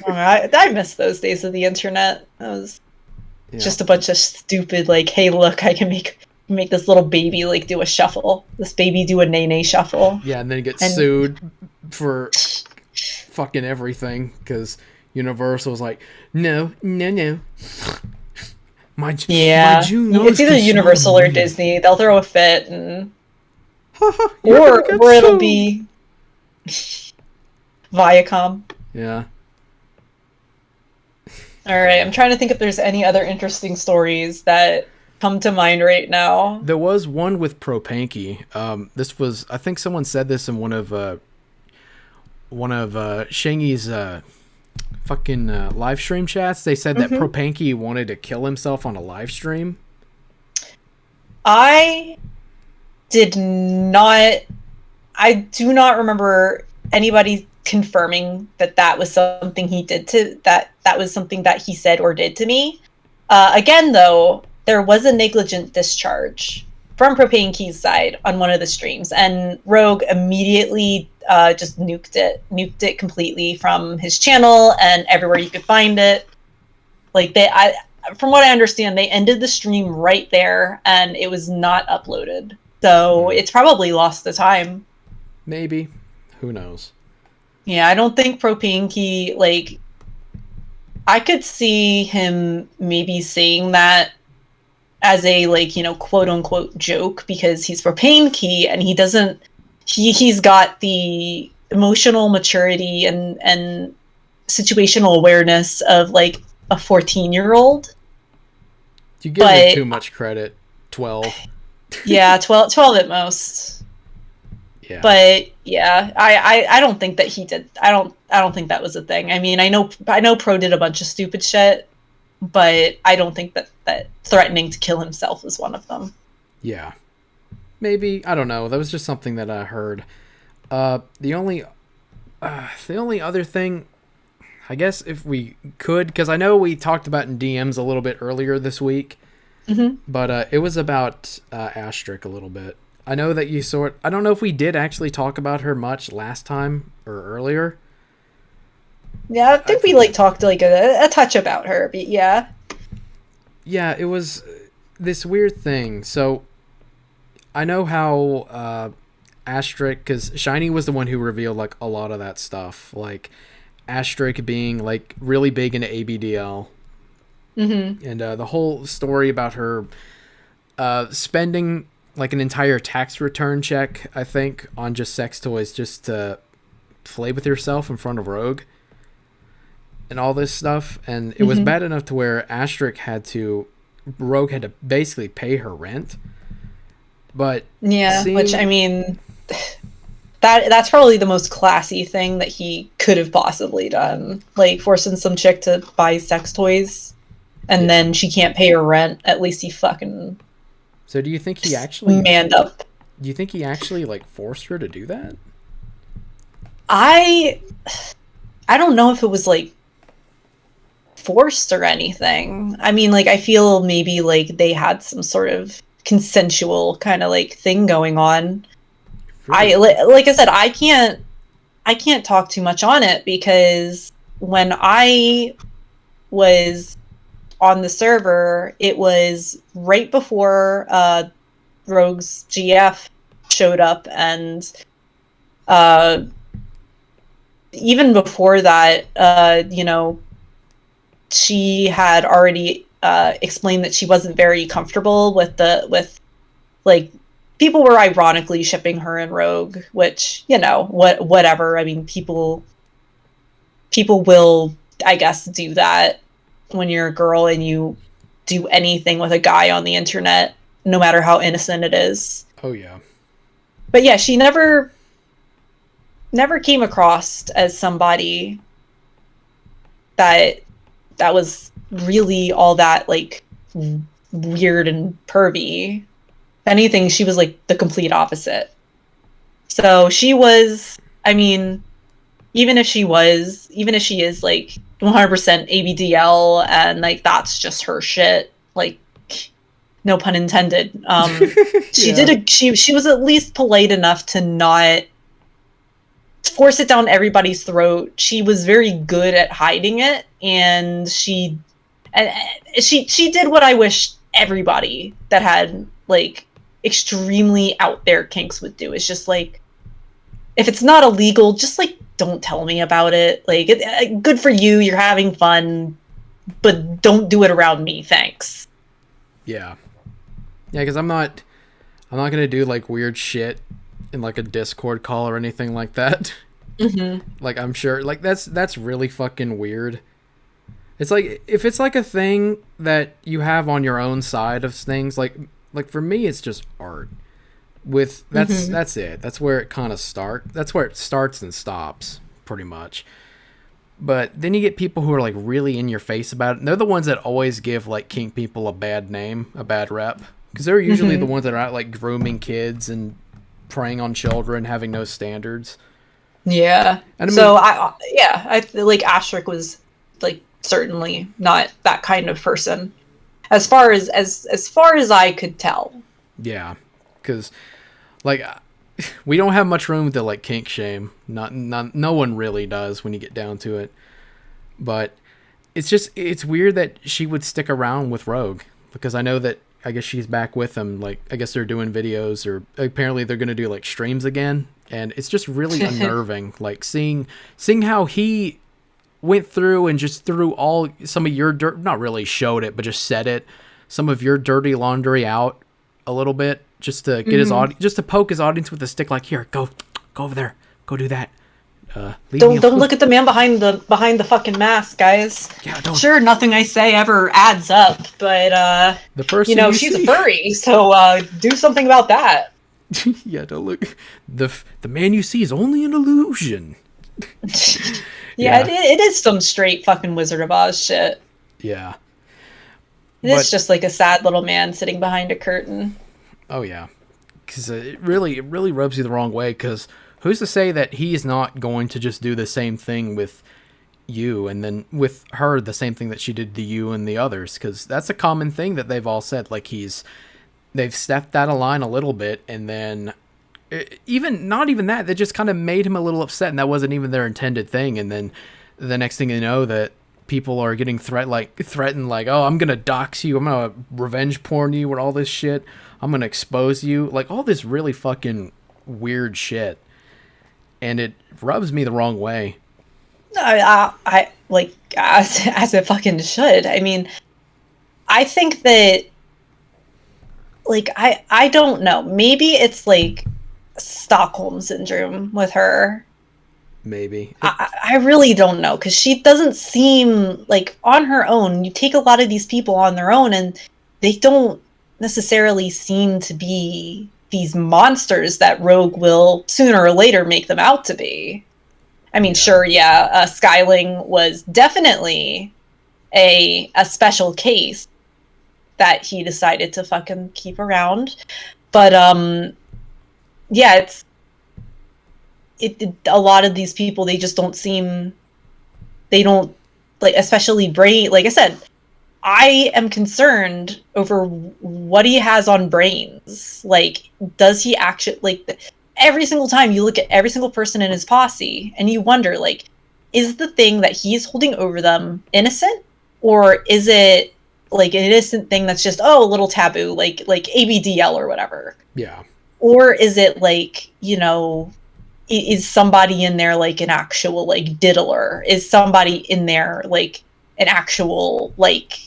I miss those days of the internet. That was Yeah. just a bunch of stupid, like, hey, look, I can make this little baby, like, do a shuffle. This baby do a nay-nay shuffle. Yeah, and then get And- sued for fucking everything because Universal's like, no. My Yeah. Junos It's either can smell Universal or me. Disney. They'll throw a fit, and You're or gonna get it'll sued. be Viacom. Yeah. All right, I'm trying to think if there's any other interesting stories that come to mind right now. There was one with Propanky. This was, I think someone said this in one of Shangy's fucking live stream chats. They said that Propanky wanted to kill himself on a live stream. I do not remember anybody confirming that was something he did that was something that he said or did to me. Again, though, there was a negligent discharge from Propanky's side on one of the streams, and Rogue immediately just nuked it completely from his channel and everywhere you could find it. Like from what I understand, they ended the stream right there, and it was not uploaded. So it's probably lost the time. Maybe. Who knows? Yeah, I don't think Propanky, like, I could see him maybe saying that as a, like, you know, quote unquote joke because he's Propanky and he's got the emotional maturity and situational awareness of, like, a 14-year-old. You give him too much credit. 12. Yeah, 12 at most. Yeah. But yeah, I don't think that he did. I don't think that was a thing. I mean, I know Pro did a bunch of stupid shit, but I don't think that threatening to kill himself was one of them. Yeah. Maybe, I don't know. That was just something that I heard. The only other thing, I guess if we could, because I know we talked about in DMs a little bit earlier this week, but it was about Asterisk a little bit. I know that I don't know if we did actually talk about her much last time or earlier. Yeah, I think we like talked like a touch about her, but yeah. Yeah, it was this weird thing. So I know how Asterisk, because Shiny was the one who revealed like a lot of that stuff, like Asterisk being like really big into ABDL, and the whole story about her spending like an entire tax return check, I think, on just sex toys just to play with yourself in front of Rogue and all this stuff. And it was bad enough to where Rogue had to basically pay her rent. But yeah, which I mean, that's probably the most classy thing that he could have possibly done, like forcing some chick to buy sex toys and then she can't pay her rent. At least he fucking So do you think he actually manned up? Do you think he actually like forced her to do that? I don't know if it was like forced or anything. I mean, like, I feel maybe like they had some sort of consensual kind of like thing going on. Really? Like I said, I can't talk too much on it because when I was on the server, it was right before Rogue's GF showed up, and even before that, you know, she had already explained that she wasn't very comfortable with like people were ironically shipping her and Rogue, which, you know, whatever. I mean, people will, I guess, do that when you're a girl and you do anything with a guy on the internet, no matter how innocent it is. Oh yeah. But yeah, she never never came across as somebody that was really all that like weird and pervy. If anything, she was like the complete opposite. So she was, I mean, even if she is like 100% ABDL and like that's just her shit, like no pun intended. She was at least polite enough to not force it down everybody's throat. She was very good at hiding it, and she did what I wish everybody that had like extremely out there kinks would do. It's just like, if it's not illegal, just like don't tell me about it. Like, good for you, you're having fun, but don't do it around me, thanks. Yeah, because I'm not gonna do like weird shit in like a Discord call or anything like that. Like, I'm sure like that's really fucking weird. It's like, if it's like a thing that you have on your own side of things, like for me it's just art. That's it. That's where it kind of that's where it starts and stops, pretty much. But then you get people who are like really in your face about it, and they're the ones that always give like kink people a bad name, a bad rep, because they're usually the ones that are out like grooming kids and preying on children, having no standards. Yeah. And I like Ashrick was like certainly not that kind of person, as far as I could tell. Yeah, because like we don't have much room to like kink shame. No one really does when you get down to it. But it's weird that she would stick around with Rogue, because I know that, I guess she's back with him. Like, I guess they're doing videos, or apparently they're going to do like streams again. And it's just really unnerving, like seeing how he went through and just threw some of your dirt, not really showed it, but just said it, some of your dirty laundry out a little bit, just to get his audience, just to poke his audience with a stick, like, here, go over there, go do that. Don't look at the man behind the fucking mask, guys. Yeah, don't. Sure, nothing I say ever adds up, but the person she's a furry, so do something about that. Yeah, don't look. The man you see is only an illusion. Yeah. It is some straight fucking Wizard of Oz shit. Yeah. It's just like a sad little man sitting behind a curtain. Oh yeah, because it really rubs you the wrong way. Because who's to say that he's not going to just do the same thing with you, and then with her the same thing that she did to you and the others? Because that's a common thing that they've all said. Like, they've stepped out of line a little bit, and then not even that, they just kind of made him a little upset, and that wasn't even their intended thing. And then the next thing you know, that people are getting threatened, like, oh, I'm gonna dox you, I'm gonna revenge porn you, or all this shit, I'm gonna expose you, like all this really fucking weird shit, and it rubs me the wrong way. I like, as it fucking should. I mean, I think that, like, I don't know, maybe it's like Stockholm syndrome with her. Maybe. I really don't know, because she doesn't seem like, on her own, you take a lot of these people on their own and they don't necessarily seem to be these monsters that Rogue will sooner or later make them out to be. I mean, sure, yeah, Skyling was definitely a special case that he decided to fucking keep around. But yeah, a lot of these people, they just don't seem, they don't, like, especially Brain, like I said, I am concerned over what he has on Brains. Like, does he actually, like, every single time you look at every single person in his posse and you wonder, like, is the thing that he's holding over them innocent, or is it like an innocent thing that's just, a little taboo, like ABDL or whatever? Yeah. Or is it like, is somebody in there like an actual like diddler? Is somebody in there like an actual like,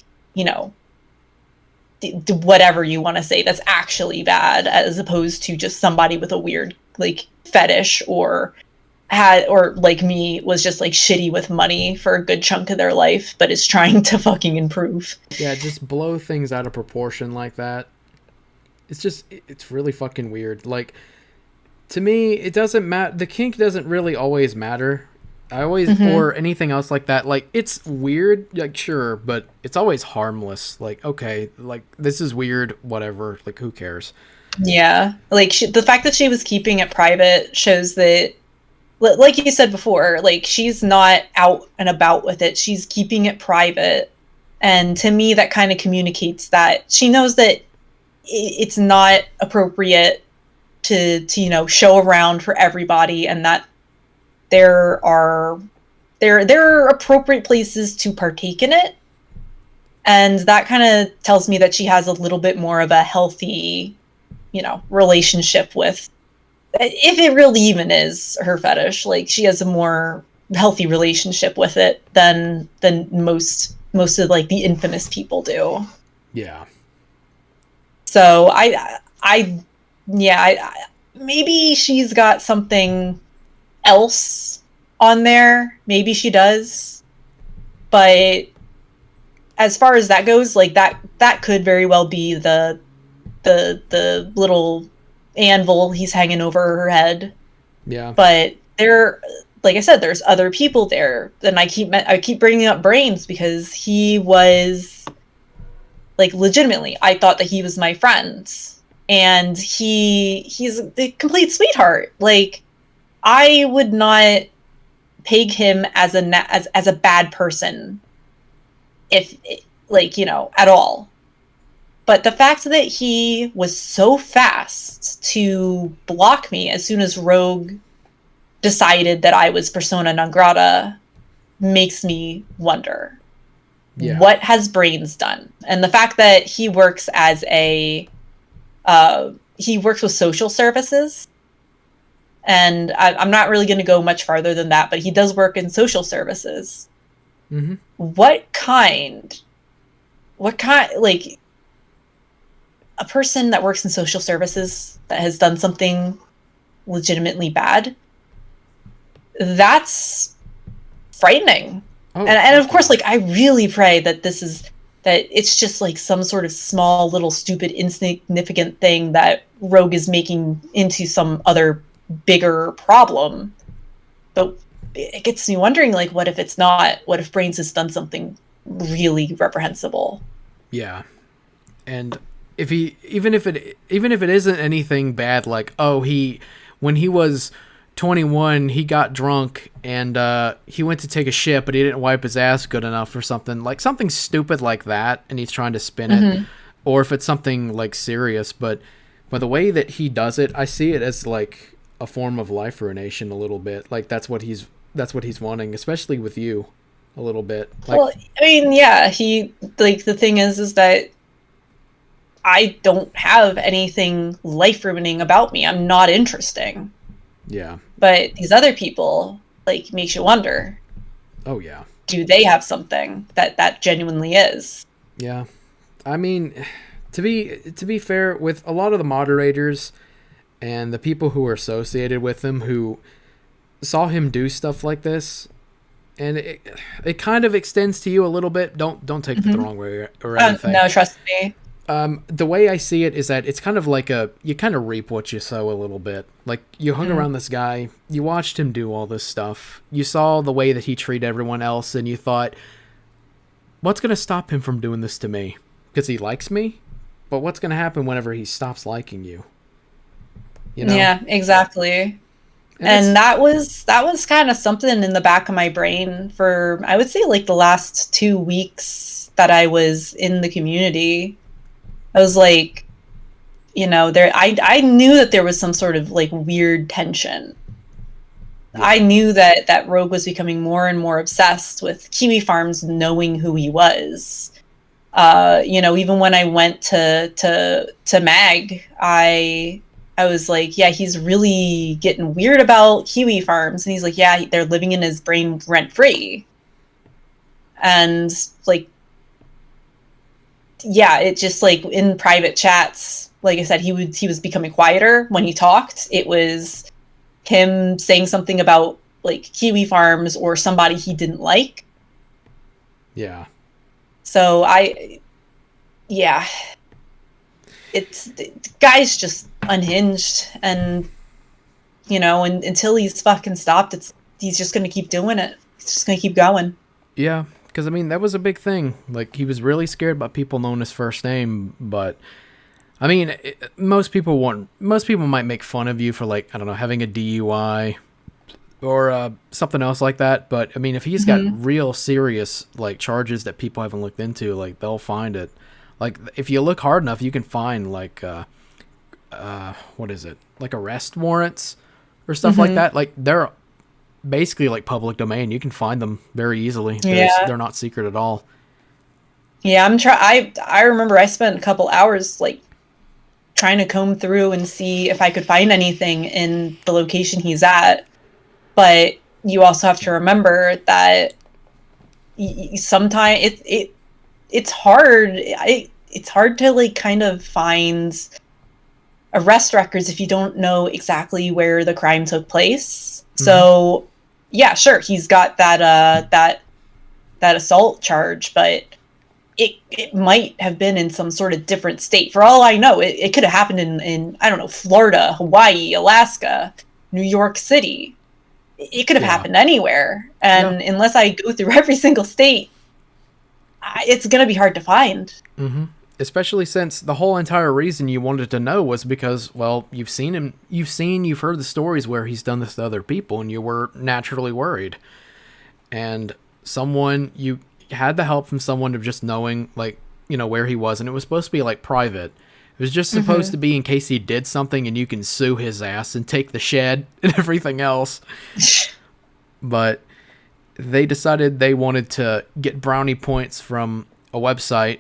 whatever you want to say, that's actually bad, as opposed to just somebody with a weird like fetish, or like me, was just like shitty with money for a good chunk of their life, but is trying to fucking improve. Yeah, just blow things out of proportion like that. It's really fucking weird. Like, To me, it doesn't matter. The kink doesn't really always matter. I always, or anything else like that. Like, it's weird, like, sure, but it's always harmless. Like, okay, like, this is weird, whatever. Like, who cares? Yeah. Like, the fact that she was keeping it private shows that, like you said before, like, she's not out and about with it. She's keeping it private. And to me, that kind of communicates that she knows that it's not appropriate to show around for everybody, and that there are appropriate places to partake in it. And that kind of tells me that she has a little bit more of a healthy, relationship with, if it really even is her fetish, like, she has a more healthy relationship with it than most of, like, the infamous people do. Yeah. So I maybe she's got something else on there. Maybe she does. But as far as that goes, like, that could very well be the little anvil he's hanging over her head. Yeah. But like I said, there's other people there. And I keep bringing up Brains because he was, like, legitimately, I thought that he was my friend. And he's a complete sweetheart. Like, I would not peg him as a bad person, if, like, at all. But the fact that he was so fast to block me as soon as Rogue decided that I was persona non grata makes me wonder, what has Brains done? And the fact that he works as he works with social services, and I'm not really going to go much farther than that, but he does work in social services. Mm-hmm. What kind, like, a person that works in social services that has done something legitimately bad, that's frightening. And of course, like, I really pray that it's just, like, some sort of small, little, stupid, insignificant thing that Rogue is making into some other bigger problem. But it gets me wondering, like, what if it's not? What if Brains has done something really reprehensible? Yeah. And even if it isn't anything bad, like, when he was 21, he got drunk and he went to take a shit, but he didn't wipe his ass good enough or something, like something stupid like that, and he's trying to spin it, or if it's something, like, serious, but the way that he does it, I see it as, like, a form of life ruination a little bit. Like, that's what he's wanting, especially with you, a little bit. Like, well, I mean, yeah, he, like, the thing is that I don't have anything life ruining about me. I'm not interesting. Yeah. But these other people, like, makes you wonder. Oh, yeah. Do they have something that genuinely is? Yeah. I mean, to be fair, with a lot of the moderators and the people who are associated with him who saw him do stuff like this, and it kind of extends to you a little bit. Don't take it the wrong way or anything. No, trust me. The way I see it is that it's kind of like you kind of reap what you sow a little bit. Like, you hung around this guy, you watched him do all this stuff, you saw the way that he treated everyone else, and you thought, what's going to stop him from doing this to me? Because he likes me? But what's going to happen whenever he stops liking you? Yeah, exactly. And that was kind of something in the back of my brain for, I would say, like, the last 2 weeks that I was in the community. I was like, I knew that there was some sort of, like, weird tension. Yeah. I knew that Rogue was becoming more and more obsessed with Kiwi Farms knowing who he was. Even when I went to Mag, I was like, yeah, he's really getting weird about Kiwi Farms. And he's like, yeah, they're living in his brain rent free. And, like, yeah, it just, like, in private chats, like I said, he was becoming quieter when he talked. It was him saying something about, like, Kiwi Farms or somebody he didn't like. Yeah. So the guy's just unhinged, and you know, and until he's fucking stopped, he's just gonna keep doing it. He's just gonna keep going. Yeah, because I mean that was a big thing. Like he was really scared about people knowing his first name, but I mean most people might make fun of you for like, I don't know, having a DUI or something else like that. But I mean, if he's got real serious like charges that people haven't looked into, like they'll find it. Like if you look hard enough, you can find like what is it? Like arrest warrants or stuff like that. Like they're basically like public domain. You can find them very easily. They're not secret at all. Yeah, I remember I spent a couple hours like trying to comb through and see if I could find anything in the location he's at. But you also have to remember that sometimes it's hard. It's hard to like kind of find arrest records if you don't know exactly where the crime took place. So yeah, sure, he's got that assault charge, but it might have been in some sort of different state. For all I know, it could have happened in I don't know, Florida, Hawaii, Alaska, New York City. It could have happened anywhere. And unless I go through every single state, it's going to be hard to find. Especially since the whole entire reason you wanted to know was because, well, you've heard the stories where he's done this to other people, and you were naturally worried. And you had the help from someone of just knowing, like, you know, where he was, and it was supposed to be, like, private. It was just supposed to be in case he did something and you can sue his ass and take the shed and everything else. But they decided they wanted to get brownie points from a website.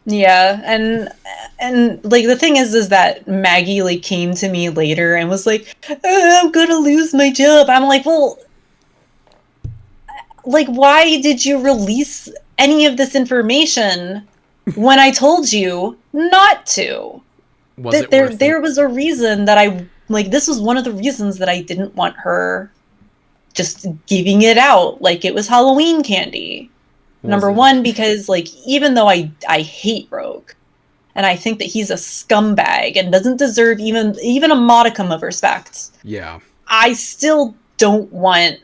Yeah, and like the thing is that Maggie like came to me later and was like, I'm gonna lose my job. I'm like, well, like, why did you release any of this information when I told you not to? There was a reason that this was one of the reasons that I didn't want her just giving it out like it was Halloween candy. Number one, because like even though I hate Rogue, and I think that he's a scumbag and doesn't deserve even a modicum of respect. Yeah. I still didn't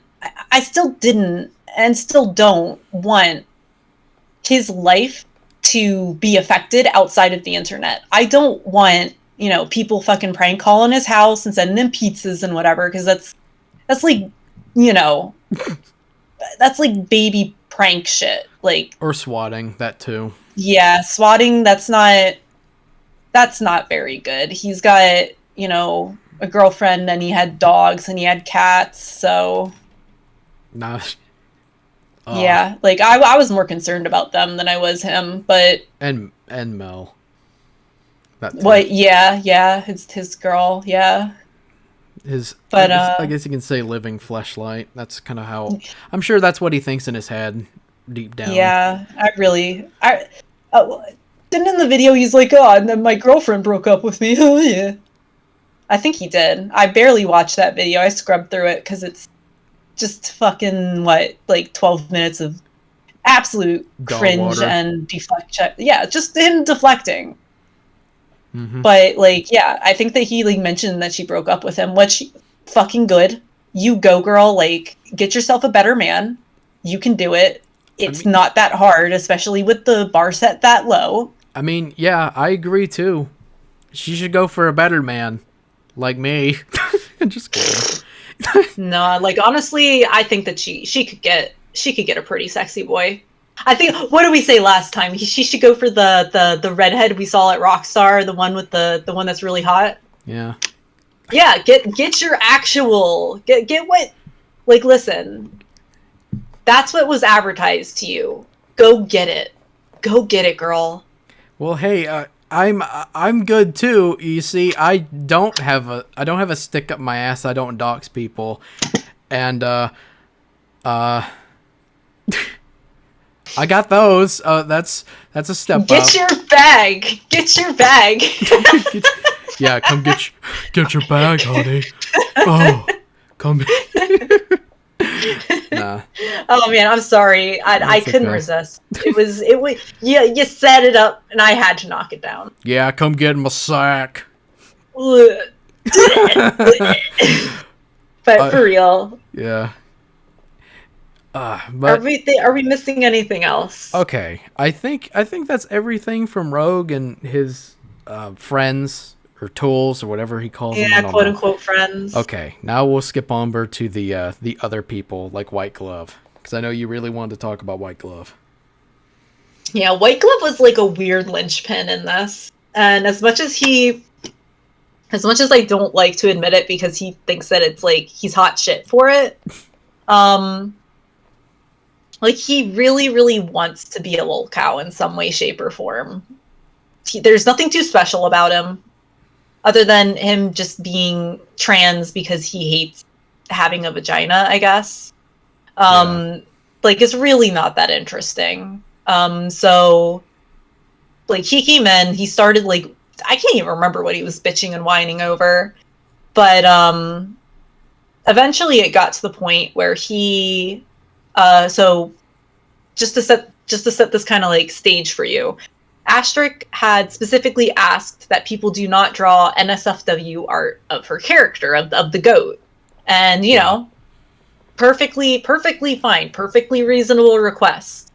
and still don't want his life to be affected outside of the internet. I don't want, you know, people fucking prank calling his house and sending him pizzas and whatever, because that's like, you know, that's like baby prank shit. Like, or swatting, that too. Yeah, swatting, that's not very good. He's got, you know, a girlfriend, and he had dogs and he had cats, so nah. Yeah, like I was more concerned about them than I was him, but and Mel. What? Yeah, his girl, yeah. I guess you can say living fleshlight. That's kind of how I'm sure that's what he thinks in his head, deep down. Yeah, then in the video he's like, oh, and then my girlfriend broke up with me. Oh yeah, I think he did. I barely watched that video. I scrubbed through it because it's just fucking 12 minutes of absolute cringe and deflection. Yeah, just him deflecting. But like, yeah, I think that he like mentioned that she broke up with him, which fucking good. You go, girl. Like, get yourself a better man. You can do it. It's not that hard, especially with the bar set that low. I mean, yeah, I agree too. She should go for a better man, like me. Just kidding. No, like honestly, I think that she could get a pretty sexy boy. I think, what did we say last time? She should go for the redhead we saw at Rockstar, the one with the one that's really hot. Yeah. Yeah, get your actual get what, like, listen. That's what was advertised to you. Go get it. Go get it, girl. Well, hey, I'm good too. You see, I don't have a stick up my ass. I don't dox people, and I got those. That's a step up. Get your bag. Get your bag. Yeah, come get your bag, honey. Oh, come. Nah. Oh man, I'm sorry. I couldn't resist. It was. Yeah, you set it up, and I had to knock it down. Yeah, come get my sack. Ugh. But for real, Yeah. are But we missing anything else? okay, I think that's everything from Rogue and his friends or tools or whatever he calls them. I Yeah, don't quote know. unquote friends. Okay, now we'll skip over to the other people like White Glove, because I know you really wanted to talk about White Glove. Yeah, White Glove was like a weird linchpin in this. And as much as I don't like to admit it because he thinks that it's like he's hot shit for it, like he really, really wants to be a lol cow in some way, shape, or form. There's nothing too special about him other than him just being trans because he hates having a vagina, I guess. Like it's really not that interesting. So like he came in, he started like, I can't even remember what he was bitching and whining over, but eventually it got to the point where he so just to set this kind of like stage for you, Asterix had specifically asked that people do not draw NSFW art of her character, of the goat. And you know, perfectly fine, perfectly reasonable request.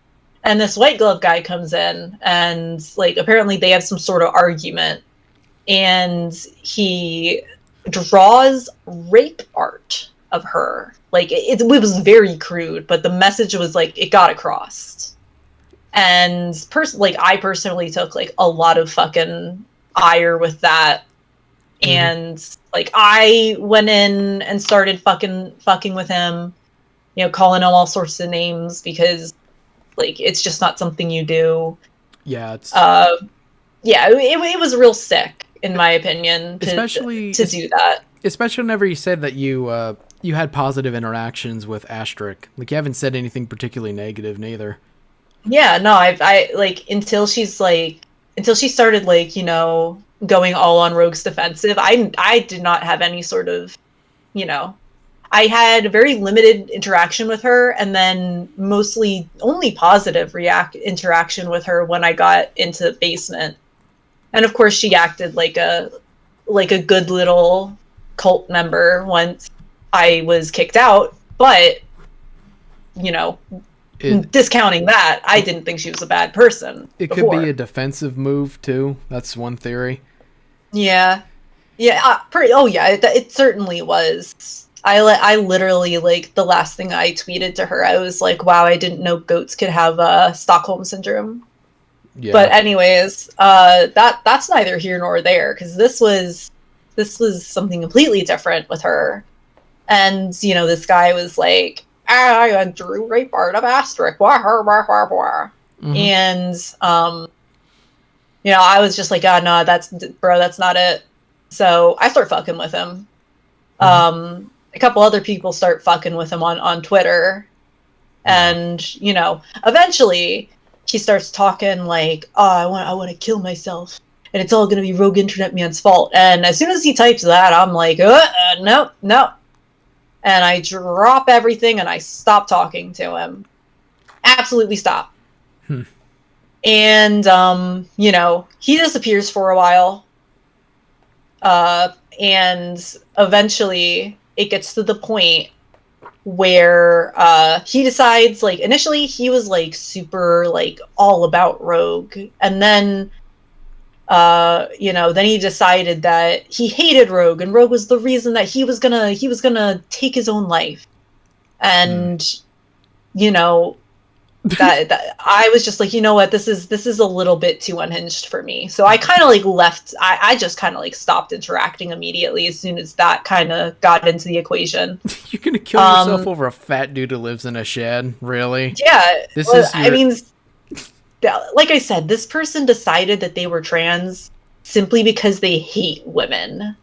And this White Glove guy comes in and like apparently they have some sort of argument, and he draws rape art of her. Like it was very crude, but the message was like it got across. And I personally took like a lot of fucking ire with that. And like I went in and started fucking with him, you know, calling him all sorts of names because like it's just not something you do. Yeah, it's it was real sick in my opinion to do that. Especially whenever you said that you had positive interactions with Asterix. Like you haven't said anything particularly negative neither. Yeah, no, I like until she started like, you know, going all on Rogue's defensive, I did not have any sort of, you know, I had very limited interaction with her, and then mostly only positive interaction with her when I got into the basement. And of course she acted like a good little cult member once I was kicked out, but you know, discounting that, I didn't think she was a bad person. It before. Could be a defensive move too. That's one theory. Yeah. It certainly was. I literally, like, the last thing I tweeted to her, I was like, wow, I didn't know goats could have Stockholm syndrome. Yeah. But anyways, that's neither here nor there, because this was something completely different with her. And, you know, this guy was like, I drew rape art of Asterix. Wah, wah, wah, wah. And, you know, I was just like, oh, no, that's not it. So I start fucking with him. A couple other people start fucking with him on Twitter. And, you know, eventually he starts talking like, oh, I want to kill myself. And it's all going to be Rogue Internet Man's fault. And as soon as he types that, I'm like, no. And I drop everything and I stop talking to him. Absolutely stop. And, you know, he disappears for a while. And eventually it gets to the point where he decides, like, initially he was like super like all about Rogue, and then you know, then he decided that he hated Rogue, and Rogue was the reason that he was gonna take his own life. And you know, that I was just like, you know what, this is a little bit too unhinged for me. So I kind of like left. I just kind of like stopped interacting immediately as soon as that kind of got into the equation. You're gonna kill yourself over a fat dude who lives in a shed, really? Yeah. I mean, like I said, this person decided that they were trans simply because they hate women.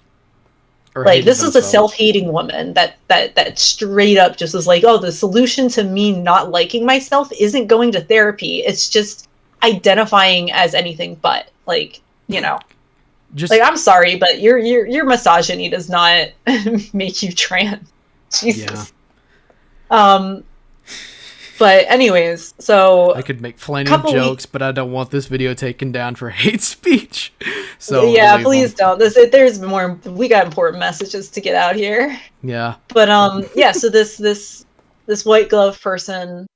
Like, this is a self-hating woman that straight up just was like, oh, the solution to me not liking myself isn't going to therapy. It's just identifying as anything but, like, you know. Just like, I'm sorry, but your misogyny does not make you trans. Jesus. But anyways, so I could make plenty of couple jokes, but I don't want this video taken down for hate speech. So yeah, leave please them. don't. There's more. We got important messages to get out here. Yeah. But yeah. So this white glove person,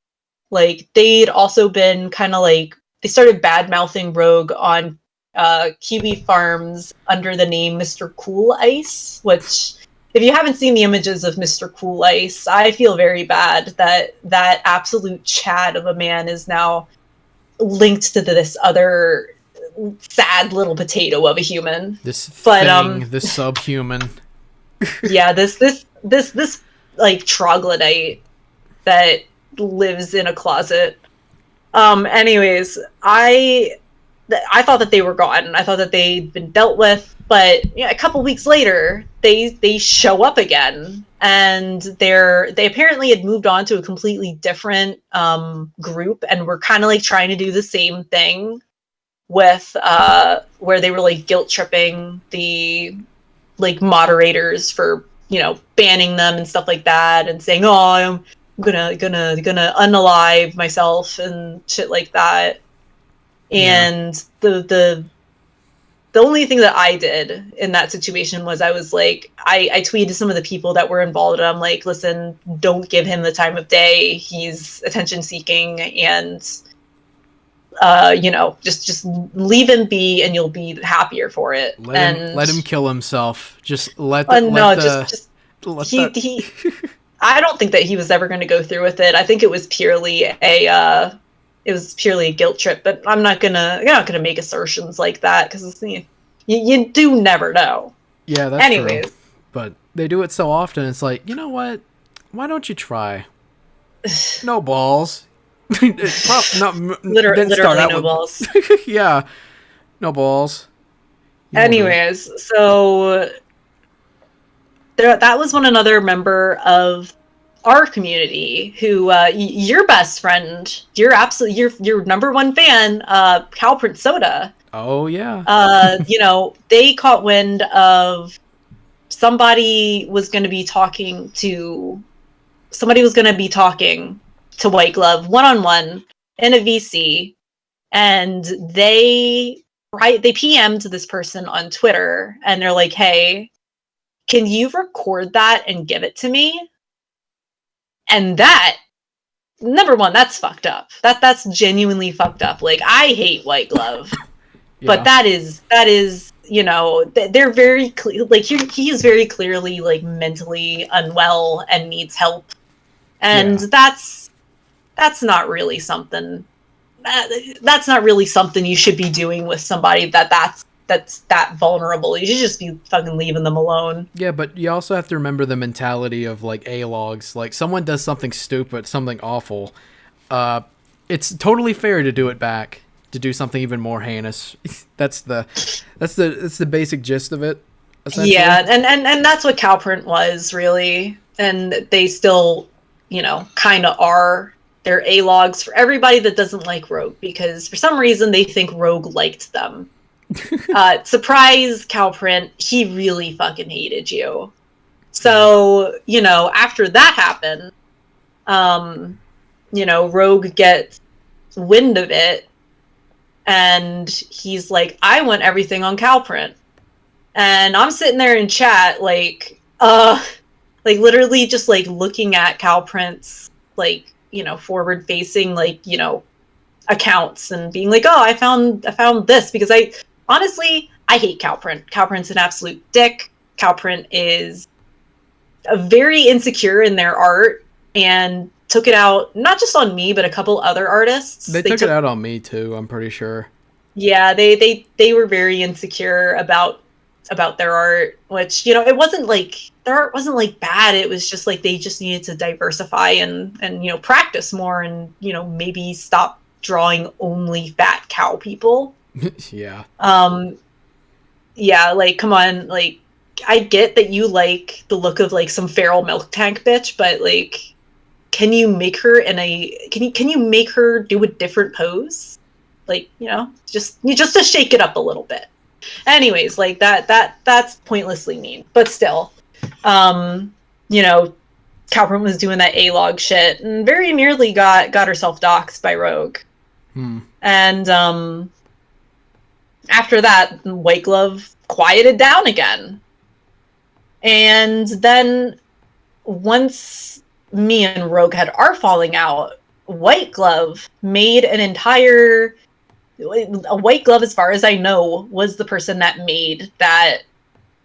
like they'd also been kind of like they started bad mouthing Rogue on Kiwi Farms under the name Mr. Cool Ice, which. If you haven't seen the images of Mr. Cool Ice, I feel very bad that that absolute Chad of a man is now linked to this other sad little potato of a human. This thing, this subhuman. Yeah, this like troglodyte that lives in a closet. Anyways, I thought that they were gone. I thought that they'd been dealt with. But yeah, a couple weeks later, they show up again, and they apparently had moved on to a completely different group, and were kind of like trying to do the same thing with where they were like guilt tripping the like moderators for banning them and stuff like that, and saying, "Oh, I'm gonna unalive myself" and shit like that. And the only thing that I did in that situation was I was like, I tweeted to some of the people that were involved, and I'm like, listen, don't give him the time of day. He's attention seeking, and just leave him be, and you'll be happier for it. Let him kill himself. Just let he I don't think that he was ever going to go through with it. I think it was purely a guilt trip, but you're not gonna make assertions like that because you do never know. Yeah, that's anyways. True. But they do it so often. It's like, you know what? Why don't you try? No balls. Literally no balls. Yeah, no balls. Anyways, so that was another member of our community who your best friend, your number one fan, Calprint Soda. Oh yeah. They caught wind of somebody was going to be talking to White Glove one-on-one in a VC, and they PM'd this person on Twitter, and they're like, "Hey, can you record that and give it to me?" And that, number one, that's fucked up. That's genuinely fucked up. Like, I hate White Glove, yeah. But that is, they're very clear. Like, he is very clearly like mentally unwell and needs help, and that's not really something. That's not really something you should be doing with somebody that's that vulnerable. You should just be fucking leaving them alone. Yeah, but you also have to remember the mentality of like A-logs. Like, someone does something stupid, something awful, it's totally fair to do it back, to do something even more heinous. That's the basic gist of it, essentially. Yeah, and that's what Calprint was, really. And they still, kind of are. They're A-logs for everybody that doesn't like Rogue, because for some reason they think Rogue liked them. Surprise, Calprint, he really fucking hated you. So, after that happened, Rogue gets wind of it, and he's like, I want everything on Calprint. And I'm sitting there in chat, like literally just like looking at Calprint's forward facing accounts and being like, oh, I found this, because honestly, I hate Calprint. Calprint's an absolute dick. Calprint is very insecure in their art and took it out not just on me, but a couple other artists. They took it out on me too, I'm pretty sure. Yeah, they were very insecure about their art, which, it wasn't like their art wasn't like bad. It was just like they just needed to diversify and practice more, and maybe stop drawing only fat cow people. Yeah. Yeah, like, come on, like, I get that you like the look of like some feral milk tank bitch, but like, can you make her can you make her do a different pose? Like, just to shake it up a little bit. Anyways, like that's pointlessly mean, but still, Calpern was doing that A-log shit and very nearly got herself doxxed by Rogue. And after that, White Glove quieted down again. And then once me and Rogue had our falling out, White Glove made an entire... A White Glove, as far as I know, was the person that made that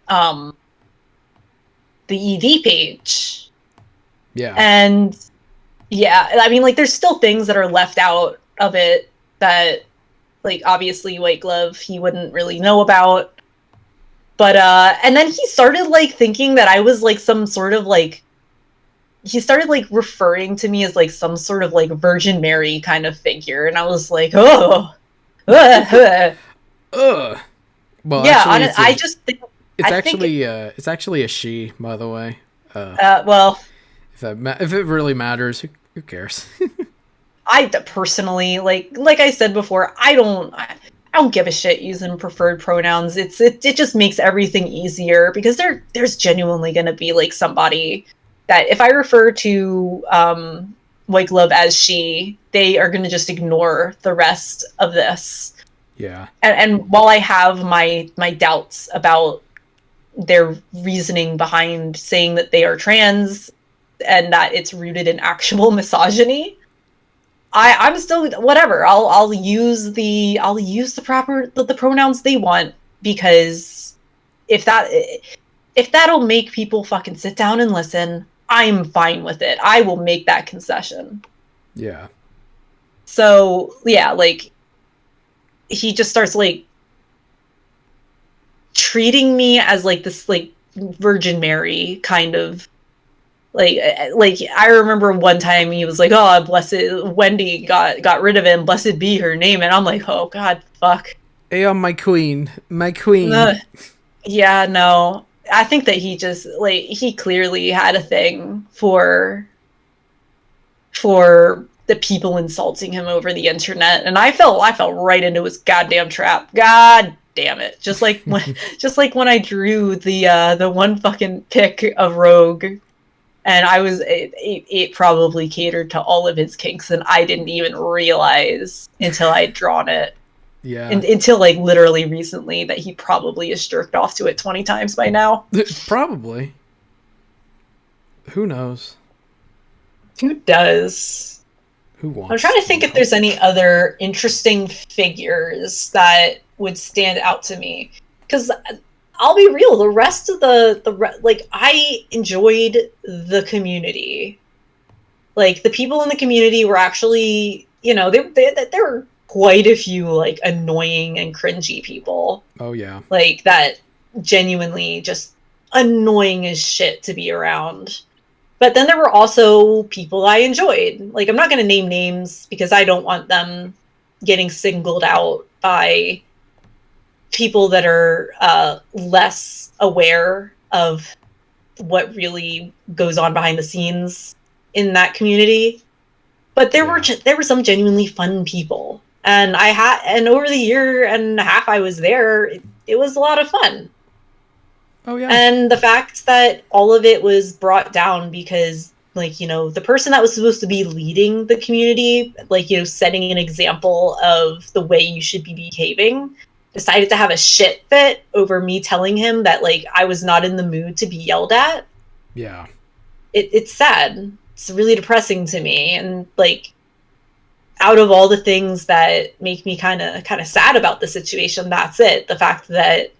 the EV page. Yeah. And yeah, I mean, like, there's still things that are left out of it that, like, obviously White Glove, he wouldn't really know about. But, and then he started, like, thinking that I was, like, some sort of, like, he started, like, referring to me as, like, some sort of, like, Virgin Mary kind of figure. And I was like, oh. Well, yeah, actually, I just think... It's actually a she, by the way. Well... If it really matters, who cares? I personally, like I said before, I don't give a shit using preferred pronouns. It just makes everything easier because there's genuinely gonna be like somebody that if I refer to White Glove as she, they are gonna just ignore the rest of this. Yeah. And while I have my doubts about their reasoning behind saying that they are trans and that it's rooted in actual misogyny, I'm still whatever. I'll use the proper the pronouns they want, because if that'll make people fucking sit down and listen, I'm fine with it. I will make that concession. Yeah. So yeah, like he just starts like treating me as like this like Virgin Mary kind of. Like I remember one time he was like, "Oh, blessed Wendi got rid of him. Blessed be her name." And I'm like, "Oh God, fuck." Hey, my queen. Yeah, no. I think that he just like he clearly had a thing for the people insulting him over the internet, and I fell right into his goddamn trap. God damn it! Just like when I drew the one fucking pic of Rogue. And it probably catered to all of his kinks, and I didn't even realize until I'd drawn it. Yeah. Until like literally recently that he probably has jerked off to it 20 times by now. Probably. Who knows? Who does? Who wants? I'm trying to think if there's any other interesting figures that would stand out to me, because I'll be real, the rest of like, I enjoyed the community. Like, the people in the community were actually, you know, there were quite a few, like, annoying and cringy people. Oh, yeah. Like, that genuinely just annoying as shit to be around. But then there were also people I enjoyed. Like, I'm not going to name names because I don't want them getting singled out by people that are less aware of what really goes on behind the scenes in that community. But there were some genuinely fun people, and over the year and a half I was there, it was a lot of fun. Oh yeah. And the fact that all of it was brought down because, like, you know, the person that was supposed to be leading the community, like, you know, setting an example of the way you should be behaving, decided to have a shit fit over me telling him that, like, I was not in the mood to be yelled at. Yeah. It's sad. It's really depressing to me. And, like, out of all the things that make me kind of sad about the situation, that's it. The fact that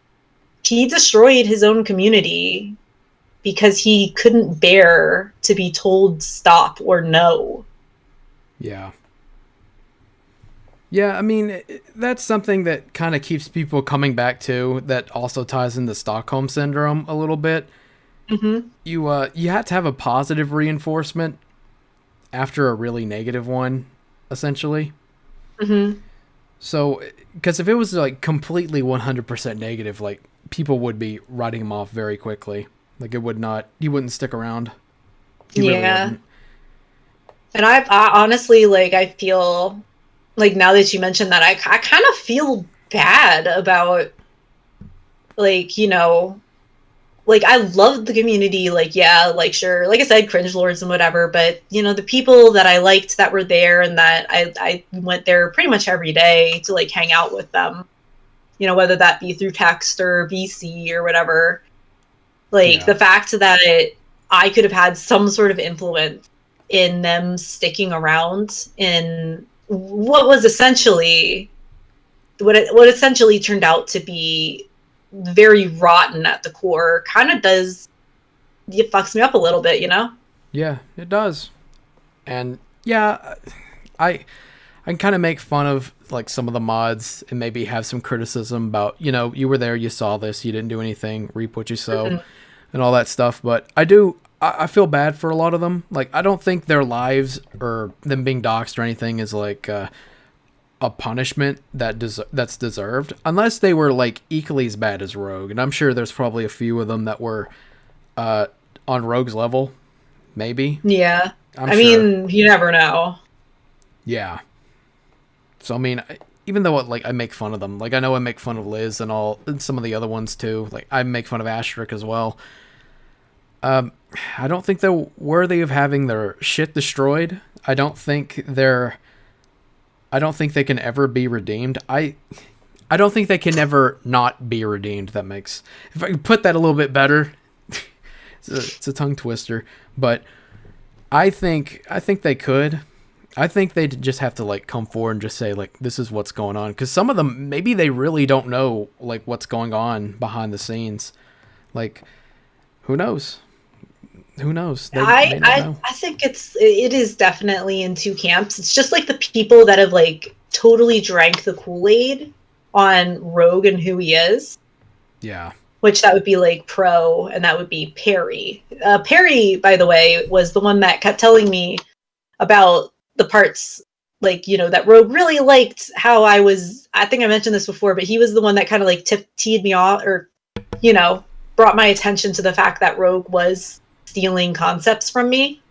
he destroyed his own community because he couldn't bear to be told stop or no. Yeah. Yeah, I mean, that's something that kind of keeps people coming back to, that also ties into Stockholm Syndrome a little bit. Mm-hmm. You have to have a positive reinforcement after a really negative one, essentially. Mm-hmm. So, because if it was like completely 100% negative, like, people would be writing him off very quickly. Like, he wouldn't stick around. He really wouldn't. And I honestly, like, I feel... Like, now that you mentioned that, I kind of feel bad about, like, you know, like, I loved the community, like, yeah, like, sure, like I said, cringe lords and whatever, but, you know, the people that I liked that were there and that I went there pretty much every day to, like, hang out with them, you know, whether that be through text or VC or whatever, like, the fact that I could have had some sort of influence in them sticking around in what was essentially, what essentially turned out to be very rotten at the core, kind of it fucks me up a little bit, you know? Yeah, it does. And yeah, I can kind of make fun of like some of the mods and maybe have some criticism about, you know, you were there, you saw this, you didn't do anything, reap what you sow, and all that stuff. But I feel bad for a lot of them. Like, I don't think their lives or them being doxxed or anything is like a punishment that's deserved, unless they were like equally as bad as Rogue. And I'm sure there's probably a few of them that were on Rogue's level, maybe. Yeah. I mean, you never know. Yeah. So I mean, even though like I make fun of them, like I know I make fun of Liz and some of the other ones too. Like I make fun of Asterisk as well. I don't think they're worthy of having their shit destroyed. I don't think they can ever be redeemed. I don't think they can ever not be redeemed. If I can put that a little bit better, it's a tongue twister, but I think they could. I think they just have to like come forward and just say like, this is what's going on. Cause some of them, maybe they really don't know like what's going on behind the scenes. Like, who knows? Who knows? I think it is definitely in two camps. It's just like the people that have like totally drank the Kool-Aid on Rogue and who he is. Yeah. Which that would be like Pro, and that would be Perry. Perry, by the way, was the one that kept telling me about the parts, like, you know, that Rogue really liked how I think I mentioned this before, but he was the one that kind of like teed me off, or, you know, brought my attention to the fact that Rogue was stealing concepts from me.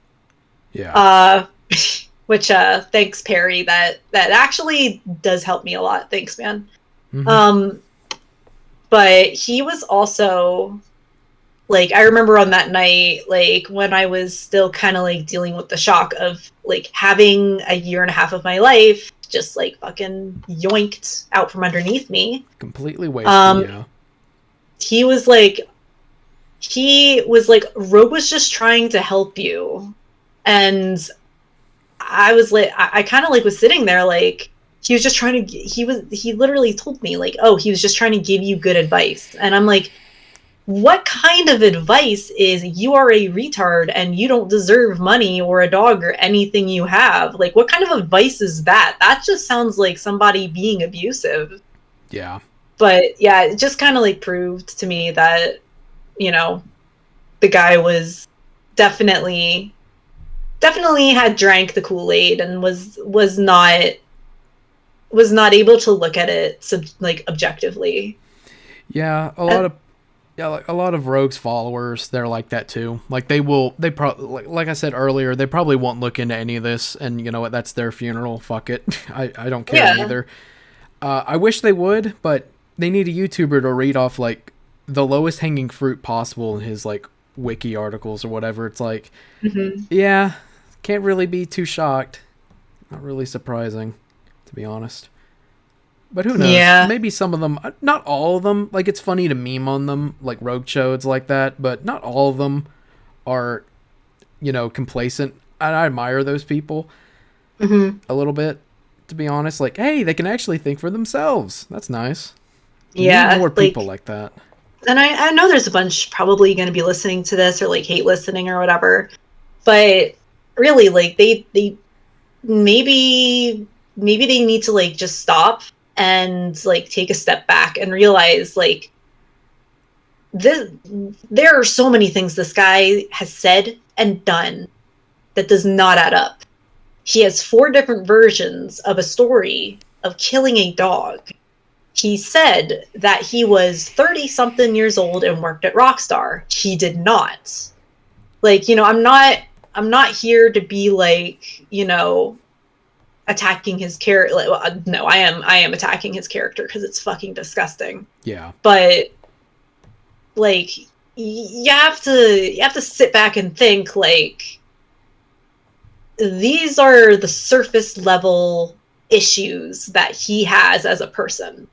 Yeah. Which thanks, Perry. That actually does help me a lot. Thanks, man. Mm-hmm. But he was also like, I remember on that night, like when I was still kind of like dealing with the shock of like having a year and a half of my life just like fucking yoinked out from underneath me. Completely wasted. Yeah. He was like, Rogue was just trying to help you. And I was like, I kind of like was sitting there like, he was just trying to, he literally told me like, oh, he was just trying to give you good advice. And I'm like, what kind of advice is you are a retard and you don't deserve money or a dog or anything you have? Like, what kind of advice is that? That just sounds like somebody being abusive. Yeah. But yeah, it just kind of like proved to me that, you know, the guy was definitely had drank the Kool-Aid and was not able to look at it like objectively. Yeah, a lot of Rogue's followers, they're like that too. Like they probably, like I said earlier, they probably won't look into any of this, and you know what, that's their funeral, fuck it. I don't care either. I wish they would, but they need a YouTuber to read off like the lowest hanging fruit possible in his like wiki articles or whatever. It's like, yeah, can't really be too shocked. Not really surprising, to be honest. But who knows? Yeah. Maybe some of them, not all of them. Like, it's funny to meme on them, like Rogue Chodes like that, but not all of them are, you know, complacent. I admire those people a little bit, to be honest. Like, hey, they can actually think for themselves. That's nice. Yeah. Need more people like that. And I know there's a bunch probably going to be listening to this or like hate listening or whatever, but really, like they maybe they need to like just stop and like take a step back and realize like there are so many things this guy has said and done that does not add up. He has 4 different versions of a story of killing a dog. He said that he was 30-something years old and worked at Rockstar. He did not. Like, you know, I'm not here to be like, you know, attacking his character. Like, no, I am attacking his character because it's fucking disgusting. Yeah. But like, you have to sit back and think, like, these are the surface level issues that he has as a person.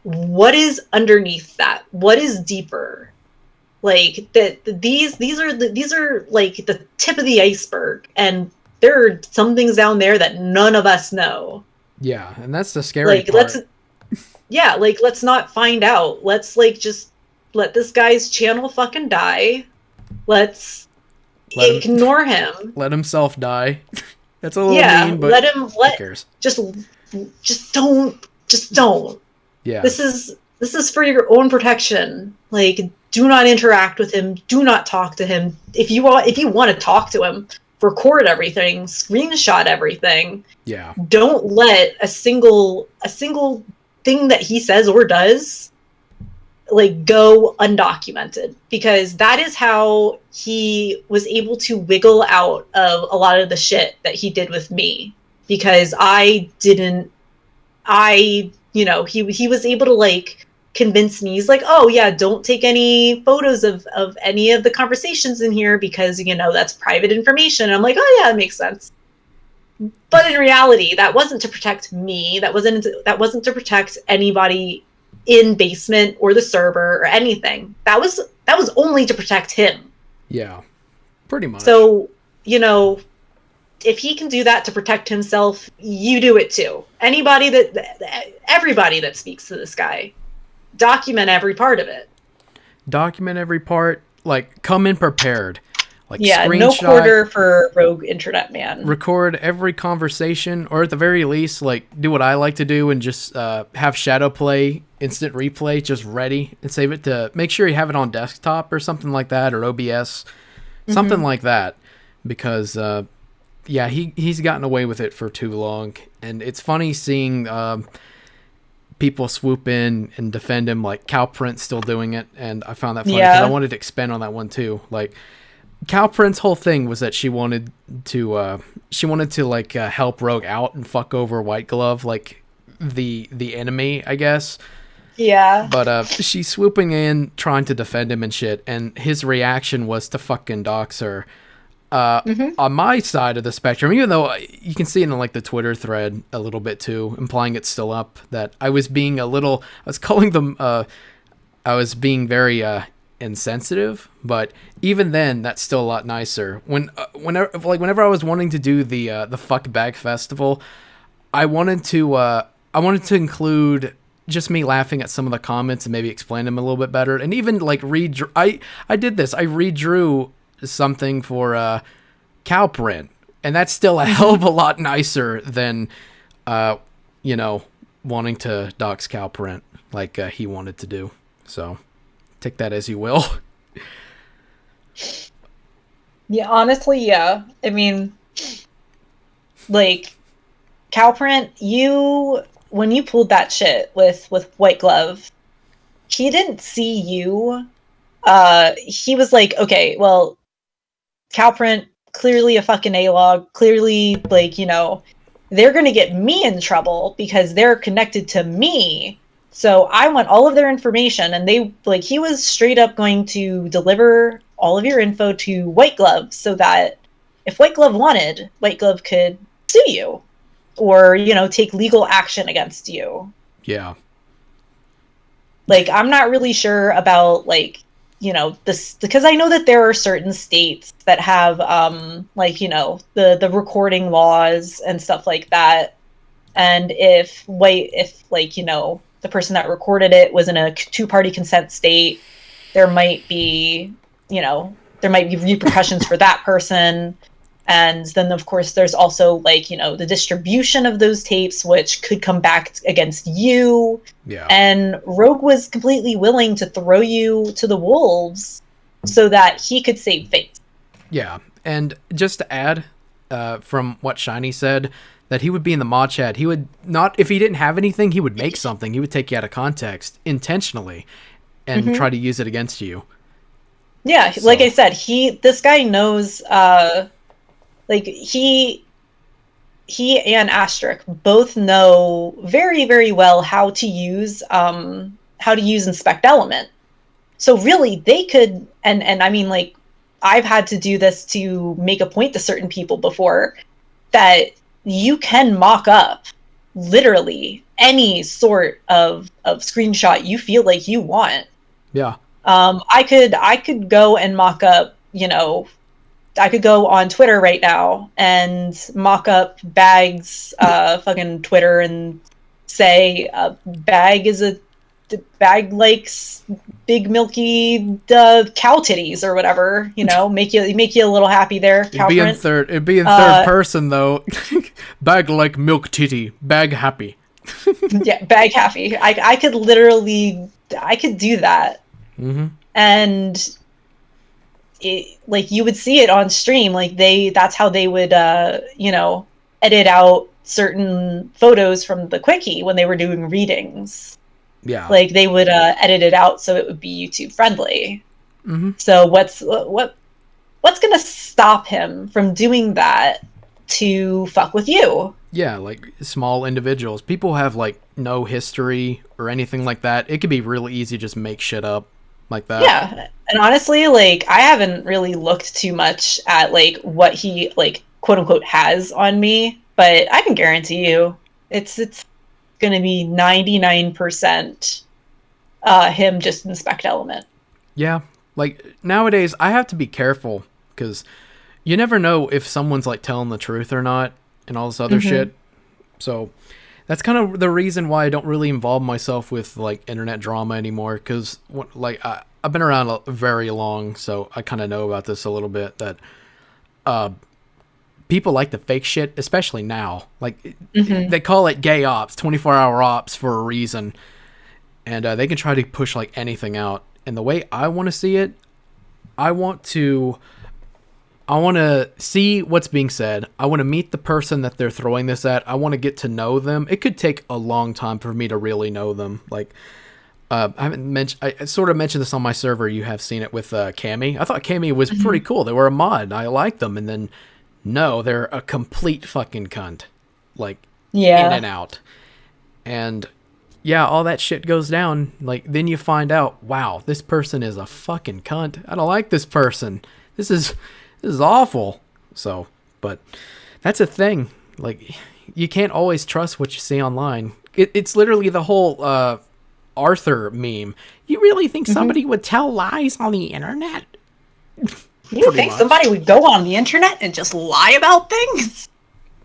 What is underneath that? What is deeper? Like these are like the tip of the iceberg, and there are some things down there that none of us know. Yeah, and that's the scary part. Let's not find out. Let's just let this guy's channel fucking die. Let's ignore him. Let himself die. That's a little mean, but who cares? Just don't. Yeah. This is for your own protection. Like, do not interact with him. Do not talk to him. If you want to talk to him, record everything, screenshot everything. Yeah. Don't let a single thing that he says or does like go undocumented, because that is how he was able to wiggle out of a lot of the shit that he did with me, because he was able to like convince me. He's like, oh yeah, don't take any photos of any of the conversations in here because that's private information. And I'm like, oh yeah, it makes sense. But in reality, that wasn't to protect me. That wasn't to protect anybody in basement or the server or anything. That was only to protect him. Yeah, pretty much. So, if he can do that to protect himself, you do it too. Everybody that speaks to this guy, document every part of it. Document every part. Like, come in prepared. Like, no quarter for Rogue Internet Man. Record every conversation, or at the very least, like, do what I like to do and just have shadow play, instant replay, just ready, and save it to make sure you have it on desktop or something like that, or OBS, something like that, because he's gotten away with it for too long, and it's funny seeing people swoop in and defend him, like Cowprint's still doing it, and I found that funny because I wanted to expand on that one too. Like, Cowprint's whole thing was that she wanted to like help Rogue out and fuck over White Glove, like the enemy, I guess. Yeah. But she's swooping in, trying to defend him and shit, and his reaction was to fucking dox her. On my side of the spectrum, even though you can see it in like the Twitter thread a little bit too, implying it's still up, that I was being very insensitive, but even then that's still a lot nicer. Whenever I was wanting to do the fuck bag festival, I wanted to include just me laughing at some of the comments and maybe explain them a little bit better, and even like I did this. I redrew something for Cowprint, and that's still a hell of a lot nicer than wanting to dox Cowprint like he wanted to do. So take that as you will. Yeah, honestly, yeah. I mean, like, Cowprint, when you pulled that shit with White Glove, he didn't see you. He was like, okay, well, Cowprint, clearly a fucking A-log, clearly, like, they're gonna get me in trouble because they're connected to me. So I want all of their information, and he was straight up going to deliver all of your info to White Glove so that if White Glove wanted, White Glove could sue you or, take legal action against you. Yeah. Like, I'm not really sure about, like, this, because I know that there are certain states that have, the recording laws and stuff like that. And if the person that recorded it was in a two-party consent state, there might be repercussions for that person. And then, of course, there's also, the distribution of those tapes, which could come back against you. Yeah. And Rogue was completely willing to throw you to the wolves so that he could save face. Yeah. And just to add, from what Shiny said, that he would be in the mod chat. He would not, if he didn't have anything, he would make something. He would take you out of context intentionally and try to use it against you. Yeah, so. Like I said, this guy knows, he and Asterisk both know very, very well how to use Inspect Element. So really, they could, and I mean, like, I've had to do this to make a point to certain people before, that you can mock up literally any sort of screenshot you feel like you want. Yeah. I could go and mock up, you know, I could go on Twitter right now and mock up Bag's fucking Twitter and say Bag likes big milky cow titties or whatever, you know, make you a little happy there. It'd be in third person though. Bag like milk titty. Bag happy. Yeah, Bag happy. I could literally do that. Mm-hmm. And it, like, you would see it on stream, like that's how they would you know, edit out certain photos from the quickie when they were doing readings. Yeah, like they would edit it out so it would be YouTube friendly. Mm-hmm. So what's gonna stop him from doing that to fuck with you? Yeah, like small individuals, people have like no history or anything like that. It could be really easy to just make shit up like that. Yeah, and honestly, like, I haven't really looked too much at like what he, like, quote unquote has on me, but I can guarantee you it's gonna be 99% him just inspect element. Yeah, like nowadays I have to be careful because you never know if someone's like telling the truth or not and all this other shit. So that's kind of the reason why I don't really involve myself with like internet drama anymore, because like I've been around very long, so I kind of know about this a little bit, that people like the fake shit, especially now. Like, they call it gay ops, 24-hour ops, for a reason. And they can try to push, like, anything out. And the way I want to see it, I want to see what's being said. I want to meet the person that they're throwing this at. I want to get to know them. It could take a long time for me to really know them. Like, I sort of mentioned this on my server. You have seen it with Cammy. I thought Cammy was pretty cool. They were a mod. I liked them. And then, no, they're a complete fucking cunt. Like, in and out. And yeah, all that shit goes down. Like, then you find out, wow, this person is a fucking cunt. I don't like this person. This is awful. So, but that's a thing. Like, you can't always trust what you see online. It's literally the whole Arthur meme. You really think somebody would tell lies on the internet? You think somebody would go on the internet and just lie about things?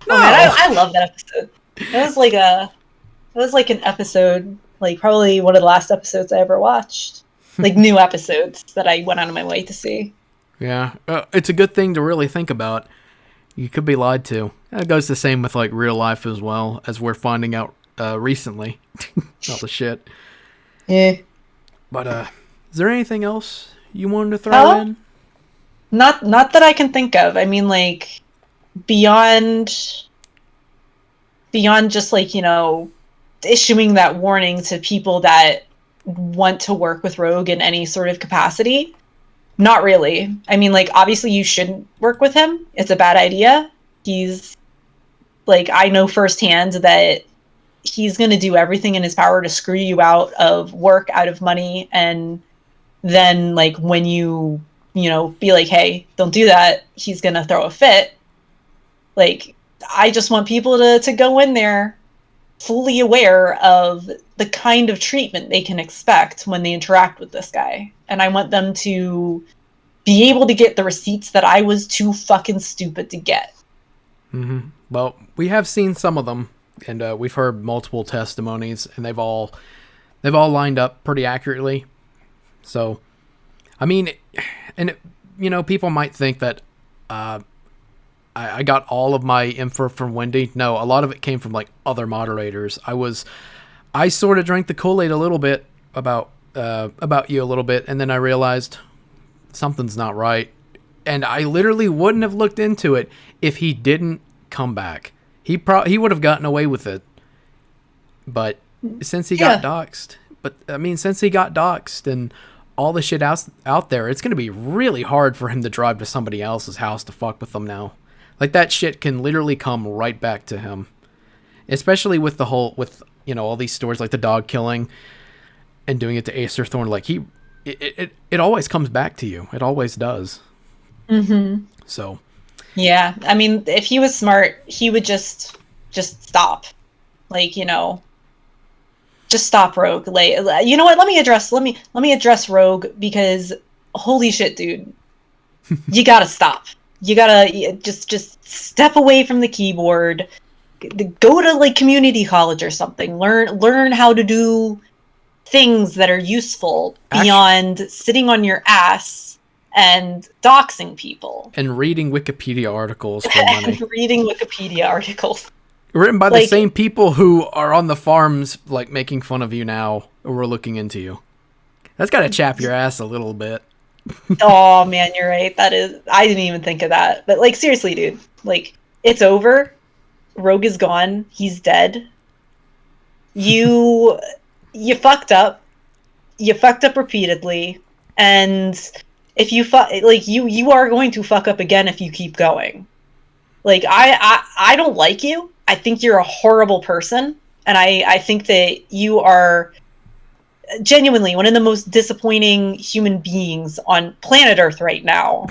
No. Oh man, I love that episode. It was like an episode, like probably one of the last episodes I ever watched. Like new episodes that I went out of my way to see. Yeah, it's a good thing to really think about. You could be lied to. It goes the same with like real life as well, as we're finding out recently. All the shit. Yeah. But is there anything else you wanted to throw in? Not that I can think of. I mean, like, beyond just, like, you know, issuing that warning to people that want to work with Rogue in any sort of capacity. Not really. I mean, like, obviously you shouldn't work with him. It's a bad idea. He's, like, I know firsthand that he's going to do everything in his power to screw you out of work, out of money, and then, like, when you know, be like, hey, don't do that, he's gonna throw a fit. Like, I just want people to go in there fully aware of the kind of treatment they can expect when they interact with this guy. And I want them to be able to get the receipts that I was too fucking stupid to get. Mm-hmm. Well, we have seen some of them, and we've heard multiple testimonies, and they've all lined up pretty accurately. So, I mean, and you know, people might think that I got all of my info from Wendi. No, a lot of it came from like other moderators. I sort of drank the Kool-Aid a little bit about you a little bit, and then I realized something's not right, and I literally wouldn't have looked into it if he didn't come back. He would have gotten away with it, but since he got doxxed, and all the shit out there, it's going to be really hard for him to drive to somebody else's house to fuck with them now. Like, that shit can literally come right back to him. Especially with all these stories like the dog killing and doing it to Acer Thorn. Like, he it always comes back to you. It always does. So Yeah, I mean, if he was smart, he would just stop. Like, you know, just stop Rogue. Like, you know what? Let me address Rogue, because holy shit, dude. You gotta stop. You gotta just step away from the keyboard. Go to like community college or something. Learn how to do things that are useful beyond sitting on your ass and doxing people. And reading Wikipedia articles for money. Reading Wikipedia articles. Written by the same people who are on the farms, like, making fun of you now, or we're looking into you. That's gotta chap your ass a little bit. Oh man, you're right. I didn't even think of that. But like, seriously, dude, like, it's over. Rogue is gone. He's dead. You fucked up. You fucked up repeatedly. And if you you are going to fuck up again if you keep going. Like, I don't like you. I think you're a horrible person. And I think that you are genuinely one of the most disappointing human beings on planet Earth right now.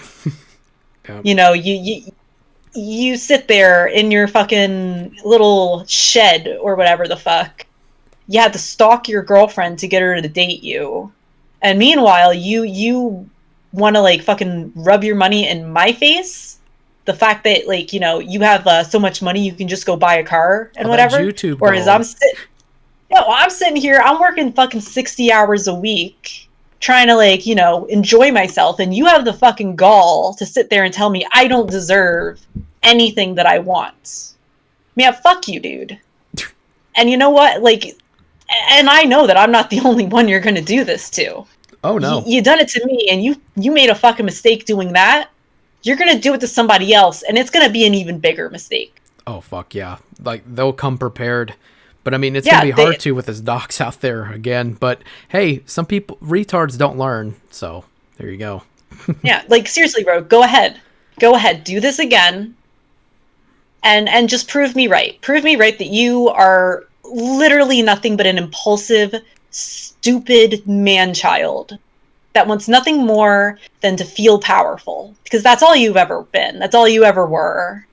Yep. You know, you sit there in your fucking little shed or whatever the fuck. You had to stalk your girlfriend to get her to date you. And meanwhile, you want to like fucking rub your money in my face. The fact that, like, you know, you have so much money you can just go buy a car and whatever. YouTube Whereas I'm sitting here, I'm working fucking 60 hours a week trying to, like, you know, enjoy myself, and you have the fucking gall to sit there and tell me I don't deserve anything that I want. Man, fuck you, dude. And you know what? Like, and I know that I'm not the only one you're gonna do this to. Oh no. You done it to me, and you made a fucking mistake doing that. You're gonna do it to somebody else, and it's gonna be an even bigger mistake. Oh fuck yeah. Like, they'll come prepared. But I mean, it's gonna be hard to with his docs out there again. But hey, some people, retards don't learn. So there you go. Yeah, like, seriously, Rogue, go ahead, do this again, and just prove me right. Prove me right that you are literally nothing but an impulsive, stupid man-child that wants nothing more than to feel powerful, because that's all you've ever been. That's all you ever were.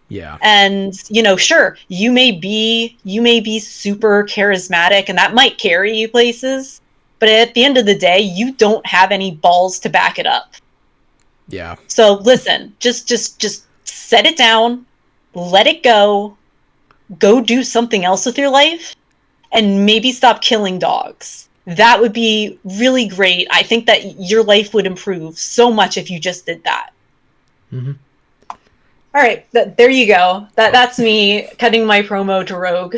Yeah. And, you know, sure, you may be super charismatic, and that might carry you places, but at the end of the day, you don't have any balls to back it up. Yeah. So listen, just set it down, let it go do something else with your life, and maybe stop killing dogs. That would be really great. I think that your life would improve so much if you just did that. Mm-hmm. All right, there you go. That's me cutting my promo to Rogue,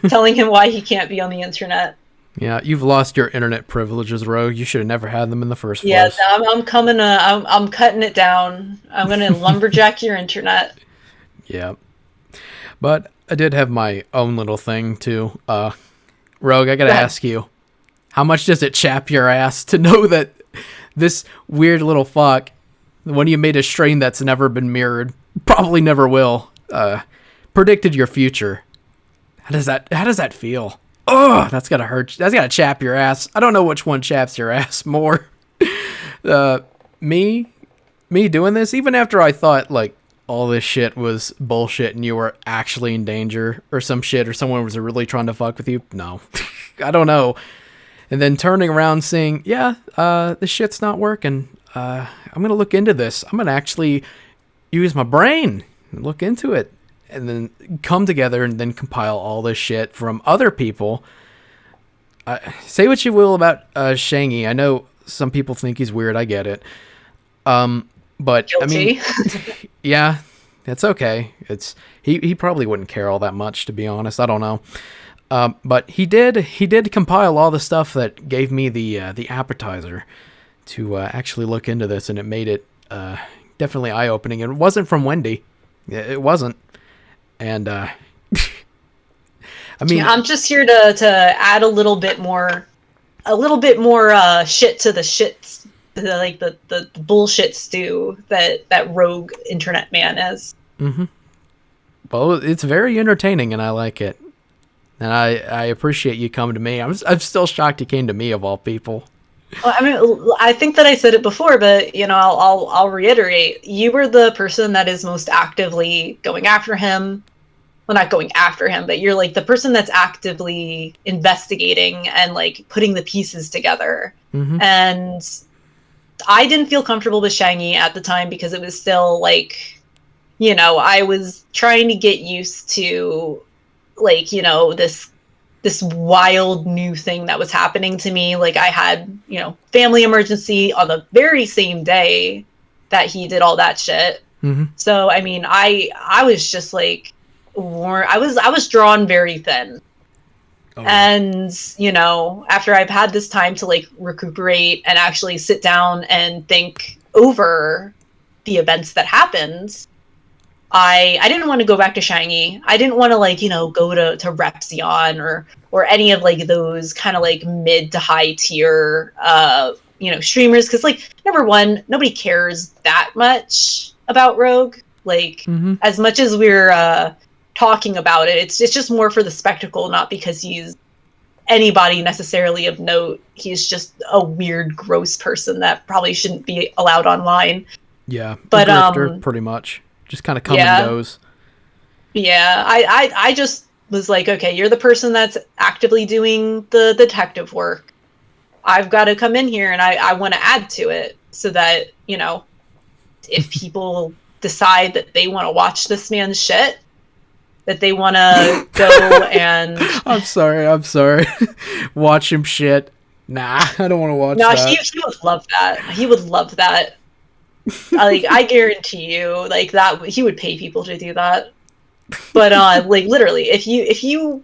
telling him why he can't be on the internet. Yeah, you've lost your internet privileges, Rogue. You should have never had them in the first place. Yeah, I'm cutting it down. I'm gonna lumberjack your internet. Yeah, but I did have my own little thing too. Rogue, I gotta ask you, how much does it chap your ass to know that this weird little fuck, when you made a strain that's never been mirrored, probably never will, predicted your future? How does that feel? Oh, that's gotta hurt. That's gotta chap your ass. I don't know which one chaps your ass more. Me doing this, even after I thought like all this shit was bullshit and you were actually in danger or some shit, or someone was really trying to fuck with you. No, I don't know. And then turning around saying, yeah, this shit's not working. I'm going to look into this. I'm going to actually use my brain and look into it, and then come together and then compile all this shit from other people. Say what you will about Shangy. I know some people think he's weird. I get it. But Guilty. I mean, yeah, it's okay. He probably wouldn't care all that much, to be honest. I don't know. But he did compile all the stuff that gave me the appetizer to actually look into this, and it made it definitely eye-opening. It wasn't from Wendi. It wasn't. And I mean, I'm just here to add a little bit more shit to the shits, the bullshit stew that Rogue internet man is. Mm-hmm. Well, it's very entertaining, and I like it. And I appreciate you coming to me. I'm still shocked you came to me, of all people. Well, I mean, I think that I said it before, but I'll reiterate. You were the person that is most actively going after him. Well, not going after him, but you're like the person that's actively investigating and like putting the pieces together. Mm-hmm. And I didn't feel comfortable with Shiny at the time because it was still like, I was trying to get used to like, this wild new thing that was happening to me. Like I had, family emergency on the very same day that he did all that shit. Mm-hmm. So, I mean, I was just like, I was drawn very thin. Oh. And, after I've had this time to like recuperate and actually sit down and think over the events that happened, I didn't want to go back to Shiny. I didn't want to like, go to Repzion or any of like those kind of like mid to high tier, streamers. Cause like, number one, nobody cares that much about Rogue. Like as much as we're, talking about it, it's just more for the spectacle, not because he's anybody necessarily of note. He's just a weird, gross person that probably shouldn't be allowed online. Yeah, but grifter, pretty much just kind of come and goes. Yeah, I just was like, okay, you're the person that's actively doing the detective work. I've got to come in here and I want to add to it so that, if people decide that they want to watch this man's shit, that they want to go and... I'm sorry. Watch him shit. Nah, I don't want to watch that. No, he would love that. He would love that. Like, I guarantee you, like, that he would pay people to do that. But, like, literally, if you...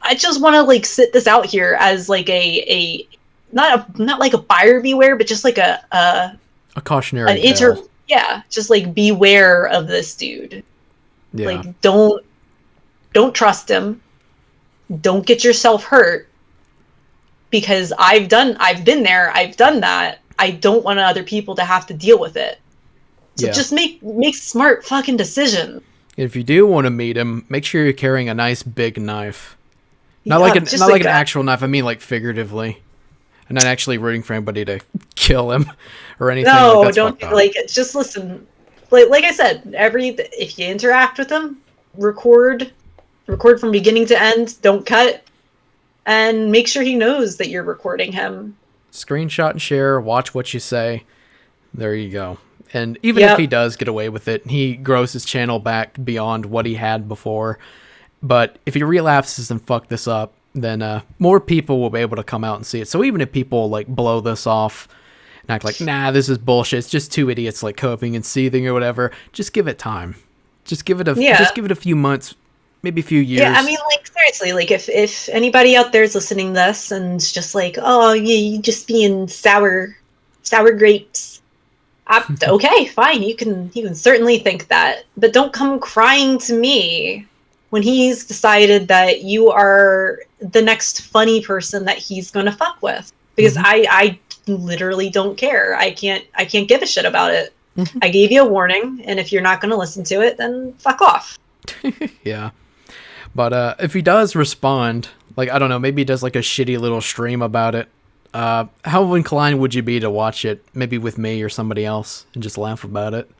I just want to, like, sit this out here as, like, not like a buyer beware, but just, like, a cautionary tale. Yeah, just, like, beware of this dude. Yeah. Like, don't trust him. Don't get yourself hurt. Because I've been there, I've done that. I don't want other people to have to deal with it. So just make smart fucking decisions. If you do want to meet him, make sure you're carrying a nice big knife. Not like an actual knife, I mean like figuratively. I'm not actually rooting for anybody to kill him or anything. No, like, don't like it. Just listen. Like I said, if you interact with him, record from beginning to end, don't cut, and make sure he knows that you're recording him. Screenshot and share, watch what you say. There you go. And even if he does get away with it, he grows his channel back beyond what he had before. But if he relapses and fuck this up, then more people will be able to come out and see it. So even if people like blow this off and act like, nah, this is bullshit, it's just two idiots like coping and seething or whatever, just give it time. Just give it a few months, maybe a few years. Yeah, I mean, like, seriously, like, if anybody out there is listening to this and it's just like, oh, yeah, you just being sour grapes. Okay, fine, you can certainly think that. But don't come crying to me when he's decided that you are the next funny person that he's going to fuck with. Because I literally don't care. I can't give a shit about it. I gave you a warning, and if you're not going to listen to it, then fuck off. Yeah. But if he does respond, like, I don't know, maybe he does like a shitty little stream about it, how inclined would you be to watch it, maybe with me or somebody else, and just laugh about it?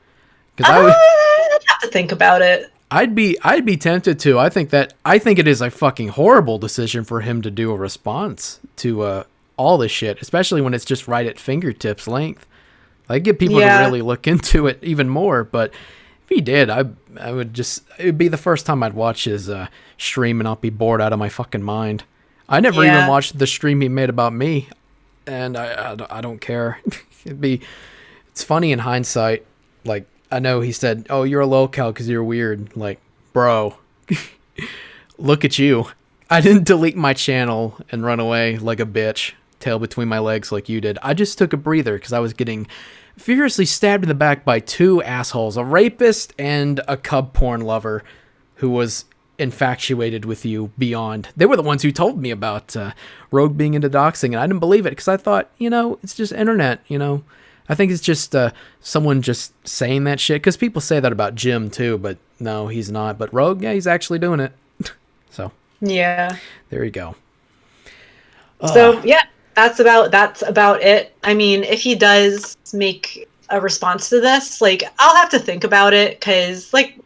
Because I'd have to think about it. I'd be tempted to. I think it is a fucking horrible decision for him to do a response to all this shit, especially when it's just right at fingertips length. Like, get people to really look into it even more. But if he did, I would just, it would be the first time I'd watch his stream and not be bored out of my fucking mind. I never even watched the stream he made about me, and I don't care. It's funny in hindsight. Like, I know he said, oh, you're a lolcow because you're weird. Like, bro, look at you. I didn't delete my channel and run away like a bitch, tail between my legs like you did. I just took a breather because I was getting furiously stabbed in the back by two assholes, a rapist and a cub porn lover who was infatuated with you beyond. They were the ones who told me about Rogue being into doxing, and I didn't believe it because I thought, it's just internet, I think it's just someone just saying that shit, because people say that about Jim too, but no, he's not. But Rogue, yeah, he's actually doing it. So yeah, there you go. So yeah, that's about it. I mean, if he does make a response to this, like, I'll have to think about it, because like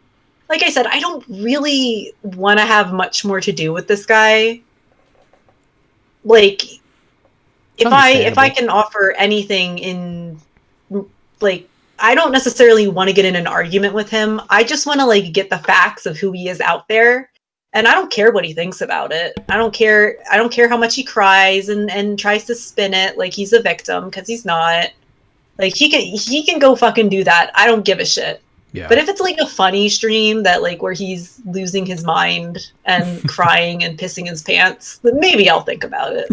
I said, I don't really want to have much more to do with this guy. Like, if I can offer anything in, like, I don't necessarily want to get in an argument with him. I just want to, like, get the facts of who he is out there. And I don't care what he thinks about it. I don't care how much he cries and tries to spin it like he's a victim, because he's not. Like, he can go fucking do that. I don't give a shit. Yeah. But if it's like a funny stream that, like, where he's losing his mind and crying and pissing his pants, then maybe I'll think about it.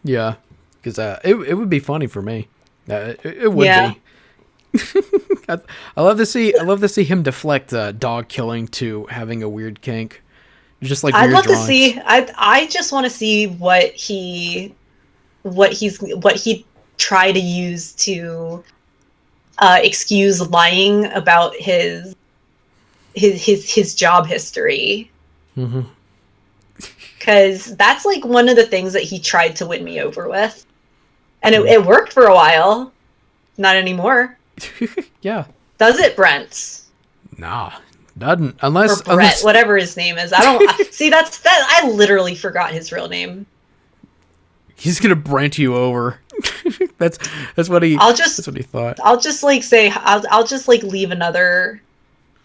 Yeah, because it would be funny for me. It would be. I love to see him deflect dog killing to having a weird kink. Just like I'd love drawings. to see. I just want to see what he tried to use to excuse lying about his job history. Mm-hmm. Because that's, like, one of the things that he tried to win me over with, and it worked for a while. Not anymore. Yeah. Does it, Brent? Nah, doesn't. Unless Brett, whatever his name is. I don't see. That. I literally forgot his real name. He's gonna Brent you over. that's what he. That's what he thought. I'll just, like, say. I'll just, like, leave another.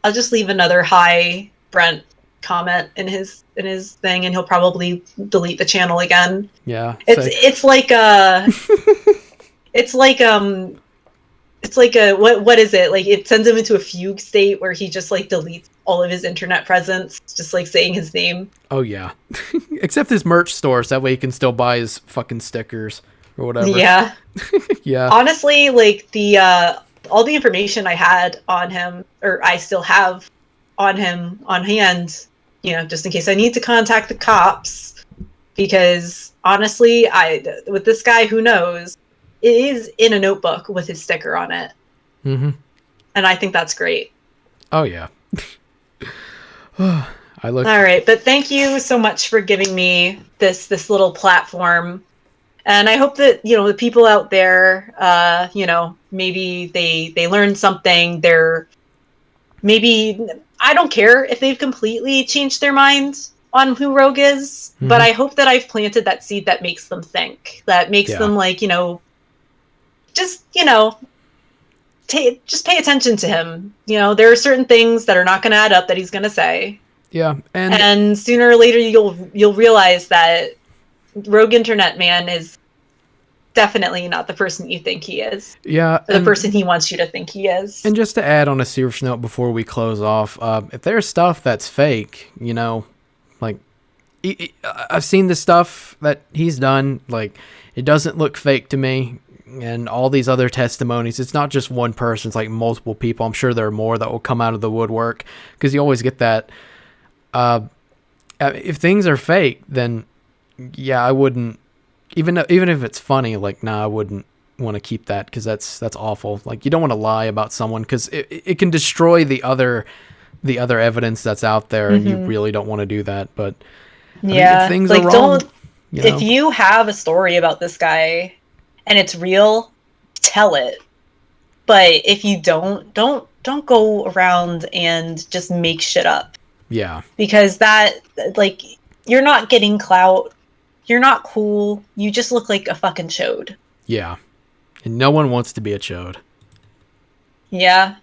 I'll just leave another hi Brent comment in his thing, and he'll probably delete the channel again. Yeah. It's like what is it? Like, it sends him into a fugue state where he just, like, deletes all of his internet presence, just, like, saying his name. Oh yeah. Except his merch stores, that way he can still buy his fucking stickers or whatever. Yeah. Yeah. Honestly, like, the all the information I had on him, or I still have on him on hand, just in case I need to contact the cops, because honestly, with this guy, who knows, it is in a notebook with his sticker on it. Mm-hmm. And I think that's great. Oh yeah. All right, but thank you so much for giving me this little platform, and I hope that the people out there, maybe they learn something. Maybe I don't care if they've completely changed their mind on who Rogue is, but I hope that I've planted that seed that makes them think, that makes them, like, just pay attention to him. There are certain things that are not going to add up that he's going to say. Yeah, and sooner or later you'll realize that Rogue Internet Man is definitely not the person you think he is. Yeah, or the person he wants you to think he is. And just to add on a serious note before we close off, if there's stuff that's fake, like, I've seen the stuff that he's done, like, it doesn't look fake to me. And all these other testimonies, it's not just one person, it's like multiple people. I'm sure there are more that will come out of the woodwork, because you always get that. If things are fake, then yeah, I wouldn't, even if it's funny, like, nah, I wouldn't want to keep that, because that's awful. Like, you don't want to lie about someone, because it can destroy the other evidence that's out there, and you really don't want to do that. But yeah, if things like, are wrong, if you have a story about this guy and it's real, tell it. But if you don't go around and just make shit up. Yeah. Because that, like, you're not getting clout. You're not cool. You just look like a fucking chode. Yeah. And no one wants to be a chode. Yeah.